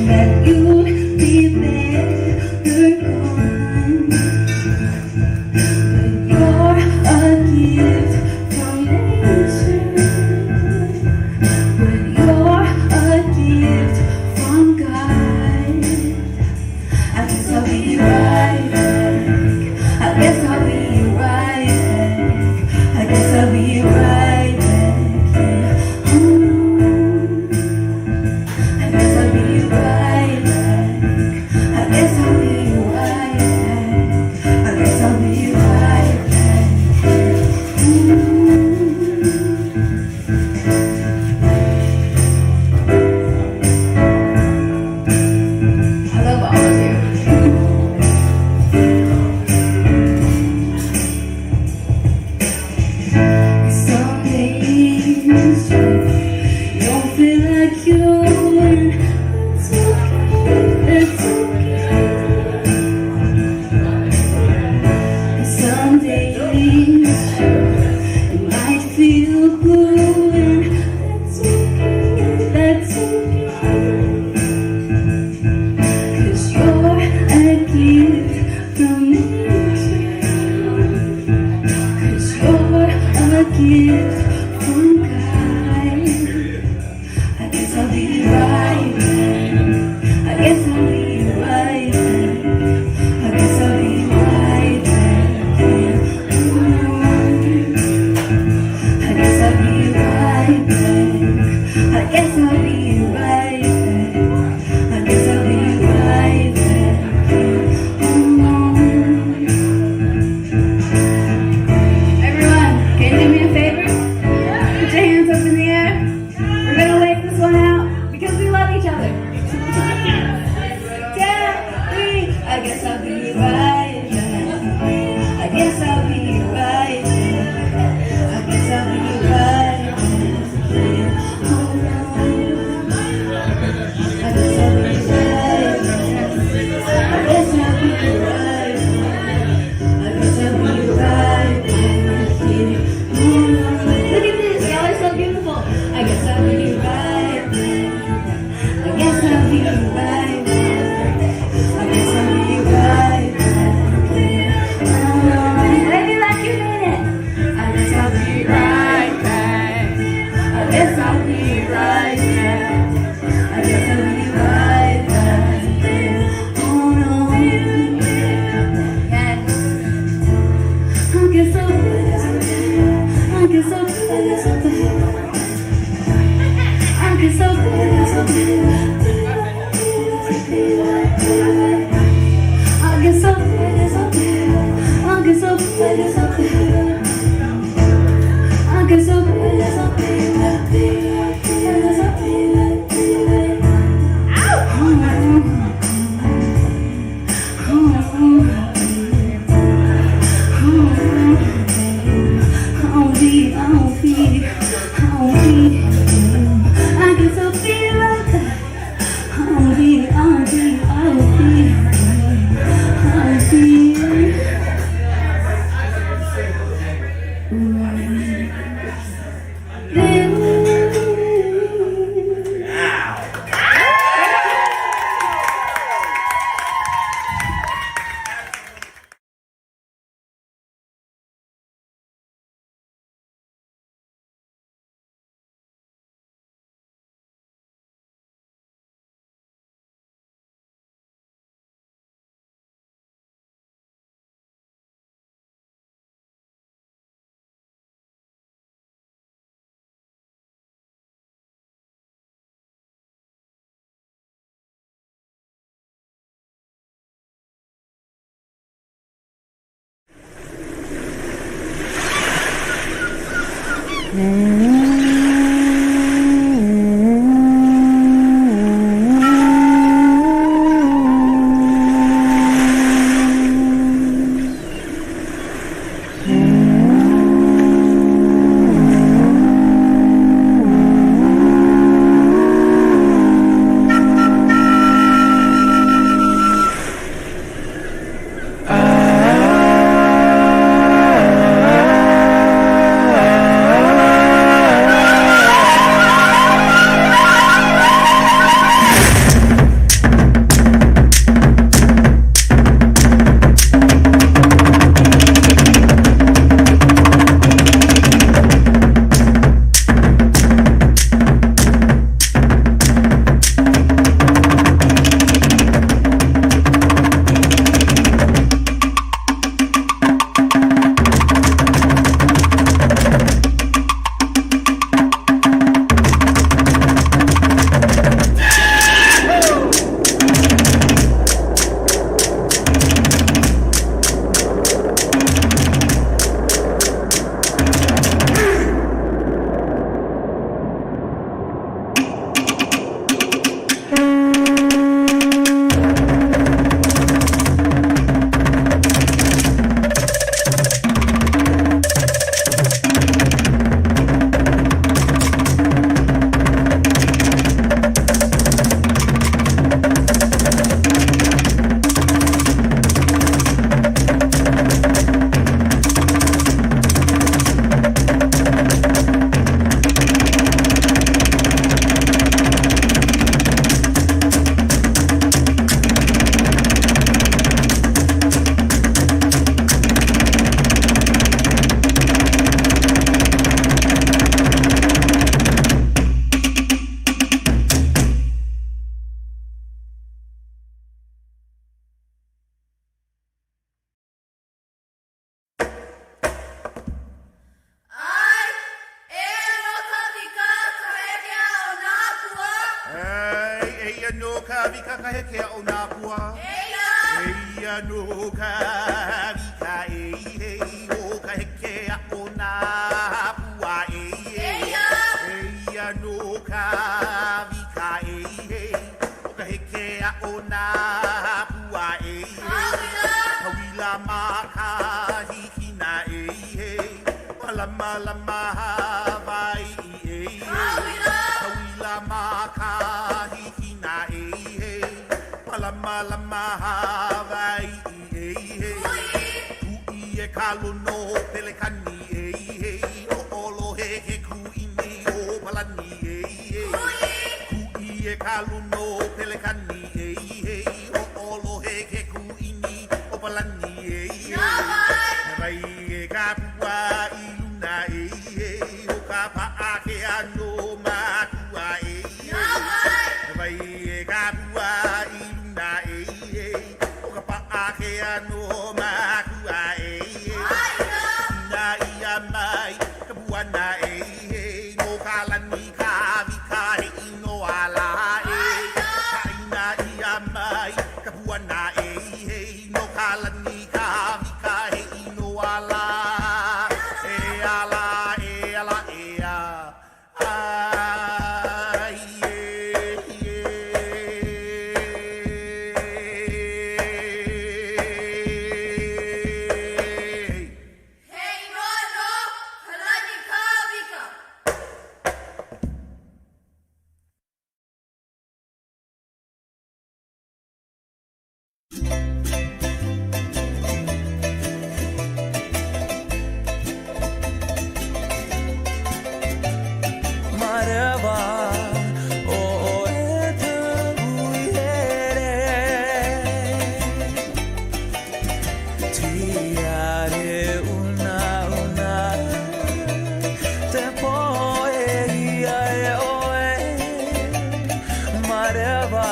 Mareva,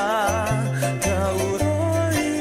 Tauroi,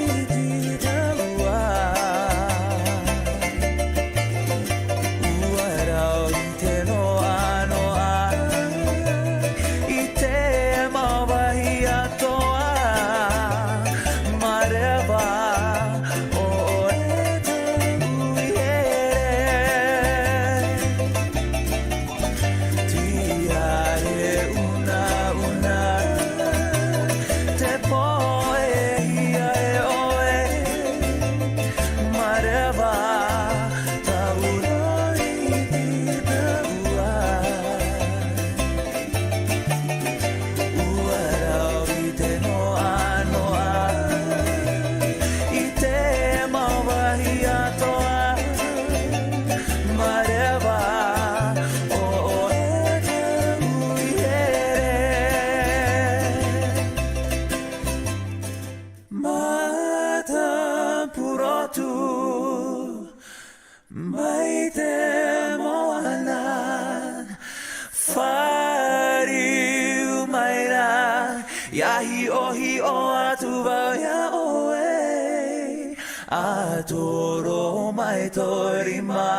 Adoro mai torima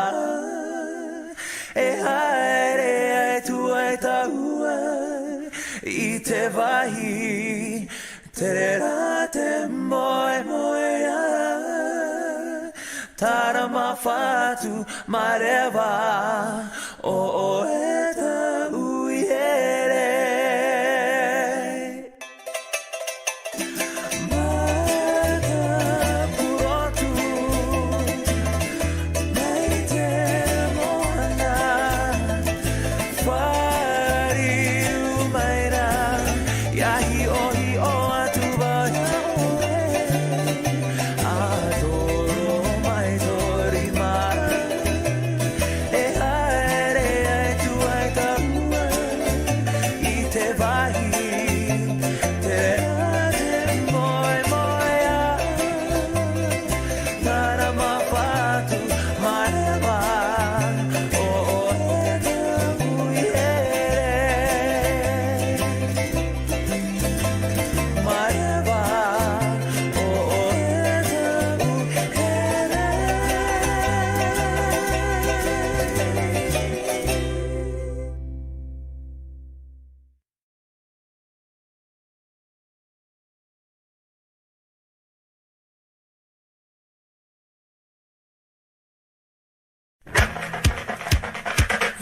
E haere ai tuai taua I te wahi Te rā te moe moea Tarama whātu marewa O e ta uihere Mata purotu Mai te moana Whari umaira Yahi ohi o atu waya oe Adoro mai torima E haere ai tu ai taua I te wahi Te ate moe moea Nara mawhatu marewa O e te uihere Marewa O e te uihere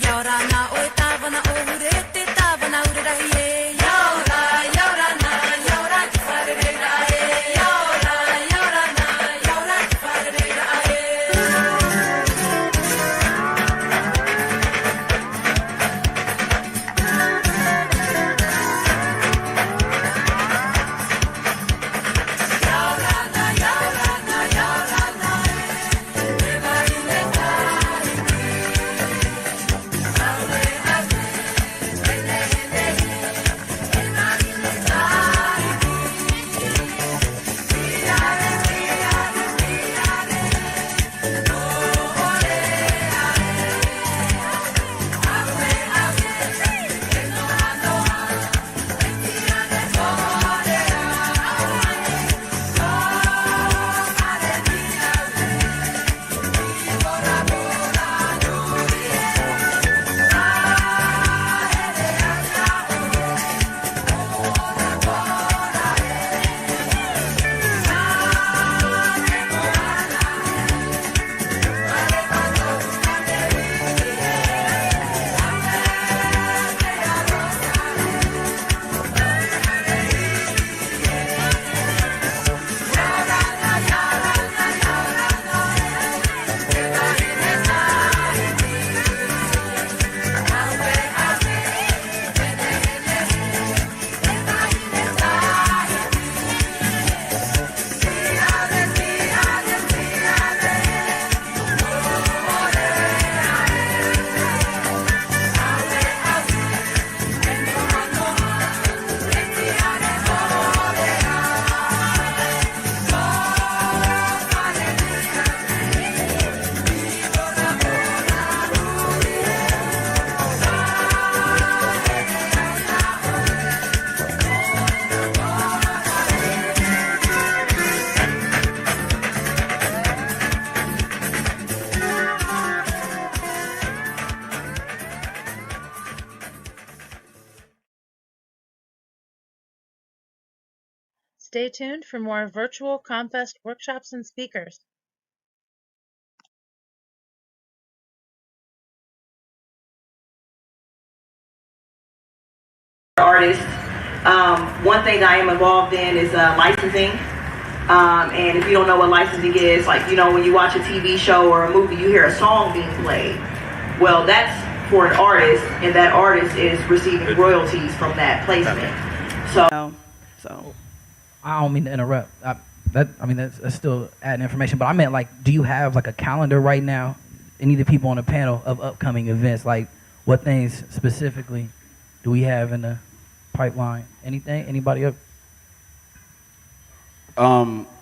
Yaura na oe tāwana o hure te tāwana urera i e Yaura, yaura na, yaura ki wharereira e Yaura, yaura na, yaura ki wharereira e Yaura na, yaura na, yaura na e E mahi me tahi Aue, aue, hene, hene, he E mahi me tahi Tiare, tiare, tiare O ore ae Aue, aue, he noa, noa E tiare, ore ae So, are ni aue I bora, bora, nuri e Stay tuned for more virtual ComFest workshops and speakers. Artists. One thing I am involved in is licensing. And if you don't know what licensing is, like, you know, when you watch a TV show or a movie, you hear a song being played. Well, that's for an artist, and that artist is receiving royalties from that placement. So I don't mean to interrupt. That's still adding information, but I meant, like, do you have like a calendar right now? Any of the people on the panel of upcoming events, like what things specifically do we have in the pipeline? Anything? Anybody up?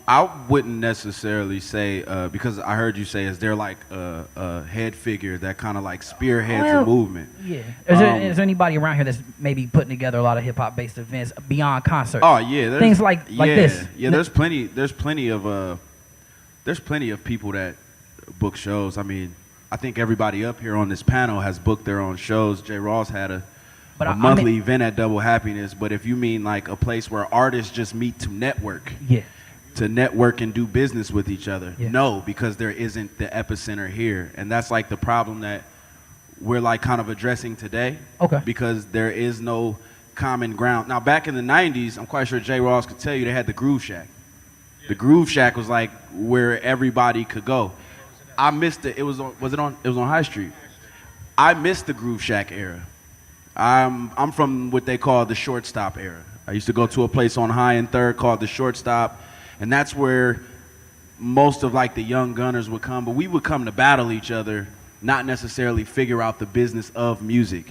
I wouldn't necessarily say, because I heard you say, is there like a head figure that kind of like spearheads a movement? Yeah. Is there anybody around here that's maybe putting together a lot of hip hop based events beyond concerts? Oh yeah, things like this. Yeah, there's plenty of there's plenty of people that book shows. I mean, I think everybody up here on this panel has booked their own shows. J. Ross had a monthly event at Double Happiness, but if you mean like a place where artists just meet to network, to network and do business with each other, no, because there isn't the epicenter here, and that's like the problem that we're like kind of addressing today. Okay. Because there is no common ground. Now, back in the 90s, I'm quite sure J. Ross could tell you they had the Groove Shack. The Groove Shack was like where everybody could go. I missed it. It was on High Street. I missed the Groove Shack era. I'm from what they call the Shortstop era. I used to go to a place on High and 3rd called the Shortstop, and that's where most of like the young gunners would come, but we would come to battle each other, not necessarily figure out the business of music.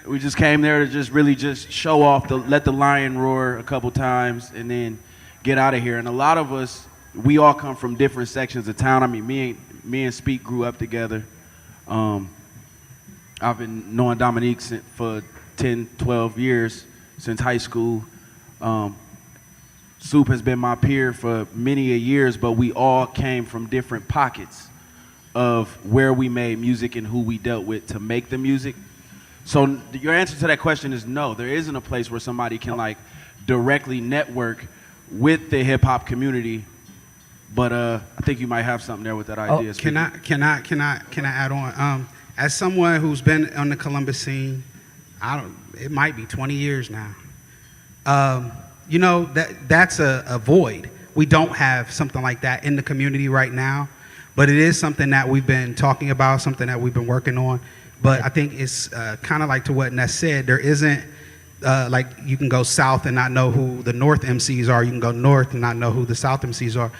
We just came there to just really just show off, let the lion roar a couple times, and then get out of here. And a lot of us, we all come from different sections of town. I mean, me and Speak grew up together. I've been knowing Dominique for 10, 12 years, since high school. Soup has been my peer for many a years, but we all came from different pockets of where we made music and who we dealt with to make the music. So your answer to that question is no. There isn't a place where somebody can like directly network with the hip hop community. But I think you might have something there with that idea. Can I add on? As someone who's been on the Columbus scene, it might be 20 years now. You know, that's a void. We don't have something like that in the community right now, but it is something that we've been talking about, something that we've been working on. But I think it's kind of like to what Ness said, there isn't like you can go south and not know who the north MCs are, you can go north and not know who the south MCs are.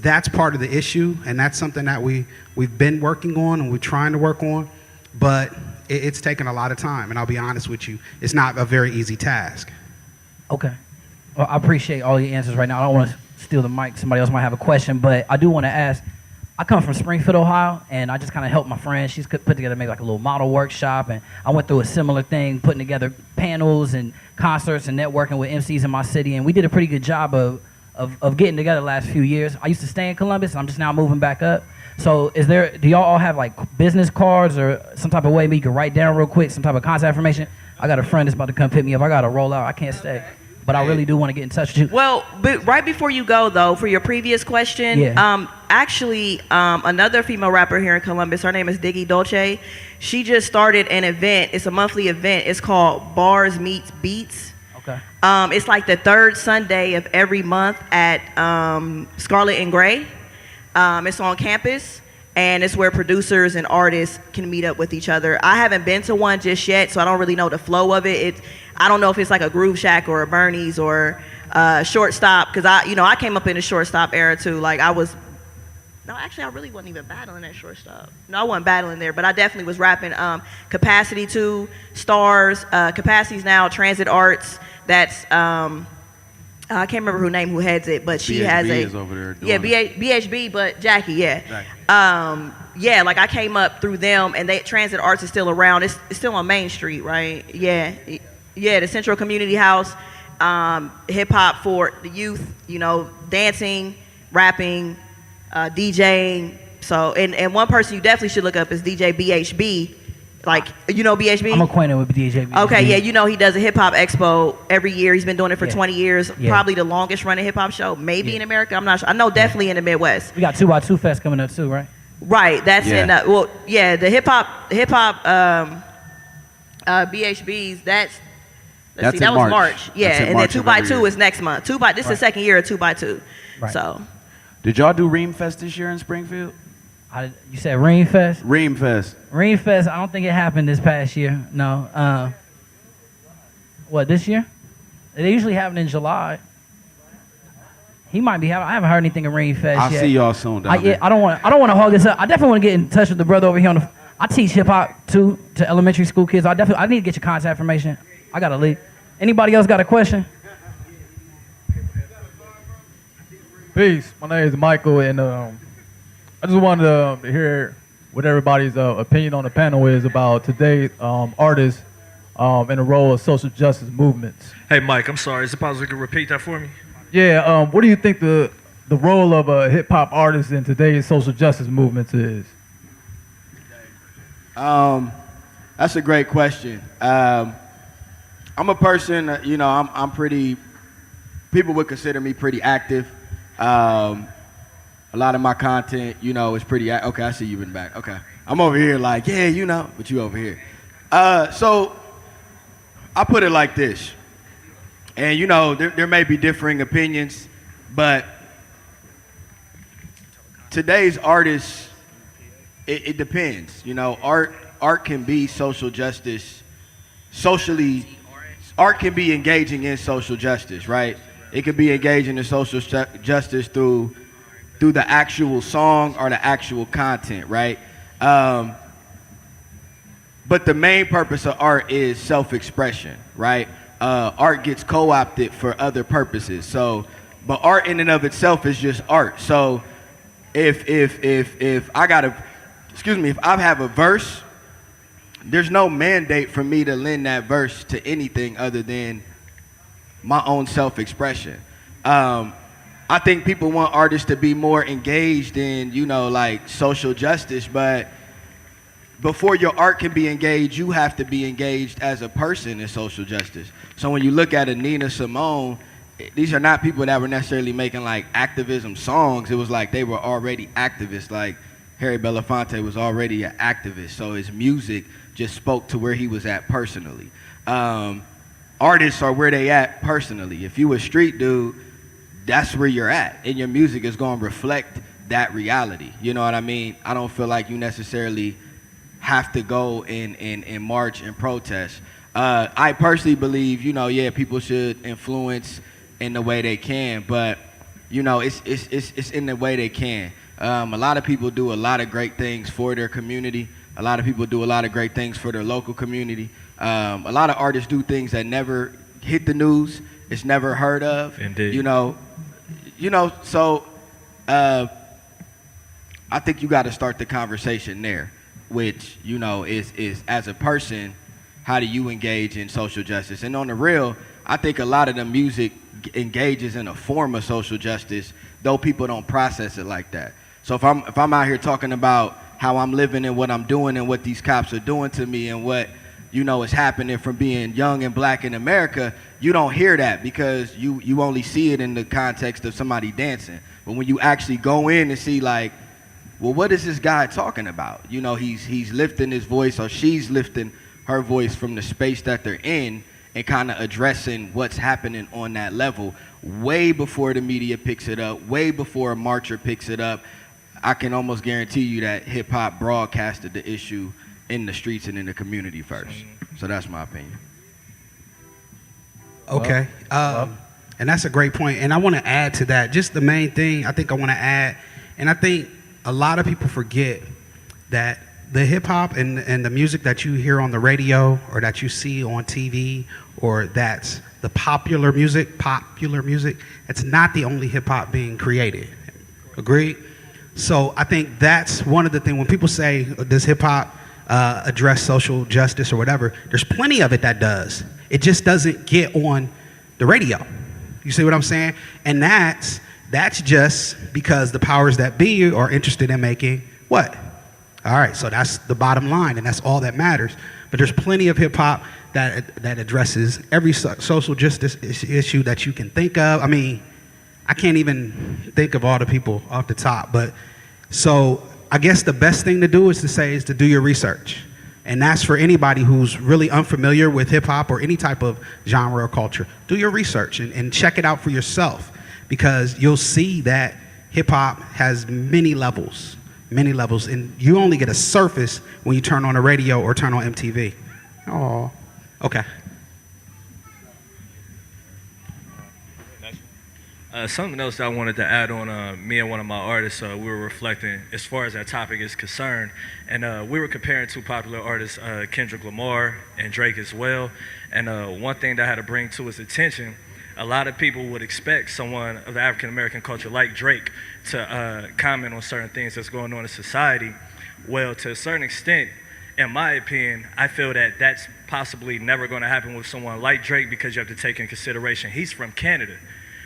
That's part of the issue, and that's something that we've been working on and we're trying to work on, but it's taken a lot of time, and I'll be honest with you, it's not a very easy task. Okay. Well, I appreciate all your answers right now. I don't want to steal the mic. Somebody else might have a question, but I do want to ask, I come from Springfield, Ohio, and I just kind of helped my friend. She's put together maybe like a little model workshop, and I went through a similar thing, putting together panels and concerts and networking with MCs in my city, and we did a pretty good job of getting together the last few years. I used to stay in Columbus, and I'm just now moving back up. So do y'all all have like business cards or some type of way maybe you can write down real quick, some type of contact information? I got a friend that's about to come pick me up. I got to roll out. I can't stay. But I really do want to get in touch with you. Well, but right before you go, though, for your previous question, actually, another female rapper here in Columbus, her name is Diggy Dolce. She just started an event. It's a monthly event. It's called Bars Meets Beats. Okay. It's like the 3rd Sunday of every month at Scarlet and Gray. It's on campus, and it's where producers and artists can meet up with each other. I haven't been to one just yet, so I don't really know the flow of it. I don't know if it's like a Groove Shack or a Bernie's or Shortstop, because I came up in the Shortstop era too. Like I really wasn't even battling at Shortstop. No, I wasn't battling there, but I definitely was rapping Capacity 2, Stars, Capacity's now Transit Arts. That's I can't remember who heads it, but she has a is over there BHB, but Jackie, like I came up through them, and Transit Arts is still around. It's still on Main Street, right? The Central Community House, hip hop for the youth, dancing, rapping, DJing. So, and one person you definitely should look up is DJ BHB. Like, BHB? I'm acquainted with DJ BHB. Okay, yeah, he does a hip hop expo every year. He's been doing it for 20 years. Probably the longest running hip hop show, maybe in America. I'm not sure. I know definitely in the Midwest. We got 2x2 Fest coming up too, right? Right. That's in the hip hop BHBs. That was March. Yeah, and then 2x2 is next month. This is the second year of 2x2. Right. So. Did y'all do Ream Fest this year in Springfield? You said Ream Fest? Ream Fest. Ream Fest, I don't think it happened this past year. No. What, this year? They usually happen in July. He might be having. I haven't heard anything of Ream Fest yet. I'll see y'all soon down there. I don't want to hog this up. I definitely want to get in touch with the brother over here I teach hip hop too to elementary school kids. I need to get your contact information. I gotta leave. Anybody else got a question? Peace. My name is Michael, and I just wanted to hear what everybody's opinion on the panel is about today's artists and the role of social justice movements. Hey, Mike, I'm sorry. Is it possible you could repeat that for me? Yeah. What do you think the the role of a hip hop artist in today's social justice movement is? That's a great question. I'm a person, you know, I'm pretty, people would consider me pretty active. A lot of my content, you know, is pretty, okay, I see you in the back. Okay. I'm over here like, yeah, you know, but you over here. So I put it like this. And, you know, there may be differing opinions, but today's artists, it depends. You know, art can be social justice, art can be engaging in social justice, right? It could be engaging in social justice through the actual song or the actual content, right? But the main purpose of art is self-expression, right? Art gets co-opted for other purposes. So, but art in and of itself is just art. So, if I if I have a verse, there's no mandate for me to lend that verse to anything other than my own self-expression. I think people want artists to be more engaged in, you know, like social justice, but before your art can be engaged, you have to be engaged as a person in social justice. So when you look at a Nina Simone, these are not people that were necessarily making like activism songs. It was like they were already activists. Like Harry Belafonte was already an activist, so his music just spoke to where he was at personally. Artists are where they at personally. If you a street dude, that's where you're at, and your music is going to reflect that reality. You know what I mean? I don't feel like you necessarily have to go and march and protest. I personally believe, you know, yeah, people should influence in the way they can, but you know, it's in the way they can. A lot of people do a lot of great things for their community. A lot of people do a lot of great things for their local community. A lot of artists do things that never hit the news. It's never heard of. Indeed. You know, so I think you got to start the conversation there, which, you know, is as a person, how do you engage in social justice? And on the real, I think a lot of the music engages in a form of social justice, though people don't process it like that. So if I'm out here talking about how I'm living and what I'm doing and what these cops are doing to me and what, you know, is happening from being young and black in America, you don't hear that because you only see it in the context of somebody dancing. But when you actually go in and see, like, well, what is this guy talking about? You know, he's lifting his voice, or she's lifting her voice from the space that they're in and kind of addressing what's happening on that level way before the media picks it up, way before a marcher picks it up. I can almost guarantee you that hip hop broadcasted the issue in the streets and in the community first. So that's my opinion. Okay. And that's a great point. And I want to add to that, just the main thing I think I want to add, and I think a lot of people forget that the hip hop and the music that you hear on the radio or that you see on TV or that's the popular music, it's not the only hip hop being created. Agreed? So I think that's one of the things when people say, does hip hop address social justice or whatever, there's plenty of it that does. It just doesn't get on the radio. You see what I'm saying? And that's just because the powers that be are interested in making what? All right, so that's the bottom line, and that's all that matters. But there's plenty of hip hop that addresses every social justice issue that you can think of. I mean, I can't even think of all the people off the top, but so I guess the best thing to do is to do your research. And that's for anybody who's really unfamiliar with hip hop or any type of genre or culture. Do your research and check it out for yourself, because you'll see that hip hop has many levels, and you only get a surface when you turn on the radio or turn on MTV. Oh, okay. Something else that I wanted to add on, me and one of my artists, we were reflecting as far as that topic is concerned, and we were comparing two popular artists, Kendrick Lamar and Drake as well. And one thing that I had to bring to his attention, a lot of people would expect someone of the African American culture like Drake to comment on certain things that's going on in society. Well, to a certain extent, in my opinion, I feel that that's possibly never going to happen with someone like Drake, because you have to take in consideration he's from Canada,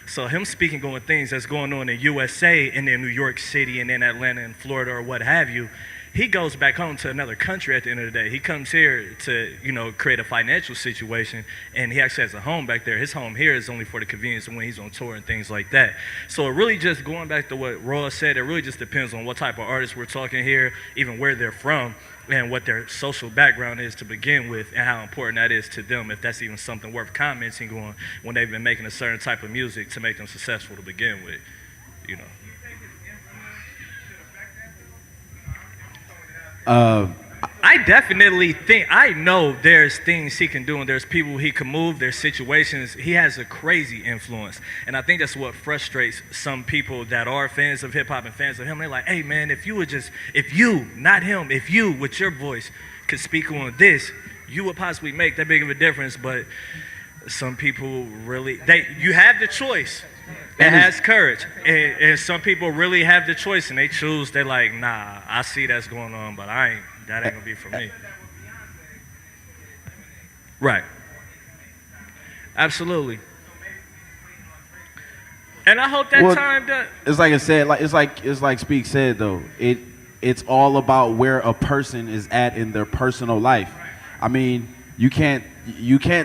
So him speaking on things that's going on in USA and in New York City and in Atlanta and Florida or what have you, he goes back home to another country at the end of the day. He comes here to, create a financial situation, and he actually has a home back there. His home here is only for the convenience of when he's on tour and things like that. So it really just, going back to what Roy said, it really just depends on what type of artists we're talking here, even where they're from, and what their social background is to begin with, and how important that is to them, if that's even something worth commenting on when they've been making a certain type of music to make them successful to begin with, I definitely think, I know there's things he can do and there's people he can move, there's situations. He has a crazy influence. And I think that's what frustrates some people that are fans of hip hop and fans of him. They're like, hey man, if you, not him, if you with your voice could speak on this, you would possibly make that big of a difference. But some people really, you have the choice. It has courage. And some people really have the choice and they choose, they're like, nah, I see that's going on, but that ain't gonna be for me. Right. Absolutely. And I hope that time does. It's like I said, it's like Speak said though. It's all about where a person is at in their personal life. I mean, you can't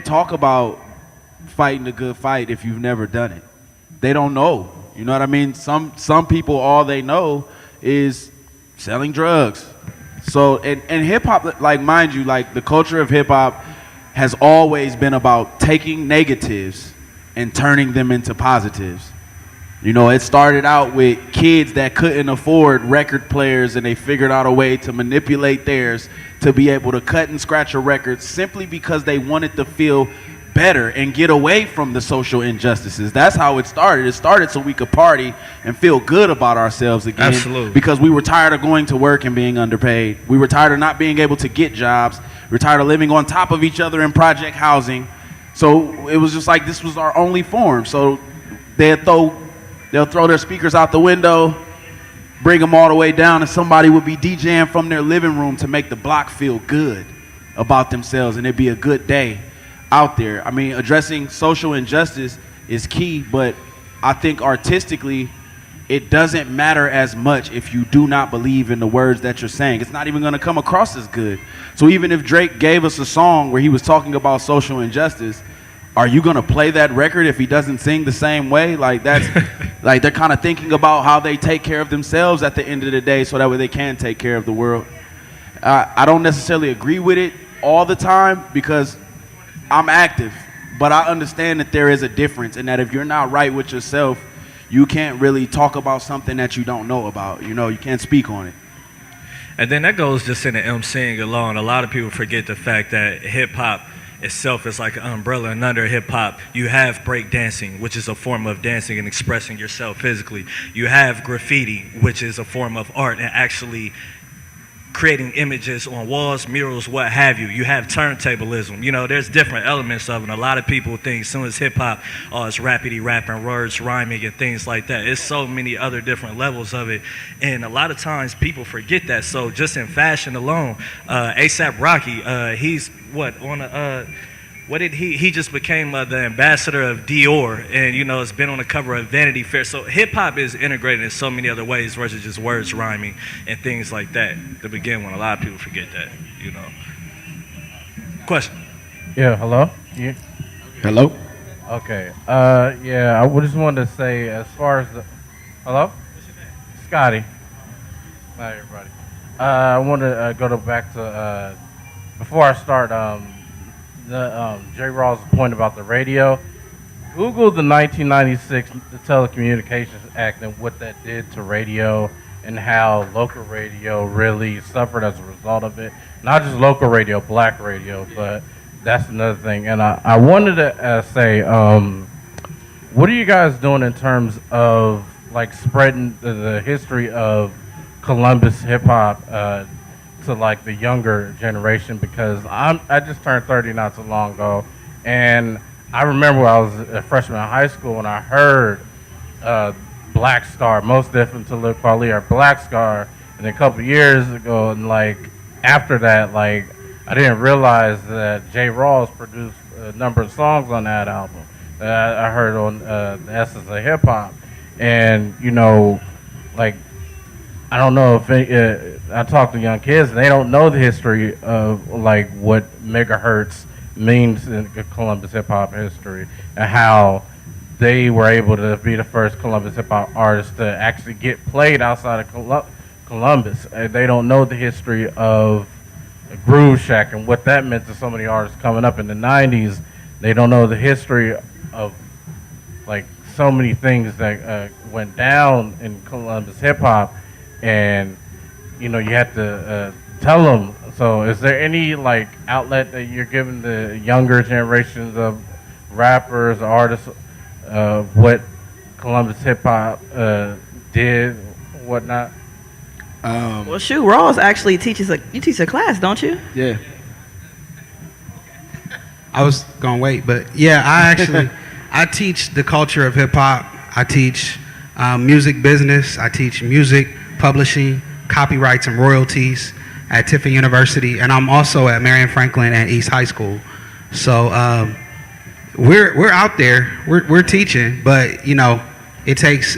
talk about fighting a good fight if you've never done it. They don't know. You know what I mean? Some people, all they know is selling drugs. So, and hip hop, like, mind you, like, the culture of hip hop has always been about taking negatives and turning them into positives. It started out with kids that couldn't afford record players, and they figured out a way to manipulate theirs to be able to cut and scratch a record simply because they wanted to feel better and get away from the social injustices. That's how it started. It started so we could party and feel good about ourselves again. Absolutely. Because we were tired of going to work and being underpaid. We were tired of not being able to get jobs. We were tired of living on top of each other in project housing. So it was just like this was our only form. So they'll throw their speakers out the window, bring them all the way down, and somebody would be DJing from their living room to make the block feel good about themselves, and it'd be a good day out there. I mean, addressing social injustice is key, but I think artistically, it doesn't matter as much if you do not believe in the words that you're saying. It's not even going to come across as good. So even if Drake gave us a song where he was talking about social injustice, are you going to play that record if he doesn't sing the same way? Like, that's like, they're kind of thinking about how they take care of themselves at the end of the day so that way they can take care of the world. I don't necessarily agree with it all the time because I'm active, but I understand that there is a difference, and that if you're not right with yourself, you can't really talk about something that you don't know about. You can't speak on it. And then that goes just in the emceeing alone. A lot of people forget the fact that hip-hop itself is like an umbrella, and under hip-hop, you have break dancing, which is a form of dancing and expressing yourself physically. You have graffiti, which is a form of art and actually creating images on walls, murals, what have you. You have turntablism. There's different elements of it. A lot of people think as soon as hip-hop, it's rappity rapping, words rhyming and things like that. It's so many other different levels of it, and a lot of times people forget that. So just in fashion alone, A$AP Rocky, he's what did he just became the ambassador of Dior, and it's been on the cover of Vanity Fair. So hip hop is integrated in so many other ways versus just words rhyming and things like that to begin with. A lot of people forget that. Question. Yeah, hello? Yeah. Hello? Okay. Yeah, I just wanted to say, as far as the... Hello? Scotty. Hi, everybody. I want to go back to... before I start, J. Raw's point about the radio. Google the 1996 Telecommunications Act and what that did to radio and how local radio really suffered as a result of it. Not just local radio, black radio, but that's another thing. And I wanted to say, what are you guys doing in terms of like spreading the history of Columbus hip hop to like the younger generation? Because I just turned 30 not too long ago, and I remember when I was a freshman in high school and I heard Black Star, Most Different to Live Kweli, or Black Star, and a couple years ago, and like after that, like I didn't realize that J. Rawls produced a number of songs on that album. that I heard on the Essence of Hip Hop, and you know, like I don't know if I talk to young kids and they don't know the history of like what megahertz means in Columbus hip hop history and how they were able to be the first Columbus hip hop artists to actually get played outside of Columbus. They don't know the history of Groove Shack and what that meant to so many artists coming up in the 90s. They don't know the history of like so many things that went down in Columbus hip hop, and you know you have to tell them. So, is there any like outlet that you're giving the younger generations of rappers, artists, what Columbus hip hop did, whatnot? Well, shoot, Ross actually teaches you teach a class, don't you? Yeah. I was gonna wait, but yeah, I teach the culture of hip hop. I teach music business. I teach music publishing, copyrights and royalties at Tiffin University, and I'm also at Marion Franklin and East High School. So we're out there. We're teaching, but you know, it takes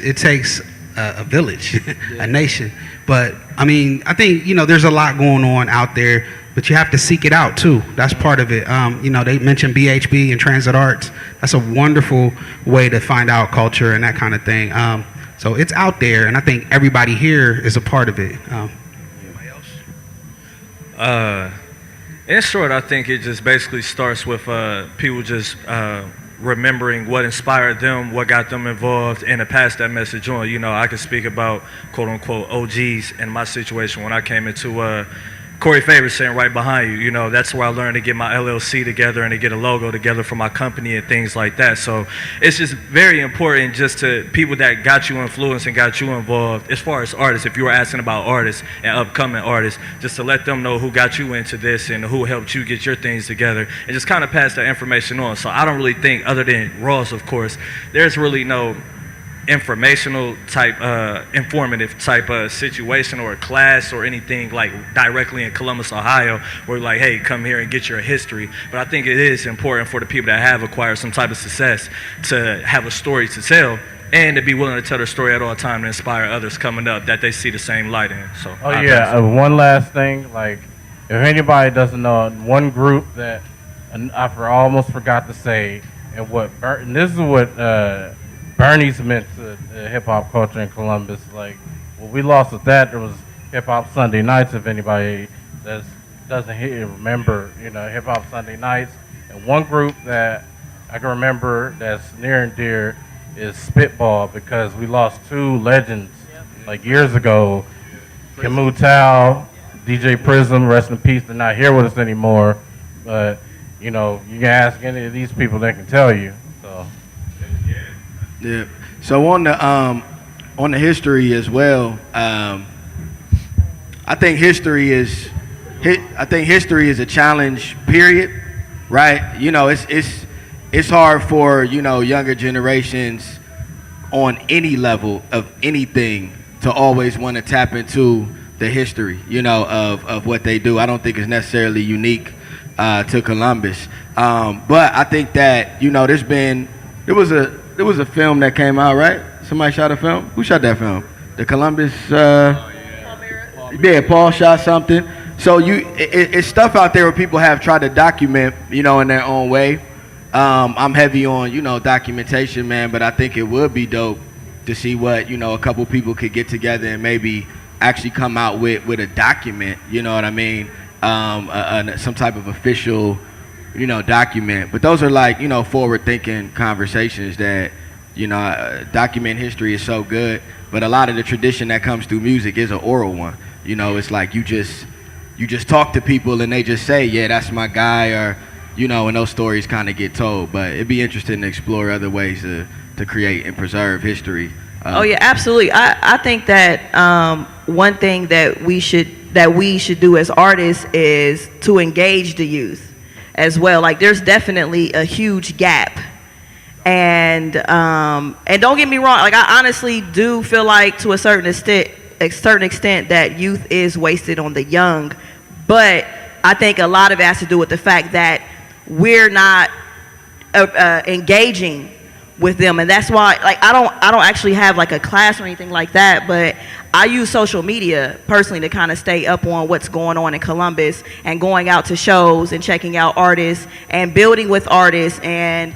a village, a nation. But I mean, I think you know there's a lot going on out there, but you have to seek it out too. That's part of it. You know, they mentioned BHB and Transit Arts. That's a wonderful way to find out culture and that kind of thing. So it's out there, and I think everybody here is a part of it. Anybody else? In short, I think it just basically starts with people just remembering what inspired them, what got them involved, and to pass that message on. You know, I can speak about quote unquote OGs in my situation when I came into Corey Favors sitting right behind you. You know, that's where I learned to get my LLC together and to get a logo together for my company and things like that. So it's just very important just to people that got you influenced and got you involved as far as artists. If you were asking about artists and upcoming artists, just to let them know who got you into this and who helped you get your things together and just kind of pass that information on. So I don't really think, other than Ross, of course, there's really no informational type informative type situation or a class or anything like directly in Columbus, Ohio, where like, hey, come here and get your history. But I think it is important for the people that have acquired some type of success to have a story to tell and to be willing to tell their story at all times to inspire others coming up that they see the same light in. So One last thing, like if anybody doesn't know, one group that I almost forgot to say, and this is what Bernie's meant to hip hop culture in Columbus. Like, when we lost with that, there was Hip Hop Sunday Nights. If anybody doesn't remember, you know, Hip Hop Sunday Nights. And one group that I can remember that's near and dear is Spitball, because we lost two legends like years ago. Kimu Tao, DJ Prism, rest in peace. They're not here with us anymore. But you know, you can ask any of these people, they can tell you. So. Yeah. So on the history as well, I think history is a challenge. Period. Right. You know, it's hard for younger generations on any level of anything to always want to tap into the history. Of what they do. I don't think it's necessarily unique to Columbus. But I think that there was a film that came out, right? Somebody shot a film? Who shot that film? The Columbus, Paul shot something. So it's stuff out there where people have tried to document, in their own way. I'm heavy on, documentation, man, but I think it would be dope to see what, a couple people could get together and maybe actually come out with a document, you know what I mean? Some type of official document. But those are like, forward-thinking conversations that, document history is so good. But a lot of the tradition that comes through music is an oral one. It's like you just talk to people and they just say, yeah, that's my guy, or, and those stories kind of get told. But it'd be interesting to explore other ways to create and preserve history. Oh yeah, absolutely. I think that one thing that we should do as artists is to engage the youth as well. Like, there's definitely a huge gap, and don't get me wrong, like, I honestly do feel like to a certain extent that youth is wasted on the young, but I think a lot of it has to do with the fact that we're not engaging with them. And that's why, like, I don't actually have like a class or anything like that, but I use social media personally to kind of stay up on what's going on in Columbus, and going out to shows and checking out artists and building with artists and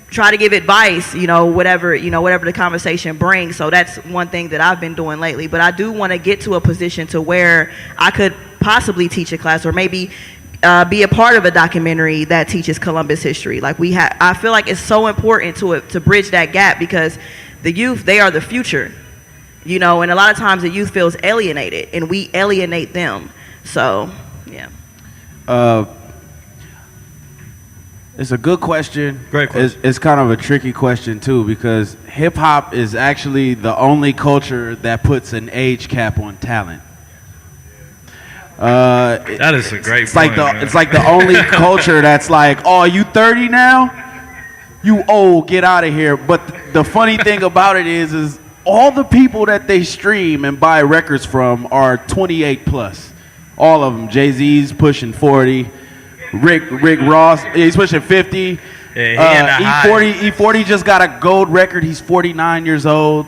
try to give advice, whatever the conversation brings. So that's one thing that I've been doing lately. But I do want to get to a position to where I could possibly teach a class, or maybe be a part of a documentary that teaches Columbus history. Like I feel like it's so important to bridge that gap, because the youth, they are the future, and a lot of times the youth feels alienated, and we alienate them. So, yeah. It's a good question. Great question. It's kind of a tricky question too, because hip hop is actually the only culture that puts an age cap on talent. That is a great point. It's like the only culture that's like, oh, you 30 now? You old, get out of here. But the funny thing about it is all the people that they stream and buy records from are 28 plus. All of them. Jay-Z's pushing 40. Rick Ross, he's pushing 50. Yeah, E40 just got a gold record. He's 49 years old.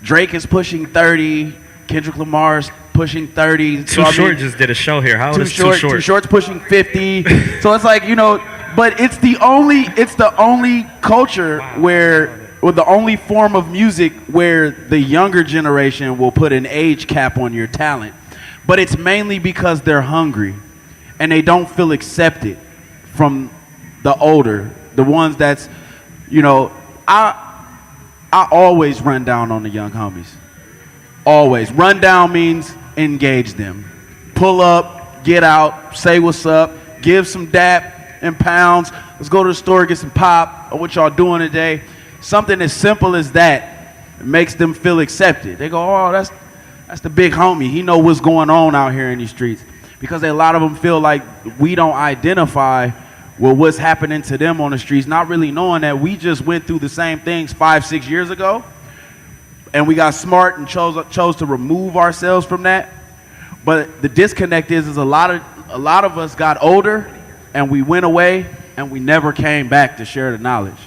Drake is pushing 30. Kendrick Lamar's pushing 30. Too Short just did a show here. How old is Too Short? Too Short's pushing 50. So it's like, but it's the only culture or the only form of music where the younger generation will put an age cap on your talent. But it's mainly because they're hungry and they don't feel accepted from the older, the ones that's, I always run down on the young homies. Always. Run down means engage them. Pull up, get out, say what's up, give some dap and pounds. Let's go to the store, get some pop, or what y'all doing today. Something as simple as that makes them feel accepted. They go, oh, that's the big homie. He know what's going on out here in these streets. Because a lot of them feel like we don't identify with what's happening to them on the streets, not really knowing that we just went through the same things 5-6 years ago, and we got smart and chose to remove ourselves from that. But the disconnect is a lot of us got older and we went away and we never came back to share the knowledge.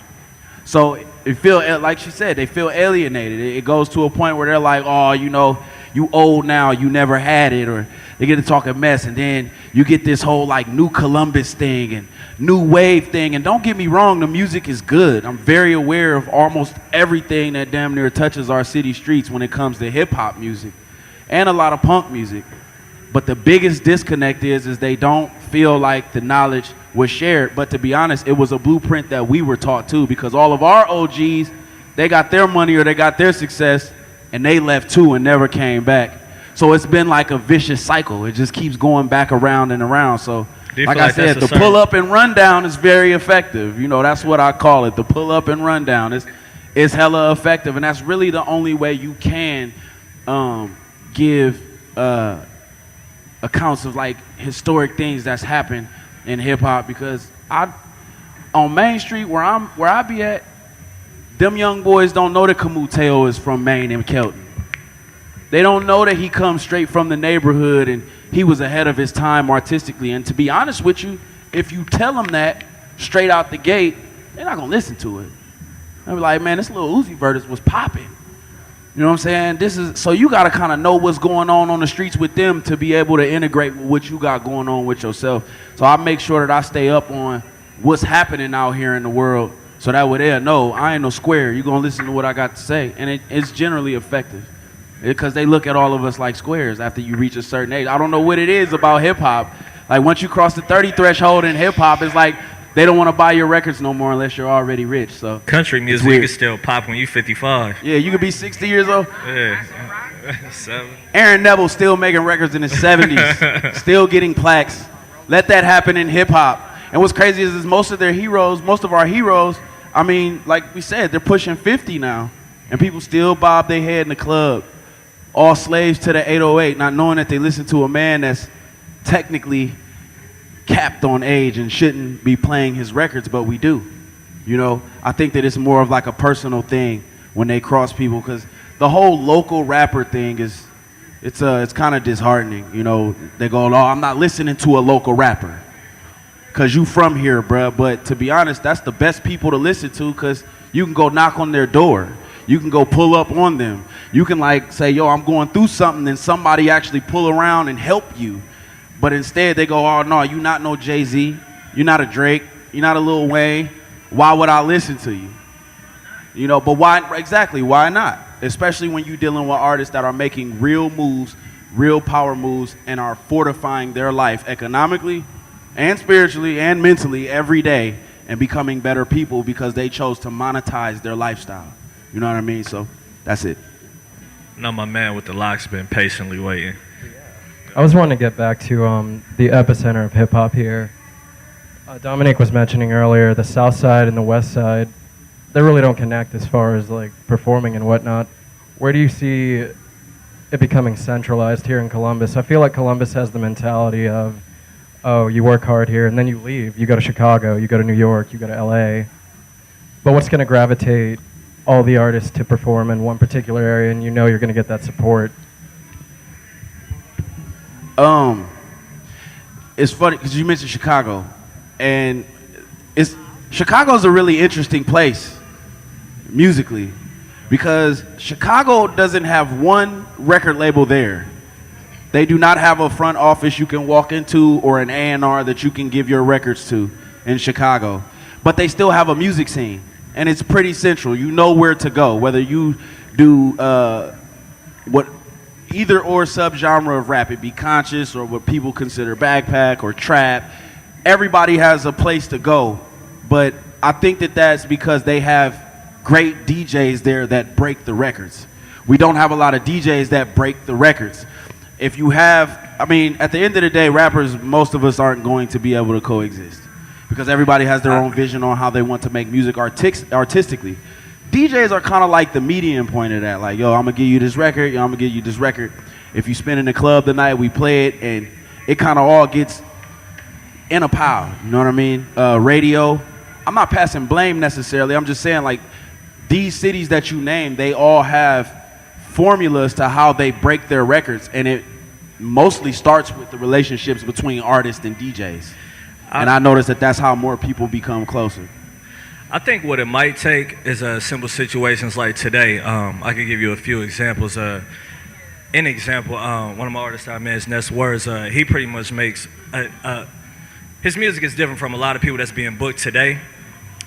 So it feel like she said, they feel alienated. It goes to a point where they're like, oh, you old now, you never had it, or they get to talk a mess, and then you get this whole like new Columbus thing and new wave thing. And don't get me wrong, the music is good. I'm very aware of almost everything that damn near touches our city streets when it comes to hip hop music and a lot of punk music. But the biggest disconnect is they don't feel like the knowledge was shared. But to be honest, it was a blueprint that we were taught too, because all of our OGs, they got their money or they got their success and they left too and never came back. So it's been like a vicious cycle. It just keeps going back around and around. So like I said, the pull up and rundown is very effective. That's what I call it. The pull up and rundown is hella effective. And that's really the only way you can give accounts of like historic things that's happened in hip hop. Because on Main Street where I be at, them young boys don't know that Kamuteo is from Maine and Kelton. They don't know that he comes straight from the neighborhood and he was ahead of his time artistically. And to be honest with you, if you tell them that straight out the gate, they're not gonna listen to it. They'll be like, man, this little Uzi Vert was popping. You know what I'm saying? So you gotta kind of know what's going on the streets with them to be able to integrate with what you got going on with yourself. So I make sure that I stay up on what's happening out here in the world, so that way they'll know I ain't no square. You're gonna listen to what I got to say, and it's generally effective. Because they look at all of us like squares after you reach a certain age. I don't know what it is about hip hop. Like once you cross the 30 threshold in hip hop, it's like they don't want to buy your records no more unless you're already rich. So country music, you can still pop when you 55. Yeah, you could be 60 years old. Yeah, 7. Aaron Neville still making records in his 70s, still getting plaques. Let that happen in hip hop. And what's crazy is most of our heroes, I mean, like we said, they're pushing 50 now, and people still bob their head in the club. All slaves to the 808, not knowing that they listen to a man that's technically capped on age and shouldn't be playing his records, but we do. I think that it's more of like a personal thing when they cross people, because the whole local rapper thing it's kind of disheartening. They go, oh, I'm not listening to a local rapper. because you from here, bruh. But to be honest, that's the best people to listen to because you can go knock on their door. You can go pull up on them. You can like say, yo, I'm going through something, and somebody actually pull around and help you. But instead they go, oh no, you not no Jay-Z. You're not a Drake. You're not a Lil Wayne. Why would I listen to you? You know, but why, exactly, why not? Especially when you're dealing with artists that are making real moves, real power moves, and are fortifying their life economically and spiritually and mentally every day and becoming better people because they chose to monetize their lifestyle. You know what I mean? So that's it. No, my man with the lock's been patiently waiting. I was wanting to get back to the epicenter of hip hop here. Dominic was mentioning earlier the South Side and the West Side. They really don't connect as far as like performing and whatnot. Where do you see it becoming centralized here in Columbus? I feel like Columbus has the mentality of, oh, you work hard here and then you leave. You go to Chicago, you go to New York, you go to LA. But what's going to gravitate all the artists to perform in one particular area, and you know you're going to get that support? It's funny because you mentioned Chicago, and Chicago's a really interesting place musically because Chicago doesn't have one record label there. They do not have a front office you can walk into or an A&R that you can give your records to in Chicago, but they still have a music scene. And it's pretty central. You know where to go, whether you do what either or subgenre of rap, it be conscious or what people consider backpack or trap. Everybody has a place to go, but I think that that's because they have great DJs there that break the records. We don't have a lot of DJs that break the records. If you have, I mean, at the end of the day, rappers, most of us aren't going to be able to coexist. Because everybody has their own vision on how they want to make music artistically. DJs are kind of like the median point of that. Like, yo, I'm going to give you this record. Yo, I'm going to give you this record. If you spin in the club tonight, we play it. And it kind of all gets in a pile. You know what I mean? Radio. I'm not passing blame necessarily. I'm just saying, like, these cities that you name, they all have formulas to how they break their records. And it mostly starts with the relationships between artists and DJs. And I noticed that that's how more people become closer. I think what it might take is simple situations like today. I could give you a few examples. An example, one of my artists I manage, Ness Words, he pretty much makes, his music is different from a lot of people that's being booked today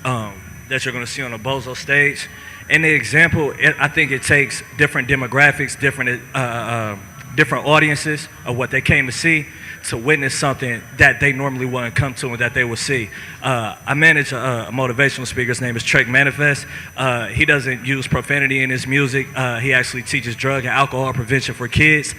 that you're going to see on a Bozo stage. In the example, I think it takes different demographics, different audiences of what they came to see to witness something that they normally wouldn't come to and that they would see. I manage a motivational speaker. His name is Trek Manifest. He doesn't use profanity in his music. He actually teaches drug and alcohol prevention for kids.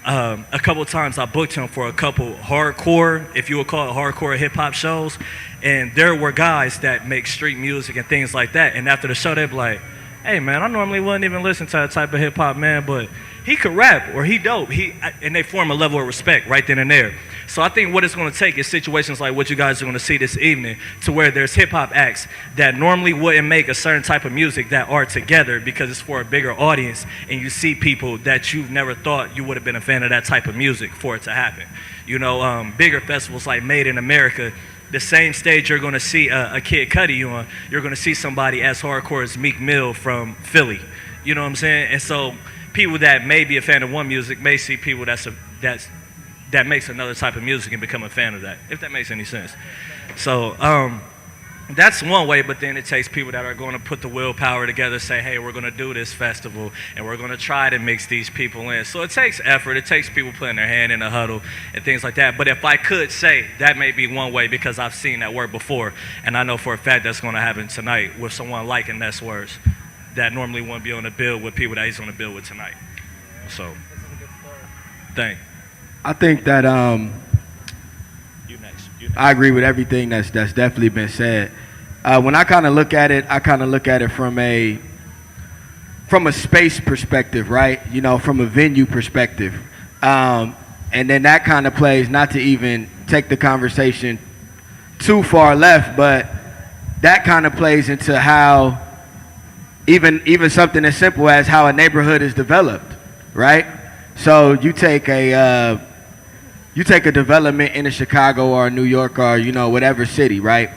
A couple of times I booked him for a couple hardcore, if you would call it hardcore hip hop shows. And there were guys that make street music and things like that. And after the show, they'd be like, hey man, I normally wouldn't even listen to that type of hip hop, man, but he could rap or he dope. And they form a level of respect right then and there. So I think what it's going to take is situations like what you guys are going to see this evening, to where there's hip hop acts that normally wouldn't make a certain type of music that are together because it's for a bigger audience, and you see people that you've never thought you would have been a fan of that type of music for it to happen. You know, bigger festivals like Made in America, the same stage you're going to see a Kid Cudi on, you're going to see somebody as hardcore as Meek Mill from Philly. You know what I'm saying? And so people that may be a fan of one music may see people that makes another type of music and become a fan of that, if that makes any sense. So that's one way, but then it takes people that are going to put the willpower together, say, hey, we're going to do this festival, and we're going to try to mix these people in. So it takes effort. It takes people putting their hand in a huddle and things like that. But if I could say, that may be one way, because I've seen that work before, and I know for a fact that's going to happen tonight with someone like Ness Words that normally wouldn't be on the bill with people that he's on the bill with tonight. So, thank you. I think that I agree with everything that's definitely been said. When I kind of look at it, I kind of look at it from a space perspective, right? You know, from a venue perspective. And then that kind of plays, not to even take the conversation too far left, but that kind of plays into how even something as simple as how a neighborhood is developed, right? So you take a you take a development in a Chicago or a New York or, you know, whatever city, right?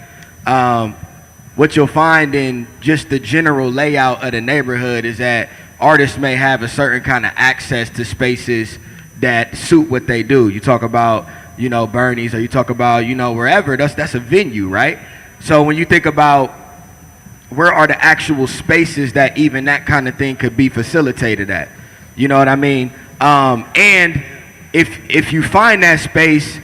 What you'll find in just the general layout of the neighborhood is that artists may have a certain kind of access to spaces that suit what they do. You talk about, you know, Bernie's, or you talk about, you know, wherever, that's a venue, right? So when you think about where are the actual spaces that even that kind of thing could be facilitated at, you know what I mean? And if you find that space,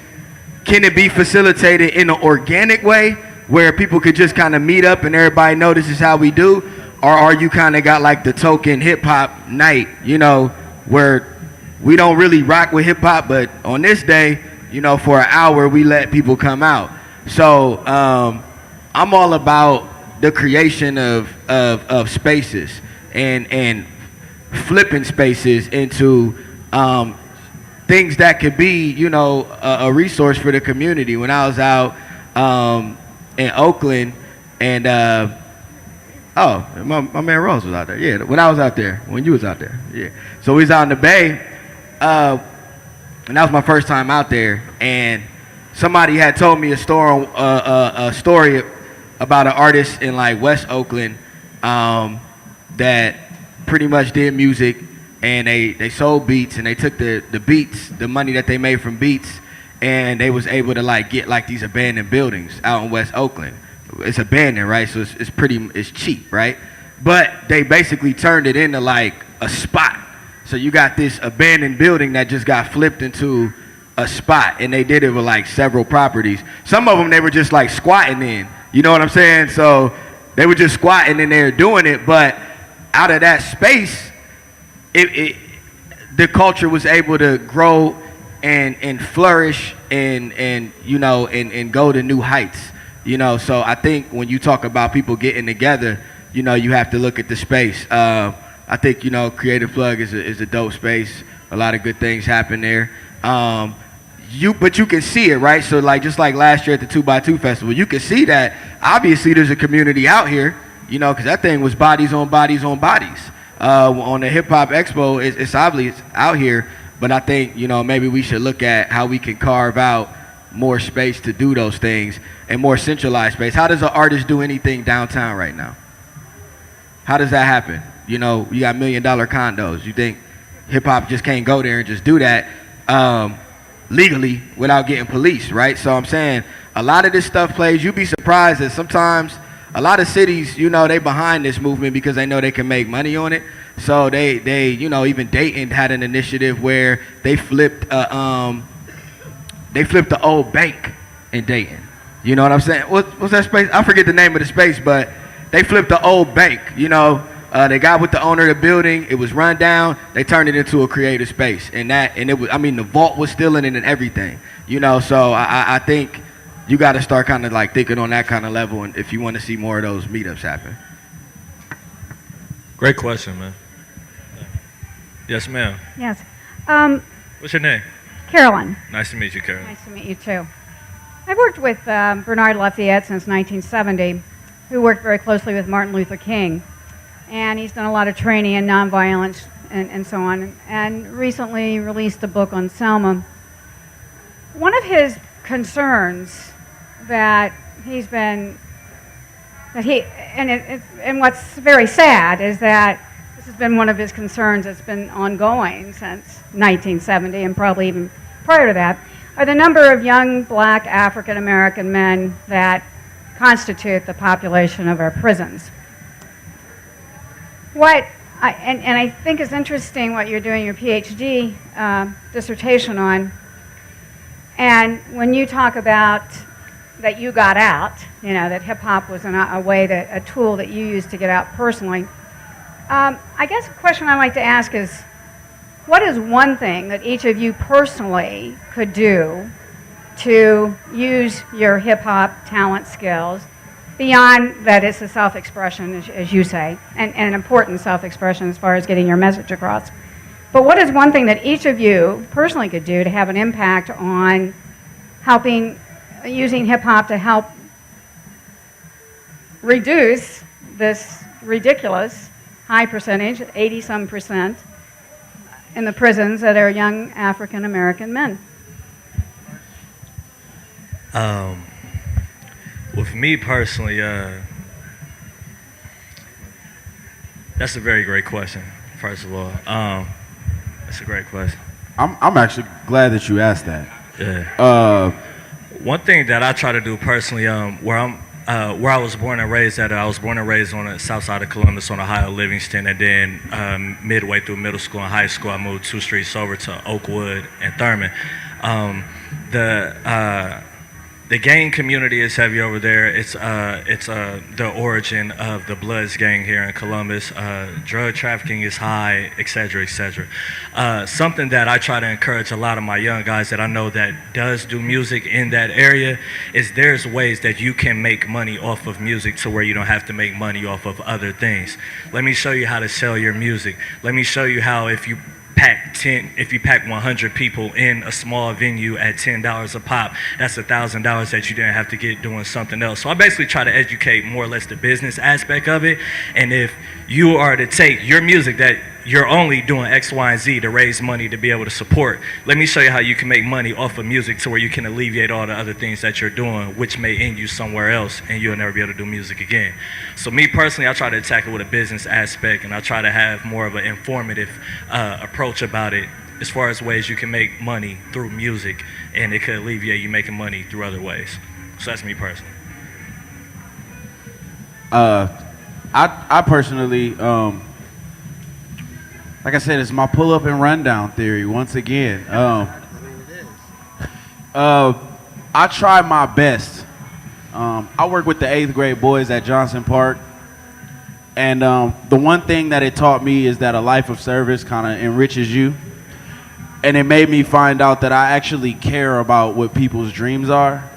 can it be facilitated in an organic way where people could just kind of meet up and everybody know this is how we do? Or are you kind of got like the token hip hop night, you know, where we don't really rock with hip hop, but on this day, you know, for an hour, we let people come out. So I'm all about the creation of spaces and flipping spaces into things that could be, you know, a resource for the community. When I was out in Oakland, and my man Rose was out there. Yeah, when I was out there, when you was out there. Yeah. So we was out in the Bay, and that was my first time out there. And somebody had told me a story about an artist in like West Oakland that pretty much did music, and they sold beats, and they took the beats, the money that they made from beats, and they was able to like get like these abandoned buildings out in West Oakland. It's abandoned, right? So it's cheap, right? But they basically turned it into like a spot. So you got this abandoned building that just got flipped into a spot, and they did it with like several properties. Some of them they were just like squatting in, you know what I'm saying? So they were just squatting in there doing it, but out of that space, the culture was able to grow and flourish and you know and go to new heights, you know. So I think when you talk about people getting together, you know, you have to look at the space. I think, you know, Creative Plug is a dope space. A lot of good things happen there. But you can see it, right? So like just like last year at the 2x2 Festival, you can see that obviously there's a community out here, you know, because that thing was bodies on bodies on bodies. On the Hip Hop Expo, it's obviously out here, but I think, you know, maybe we should look at how we can carve out more space to do those things and more centralized space. How does an artist do anything downtown right now? How does that happen? You know, you got $1 million condos. You think hip hop just can't go there and just do that legally without getting policed, right? So I'm saying a lot of this stuff plays. You'd be surprised that sometimes a lot of cities, you know, they behind this movement because they know they can make money on it. So they you know, even Dayton had an initiative where they flipped the old bank in Dayton. You know what I'm saying? What's that space? I forget the name of the space, but they flipped the old bank, you know. They got with the owner of the building. It was run down. They turned it into a creative space, and it was. I mean, the vault was still in it and everything, you know. So I think you got to start kind of like thinking on that kind of level, and if you want to see more of those meetups happen. Great question, man. Yes, ma'am. Yes. What's your name? Carolyn. Nice to meet you, Carolyn. Nice to meet you, too. I've worked with Bernard Lafayette since 1970, who worked very closely with Martin Luther King. And he's done a lot of training in nonviolence and so on, and recently released a book on Selma. One of his concerns and what's very sad is that this has been one of his concerns that's been ongoing since 1970 and probably even prior to that, are the number of young black African American men that constitute the population of our prisons. I think is interesting what you're doing your PhD dissertation on, and when you talk about that you got out, you know, that hip hop was a tool that you used to get out personally. I guess a question I'd like to ask is, what is one thing that each of you personally could do to use your hip hop talent skills beyond that it's a self-expression, as you say, and an important self-expression as far as getting your message across. But what is one thing that each of you personally could do to have an impact on using hip-hop to help reduce this ridiculous high percentage, 80-some%, in the prisons that are young African-American men? Um, with me personally, that's a very great question. First of all, that's a great question. I'm actually glad that you asked that. Yeah. One thing that I try to do personally, where I was born and raised at, I was born and raised on the south side of Columbus on Ohio Livingston, and then midway through middle school and high school, I moved 2 streets over to Oakwood and Thurman. The gang community is heavy over there. It's the origin of the Bloods gang here in Columbus. Drug trafficking is high, et cetera, et cetera. Something that I try to encourage a lot of my young guys that I know that does do music in that area is there's ways that you can make money off of music to where you don't have to make money off of other things. Let me show you how to sell your music. Let me show you how if you pack 100 people in a small venue at $10 a pop, that's $1,000 that you didn't have to get doing something else. So I basically try to educate more or less the business aspect of it. And if you are to take your music that you're only doing X, Y, and Z to raise money to be able to support, let me show you how you can make money off of music to where you can alleviate all the other things that you're doing, which may end you somewhere else and you'll never be able to do music again. So me personally, I try to attack it with a business aspect, and I try to have more of an informative approach about it as far as ways you can make money through music, and it could alleviate you making money through other ways. So that's me personally. I personally, like I said, it's my pull-up and rundown theory once again. I try my best. I work with the 8th grade boys at Johnson Park, and the one thing that it taught me is that a life of service kind of enriches you, and it made me find out that I actually care about what people's dreams are.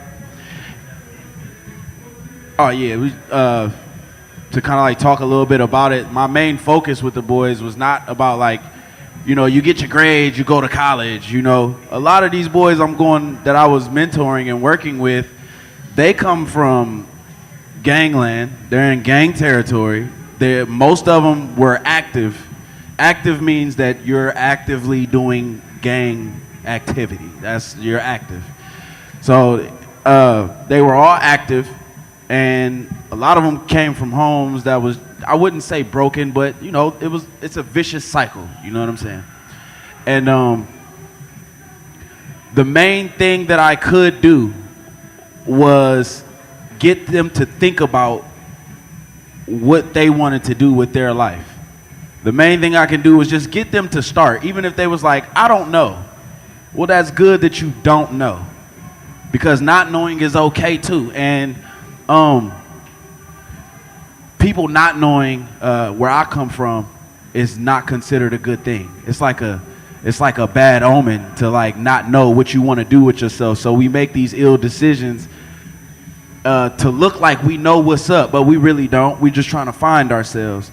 Oh yeah, to kind of like talk a little bit about it, my main focus with the boys was not about like, you know, you get your grades, you go to college, you know. A lot of these boys that I was mentoring and working with, they come from gangland. They're in gang territory. Most of them were active. Active means that you're actively doing gang activity. You're active. So they were all active. And a lot of them came from homes that was, I wouldn't say broken, but you know, it's a vicious cycle. You know what I'm saying? And the main thing that I could do was get them to think about what they wanted to do with their life. The main thing I can do is just get them to start, even if they was like, I don't know. Well, that's good that you don't know, because not knowing is okay too. And people not knowing where I come from is not considered a good thing. It's like a bad omen to like not know what you want to do with yourself. So we make these ill decisions to look like we know what's up, but we really don't. We're just trying to find ourselves.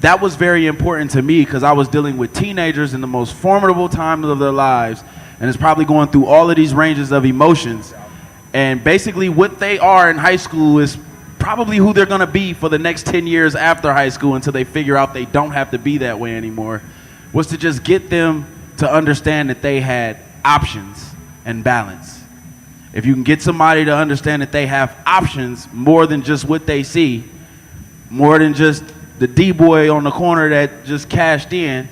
That was very important to me because I was dealing with teenagers in the most formidable times of their lives, and it's probably going through all of these ranges of emotions. And basically what they are in high school is probably who they're going to be for the next 10 years after high school until they figure out they don't have to be that way anymore, was to just get them to understand that they had options and balance. If you can get somebody to understand that they have options more than just what they see, more than just the D-boy on the corner that just cashed in,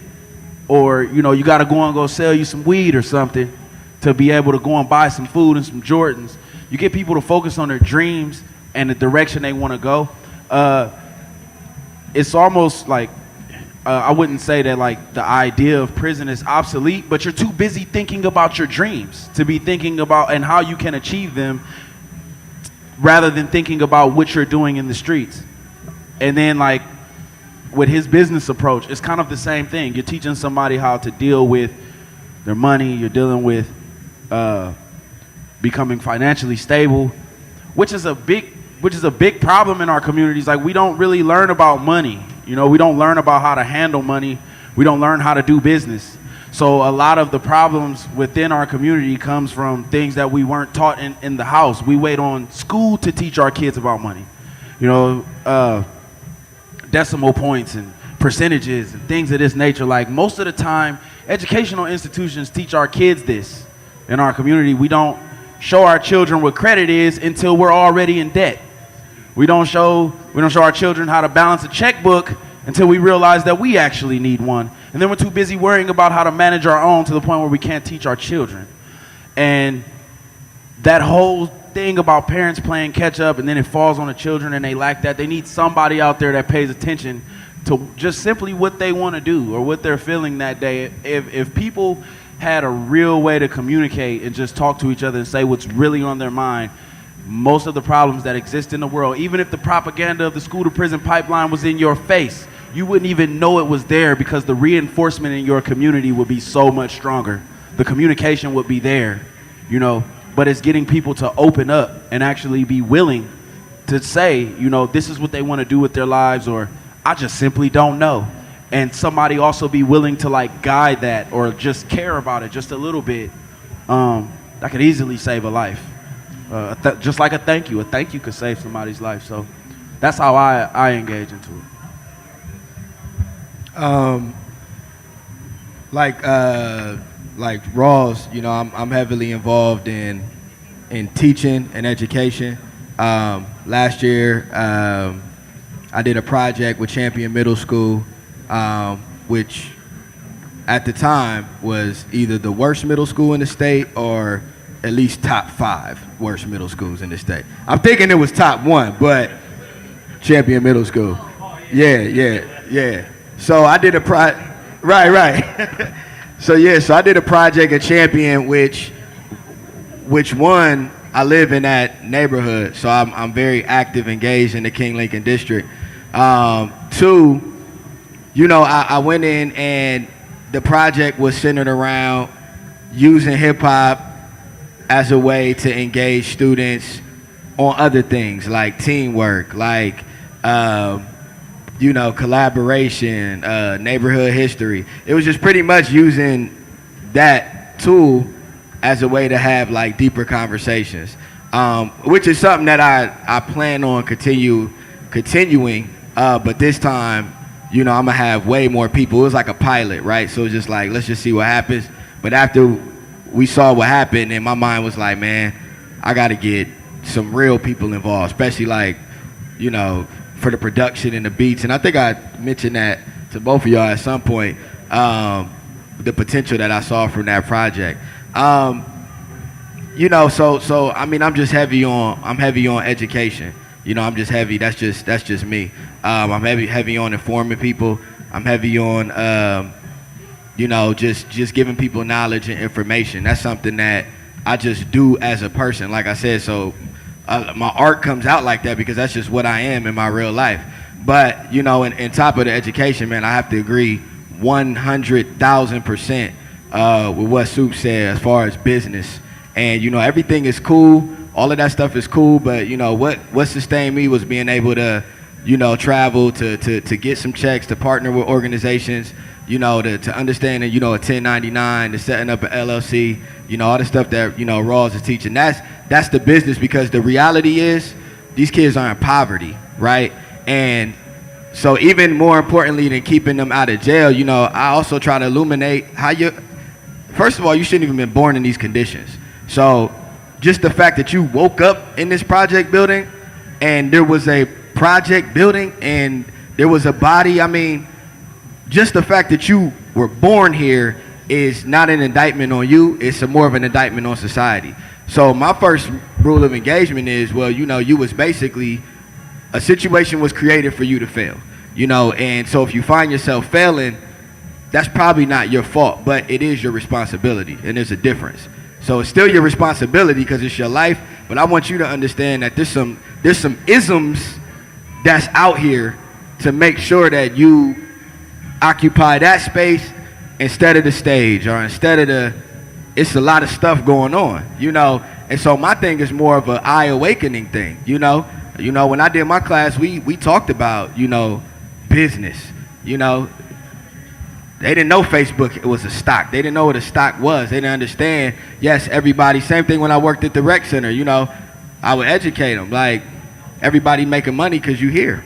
or, you know, you got to go sell you some weed or something to be able to go and buy some food and some Jordans. You get people to focus on their dreams and the direction they want to go. It's almost like, I wouldn't say that like the idea of prison is obsolete, but you're too busy thinking about your dreams to be thinking about and how you can achieve them rather than thinking about what you're doing in the streets. And then like with his business approach, it's kind of the same thing. You're teaching somebody how to deal with their money. You're dealing with becoming financially stable, which is a big problem in our communities. Like, we don't really learn about money. You know, we don't learn about how to handle money. We don't learn how to do business. So a lot of the problems within our community comes from things that we weren't taught in the house. We wait on school to teach our kids about money. You know, decimal points and percentages and things of this nature. Like, most of the time, educational institutions teach our kids this. In our community, we don't show our children what credit is until we're already in debt. We don't show our children how to balance a checkbook until we realize that we actually need one. And then we're too busy worrying about how to manage our own to the point where we can't teach our children. And that whole thing about parents playing catch up and then it falls on the children and they lack that. They need somebody out there that pays attention to just simply what they want to do or what they're feeling that day. If people had a real way to communicate and just talk to each other and say what's really on their mind, most of the problems that exist in the world, even if the propaganda of the school to prison pipeline was in your face, you wouldn't even know it was there because the reinforcement in your community would be so much stronger. The communication would be there, you know, but it's getting people to open up and actually be willing to say, you know, this is what they want to do with their lives, or I just simply don't know. And somebody also be willing to like guide that or just care about it just a little bit. That could easily save a life. Just like a thank you could save somebody's life. So that's how I engage into it. Like Rawls, you know, I'm heavily involved in teaching and education. Last year, I did a project with Champion Middle School, which at the time was either the worst middle school in the state or at least top 5 worst middle schools in the state. I'm thinking it was top 1, but Champion Middle School. Yeah. So I did right. So I did a project at Champion, which one, I live in that neighborhood, so I'm very active, engaged in the King Lincoln district. 2, you know, I went in and the project was centered around using hip hop as a way to engage students on other things like teamwork, like you know, collaboration, neighborhood history. It was just pretty much using that tool as a way to have like deeper conversations, which is something that I plan on continuing, but this time, you know, I'm gonna have way more people. It was like a pilot, right? So it's just like, let's just see what happens. But after we saw what happened, and my mind was like, man, I gotta get some real people involved, especially like, you know, for the production and the beats. And I think I mentioned that to both of y'all at some point, the potential that I saw from that project. You know, so I mean, I'm heavy on education. You know, I'm just heavy. That's just me. I'm heavy on informing people. I'm heavy on, you know, just giving people knowledge and information. That's something that I just do as a person. Like I said, so my art comes out like that because that's just what I am in my real life. But, you know, in top of the education, man, I have to agree 100,000% with what Soup said as far as business. And, you know, everything is cool. All of that stuff is cool. But, you know, what sustained me was being able to, you know, travel to get some checks, to partner with organizations, you know, to understand, you know, a 1099, to setting up an LLC, you know, all the stuff that, you know, Rawls is teaching. That's the business, because the reality is these kids are in poverty, right? And so even more importantly than keeping them out of jail, you know, I also try to illuminate how first of all, you shouldn't even been born in these conditions. So just the fact that you woke up in this project building and there was a project building and there was a body, I mean, just the fact that you were born here is not an indictment on you, it's more of an indictment on society. So my first rule of engagement is, well, you know, you was basically, a situation was created for you to fail, you know, and so if you find yourself failing, that's probably not your fault, but it is your responsibility, and there's a difference. So it's still your responsibility because it's your life, but I want you to understand that there's some isms that's out here to make sure that you occupy that space instead of the stage, or instead of it's a lot of stuff going on, you know. And so my thing is more of an eye awakening thing, you know. When I did my class, we talked about, you know, business, you know. They didn't know Facebook, it was a stock. They didn't know what a stock was. They didn't understand. Yes, everybody, same thing when I worked at the rec center, you know. I would educate them, like, everybody making money because you here.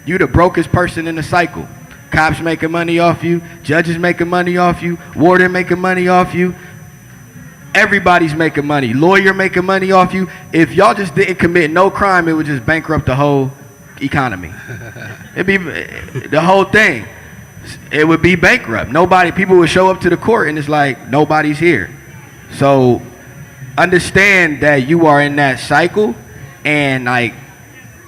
You the brokest person in the cycle. Cops making money off you, judges making money off you, warden making money off you. Everybody's making money. Lawyer making money off you. If y'all just didn't commit no crime, it would just bankrupt the whole economy. It'd be the whole thing. It would be bankrupt. People would show up to the court and it's like nobody's here. So understand that you are in that cycle, and like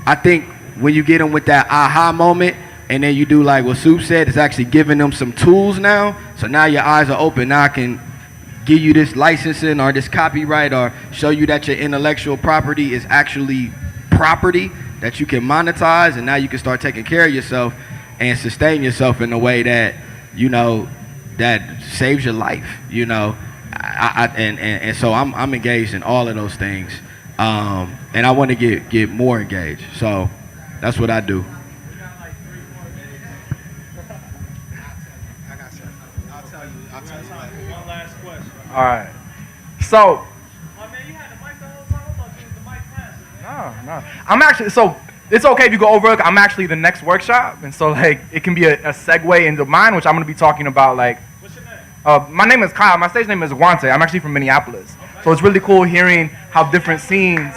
I think when you get them with that aha moment, and then you do like what Soup said, it's actually giving them some tools now. So now your eyes are open. Now I can give you this licensing or this copyright, or show you that your intellectual property is actually property that you can monetize, and now you can start taking care of yourself and sustain yourself in a way that, you know, that saves your life, you know. And so I'm engaged in all of those things, and I want to get more engaged. So that's what I do. One last question. All right. So. No. I'm actually, so it's okay if you go over it. I'm actually the next workshop, and so like it can be a segue into mine, which I'm going to be talking about. Like, what's your name? My name is Kyle. My stage name is Guante. I'm actually from Minneapolis, so it's really cool hearing how different scenes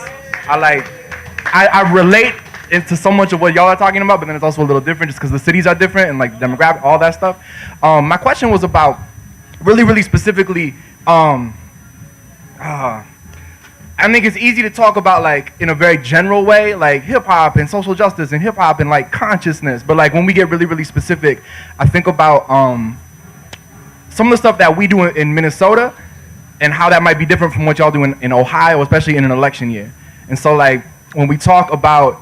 I relate into so much of what y'all are talking about, but then it's also a little different just because the cities are different and like demographic, all that stuff. My question was about really specifically. I think it's easy to talk about like in a very general way, like hip hop and social justice and hip hop and like consciousness. But like when we get really specific, I think about some of the stuff that we do in Minnesota and how that might be different from what y'all do in Ohio, especially in an election year. And so like when we talk about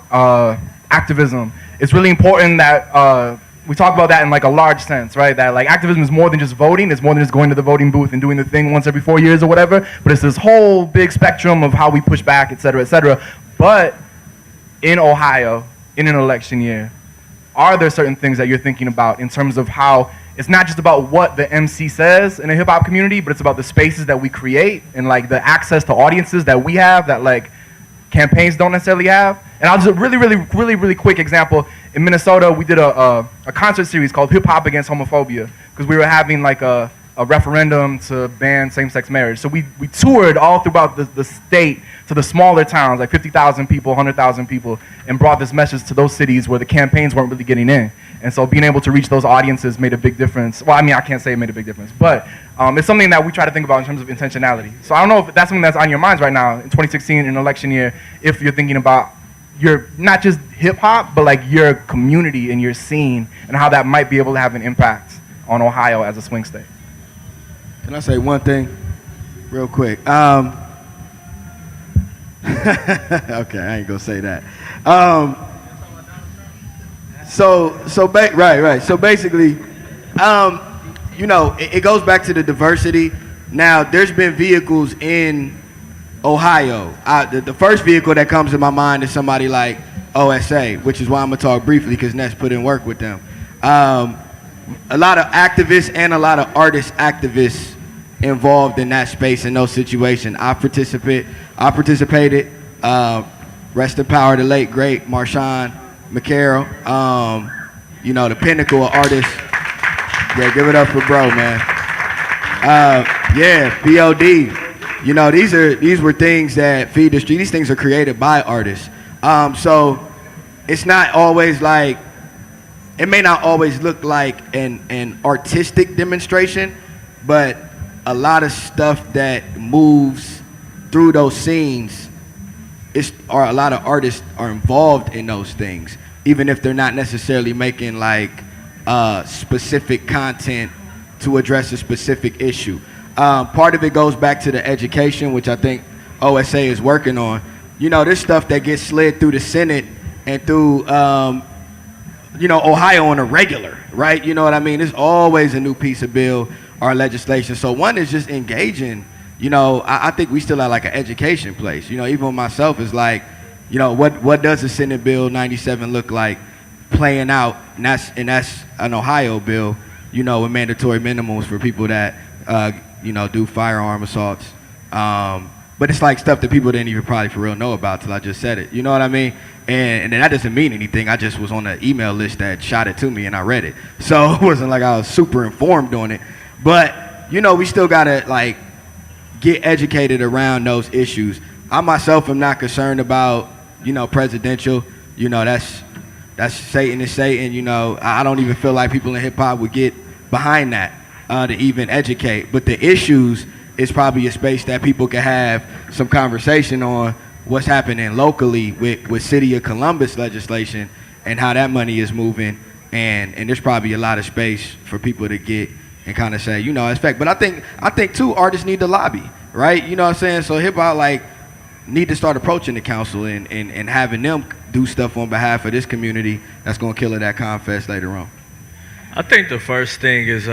activism, it's really important that we talk about that in like a large sense, right? That like activism is more than just voting. It's more than just going to the voting booth and doing the thing once every 4 years or whatever. But it's this whole big spectrum of how we push back, et cetera, et cetera. But in Ohio, in an election year, are there certain things that you're thinking about in terms of how it's not just about what the MC says in a hip hop community, but it's about the spaces that we create and like the access to audiences that we have that like campaigns don't necessarily have? And I'll just really quick example. In Minnesota, we did a concert series called Hip Hop Against Homophobia because we were having like a referendum to ban same-sex marriage. So we toured all throughout the state to the smaller towns, like 50,000 people, 100,000 people, and brought this message to those cities where the campaigns weren't really getting in. And so being able to reach those audiences made a big difference. Well, I mean, I can't say it made a big difference, but it's something that we try to think about in terms of intentionality. So I don't know if that's something that's on your minds right now in 2016, in an election year, if you're thinking about your, not just hip hop, but like your community and your scene and how that might be able to have an impact on Ohio as a swing state. Can I say one thing real quick? Okay, I ain't gonna say that. Right. So basically, you know, it goes back to the diversity. Now, there's been vehicles in Ohio. The first vehicle that comes to my mind is somebody like OSA, which is why I'm gonna talk briefly because Ness put in work with them. A lot of activists and a lot of artist activists involved in that space in those situations. I participated. Rest in power, the late great Marshawn McCarroll. You know, the pinnacle of artists. Yeah, give it up for bro, man. Yeah, POD. You know, these were things that feed the street. These things are created by artists. So it's not always like, it may not always look like an artistic demonstration, but a lot of stuff that moves through those scenes, or a lot of artists are involved in those things, even if they're not necessarily making like specific content to address a specific issue. Part of it goes back to the education, which I think OSA is working on. You know, there's stuff that gets slid through the Senate and through, you know, Ohio on a regular, right? You know what I mean? There's always a new piece of bill or legislation. So one is just engaging. You know, I think we still have like an education place. You know, even with myself, is like, you know, what does the Senate Bill 97 look like playing out? And that's an Ohio bill, you know, with mandatory minimums for people that, you know, do firearm assaults. But it's like stuff that people didn't even probably for real know about till I just said it. You know what I mean? And that doesn't mean anything. I just was on the email list that shot it to me and I read it. So it wasn't like I was super informed on it. But, you know, we still gotta like get educated around those issues. I myself am not concerned about, presidential. That's Satan is Satan. I don't even feel like people in hip hop would get behind that to even educate. But the issues is probably a space that people can have some conversation on what's happening locally with City of Columbus legislation and how that money is moving. And there's probably a lot of space for people to get and kind of say, it's fact. But I think too, artists need to lobby, right? You know what I'm saying? So hip hop need to start approaching the council and having them do stuff on behalf of this community that's gonna kill it at ComFest later on. I think the first thing is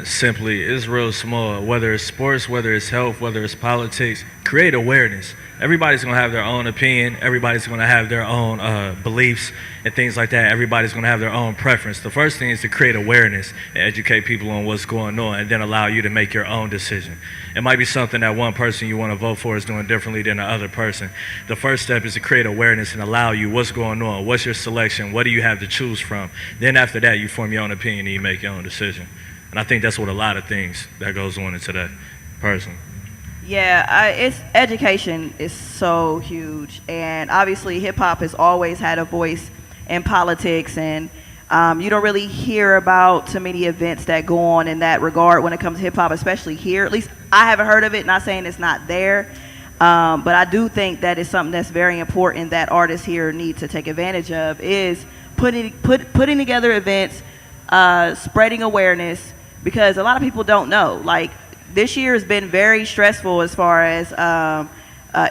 simply, it's real small. Whether it's sports, whether it's health, whether it's politics, create awareness. Everybody's going to have their own opinion. Everybody's going to have their own beliefs and things like that. Everybody's going to have their own preference. The first thing is to create awareness and educate people on what's going on and then allow you to make your own decision. It might be something that one person you want to vote for is doing differently than the other person. The first step is to create awareness and allow you what's going on, what's your selection, what do you have to choose from. Then after that, you form your own opinion and you make your own decision. And I think that's what a lot of things that goes on into that person. Yeah, it's education is so huge, and obviously hip hop has always had a voice in politics, and you don't really hear about too many events that go on in that regard when it comes to hip hop, especially here. At least I haven't heard of it. Not saying it's not there, but I do think that is something that's very important that artists here need to take advantage of is putting together events, spreading awareness, because a lot of people don't know. Like, this year has been very stressful as far as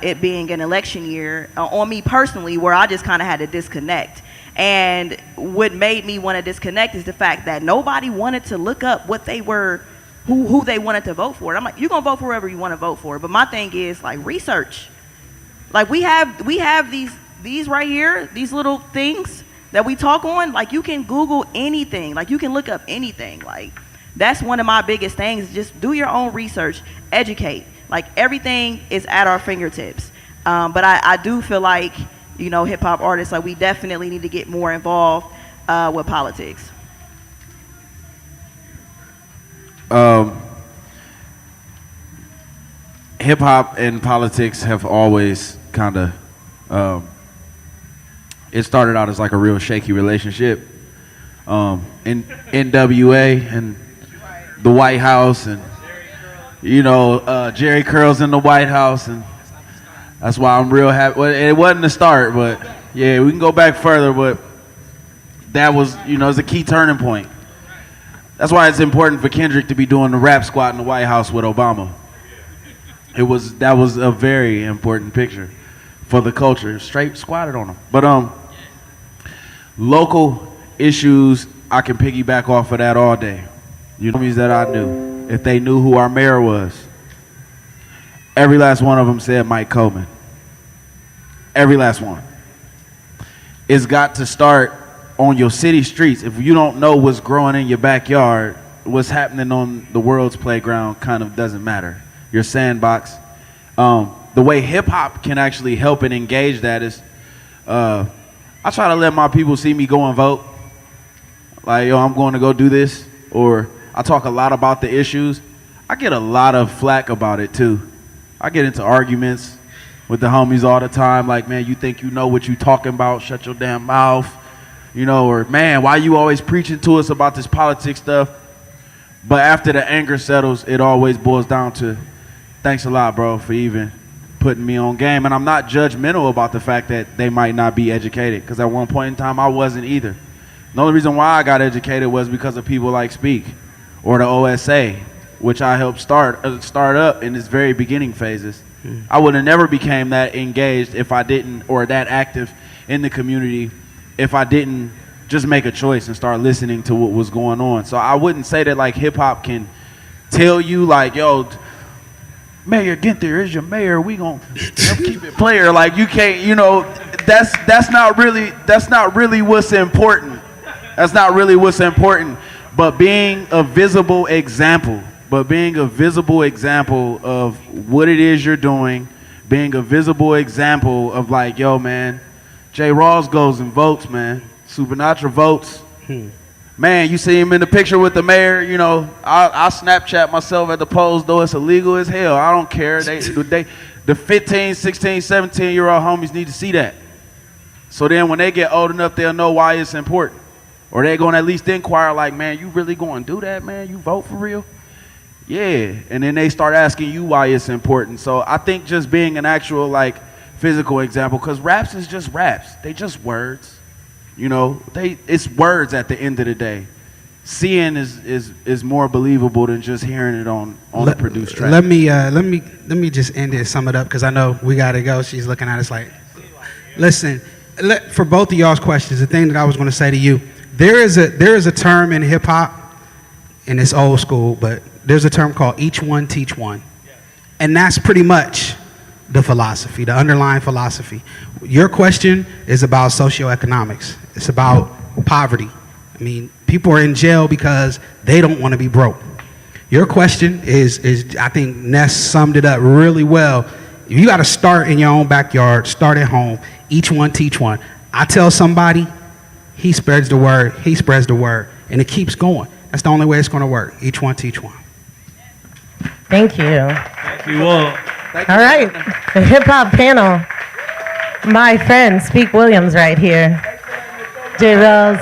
it being an election year on me personally, where I just kind of had to disconnect. And what made me want to disconnect is the fact that nobody wanted to look up what they were, who they wanted to vote for. I'm like, you're gonna vote for whoever you want to vote for, but my thing is like research. Like we have these right here, these little things that we talk on. Like you can Google anything, like you can look up anything, like. That's one of my biggest things. Just do your own research, educate. Like everything is at our fingertips. But I do feel like, hip hop artists, like we definitely need to get more involved with politics. Hip hop and politics have always kind of, it started out as like a real shaky relationship. In NWA and the White House, and Jerry Curls in the White House, and that's why I'm real happy. Well, it wasn't the start, but yeah, we can go back further, but that was, it's a key turning point. That's why it's important for Kendrick to be doing the rap squat in the White House with Obama. That was a very important picture for the culture. Straight squatted on him. But local issues, I can piggyback off of that all day. Homies that I knew, if they knew who our mayor was, every last one of them said Mike Coleman. Every last one. It's got to start on your city streets. If you don't know what's growing in your backyard, what's happening on the world's playground kind of doesn't matter. Your sandbox. The way hip hop can actually help and engage that is, I try to let my people see me go and vote. Like, I'm going to go do this, or I talk a lot about the issues. I get a lot of flack about it too. I get into arguments with the homies all the time, like, man, you think you know what you talking about, shut your damn mouth, or man, why you always preaching to us about this politics stuff? But after the anger settles, it always boils down to, thanks a lot, bro, for even putting me on game. And I'm not judgmental about the fact that they might not be educated, because at one point in time, I wasn't either. The only reason why I got educated was because of people like Speak or the OSA, which I helped start up in its very beginning phases. I would have never became that engaged if I didn't, or that active in the community, if I didn't just make a choice and start listening to what was going on. So I wouldn't say that like hip hop can tell you like, yo, Mayor Ginther is your mayor, we gonna keep it player. Like you can't, that's not really what's important. That's not really what's important. But being a visible example of what it is you're doing, being a visible example of like, yo, man, J. Rawls goes and votes, man. Supernatural votes. Man, you see him in the picture with the mayor, you know, I Snapchat myself at the polls, though it's illegal as hell. I don't care. The 15, 16, 17-year-old homies need to see that. So then when they get old enough, they'll know why it's important. Or they're going to at least inquire like, man, you really going to do that, man? You vote for real? Yeah. And then they start asking you why it's important. So I think just being an actual like physical example, because raps is just raps. They just words. You know, it's words at the end of the day. Seeing is more believable than just hearing it on a produced track. Let me just end it, sum it up, because I know we gotta go. She's looking at us like, listen. For both of y'all's questions, the thing that I was going to say to you, there is a term in hip hop, and it's old school, but there's a term called each one teach one, and that's pretty much the philosophy, the underlying philosophy. Your question is about socioeconomics. It's about poverty. I mean, people are in jail because they don't want to be broke. Your question is I think Ness summed it up really well. You got to start in your own backyard, start at home. Each one teach one. I tell somebody, he spreads the word, and it keeps going. That's the only way it's going to work. Each one teach one. Thank you. Thank you all. All right, the hip hop panel. My friend, Speak Williams, right here. J. Rose.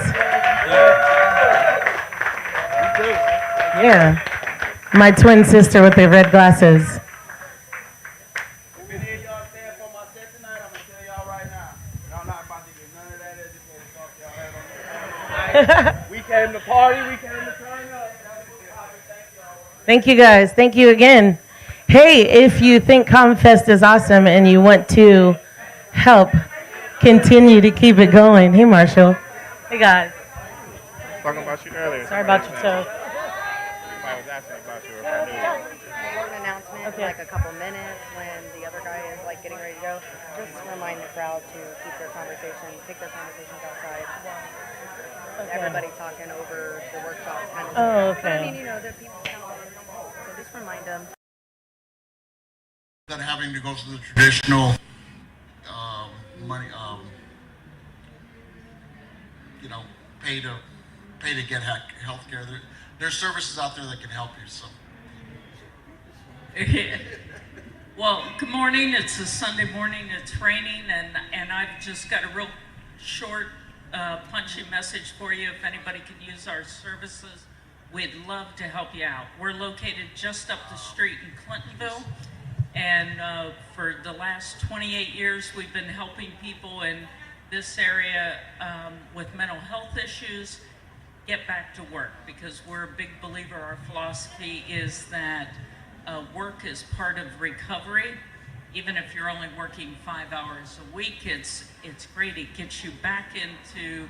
Yeah. My twin sister with the red glasses. We came to party, we came to turn up. Thank you guys. Thank you again. Hey, if you think ComFest is awesome and you want to help continue to keep it going. Hey, Marshall. Hey, guys. Talking about you earlier. Sorry about your toe. I was asking about you if I knew. Important announcement, like a couple minutes when the other guy is like getting ready to go. Just remind the crowd to keep their take their conversations outside. Okay. Everybody talking over the workshops kind of. Oh, But I okay. mean, you know, the people so just remind them. Than having to go through the traditional money, you know, pay to get health care. There's services out there that can help you. So. Well, good morning. It's a Sunday morning. It's raining, and I've just got a real short, punchy message for you. If anybody can use our services, we'd love to help you out. We're located just up the street in Clintonville, and for the last 28 years, we've been helping people in this area with mental health issues get back to work, because we're a big believer. Our philosophy is that work is part of recovery. Even if you're only working 5 hours a week, it's great. It gets you back into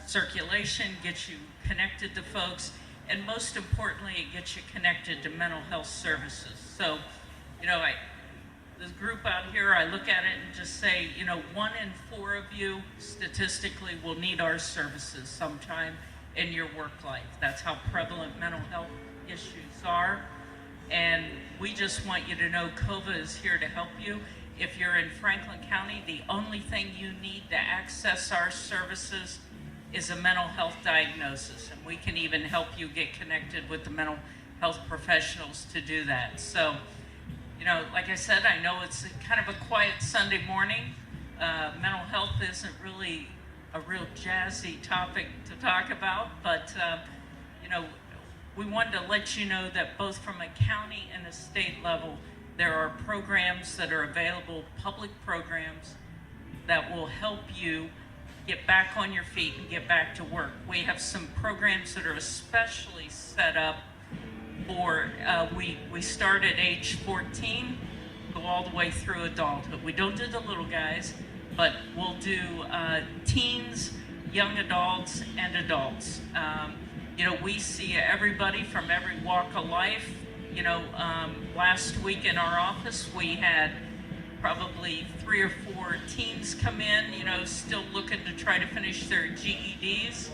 circulation, gets you connected to folks, and most importantly, it gets you connected to mental health services. So, you know, this group out here, I look at it and just say, you know, 1 in 4 of you statistically will need our services sometime in your work life. That's how prevalent mental health issues are. And we just want you to know COVA is here to help you. If you're in Franklin County, the only thing you need to access our services is a mental health diagnosis. And we can even help you get connected with the mental health professionals to do that. So, you know, like I said, I know it's kind of a quiet Sunday morning. Mental health isn't really a real jazzy topic to talk about, but, you know, we wanted to let you know that both from a county and a state level, there are programs that are available, public programs, that will help you get back on your feet and get back to work. We have some programs that are especially set up for, we start at age 14, go all the way through adulthood. We don't do the little guys, but we'll do teens, young adults, and adults. You know, we see everybody from every walk of life. You know, last week in our office, we had probably 3 or 4 teens come in, you know, still looking to try to finish their GEDs.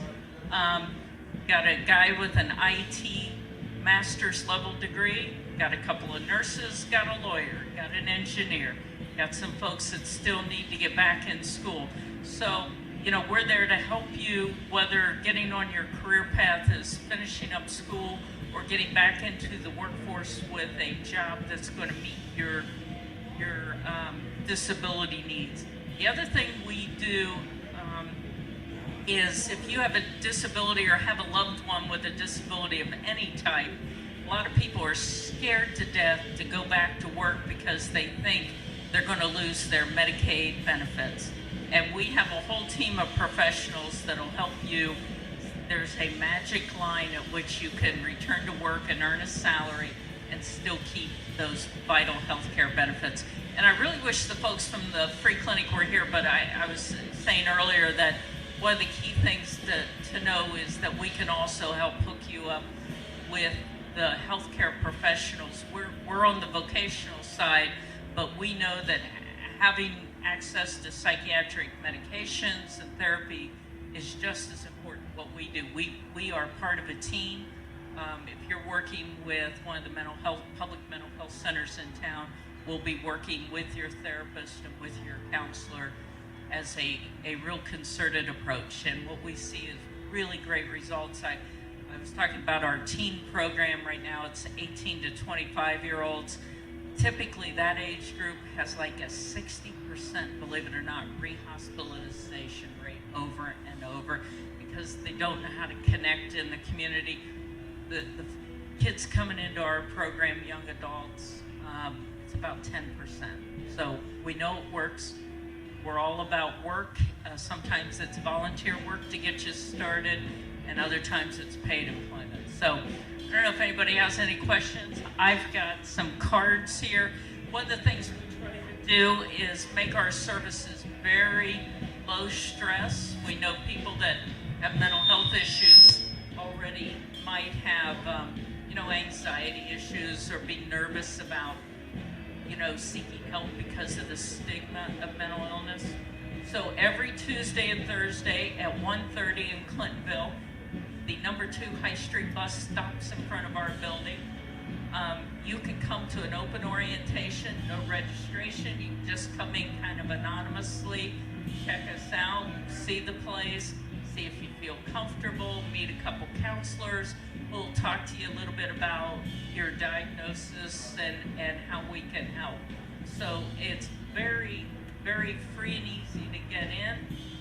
Got a guy with an IT master's level degree, got a couple of nurses, got a lawyer, got an engineer, got some folks that still need to get back in school. So, we're there to help you, whether getting on your career path is finishing up school or getting back into the workforce with a job that's going to meet your disability needs. The other thing we do is if you have a disability or have a loved one with a disability of any type, a lot of people are scared to death to go back to work because they think they're going to lose their Medicaid benefits. And we have a whole team of professionals that'll help you. There's a magic line at which you can return to work and earn a salary and still keep those vital health care benefits. And I really wish the folks from the free clinic were here, but I was saying earlier that one of the key things to know is that we can also help hook you up with the healthcare professionals. We're on the vocational side, but we know that having access to psychiatric medications and therapy is just as important what we do. We are part of a team. If you're working with one of the public mental health centers in town, we'll be working with your therapist and with your counselor as a real concerted approach. And what we see is really great results. I was talking about our teen program right now. It's 18 to 25-year-olds. Typically, that age group has like a 60%, believe it or not, rehospitalization rate over and over because they don't know how to connect in the community. The kids coming into our program, young adults, it's about 10%. So we know it works. We're all about work. Sometimes it's volunteer work to get you started, and other times it's paid employment. So I don't know if anybody has any questions. I've got some cards here. One of the things we try to do is make our services very low stress. We know people that have mental health issues already might have, anxiety issues or be nervous about, seeking help because of the stigma of mental illness. So every Tuesday and Thursday at 1:30 in Clintonville, the number 2 High Street bus stops in front of our building. You can come to an open orientation, no registration. You can just come in kind of anonymously, check us out, see the place, see if you feel comfortable, meet a couple counselors. We'll talk to you a little bit about your diagnosis and how we can help. So it's very, very free and easy to get in.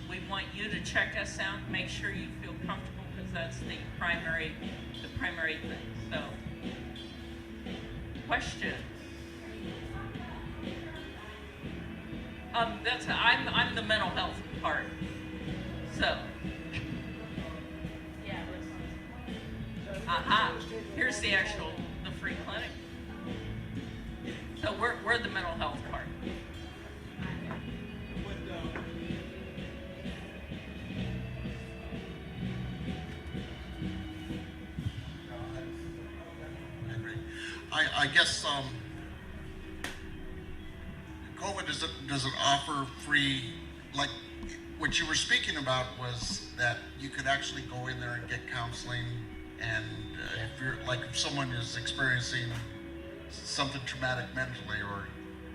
We want you to check us out, make sure you feel comfortable because that's the primary thing. So, questions? I'm the mental health part. So. Here's the free clinic. So we're the mental health part. I guess COVID doesn't offer free, like what you were speaking about was that you could actually go in there and get counseling. And if someone is experiencing something traumatic mentally or...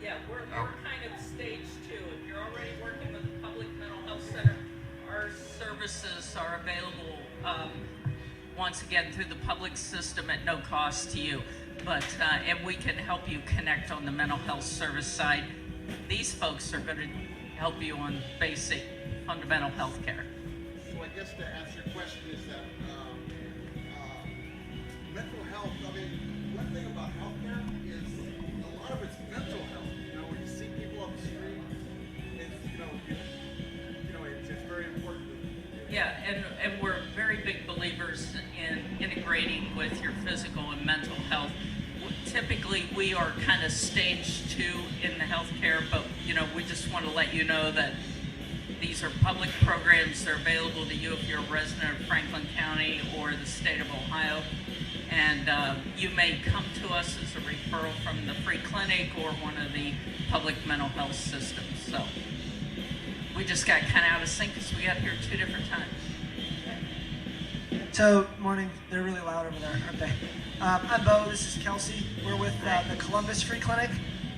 Yeah, we're kind of stage 2. If you're already working with a public mental health center, our services are available, once again, through the public system at no cost to you. But, and we can help you connect on the mental health service side. These folks are going to help you on basic fundamental health care. So I guess to answer your question is that mental health, one thing about healthcare is a lot of it's mental health. When you see people on the street, it's very important. Yeah, and we're very big believers in integrating with your physical and mental health. Typically, we are kind of stage 2 in the healthcare, but we just want to let you know that these are public programs. They're available to you if you're a resident of Franklin County or the state of Ohio. And you may come to us as a referral from the free clinic or one of the public mental health systems. So we just got kind of out of sync because we got here 2 different times. So, morning. They're really loud over there, aren't they? I'm Bo. This is Kelsey. We're with the Columbus Free Clinic,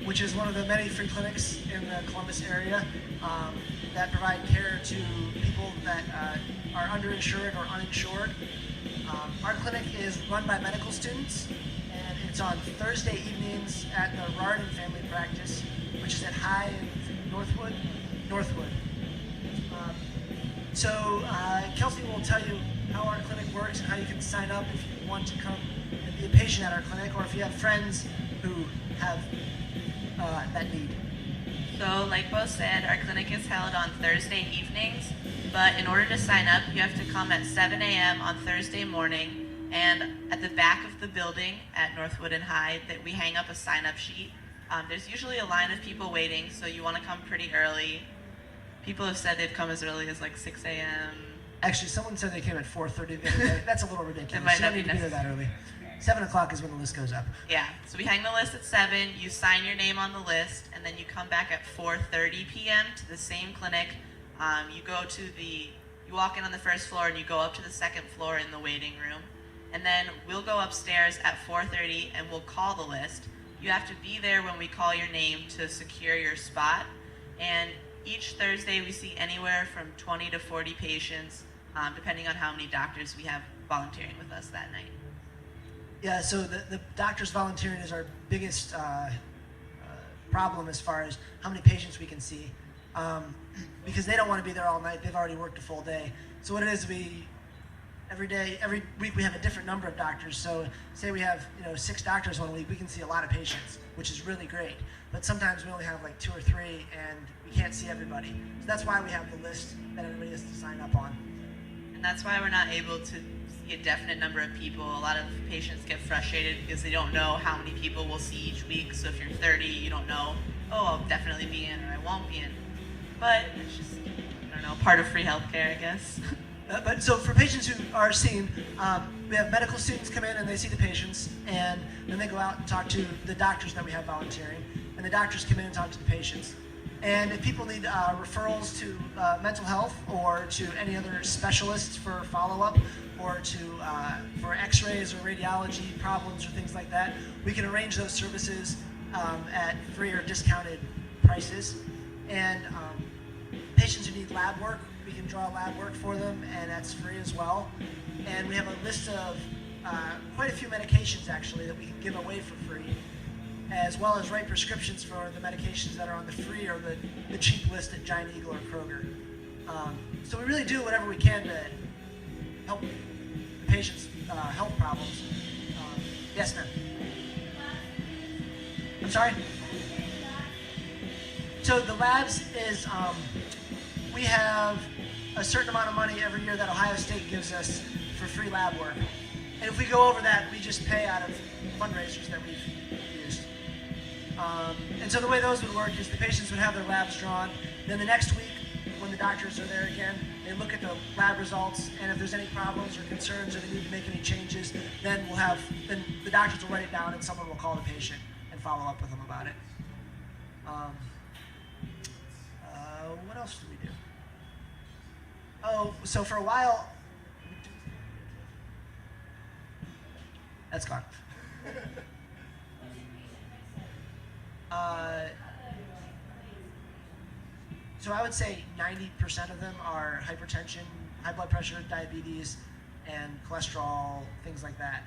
which is one of the many free clinics in the Columbus area. that provide care to people that are underinsured or uninsured. Our clinic is run by medical students, and it's on Thursday evenings at the Rardin Family Practice, which is at High in Northwood. Kelsey will tell you how our clinic works and how you can sign up if you want to come and be a patient at our clinic, or if you have friends who have that need. So, like Bo said, our clinic is held on Thursday evenings, but in order to sign up, you have to come at 7 a.m. on Thursday morning, and at the back of the building at Northwood and High, that we hang up a sign-up sheet. There's usually a line of people waiting, so you want to come pretty early. People have said they've come as early as like 6 a.m. Actually, someone said they came at 4:30 the other day. That's a little ridiculous. It might You not don't need be to be there that early. 7 o'clock is when the list goes up. Yeah, so we hang the list at 7, you sign your name on the list, and then you come back at 4:30 p.m. to the same clinic. You walk in on the first floor and you go up to the second floor in the waiting room. And then we'll go upstairs at 4:30 and we'll call the list. You have to be there when we call your name to secure your spot. And each Thursday we see anywhere from 20 to 40 patients, depending on how many doctors we have volunteering with us that night. Yeah, so the doctors volunteering is our biggest problem as far as how many patients we can see, because they don't want to be there all night. They've already worked a full day. So what it is, every week we have a different number of doctors. So say we have 6 doctors one week, we can see a lot of patients, which is really great. But sometimes we only have like 2 or 3, and we can't see everybody. So that's why we have the list that everybody has to sign up on. And that's why we're not able to see a definite number of people. A lot of patients get frustrated because they don't know how many people we'll see each week. So if you're 30, you don't know, oh, I'll definitely be in or I won't be in. But it's just, I don't know, part of free healthcare, I guess. But so for patients who are seen, we have medical students come in and they see the patients, and then they go out and talk to the doctors that we have volunteering, and the doctors come in and talk to the patients. And if people need referrals to mental health or to any other specialists for follow-up, or for x-rays or radiology problems or things like that, we can arrange those services at free or discounted prices. And patients who need lab work, we can draw lab work for them, and that's free as well. And we have a list of quite a few medications actually that we can give away for free, as well as write prescriptions for the medications that are on the free or the cheap list at Giant Eagle or Kroger. So we really do whatever we can to help the patients' health problems. Yes, ma'am. I'm sorry? So the labs is, we have a certain amount of money every year that Ohio State gives us for free lab work. And if we go over that, we just pay out of fundraisers that we've used. And so the way those would work is the patients would have their labs drawn. Then the next week, when the doctors are there again, they look at the lab results, and if there's any problems or concerns or they need to make any changes, then the doctors will write it down and someone will call the patient and follow up with them about it. What else do we do? Oh, so for a while, that's gone. So I would say 90% of them are hypertension, high blood pressure, diabetes, and cholesterol, things like that.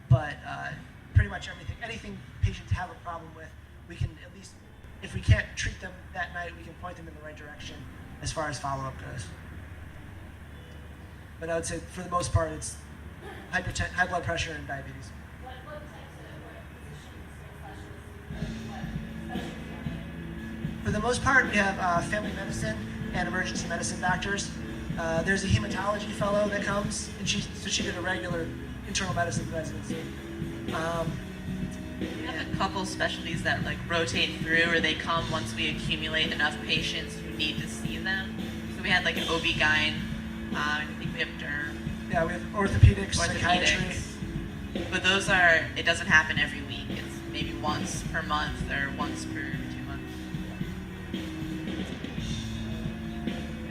But pretty much anything patients have a problem with, we can at least, if we can't treat them that night, we can point them in the right direction as far as follow-up goes. But I would say for the most part, it's high blood pressure and diabetes. For the most part, we have family medicine and emergency medicine doctors. There's a hematology fellow that comes, and she did a regular internal medicine residency. We have a couple specialties that rotate through, or they come once we accumulate enough patients who need to see them. So we had an OB-GYN, I think we have derm. Yeah, we have orthopedics, psychiatry. But it doesn't happen every week. It's maybe once per month or once per 2 months.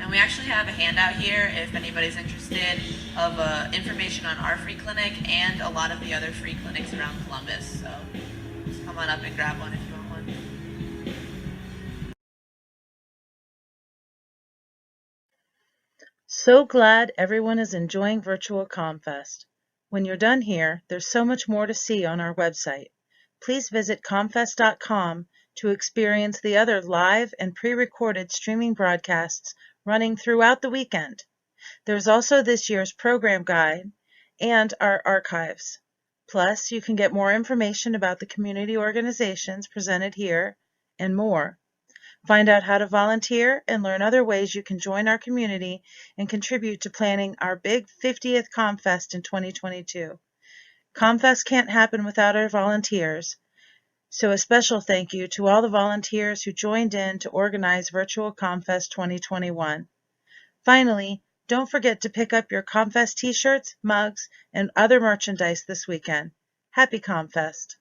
And we actually have a handout here, if anybody's interested, of information on our free clinic and a lot of the other free clinics around Columbus. So just come on up and grab one if you want one. So glad everyone is enjoying virtual ComFest. When you're done here, there's so much more to see on our website. Please visit comfest.com to experience the other live and pre-recorded streaming broadcasts running throughout the weekend. There's also this year's program guide and our archives. Plus, you can get more information about the community organizations presented here and more. Find out how to volunteer and learn other ways you can join our community and contribute to planning our big 50th ComFest in 2022. ComFest can't happen without our volunteers, so a special thank you to all the volunteers who joined in to organize Virtual ComFest 2021. Finally, don't forget to pick up your ComFest t-shirts, mugs, and other merchandise this weekend. Happy ComFest!